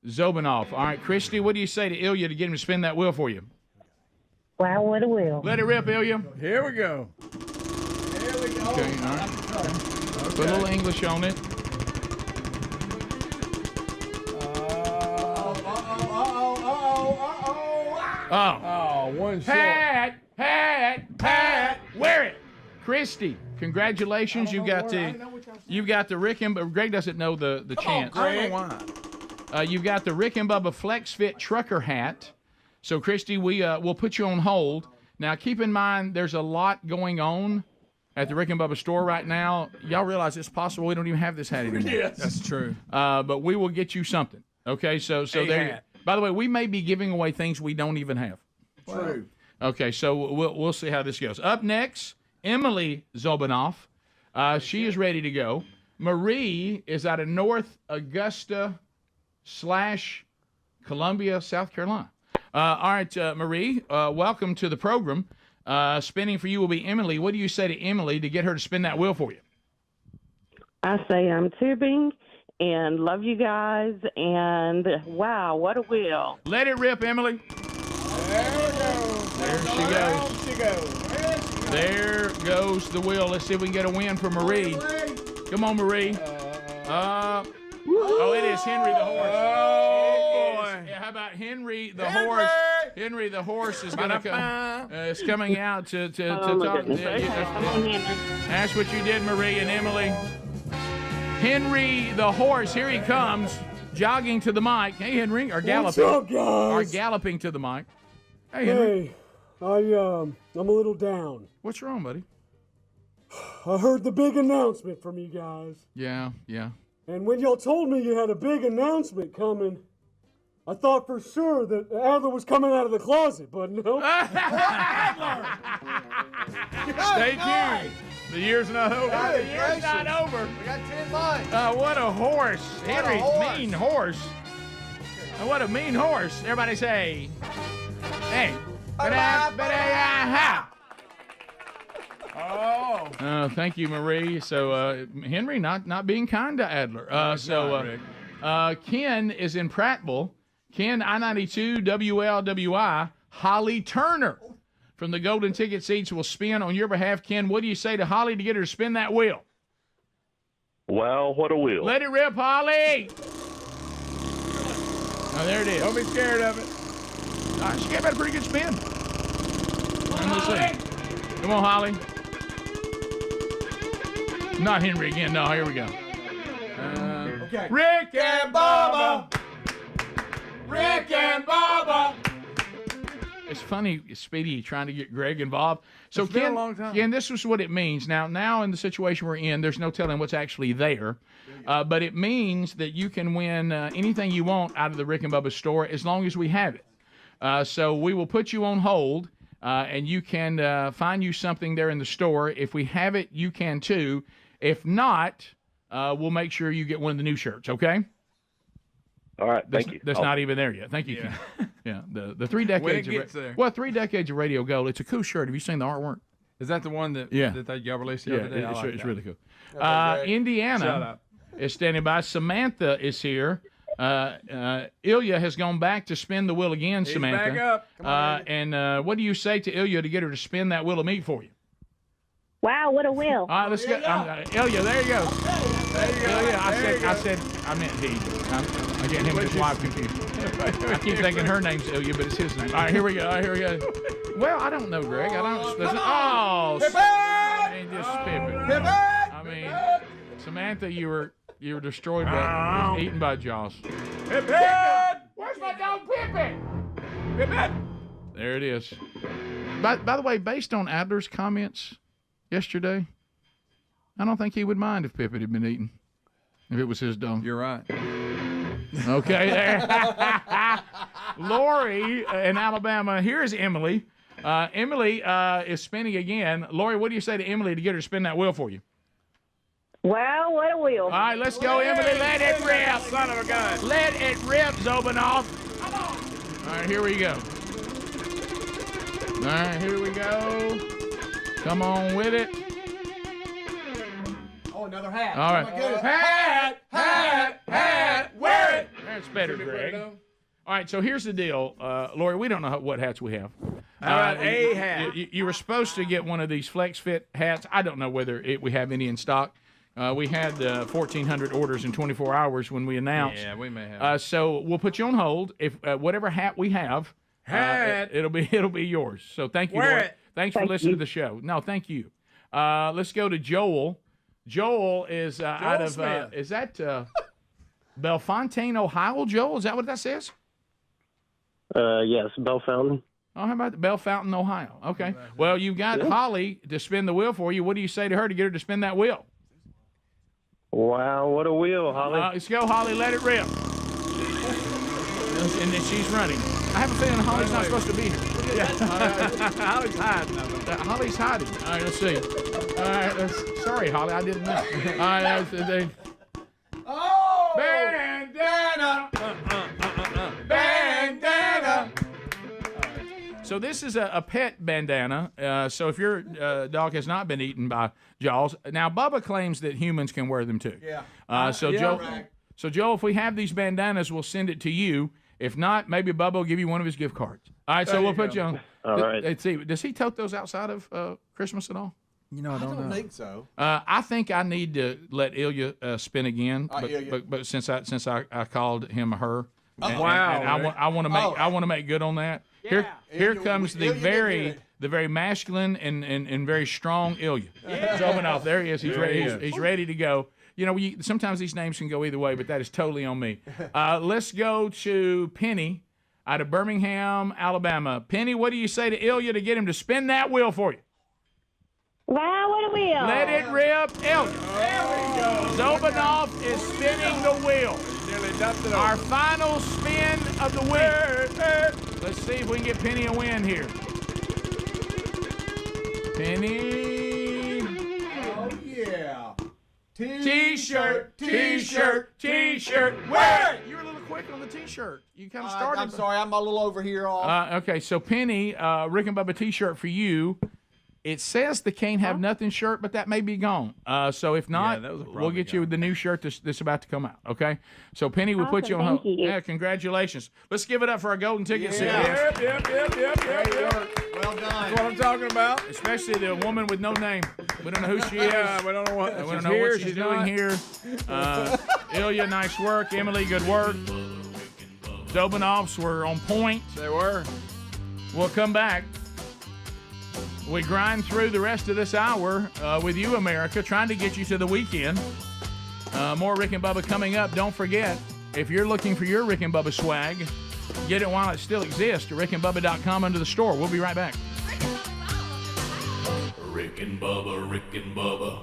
Zobanov. All right, Christy, what do you say to Ilya to get him to spin that wheel for you? Wow, what a wheel. Let it rip, Ilya. Here we go. Okay, all right. Put a little English on it. Oh, one shot. Pat, wear it. Christy, congratulations. You've got the Rick and Greg doesn't know the chance. I don't know why. You've got the Rick and Bubba Flex Fit trucker hat. So, Christy, we'll put you on hold. Now, keep in mind, there's a lot going on at the Rick and Bubba store right now. Y'all realize it's possible we don't even have this hat anymore. Yes, that's true. But we will get you something. Okay, so there. hat. By the way, we may be giving away things we don't even have. True. Okay, so we'll see how this goes. Up next, Emily Zobanov. She is ready to go. Marie is out of North Augusta / Columbia, South Carolina. All right, Marie, welcome to the program. Spinning for you will be Emily. What do you say to Emily to get her to spin that wheel for you? I say I'm tubing and love you guys, and wow, what a wheel. Let it rip, Emily. There she goes. There goes the wheel. Let's see if we can get a win for Marie. Come on, Marie. Oh, it is Henry the horse. Oh, boy. How about Henry the horse? Henry the horse is going to come. Is coming out to talk. That's what you did, Marie and Emily. Henry the horse, here he comes, jogging to the mic. Hey, Henry, or galloping. What's up, guys? Or galloping to the mic. Hey, Henry. Hey, I'm a little down. What's wrong, buddy? I heard the big announcement from you guys. Yeah. And when y'all told me you had a big announcement coming, I thought for sure that Adler was coming out of the closet, but no. Stay tuned. The year's not over. Hey, The year's not over. We got 10 lines. What a horse. Henry's mean horse. Oh, what a mean horse. Everybody say, hey. Oh, thank you, Marie. So, Henry, not being kind to Adler. Ken is in Prattville. Ken, I-92, WLWI, Holly Turner from the Golden Ticket Seats will spin on your behalf. Ken, what do you say to Holly to get her to spin that wheel? Well, what a wheel. Let it rip, Holly. Oh, there it is. Don't be scared of it. She gave it a pretty good spin. Let's see. Come on, Holly. Not Henry again. No, here we go. Okay. Rick and Bubba. Rick and Bubba. It's funny, Speedy, trying to get Greg involved. So It's been a long time. Ken, this is what it means. Now in the situation we're in, there's no telling what's actually there. But it means that you can win anything you want out of the Rick and Bubba store as long as we have it. So we will put you on hold, and you can find you something there in the store. If we have it, you can too. If not, we'll make sure you get one of the new shirts, okay? All right, thank you. That's not even there yet. Thank you, Ken. Yeah, the 3 decades. When it gets there. Well, 3 decades of radio gold. It's a cool shirt. Have you seen the artwork? Is that the one that that y'all released the other day? I like it's that. really cool. Okay, Shout Indiana out. is standing by. Samantha is here. Ilya has gone back to spin the wheel again, He's Samantha. back up. Come on, and what do you say to Ilya to get her to spin that wheel of meat for you? Wow, what a wheel. All right, let's go. Ilya, there you go. There you go. Ilya, I meant he. I get him and his wife confused. I keep thinking her name's Ilya, but it's his name. All right, here we go. Well, I don't know, Greg. I don't. Oh, just Pippin. I mean, Samantha, you were destroyed by eaten by Jaws. Pippin! Where's my dog Pippin? Pippin! There it is. By the way, based on Adler's comments yesterday, I don't think he would mind if Pippin had been eaten. If it was his dog. You're right. Okay, there. Lori in Alabama. Here's Emily. Emily is spinning again. Lori, what do you say to Emily to get her to spin that wheel for you? Wow, what a wheel. All right, let's go, Emily. Let it rip. Son of a gun. Let it rip, Zobanoff. All right, here we go. All right, here we go. Come on with it. Oh, another hat. All right. Oh, my goodness. Hat, wear it. That's better, Greg. All right, so here's the deal. Lori, we don't know what hats we have. How about a hat? You were supposed to get one of these Flex Fit hats. I don't know whether we have any in stock. We had 1,400 orders in 24 hours when we announced. Yeah, we may have. So we'll put you on hold. If whatever hat we have, it'll be yours. So thank you, Wear Lori. it. Thanks for listening to the show. No, thank you. Let's go to Joel. Joel is out of Smith. is that Bellefontaine, Ohio? Joel, is that what that says? Yes, Bellefontaine. Oh, how about Bellefontaine, Ohio? Okay. Well, you've got Holly to spin the wheel for you. What do you say to her to get her to spin that wheel? Wow, what a wheel, Holly. Let's go, Holly. Let it rip. And then she's running. I have a feeling Holly's not supposed to be here. Yeah. Holly's hiding. Holly's hiding. All right, let's see. All right, sorry, Holly, I didn't know. All right, Oh! bandana. Bandana. So this is a pet bandana. So if your dog has not been eaten by Jaws, now Bubba claims that humans can wear them too. Yeah. Joe, right. so Joe, if we have these bandanas, we'll send it to you. If not, maybe Bubba will give you one of his gift cards. All right, so we'll put you on. All right. Let's see. Does he tote those outside of Christmas at all? You know, I don't know. think so. I think I need to let Ilya spin again, Ilya. but since I called him a her, and, Wow. and I want to make good on that. Here Ilya, comes the Ilya did very masculine and very strong Ilya. Zobanoff, there he is. He's ready. He's ready to go. You know, sometimes these names can go either way, but that is totally on me. Let's go to Penny out of Birmingham, Alabama. Penny, what do you say to Ilya to get him to spin that wheel for you? Wow, what a wheel. Let it rip, Ilya. There we go. Zobanoff is spinning the wheel. Our final spin of the week. Let's see if we can get Penny a win here. Penny. Oh, yeah. T-shirt, T-shirt, T-shirt. Wear it. You were a little quick on the T-shirt. You kind of started. I'm sorry, I'm a little over here off. Okay, so Penny, Rick and Bubba T-shirt for you. It says the Can't Have Nothing shirt, but that may be gone. So if not, we'll get you the new shirt that's about to come out. Okay. So Penny, we'll put you on hold. Yeah, congratulations. Let's give it up for our golden ticket. Yep. Well done. That's what I'm talking about. Especially the woman with no name. We don't know who she is. Yeah, we don't know what we she's don't know here, what she's doing not. here. Ilya, nice work. Emily, good work. Dobinoffs were on point. They were. We'll come back. We grind through the rest of this hour with you, America, trying to get you to the weekend. More Rick and Bubba coming up. Don't forget, if you're looking for your Rick and Bubba swag, get it while it still exists. rickandbubba.com under the store. We'll be right back. Rick and Bubba, Rick and Bubba.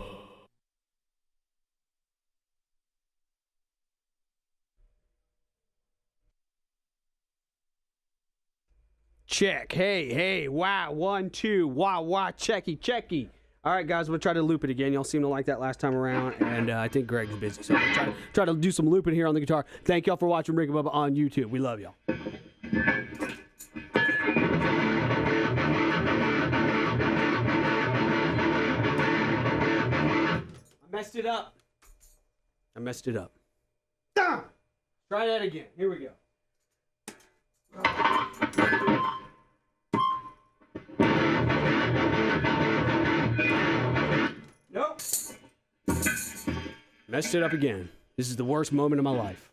Check. Hey, wow, 1, 2, wow, checky. All right, guys, we'll try to loop it again. Y'all seem to like that last time around, and I think Greg's busy, so we'll try to do some looping here on the guitar. Thank y'all for watching Rick and Bubba on YouTube. We love y'all. I messed it up. Try that again. Here we go. Nope. Messed it up again. This is the worst moment of my life.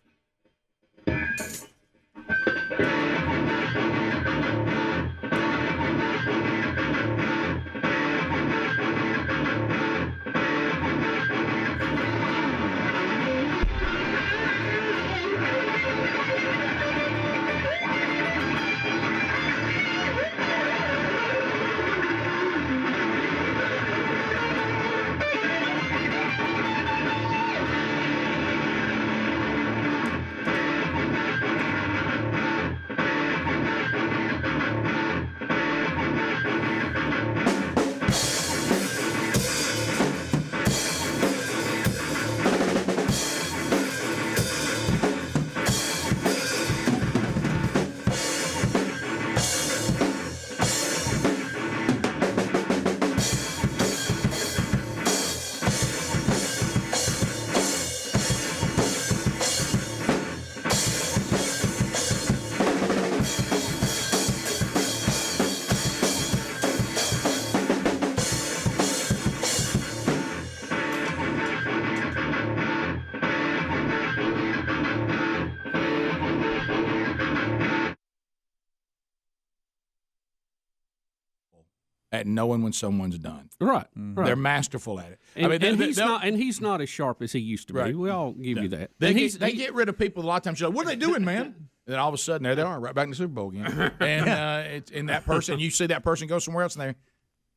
At knowing when someone's done. Right. They're masterful at it. And he's not as sharp as he used to be. Right. We all give you that. They get rid of people a lot of times. You're like, what are they doing, man? And then all of a sudden, there they are, right back in the Super Bowl again. And that person, you see that person go somewhere else, and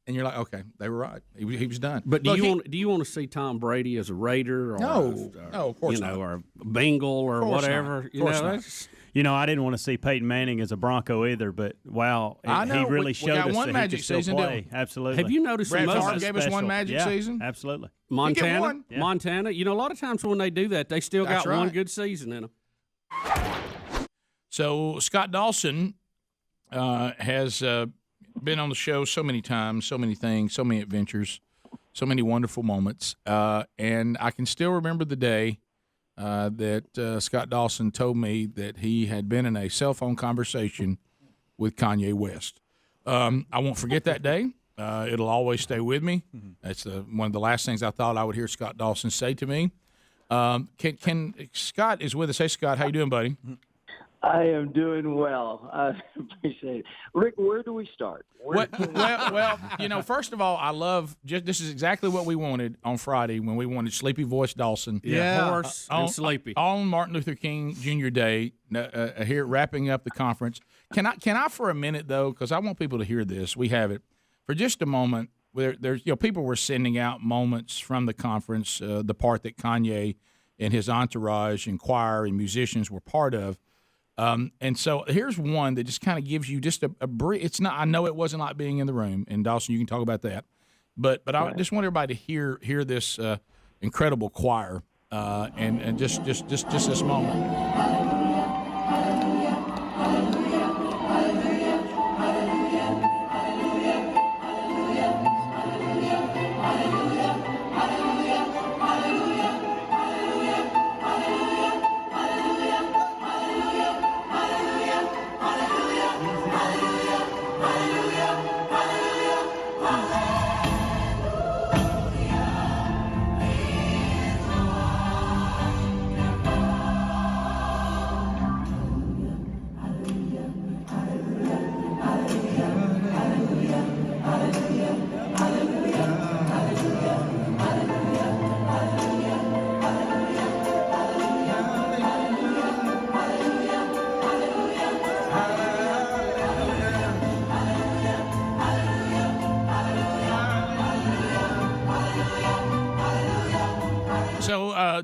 you're like, okay, they were right. He was done. But do you want to see Tom Brady as a Raider? Or No, of course not. Or a Bengal or whatever. Of course not. I didn't want to see Peyton Manning as a Bronco either, but wow, he really showed us one that magic he could still season, play. Absolutely. Have you noticed Brad most Favre gave us one magic season? Absolutely. Montana. Yeah. Montana. A lot of times when they do that, they still That's got one right. good season in them. So Scott Dawson has been on the show so many times, so many things, so many adventures, so many wonderful moments. And I can still remember the day that Scott Dawson told me that he had been in a cell phone conversation with Kanye West. I won't forget that day. It'll always stay with me. That's one of the last things I thought I would hear Scott Dawson say to me. Can Scott is with us. Hey, Scott, how you doing, buddy? I am doing well. I appreciate it. Rick, where do we start? Well, first of all, I love this is exactly what we wanted on Friday when we wanted Sleepy Voice Dawson. Hoarse and sleepy. On Martin Luther King Jr. Day, here wrapping up the conference. Can I for a minute, though, because I want people to hear this. We have it. For just a moment, there's people were sending out moments from the conference, the part that Kanye and his entourage and choir and musicians were part of. And so here's one that just kind of gives you just a brief. It's not. I know it wasn't like being in the room, and Dawson, you can talk about that. But I just want everybody to hear this incredible choir and just this moment.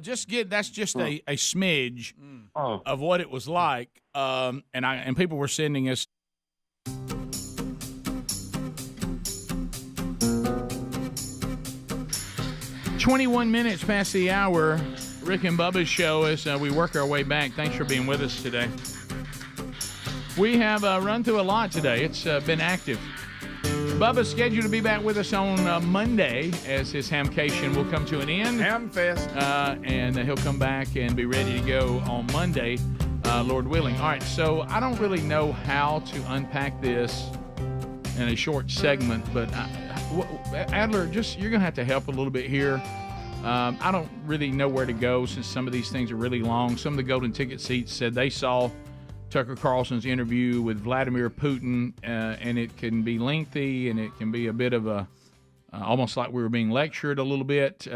that's just a smidge of what it was like, and people were sending us. "21 minutes past the hour, Rick and Bubba's show as we work our way back. Thanks for being with us today. We have run through a lot today. It's been active. Bubba's scheduled to be back with us on Monday as his hamcation will come to an end. Hamfest. And he'll come back and be ready to go on Monday, Lord willing. All right, so I don't really know how to unpack this in a short segment, but Adler, you're going to have to help a little bit here. I don't really know where to go since some of these things are really long. Some of the golden ticket seats said they saw Tucker Carlson's interview with Vladimir Putin, and it can be lengthy, and it can be a bit of a almost like we were being lectured a little bit.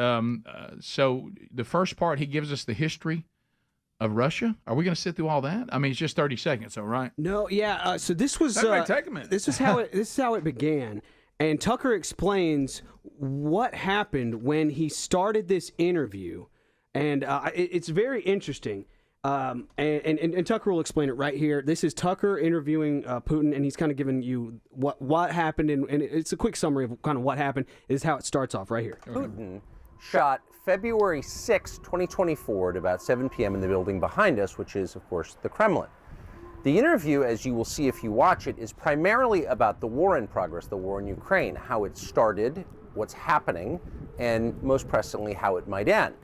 So the first part, he gives us the history of Russia. Are we going to sit through all that? I mean, it's just 30 seconds, all right? No, yeah. So this was That might take a minute. This is how it began, and Tucker explains what happened when he started this interview, and it's very interesting. And Tucker will explain it right here. This is Tucker interviewing Putin, and he's kind of giving you what happened, and it's a quick summary of kind of what happened. This is how it starts off right here. Putin shot February 6, 2024 at about 7 p.m. in the building behind us, which is, of course, the Kremlin. The interview, as you will see if you watch it, is primarily about the war in progress, the war in Ukraine, how it started, what's happening, and most pressingly, how it might end.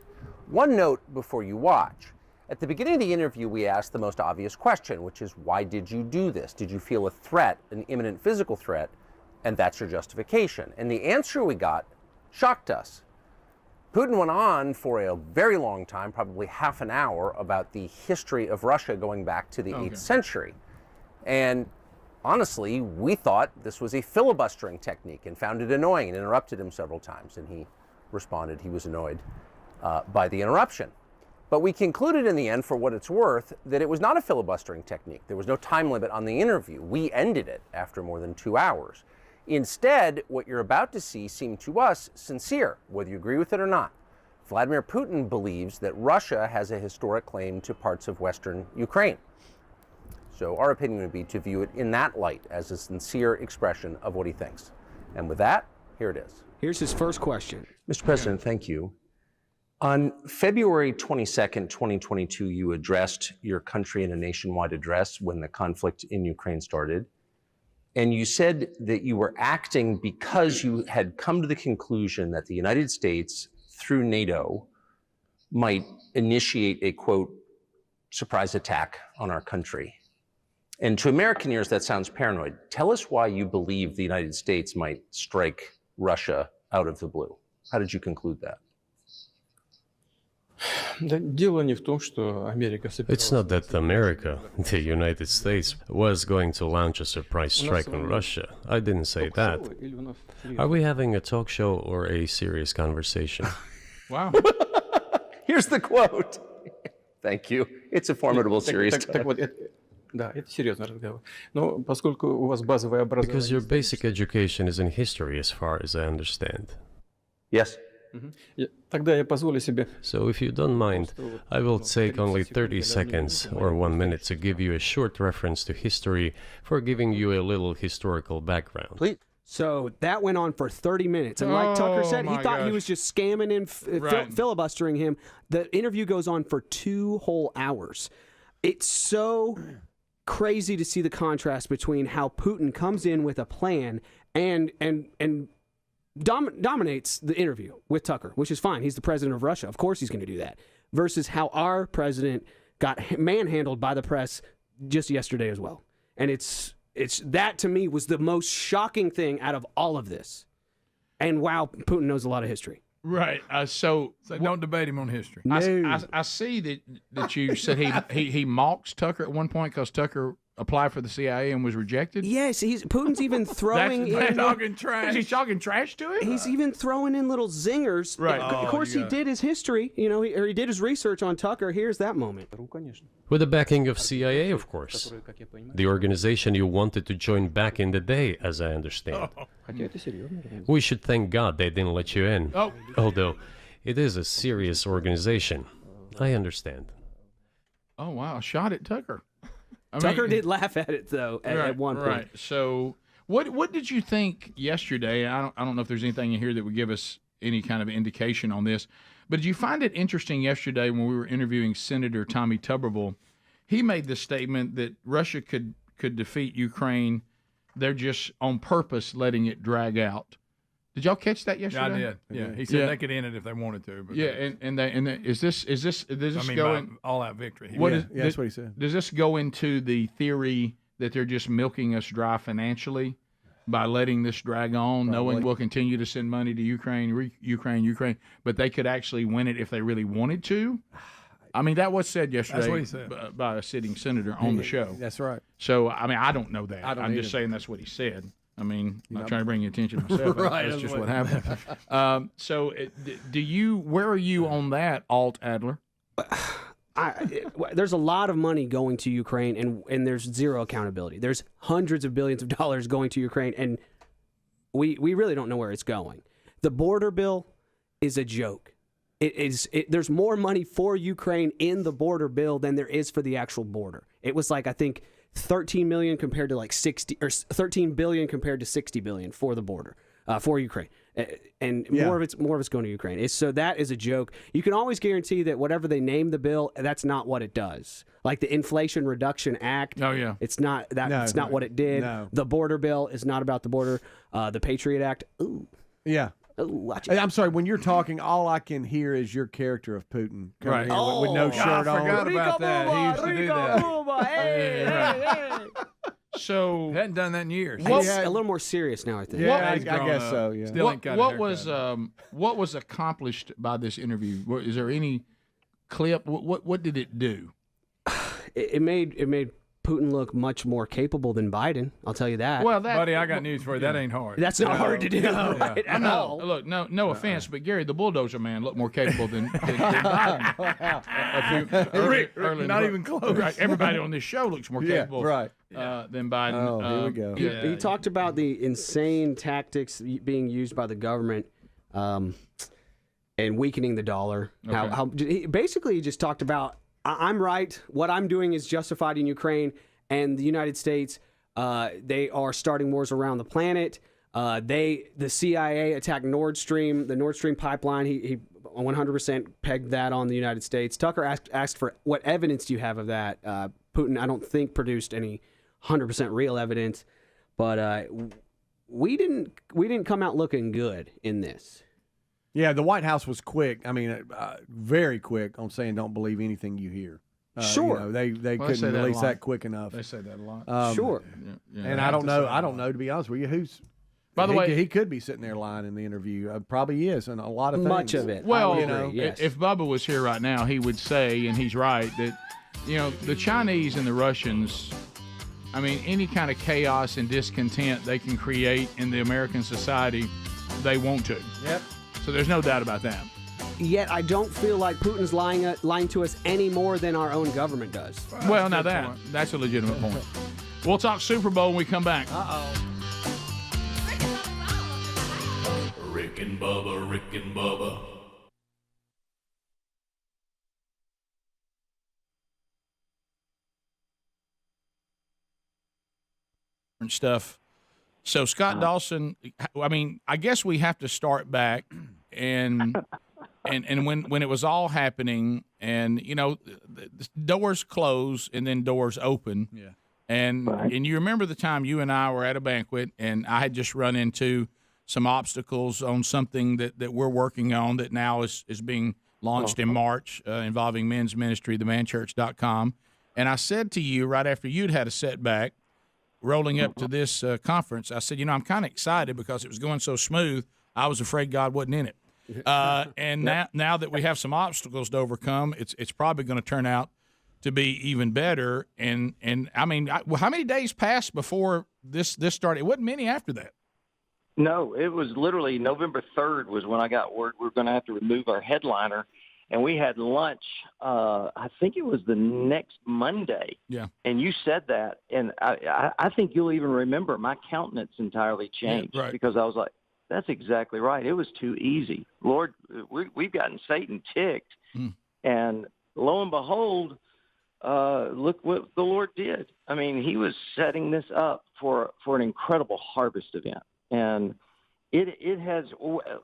One note before you watch. At the beginning of the interview, we asked the most obvious question, which is, why did you do this? Did you feel a threat, an imminent physical threat, and that's your justification? And the answer we got shocked us. Putin went on for a very long time, probably half an hour, about the history of Russia going back to the 8th century. And honestly, we thought this was a filibustering technique and found it annoying and interrupted him several times. And he responded he was annoyed by the interruption. But we concluded in the end, for what it's worth, that it was not a filibustering technique. There was no time limit on the interview. We ended it after more than 2 hours. Instead, what you're about to see seemed to us sincere, whether you agree with it or not. Vladimir Putin believes that Russia has a historic claim to parts of Western Ukraine. So our opinion would be to view it in that light, as a sincere expression of what he thinks. And with that, here it is. Here's his first question. Mr. President, thank you. On February 22nd, 2022, you addressed your country in a nationwide address when the conflict in Ukraine started. And you said that you were acting because you had come to the conclusion that the United States, through NATO, might initiate a, quote, surprise attack on our country. And to American ears, that sounds paranoid. Tell us why you believe the United States might strike Russia out of the blue. How did you conclude that? It's not that America, the United States, was going to launch a surprise strike on Russia. I didn't say that. Are we having a talk show or a serious conversation? Wow. Here's the quote. Thank you. It's a formidable series. Because your basic education is in history, as far as I understand. Yes. So if you don't mind, I will take only 30 seconds or 1 minute to give you a short reference to history for giving you a little historical background. Please. So that went on for 30 minutes. And like Tucker said, he thought he was just scamming and filibustering him. The interview goes on for 2 whole hours. It's so crazy to see the contrast between how Putin comes in with a plan and dominates the interview with Tucker, which is fine. He's the president of Russia. Of course he's going to do that. Versus how our president got manhandled by the press just yesterday as well. And it's that, to me, was the most shocking thing out of all of this. And wow, Putin knows a lot of history. Right. So don't debate him on history. I see that you said he mocks Tucker at one point because Tucker applied for the CIA and was rejected? Yes, Putin's even throwing in talking trash. Is he talking trash to him? He's even throwing in little zingers. Right. Of course, he did his history. You know, he did his research on Tucker. Here's that moment. With the backing of CIA, of course. The organization you wanted to join back in the day, as I understand. We should thank God they didn't let you in. Although, It is a serious organization. I understand. Oh, wow. Shot at Tucker. Tucker did laugh at it, though, at one point. Right. So what did you think yesterday? I don't know if there's anything in here that would give us any kind of indication on this, but did you find it interesting yesterday when we were interviewing Senator Tommy Tuberville? He made the statement that Russia could defeat Ukraine. They're just on purpose letting it drag out. Did y'all catch that yesterday? I did. Yeah, he said they could end it if they wanted to. But is this going all out victory? That's what he said. Does this go into the theory that they're just milking us dry financially by letting this drag on, knowing we'll continue to send money to Ukraine, but they could actually win it if they really wanted to? I mean, that was said yesterday. That's what he said. By a sitting senator on the show. That's right. So, I mean, I don't know that. I'm just either. saying that's what he said. I mean, I'm not trying to bring you attention to myself. Right, That's just what happened. So, where are you on that, Alt Adler? There's a lot of money going to Ukraine, and there's zero accountability. There's hundreds of billions of dollars going to Ukraine, and we really don't know where it's going. The border bill is a joke. There's more money for Ukraine in the border bill than there is for the actual border. It was like, I think, 13 million compared to like 60, or 13 billion compared to 60 billion for the border, for Ukraine, and more of it's going to Ukraine. So that is a joke. You can always guarantee that whatever they name the bill, that's not what it does. Like the Inflation Reduction Act. Oh yeah, it's not that. It's not what it did. No. The border bill is not about the border. The Patriot Act. Ooh. Yeah. Ooh, watch it. I'm sorry. When you're talking, all I can hear is your character of Putin coming in with no shirt on. I forgot about that. He used to do that. Hey. So hadn't done that in years. He's a little more serious now, I think. Yeah, I guess so. Yeah. Still ain't got a what was accomplished by this interview? Is there any clip? What did it do? It made Putin look much more capable than Biden. I'll tell you that. Well, buddy, I got news for you. That ain't hard. That's not hard to do. Right, at all. Look, no offense, but Garry the Bulldozer Man looked more capable than Biden. Early not even close. Right, everybody on this show looks more capable than Biden. Oh, here we go. He talked about the insane tactics being used by the government and weakening the dollar. Okay. He just talked about, I'm right. What I'm doing is justified in Ukraine and the United States. They are starting wars around the planet. The CIA attacked Nord Stream, the Nord Stream pipeline. He 100% pegged that on the United States. Tucker asked for what evidence do you have of that? Putin, I don't think, produced any 100% real evidence, but we didn't come out looking good in this. Yeah, the White House was quick. I mean, very quick on saying don't believe anything you hear. Sure, they couldn't release that quick enough. They say that a lot. Sure, and I don't know to be honest with you, who's. By the way, he could be sitting there lying in the interview. Probably is, and a lot of things. Much of it. Well, if Bubba was here right now, he would say, and he's right, that the Chinese and the Russians. I mean, any kind of chaos and discontent they can create in the American society, they want to. Yep. So there's no doubt about that. Yet I don't feel like Putin's lying to us any more than our own government does. Well, now that's a legitimate point. We'll talk Super Bowl when we come back. Rick and Bubba, Rick and Bubba. And stuff. So Scott Dawson, I mean, I guess we have to start back and when it was all happening, and the doors close and then doors open. Yeah. And you remember the time you and I were at a banquet, and I had just run into some obstacles on something that we're working on that now is being launched in March, involving men's ministry, themanchurch.com. And I said to you right after you'd had a setback, rolling up to this conference, I said, I'm kind of excited because it was going so smooth. I was afraid God wasn't in it. And now that we have some obstacles to overcome, it's probably going to turn out to be even better. And I mean, how many days passed before this started? It wasn't many after that. No, it was literally November 3rd was when I got word we were going to have to remove our headliner. And we had lunch, I think it was the next Monday. Yeah. And you said that, and I think you'll even remember my countenance entirely changed because I was like, That's exactly right. It was too easy. Lord, we've gotten Satan ticked, and lo and behold, look what the Lord did. I mean, he was setting this up for an incredible harvest event. And it has,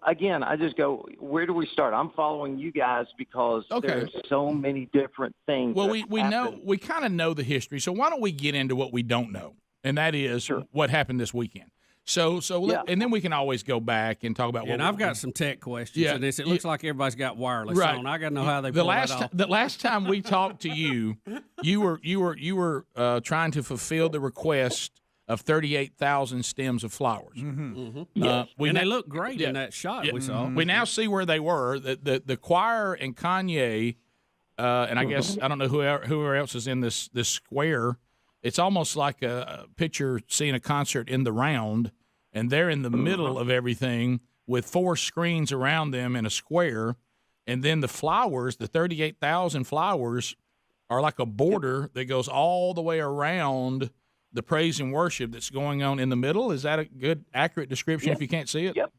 again, I just go, where do we start? I'm following you guys because there's so many different things. Well, we kind of know the history. So why don't we get into what we don't know? And that is what happened this weekend. And then we can always go back and talk about. And I've got some tech questions. Yeah, it looks like everybody's got wireless on. I got to know how they pull that off. The last time we talked to you, you were trying to fulfill the request of 38,000 stems of flowers. Yes. And they look great in that shot we saw. We now see where they were. The choir and Kanye, and I guess I don't know whoever else is in this square. It's almost like a picture seeing a concert in the round, and they're in the middle of everything with 4 screens around them in a square, and then the flowers, the 38,000 flowers, are like a border that goes all the way around the praise and worship that's going on in the middle. Is that a good, accurate description if you can't see it? Yep.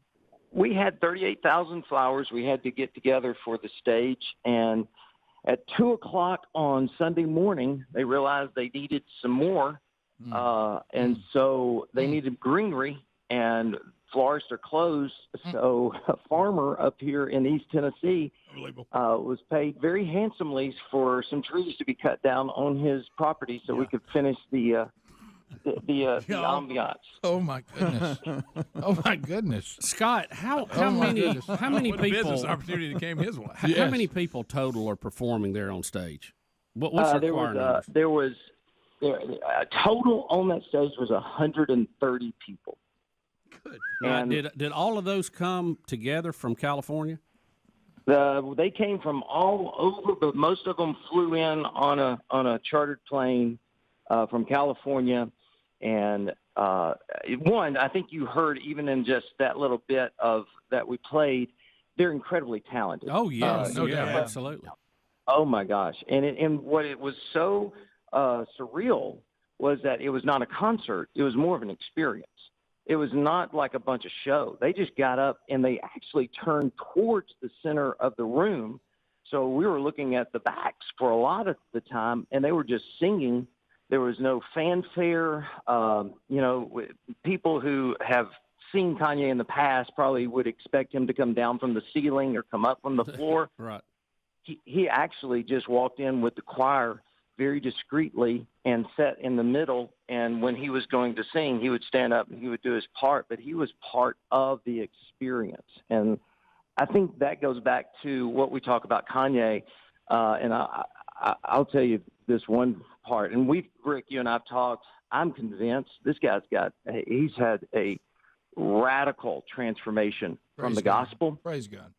We had 38,000 flowers we had to get together for the stage, and at 2 o'clock on Sunday morning, they realized they needed some more, and so they needed greenery, and florists are closed. So a farmer up here in East Tennessee was paid very handsomely for some trees to be cut down on his property so we could finish the ambiance. Oh my goodness! Oh my goodness, Scott! How many what people? business opportunity that came his way? How many people total are performing there on stage? What's your choir numbers? There was total on that stage was 130 people. Good. And did all of those come together from California? They came from all over, but most of them flew in on a chartered plane from California. And one, I think you heard even in just that little bit of that we played, they're incredibly talented. Oh yes, no doubt, absolutely. Oh my gosh! And what it was so surreal was that it was not a concert; it was more of an experience. It was not like a bunch of show. They just got up and they actually turned towards the center of the room. So we were looking at the backs for a lot of the time, and they were just singing. There was no fanfare. People who have seen Kanye in the past probably would expect him to come down from the ceiling or come up from the floor. Right. He actually just walked in with the choir very discreetly and sat in the middle. And when he was going to sing, he would stand up and he would do his part. But he was part of the experience. And I think that goes back to what we talk about Kanye. And I'll tell you this one part. And Rick, you and I've talked. I'm convinced this guy's he's had a radical transformation from the gospel. Praise God.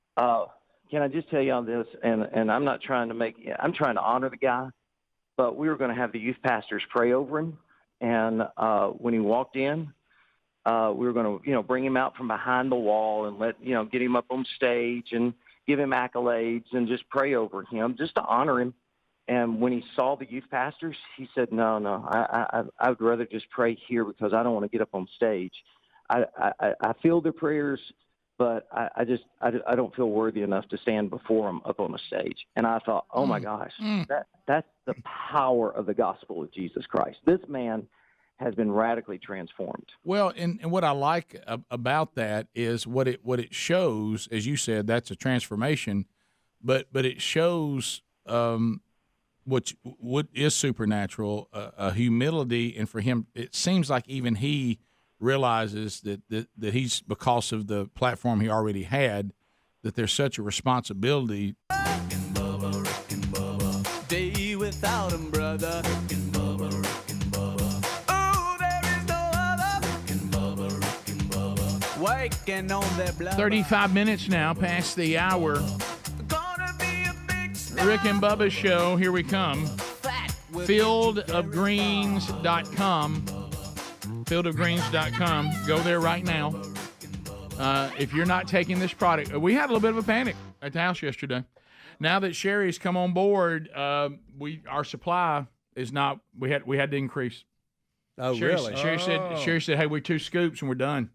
Can I just tell you on this? And I'm not trying to I'm trying to honor the guy, but we were going to have the youth pastors pray over him. And when he walked in, we were going to, bring him out from behind the wall and get him up on stage and give him accolades and just pray over him just to honor him. And when he saw the youth pastors, he said, no, I would rather just pray here because I don't want to get up on stage. I feel their prayers, but I don't feel worthy enough to stand before them up on a stage. And I thought, oh my gosh, that's the power of the gospel of Jesus Christ. This man has been radically transformed. Well, and what I like about that is what it shows, as you said, that's a transformation, but it shows what is supernatural, a humility, and for him, it seems like even he realizes that he's, because of the platform he already had, that there's such a responsibility. Rick and Bubba. Day without him, brother. Rick and Bubba, Rick and Bubba. Oh, there is no other. Rick and Bubba, waking on their blood. 35 minutes now past the hour. Rick and Bubba show, here we come. Fieldofgreens.com. Fieldofgreens.com. Go there right now. If you're not taking this product, we had a little bit of a panic at the house yesterday. Now that Sherri's come on board, our supply is not. We had to increase. Oh, really? Sherri said, "Hey, we're 2 scoops and we're done."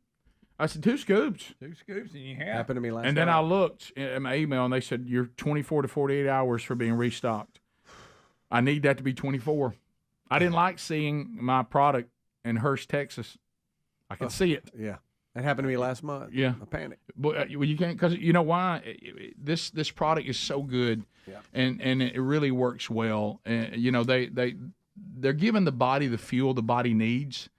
I said 2 scoops. 2 scoops, and you have. Happened to me last And night. then I looked at my email, and they said, you're 24 to 48 hours for being restocked. I need that to be 24. I didn't like seeing my product in Hurst, Texas. I could see it. Yeah. That happened to me last month. Yeah. I panicked. But you can't, because you know why? This product is so good, and it really works well. And you know they're giving the body the fuel the body needs,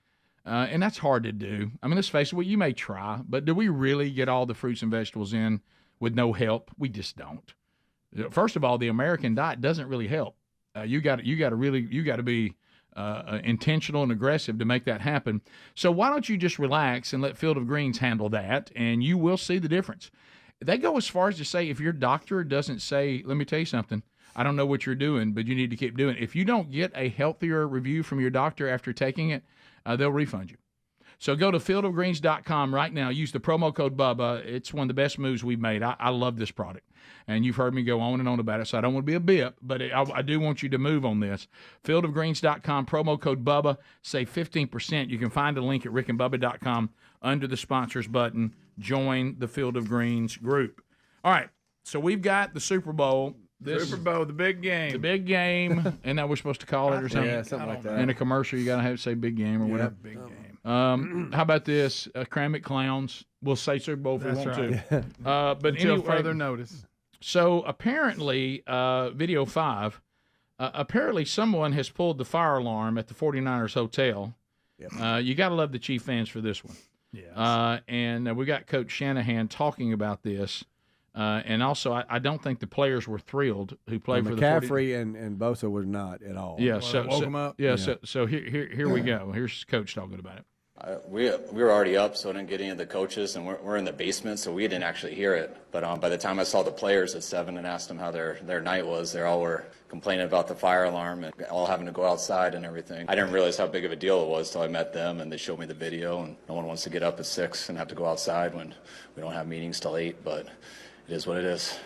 and that's hard to do. I mean, let's face it. Well, you may try, but do we really get all the fruits and vegetables in with no help? We just don't. First of all, the American diet doesn't really help. You got to be intentional and aggressive to make that happen. So why don't you just relax and let Field of Greens handle that, and you will see the difference. They go as far as to say if your doctor doesn't say, let me tell you something, I don't know what you're doing, but you need to keep doing it. If you don't get a healthier review from your doctor after taking it, they'll refund you. So go to fieldofgreens.com right now. Use the promo code Bubba. It's one of the best moves we've made. I love this product. And you've heard me go on and on about it, so I don't want to be a bip, but I do want you to move on this. Fieldofgreens.com, promo code Bubba, save 15%. You can find the link at rickandbubba.com under the sponsors button. Join the Field of Greens group. All right, so we've got the Super Bowl. Super Bowl, the big game. The big game, and that we're supposed to call it or something? Yeah, something like that. In a commercial, you got to have to say big game or whatever. Big game. How about this? Cram it, clowns. We'll say Super Bowl if we want to. But Until anyway, further notice. So apparently, Video 5, apparently someone has pulled the fire alarm at the 49ers hotel. Yep. You got to love the Chief fans for this one. Yes. And we got Coach Shanahan talking about this. And also, I don't think the players were thrilled who played for the 49ers. McCaffrey and Bosa was not at all. Yeah, woke them up. Yeah, so here we go. Here's Coach talking about it. We were already up, so I didn't get any of the coaches, and we're in the basement, so we didn't actually hear it. But by the time I saw the players at 7 and asked them how their night was, they all were complaining about the fire alarm and all having to go outside and everything. I didn't realize how big of a deal it was till I met them, and they showed me the video, and no one wants to get up at 6 and have to go outside when we don't have meetings till 8, but it is what it is.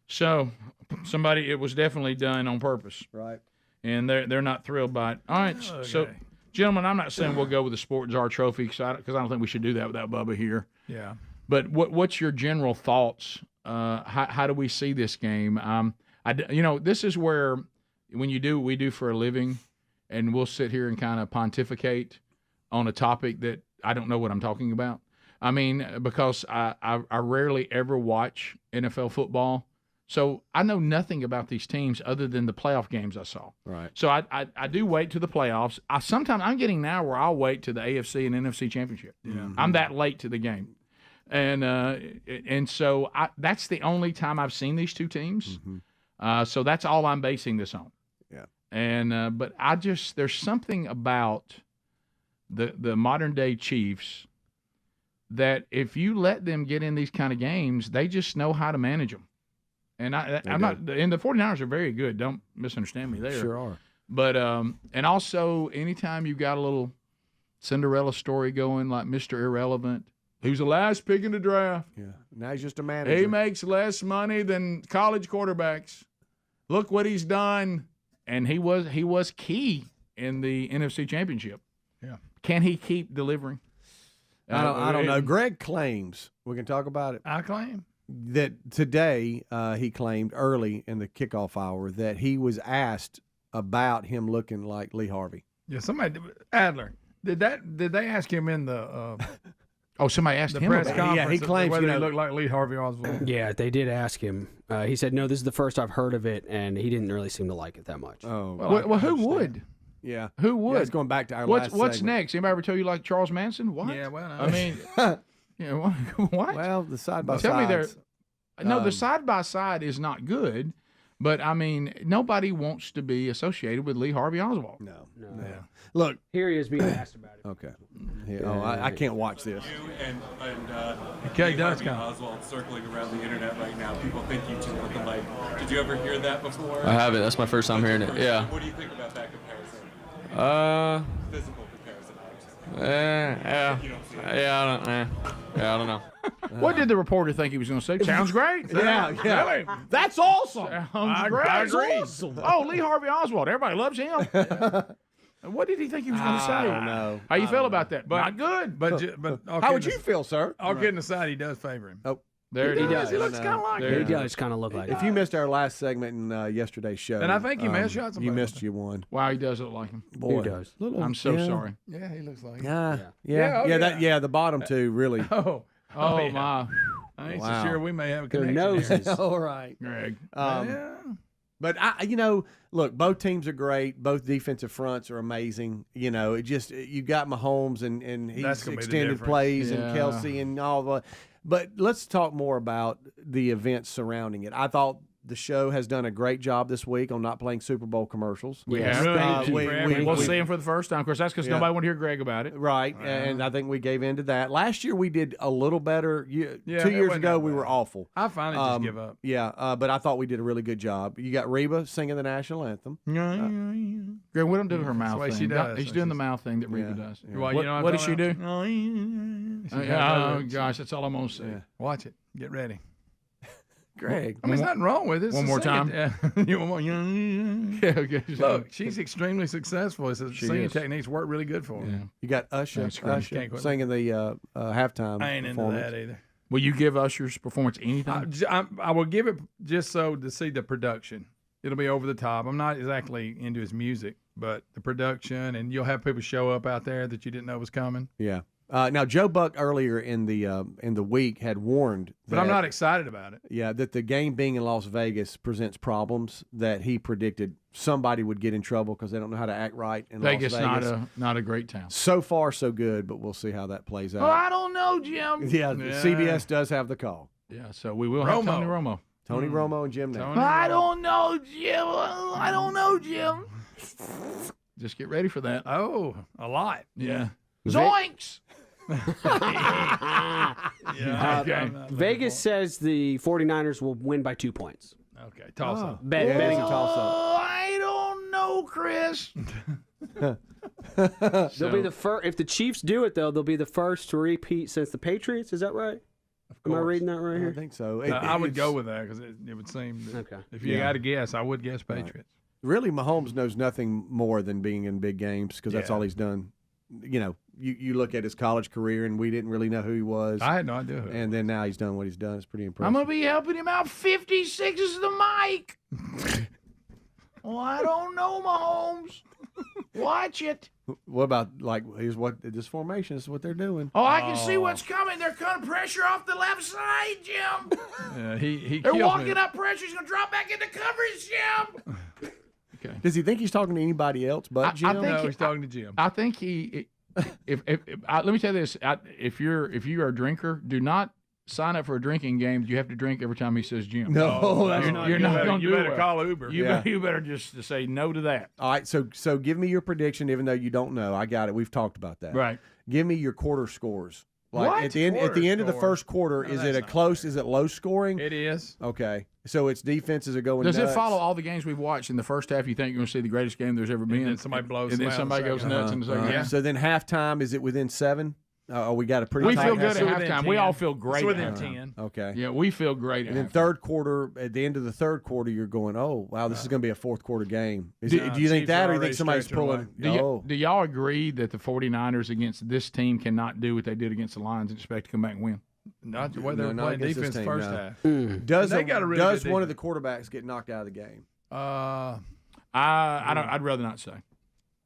So it was definitely done on purpose. Right. And they're not thrilled by it. All right, Okay. so gentlemen, I'm not saying we'll go with the Sport Czar trophy because I don't think we should do that without Bubba here. Yeah. But what's your general thoughts? How do we see this game? This is where when you do what we do for a living, and we'll sit here and kind of pontificate on a topic that I don't know what I'm talking about. I mean, because I rarely ever watch NFL football. So I know nothing about these teams other than the playoff games I saw. Right. So I do wait to the playoffs. Sometimes I'm getting now where I'll wait to the AFC and NFC championship. Yeah. I'm that late to the game. And so that's the only time I've seen these two teams. Mm-hmm. So that's all I'm basing this on. Yeah. And but there's something about the modern day Chiefs that if you let them get in these kind of games, they just know how to manage them. And I'm not. And the 49ers are very good. Don't misunderstand me there. Sure are. But and also anytime you've got a little Cinderella story going, like Mr. Irrelevant, who's the last pick in the draft. Yeah. Now he's just a manager. He makes less money than college quarterbacks. Look what he's done. And he was key in the NFC Championship. Yeah. Can he keep delivering? I don't know. Greg claims, we can talk about it. I claim that today he claimed early in the kickoff hour that he was asked about him looking like Lee Harvey. Yeah, Adler. Did they ask him in the somebody asked the him press about conference? Yeah, he claims whether he looked like Lee Harvey Oswald. Yeah, they did ask him. He said, "No, this is the first I've heard of it," and he didn't really seem to like it that much. Oh, well, who would? Yeah, who would? Yeah, it's going back to our what's last segment. next? Anybody ever tell you like Charles Manson? What? Yeah, well, I mean, what? Well, the side by Tell me side. No, the side by side is not good. But I mean, nobody wants to be associated with Lee Harvey Oswald. No. Yeah. Look, here he is being asked about it. Okay. Yeah. Oh, I can't watch this. You and Okay, Lee does Harvey count. Oswald circling around the internet right now. People think you two look alike. Did you ever hear that before? I haven't. That's my first time hearing it. Yeah. What do you think about that comparison? Physical comparison. I don't know. What did the reporter think he was going to say? Sounds great. Yeah. Really? That's awesome. Sounds great. I agree. Awesome. Oh, Lee Harvey Oswald. Everybody loves him. What did he think he was going to say? I don't know. How you I feel don't about know. that? Not good. But How would you feel, sir? All kidding aside, he does favor him. Oh, there He it is. does. He looks kind of like He it. does kind of look like If it. you missed our last segment in yesterday's show, And I think you may have shot you somebody. missed you one. Wow, he does look like him. Boy, He does. I'm so yeah. sorry. Yeah, he looks like him. Yeah, the bottom two really. Oh, Oh, my. I ain't Wow. so sure we may have a Their connection here. noses. All right. Greg. Yeah. But look, both teams are great. Both defensive fronts are amazing. It just you got Mahomes and he's That's gonna be the extended difference. plays and Yeah. Kelsey and all the. But let's talk more about the events surrounding it. I thought the show has done a great job this week on not playing Super Bowl commercials. We Yes, have. thank you. We'll see him for the first time. Of course, that's because nobody wanted to hear Greg about it. Right, and I think we gave in to that. Last year we did a little better. Yeah, 2 it years wasn't ago that we bad. were awful. I finally just give up. Yeah, but I thought we did a really good job. You got Reba singing the national anthem. Greg, we don't do her mouth way thing. she does. She's doing the mouth thing that Reba does. Yeah. Well, What, what does she do? Oh, Gosh, that's all I'm going to say. Yeah. Watch it. Get ready. Greg, I mean, there's nothing wrong with it. One more time? You want more? Yeah, okay. Look, she's extremely successful. It's singing is. techniques work really good for her. Yeah. you got Usher, Thanks, Greg. Can't quit. singing the halftime I ain't into performance. that either. Will you give Usher's performance anything? I will give it just so to see the production. It'll be over the top. I'm not exactly into his music, but the production, and you'll have people show up out there that you didn't know was coming. Yeah. Now Joe Buck earlier in the week had warned, But I'm not excited about it. Yeah, that the game being in Las Vegas presents problems that he predicted somebody would get in trouble because they don't know how to act right in Vegas, Las Vegas. not a great town. So far, so good, but we'll see how that plays out. Oh, I don't know, Jim. Yeah, CBS does have the call. Yeah, so we will have Tony Romo. Tony Romo and Jim Nantz. I don't know, Jim. I don't know, Jim. Just get ready for that. Oh, a lot. Yeah. Zoinks! Okay. Vegas says the 49ers will win by 2 points. Okay, toss up. Betting toss up. I don't know, Chris. They'll be the first. If the Chiefs do it, though, they'll be the first to repeat since the Patriots. Is that right? Am I reading that right I here? think so. I would go with that because it would seem that Okay. if you got to guess, I would guess Patriots. Really, Mahomes knows nothing more than being in big games because that's Yeah. all he's done. You look at his college career, and we didn't really know who he was. I had no idea who. And then now he's done what he's done. It's pretty impressive. I'm going to be helping him out 56 is the mic. Well, I don't know, Mahomes. Watch it. What about here's what this formation is what they're doing. Oh, I can see what's coming. They're cutting pressure off the left side, Jim. He They're kills walking me. up pressure. He's going to drop back into coverage, Jim. Does he think he's talking to anybody else but Jim? No, he's talking to Jim. I think he. If let me tell you this: if you're a drinker, do not sign up for a drinking game. You have to drink every time he says Jim. No, that's you're not going to You do better well. call Uber. You better just say no to that. All right, so give me your prediction, even though you don't know. I got it. We've talked about that. Right. Give me your quarter scores. What? At the end of the Quarter first quarter, No, is that's it a not close? Is it low scoring? It is. Okay, so its defenses are going. Does nuts. it follow all the games we've watched in the first half? You think you're going to see the greatest game there's ever been? then somebody blows and them then out somebody in the goes second. nuts in the second. Yeah. So then halftime, is it within 7? We got a pretty. We tight feel good half- at within halftime. We 10. all feel great. It's within at halftime. 10. Okay. Yeah, we feel great. At And then halftime. third quarter, at the end of the third quarter, you're going, oh wow, this is going to be a fourth quarter game. Do you think Chiefs that, are or you think already somebody's stretching pulling? Do y'all agree that the 49ers against this team cannot do what they did against the Lions and expect to come back and win? Not the way they No, were not playing against this defense team, first no. half. Does They got a really good one of the quarterbacks get knocked out of the game? I'd rather not say.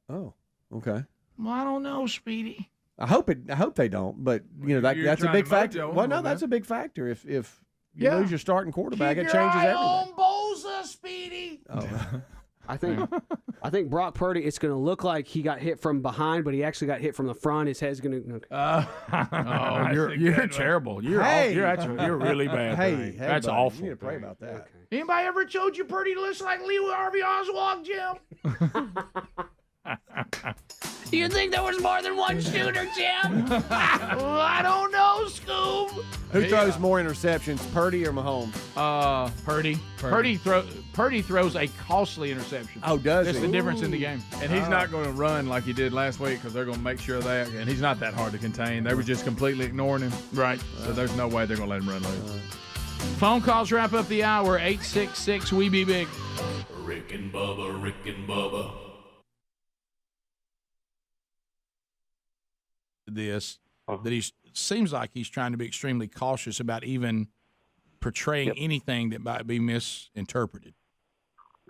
Oh, okay. Well, I don't know, Speedy. I hope they don't, but You're that's a trying big to factor. mojo Well, them no, a that's bit. a big factor. If you Yeah. lose your starting quarterback, Keep it your changes eye everything. on Bosa, Speedy. Oh. I think Brock Purdy. It's going to look like he got hit from behind, but he actually got hit from the front. His head's going to. Oh, you're terrible. You're you're really bad. Hey, that's buddy, awful. You need to pray about that. Anybody ever told you Purdy looks like Lee Harvey Oswald, Jim? You think there was more than one shooter, Jim? I don't know, Scoob. Who throws more interceptions, Purdy or Mahomes? Purdy. Purdy throws a costly interception. Oh, does That's he? the difference in the game. And he's not going to run like he did last week because they're going to make sure of that. And he's not that hard to contain. They were just completely ignoring him. Right. So there's no way they're going to let him run loose. Phone calls wrap up the hour. 866 We Be Big. Rick and Bubba, Rick and Bubba. this that he seems like he's trying to be extremely cautious about even portraying anything that might be misinterpreted.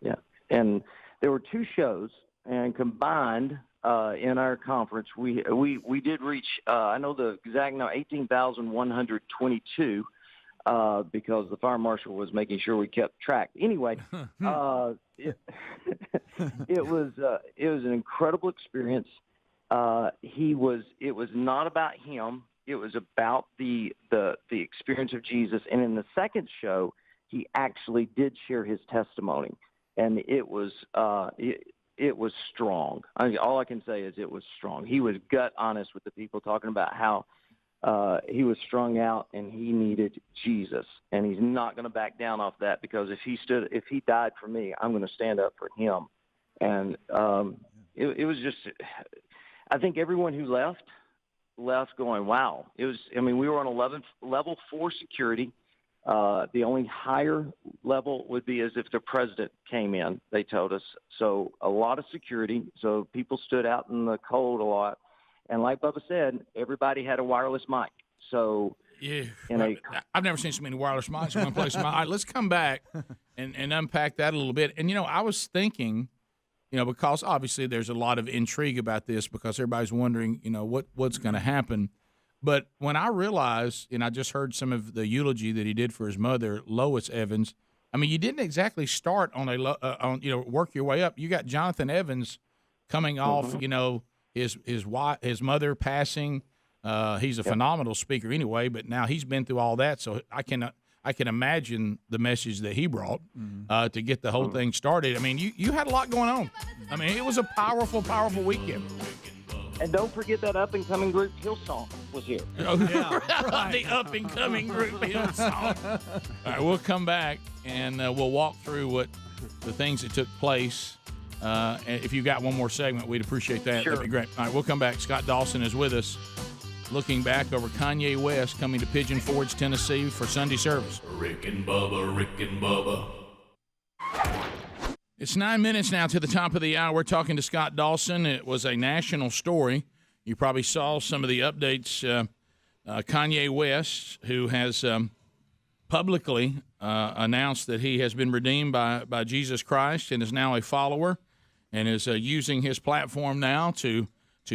Yeah, and there were 2 shows, and combined in our conference, we did reach. I know the exact number, 18,122, because the fire marshal was making sure we kept track. Anyway, it was an incredible experience. It was not about him. It was about the experience of Jesus. And in the second show, he actually did share his testimony, and it was strong. All I can say is it was strong. He was gut honest with the people, talking about how he was strung out and he needed Jesus, and he's not going to back down off that, because if he died for me, I'm going to stand up for him. And it was just, I think everyone who left going, wow. We were on level 4 security. The only higher level would be as if the president came in, they told us. So a lot of security. So people stood out in the cold a lot. And like Bubba said, everybody had a wireless mic. So yeah, I've never seen so many wireless mics in one place. All right, let's come back and unpack that a little bit. And, I was thinking, because obviously there's a lot of intrigue about this, because everybody's wondering, what's going to happen. But when I realized, and I just heard some of the eulogy that he did for his mother, Lois Evans, you didn't exactly start on work your way up. You got Jonathan Evans coming off, his mother passing. He's a phenomenal speaker anyway, but now he's been through all that, so I can imagine the message that he brought to get the whole thing started. You had a lot going on. It was a powerful, powerful weekend. And don't forget that up-and-coming group Hillsong was here. The up-and-coming group Hillsong. All right, we'll come back, and we'll walk through what the things that took place. And if you got one more segment, we'd appreciate that. Sure. That'd be great. All right, we'll come back. Scott Dawson is with us, looking back over Kanye West coming to Pigeon Forge, Tennessee for Sunday service. Rick and Bubba, Rick and Bubba. It's 9 minutes now to the top of the hour. We're talking to Scott Dawson. It was a national story. You probably saw some of the updates. Kanye West, who has publicly announced that he has been redeemed by Jesus Christ and is now a follower, and is using his platform now to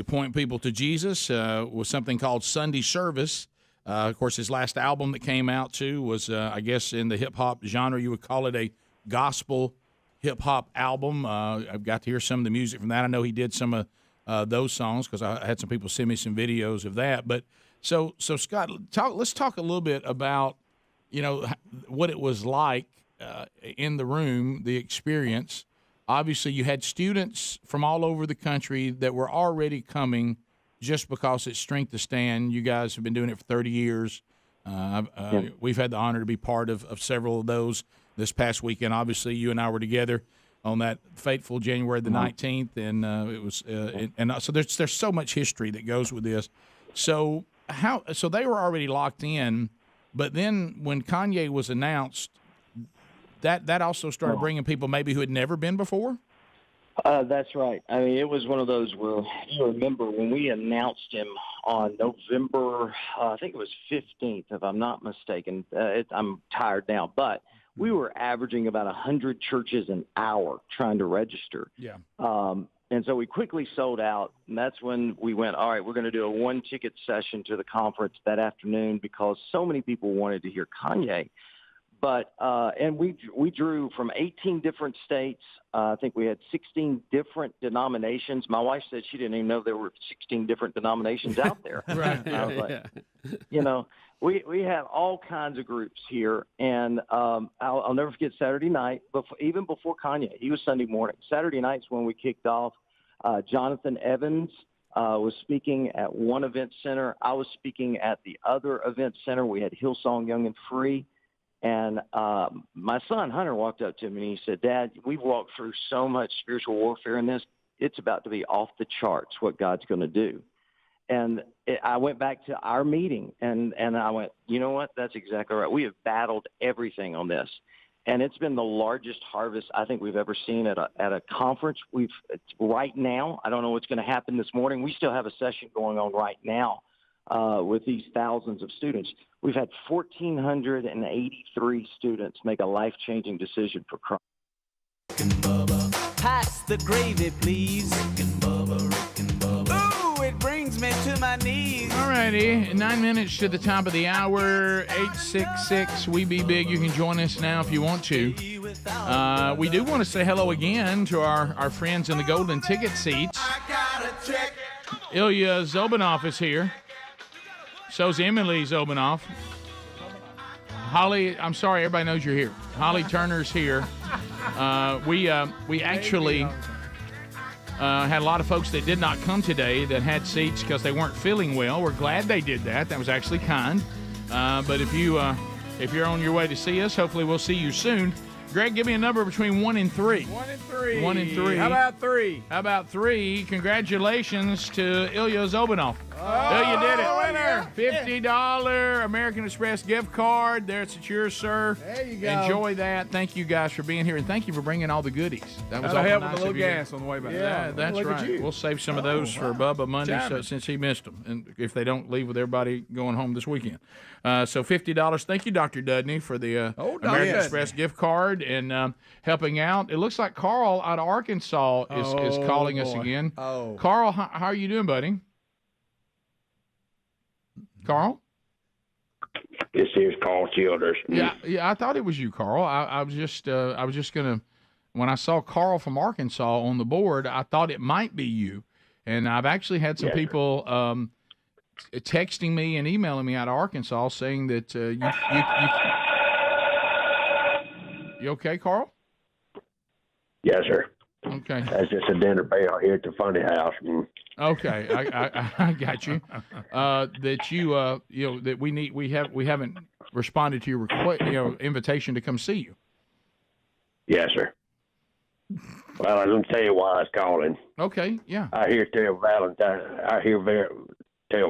point people to Jesus with something called Sunday Service. Of course, his last album that came out, too, was, I guess, in the hip-hop genre. You would call it a gospel hip-hop album. I've got to hear some of the music from that. I know he did some of those songs, because I had some people send me some videos of that. But so Scott, let's talk a little bit about, what it was like in the room, the experience. Obviously, you had students from all over the country that were already coming just because it's strength to stand. You guys have been doing it for 30 years. We've had the honor to be part of several of those this past weekend. Obviously, you and I were together on that fateful January the 19th, and it was so there's so much history that goes with this. So they were already locked in, but then when Kanye was announced, that also started bringing people maybe who had never been before. That's right. It was one of those where you remember when we announced him on November, I think it was 15th, if I'm not mistaken. I'm tired now, but we were averaging about 100 churches an hour trying to register. Yeah. And so we quickly sold out, and that's when we went, all right, we're going to do a one-ticket session to the conference that afternoon, because so many people wanted to hear Kanye. But and we drew from 18 different states. I think we had 16 different denominations. My wife said she didn't even know there were 16 different denominations out there. Right. And I was like, we have all kinds of groups here. And I'll never forget Saturday night, even before Kanye. He was Sunday morning. Saturday night's when we kicked off. Jonathan Evans was speaking at one event center. I was speaking at the other event center. We had Hillsong Young and Free. And my son, Hunter, walked up to me and he said, Dad, we've walked through so much spiritual warfare in this. It's about to be off the charts what God's going to do. And I went back to our meeting, and I went, you know what? That's exactly right. We have battled everything on this. and it's been the largest harvest I think we've ever seen at a conference. Right now, I don't know what's going to happen this morning. We still have a session going on right now with these thousands of students. We've had 1,483 students make a life-changing decision for Christ. Pass the gravy, please. Ooh, it brings me to my knees. All righty, 9 minutes to the top of the hour, 866 We Be Big. You can join us now if you want to. We do want to say hello again to our friends in the golden ticket seats. Ilya Zobanoff is here. So's Emily Zobanoff. Holly, I'm sorry, everybody knows you're here. Holly Turner's here. We actually had a lot of folks that did not come today that had seats because they weren't feeling well. We're glad they did that. That was actually kind. But if you're on your way to see us, hopefully we'll see you soon. Greg, give me a number between 1 and 3. 1 and 3. 1 and 3. How about 3? How about 3? Congratulations to Ilya Zobanoff. Oh, you did it. Winner. $50 American Express gift card. It's yours, sir. There you go. Enjoy that. Thank you guys for being here, and thank you for bringing all the goodies. That was That'll awful help with nice a little of you. gas on the way back. Yeah, that's right. We'll save some of those for Bubba Monday since he missed them, and if they don't leave with everybody going home this weekend. So $50. Thank you, Dr. Dudney, for the American Express gift card and helping out. It looks like Carl out of Arkansas is calling us again. Carl, how are you doing, buddy? Carl? This is Carl Childers. Yeah, I thought it was you, Carl. I was just gonna. When I saw Carl from Arkansas on the board, I thought it might be you, and I've actually had some people texting me and emailing me out of Arkansas saying that you okay, Carl? Yes, sir. Okay. That's just a dinner bell here at the funny house. Okay, I got you. That that we haven't responded to your request, invitation to come see you. Yes, sir. Well, I'm gonna tell you why I was calling. Okay, yeah. I hear tell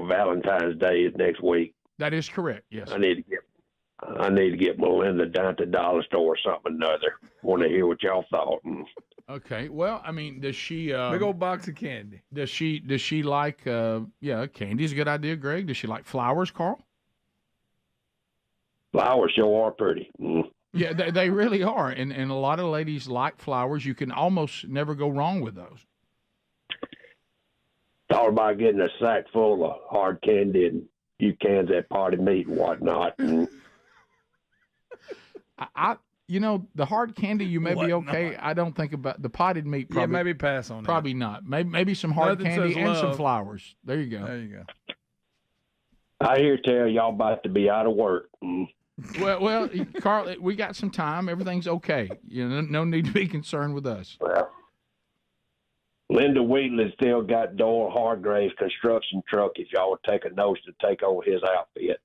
Valentine's Day is next week. That is correct. Yes. I need to get Melinda down to the dollar store or something or another. Want to hear what y'all thought. Okay. Well, I mean, does she big old box of candy? Does she like candy's a good idea, Greg? Does she like flowers, Carl? Flowers sure are pretty. Yeah, they really are, and a lot of ladies like flowers. You can almost never go wrong with those. Thought about getting a sack full of hard candy and few cans of potted meat and whatnot. The hard candy you may be okay. I don't think about the potted meat. Probably, maybe pass on that. Probably not. Maybe some hard candy and some flowers. There you go. There you go. I hear tell y'all about to be out of work. Well, Carl, we got some time. Everything's okay. No need to be concerned with us. Well, Linda Wheatley still got Doyle Hargrave's construction truck. If y'all would take a notice to take over his outfit.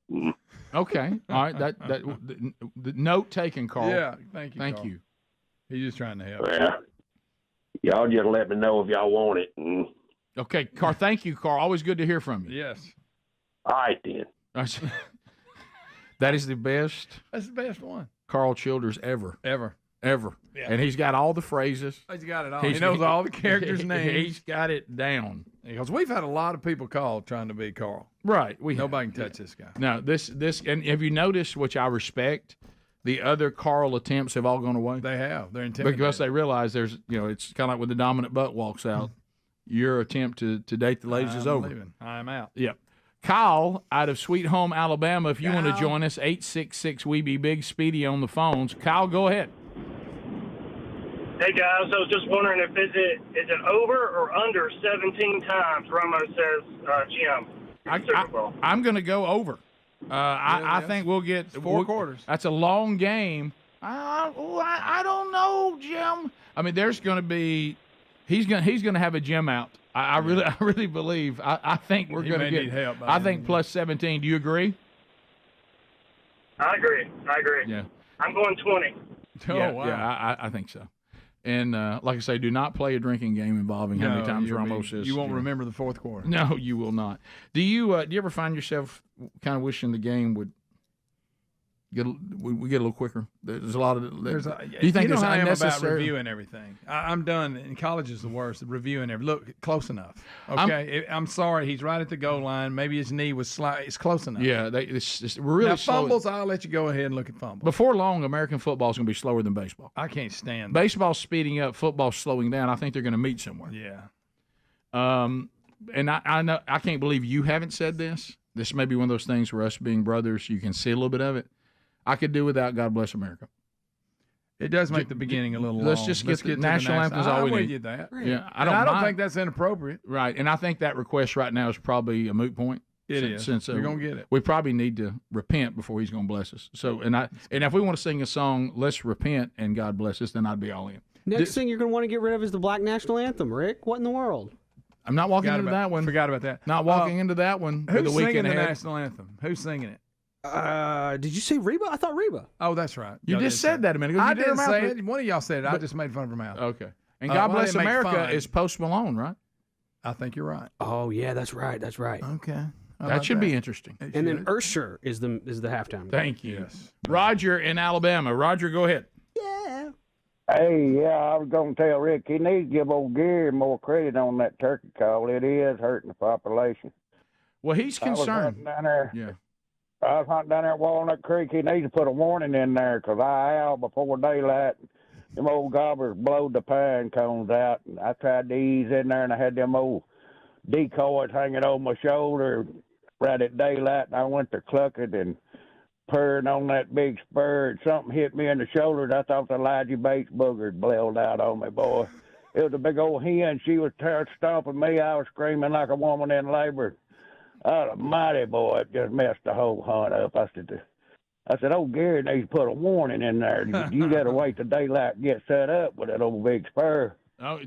Okay. All right. The note taken, Carl. Yeah. Thank you. Thank Carl. you. He's just trying to help. Well, y'all just let me know if y'all want it. Okay, Carl. Thank you, Carl. Always good to hear from you. Yes. All right then. That is the best. That's the best one. Carl Childers ever. Ever. Yeah. And he's got all the phrases. He's got it all. He knows all the characters' names. He's got it down. Because we've had a lot of people call trying to be Carl. Right. Nobody can touch this guy. No, this, and have you noticed, which I respect, the other Carl attempts have all gone away? They have. They're intimidated. Because they realize it's kind of like when the dominant butt walks out, your attempt to date the ladies is over. Leaving. I'm out. Yep. Kyle out of Sweet Home, Alabama, if you want to join us, 866 We Be Big, Speedy on the phones. Kyle, go ahead. Hey guys, I was just wondering if is it over or under 17 times Romo says Jim. I'm going to go over. I think we'll get 4 quarters. That's a long game. I don't know, Jim. I mean, there's going to be he's going to have a Jim out. I really believe. I think we're going to get help. I think plus 17. Do you agree? I agree. Yeah. I'm going 20. Oh, yeah, wow. Yeah, I think so. And like I say, do not play a drinking game involving how many times Romo says. You won't remember the fourth quarter. No, you will not. Do you ever find yourself kind of wishing the game would we get a little quicker. There's a lot of. Do you think know there's how I am about unnecessary reviewing everything? I'm done. In college is the worst. Reviewing everything. Look, close enough. Okay, I'm sorry. He's right at the goal line. Maybe his knee was slight. It's close enough. Yeah, we're really now, slow. fumbles. I'll let you go ahead and look at fumbles. Before long, American football is going to be slower than baseball. I can't stand baseball's speeding up, football's slowing down. I think they're going to meet somewhere. Yeah. And I know I can't believe you haven't said this. This may be one of those things where us being brothers, you can see a little bit of it. I could do without God Bless America. It does make the beginning a little long. Let's just get the national anthem is all we need. You that. Yeah, I don't think that's inappropriate. Right, and I think that request right now is probably a moot point. It is. Since we're gonna get it. We probably need to repent before He's going to bless us. So, and if we want to sing a song, let's repent and God bless us, then I'd be all in. Next thing you're going to want to get rid of is the Black National Anthem, Rick. What in the world? I'm not walking into that one. Forgot about that. Not walking into that one. Who's the weekend singing the ahead. national anthem? Who's singing it? Did you say Reba? I thought Reba. Oh, that's right. You just said that a minute ago. I didn't say it. One of y'all said it. I just made fun of her mouth. Okay. And God Bless America is Post Malone, right? I think you're right. Oh yeah, that's right. That's right. Okay. That should be interesting. And then Ursher is the halftime. Thank you. Yes. Roger in Alabama. Roger, go ahead. Yeah. Hey, yeah, I was going to tell Rick he needs to give old Garry more credit on that turkey call. It is hurting the population. Well, he's concerned. I was hunting down there. Yeah. I was hunting down there at Walnut Creek. He needs to put a warning in there because I out before daylight. Them old gobbers blowed the pine cones out. And I tried to ease in there, and I had them old decoys hanging over my shoulder right at daylight. And I went to cluck it and purring on that big spur, and something hit me in the shoulder. And I thought the Elijah Bates booger had blelled out on me, boy. It was a big old hen. She was stomping me. I was screaming like a woman in labor. Almighty, boy, it just messed the whole hunt up. I said, oh, Garry needs to put a warning in there. You got to wait till daylight and get set up with that old big spur. Oh,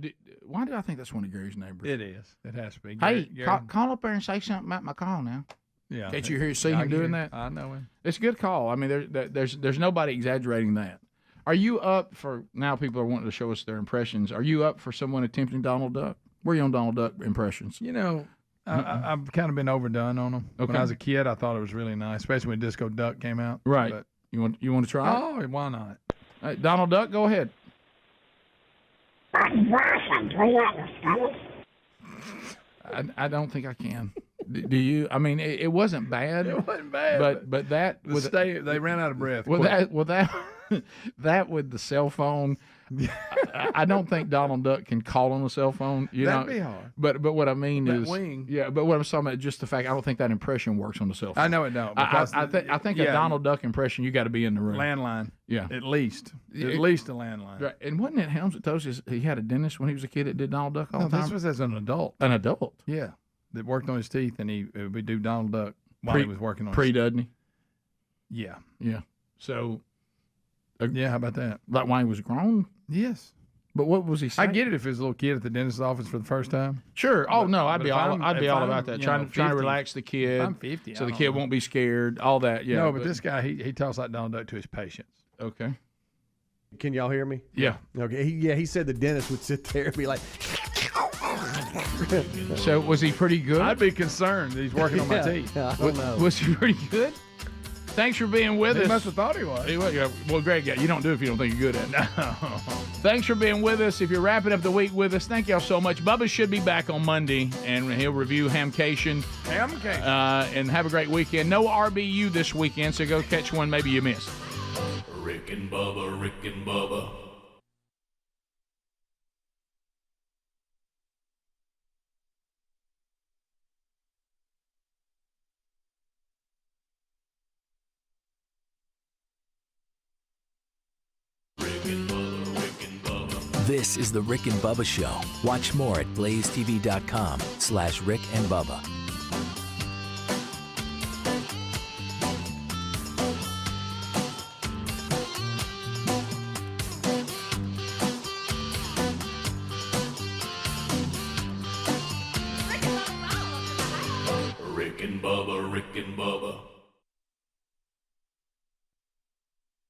why do I think that's one of Gary's neighbors? It is. It has to be. Hey, Garry. call up there and say something about my call now. Yeah. Can't you see him doing that? I know him. It's a good call. I mean, there's nobody exaggerating that. Are you up for, now people are wanting to show us their impressions, are you up for someone attempting Donald Duck? Where are you on Donald Duck impressions? You know, I've kind of been overdone on them. Okay. When I was a kid, I thought it was really nice, especially when Disco Duck came out. Right. But, you want to try it? Oh, why not? Hey, Donald Duck, go ahead. I don't think I can. Do you? I mean, it wasn't bad. It wasn't bad. But that they ran out of breath. That with the cell phone, I don't think Donald Duck can call on a cell phone. That'd be hard. But what I mean that is, wing. Yeah. But what I'm talking about, just the fact I don't think that impression works on the cell phone. I know it don't. I think a Donald Duck impression, you got to be in the room. Landline. Yeah. At least a landline. Right. And wasn't it Helms that told us he had a dentist when he was a kid that did Donald Duck all the time? This was as an adult. An adult. Yeah. That worked on his teeth, and he would do Donald Duck while he was working on doesn't he? Yeah. Yeah. So. Yeah, how about that? Like when he was grown? Yes. But what was he saying? I get it if he was a little kid at the dentist's office for the first time. Sure. Oh, no, I'd be all about that. Trying to relax the kid. I'm 50. So the kid won't be scared, all that. Yeah. No, but this guy, he talks like Donald Duck to his patients. Okay. Can y'all hear me? Yeah. Okay. He said the dentist would sit there and be like. So was he pretty good? I'd be concerned that he's working on my teeth. I don't know. Was he pretty good? Thanks for being with us. He must have thought he was. Yeah. Well, Greg, you don't do it if you don't think you're good at it. No. Thanks for being with us. If you're wrapping up the week with us, thank y'all so much. Bubba should be back on Monday, and he'll review Hamcation. And have a great weekend. No RBU this weekend, so go catch one maybe you missed. Rick and Bubba, Rick and Bubba. This is the Rick and Bubba Show. Watch more at blazetv.com/Rick and Bubba. Rick and Bubba, Rick and Bubba.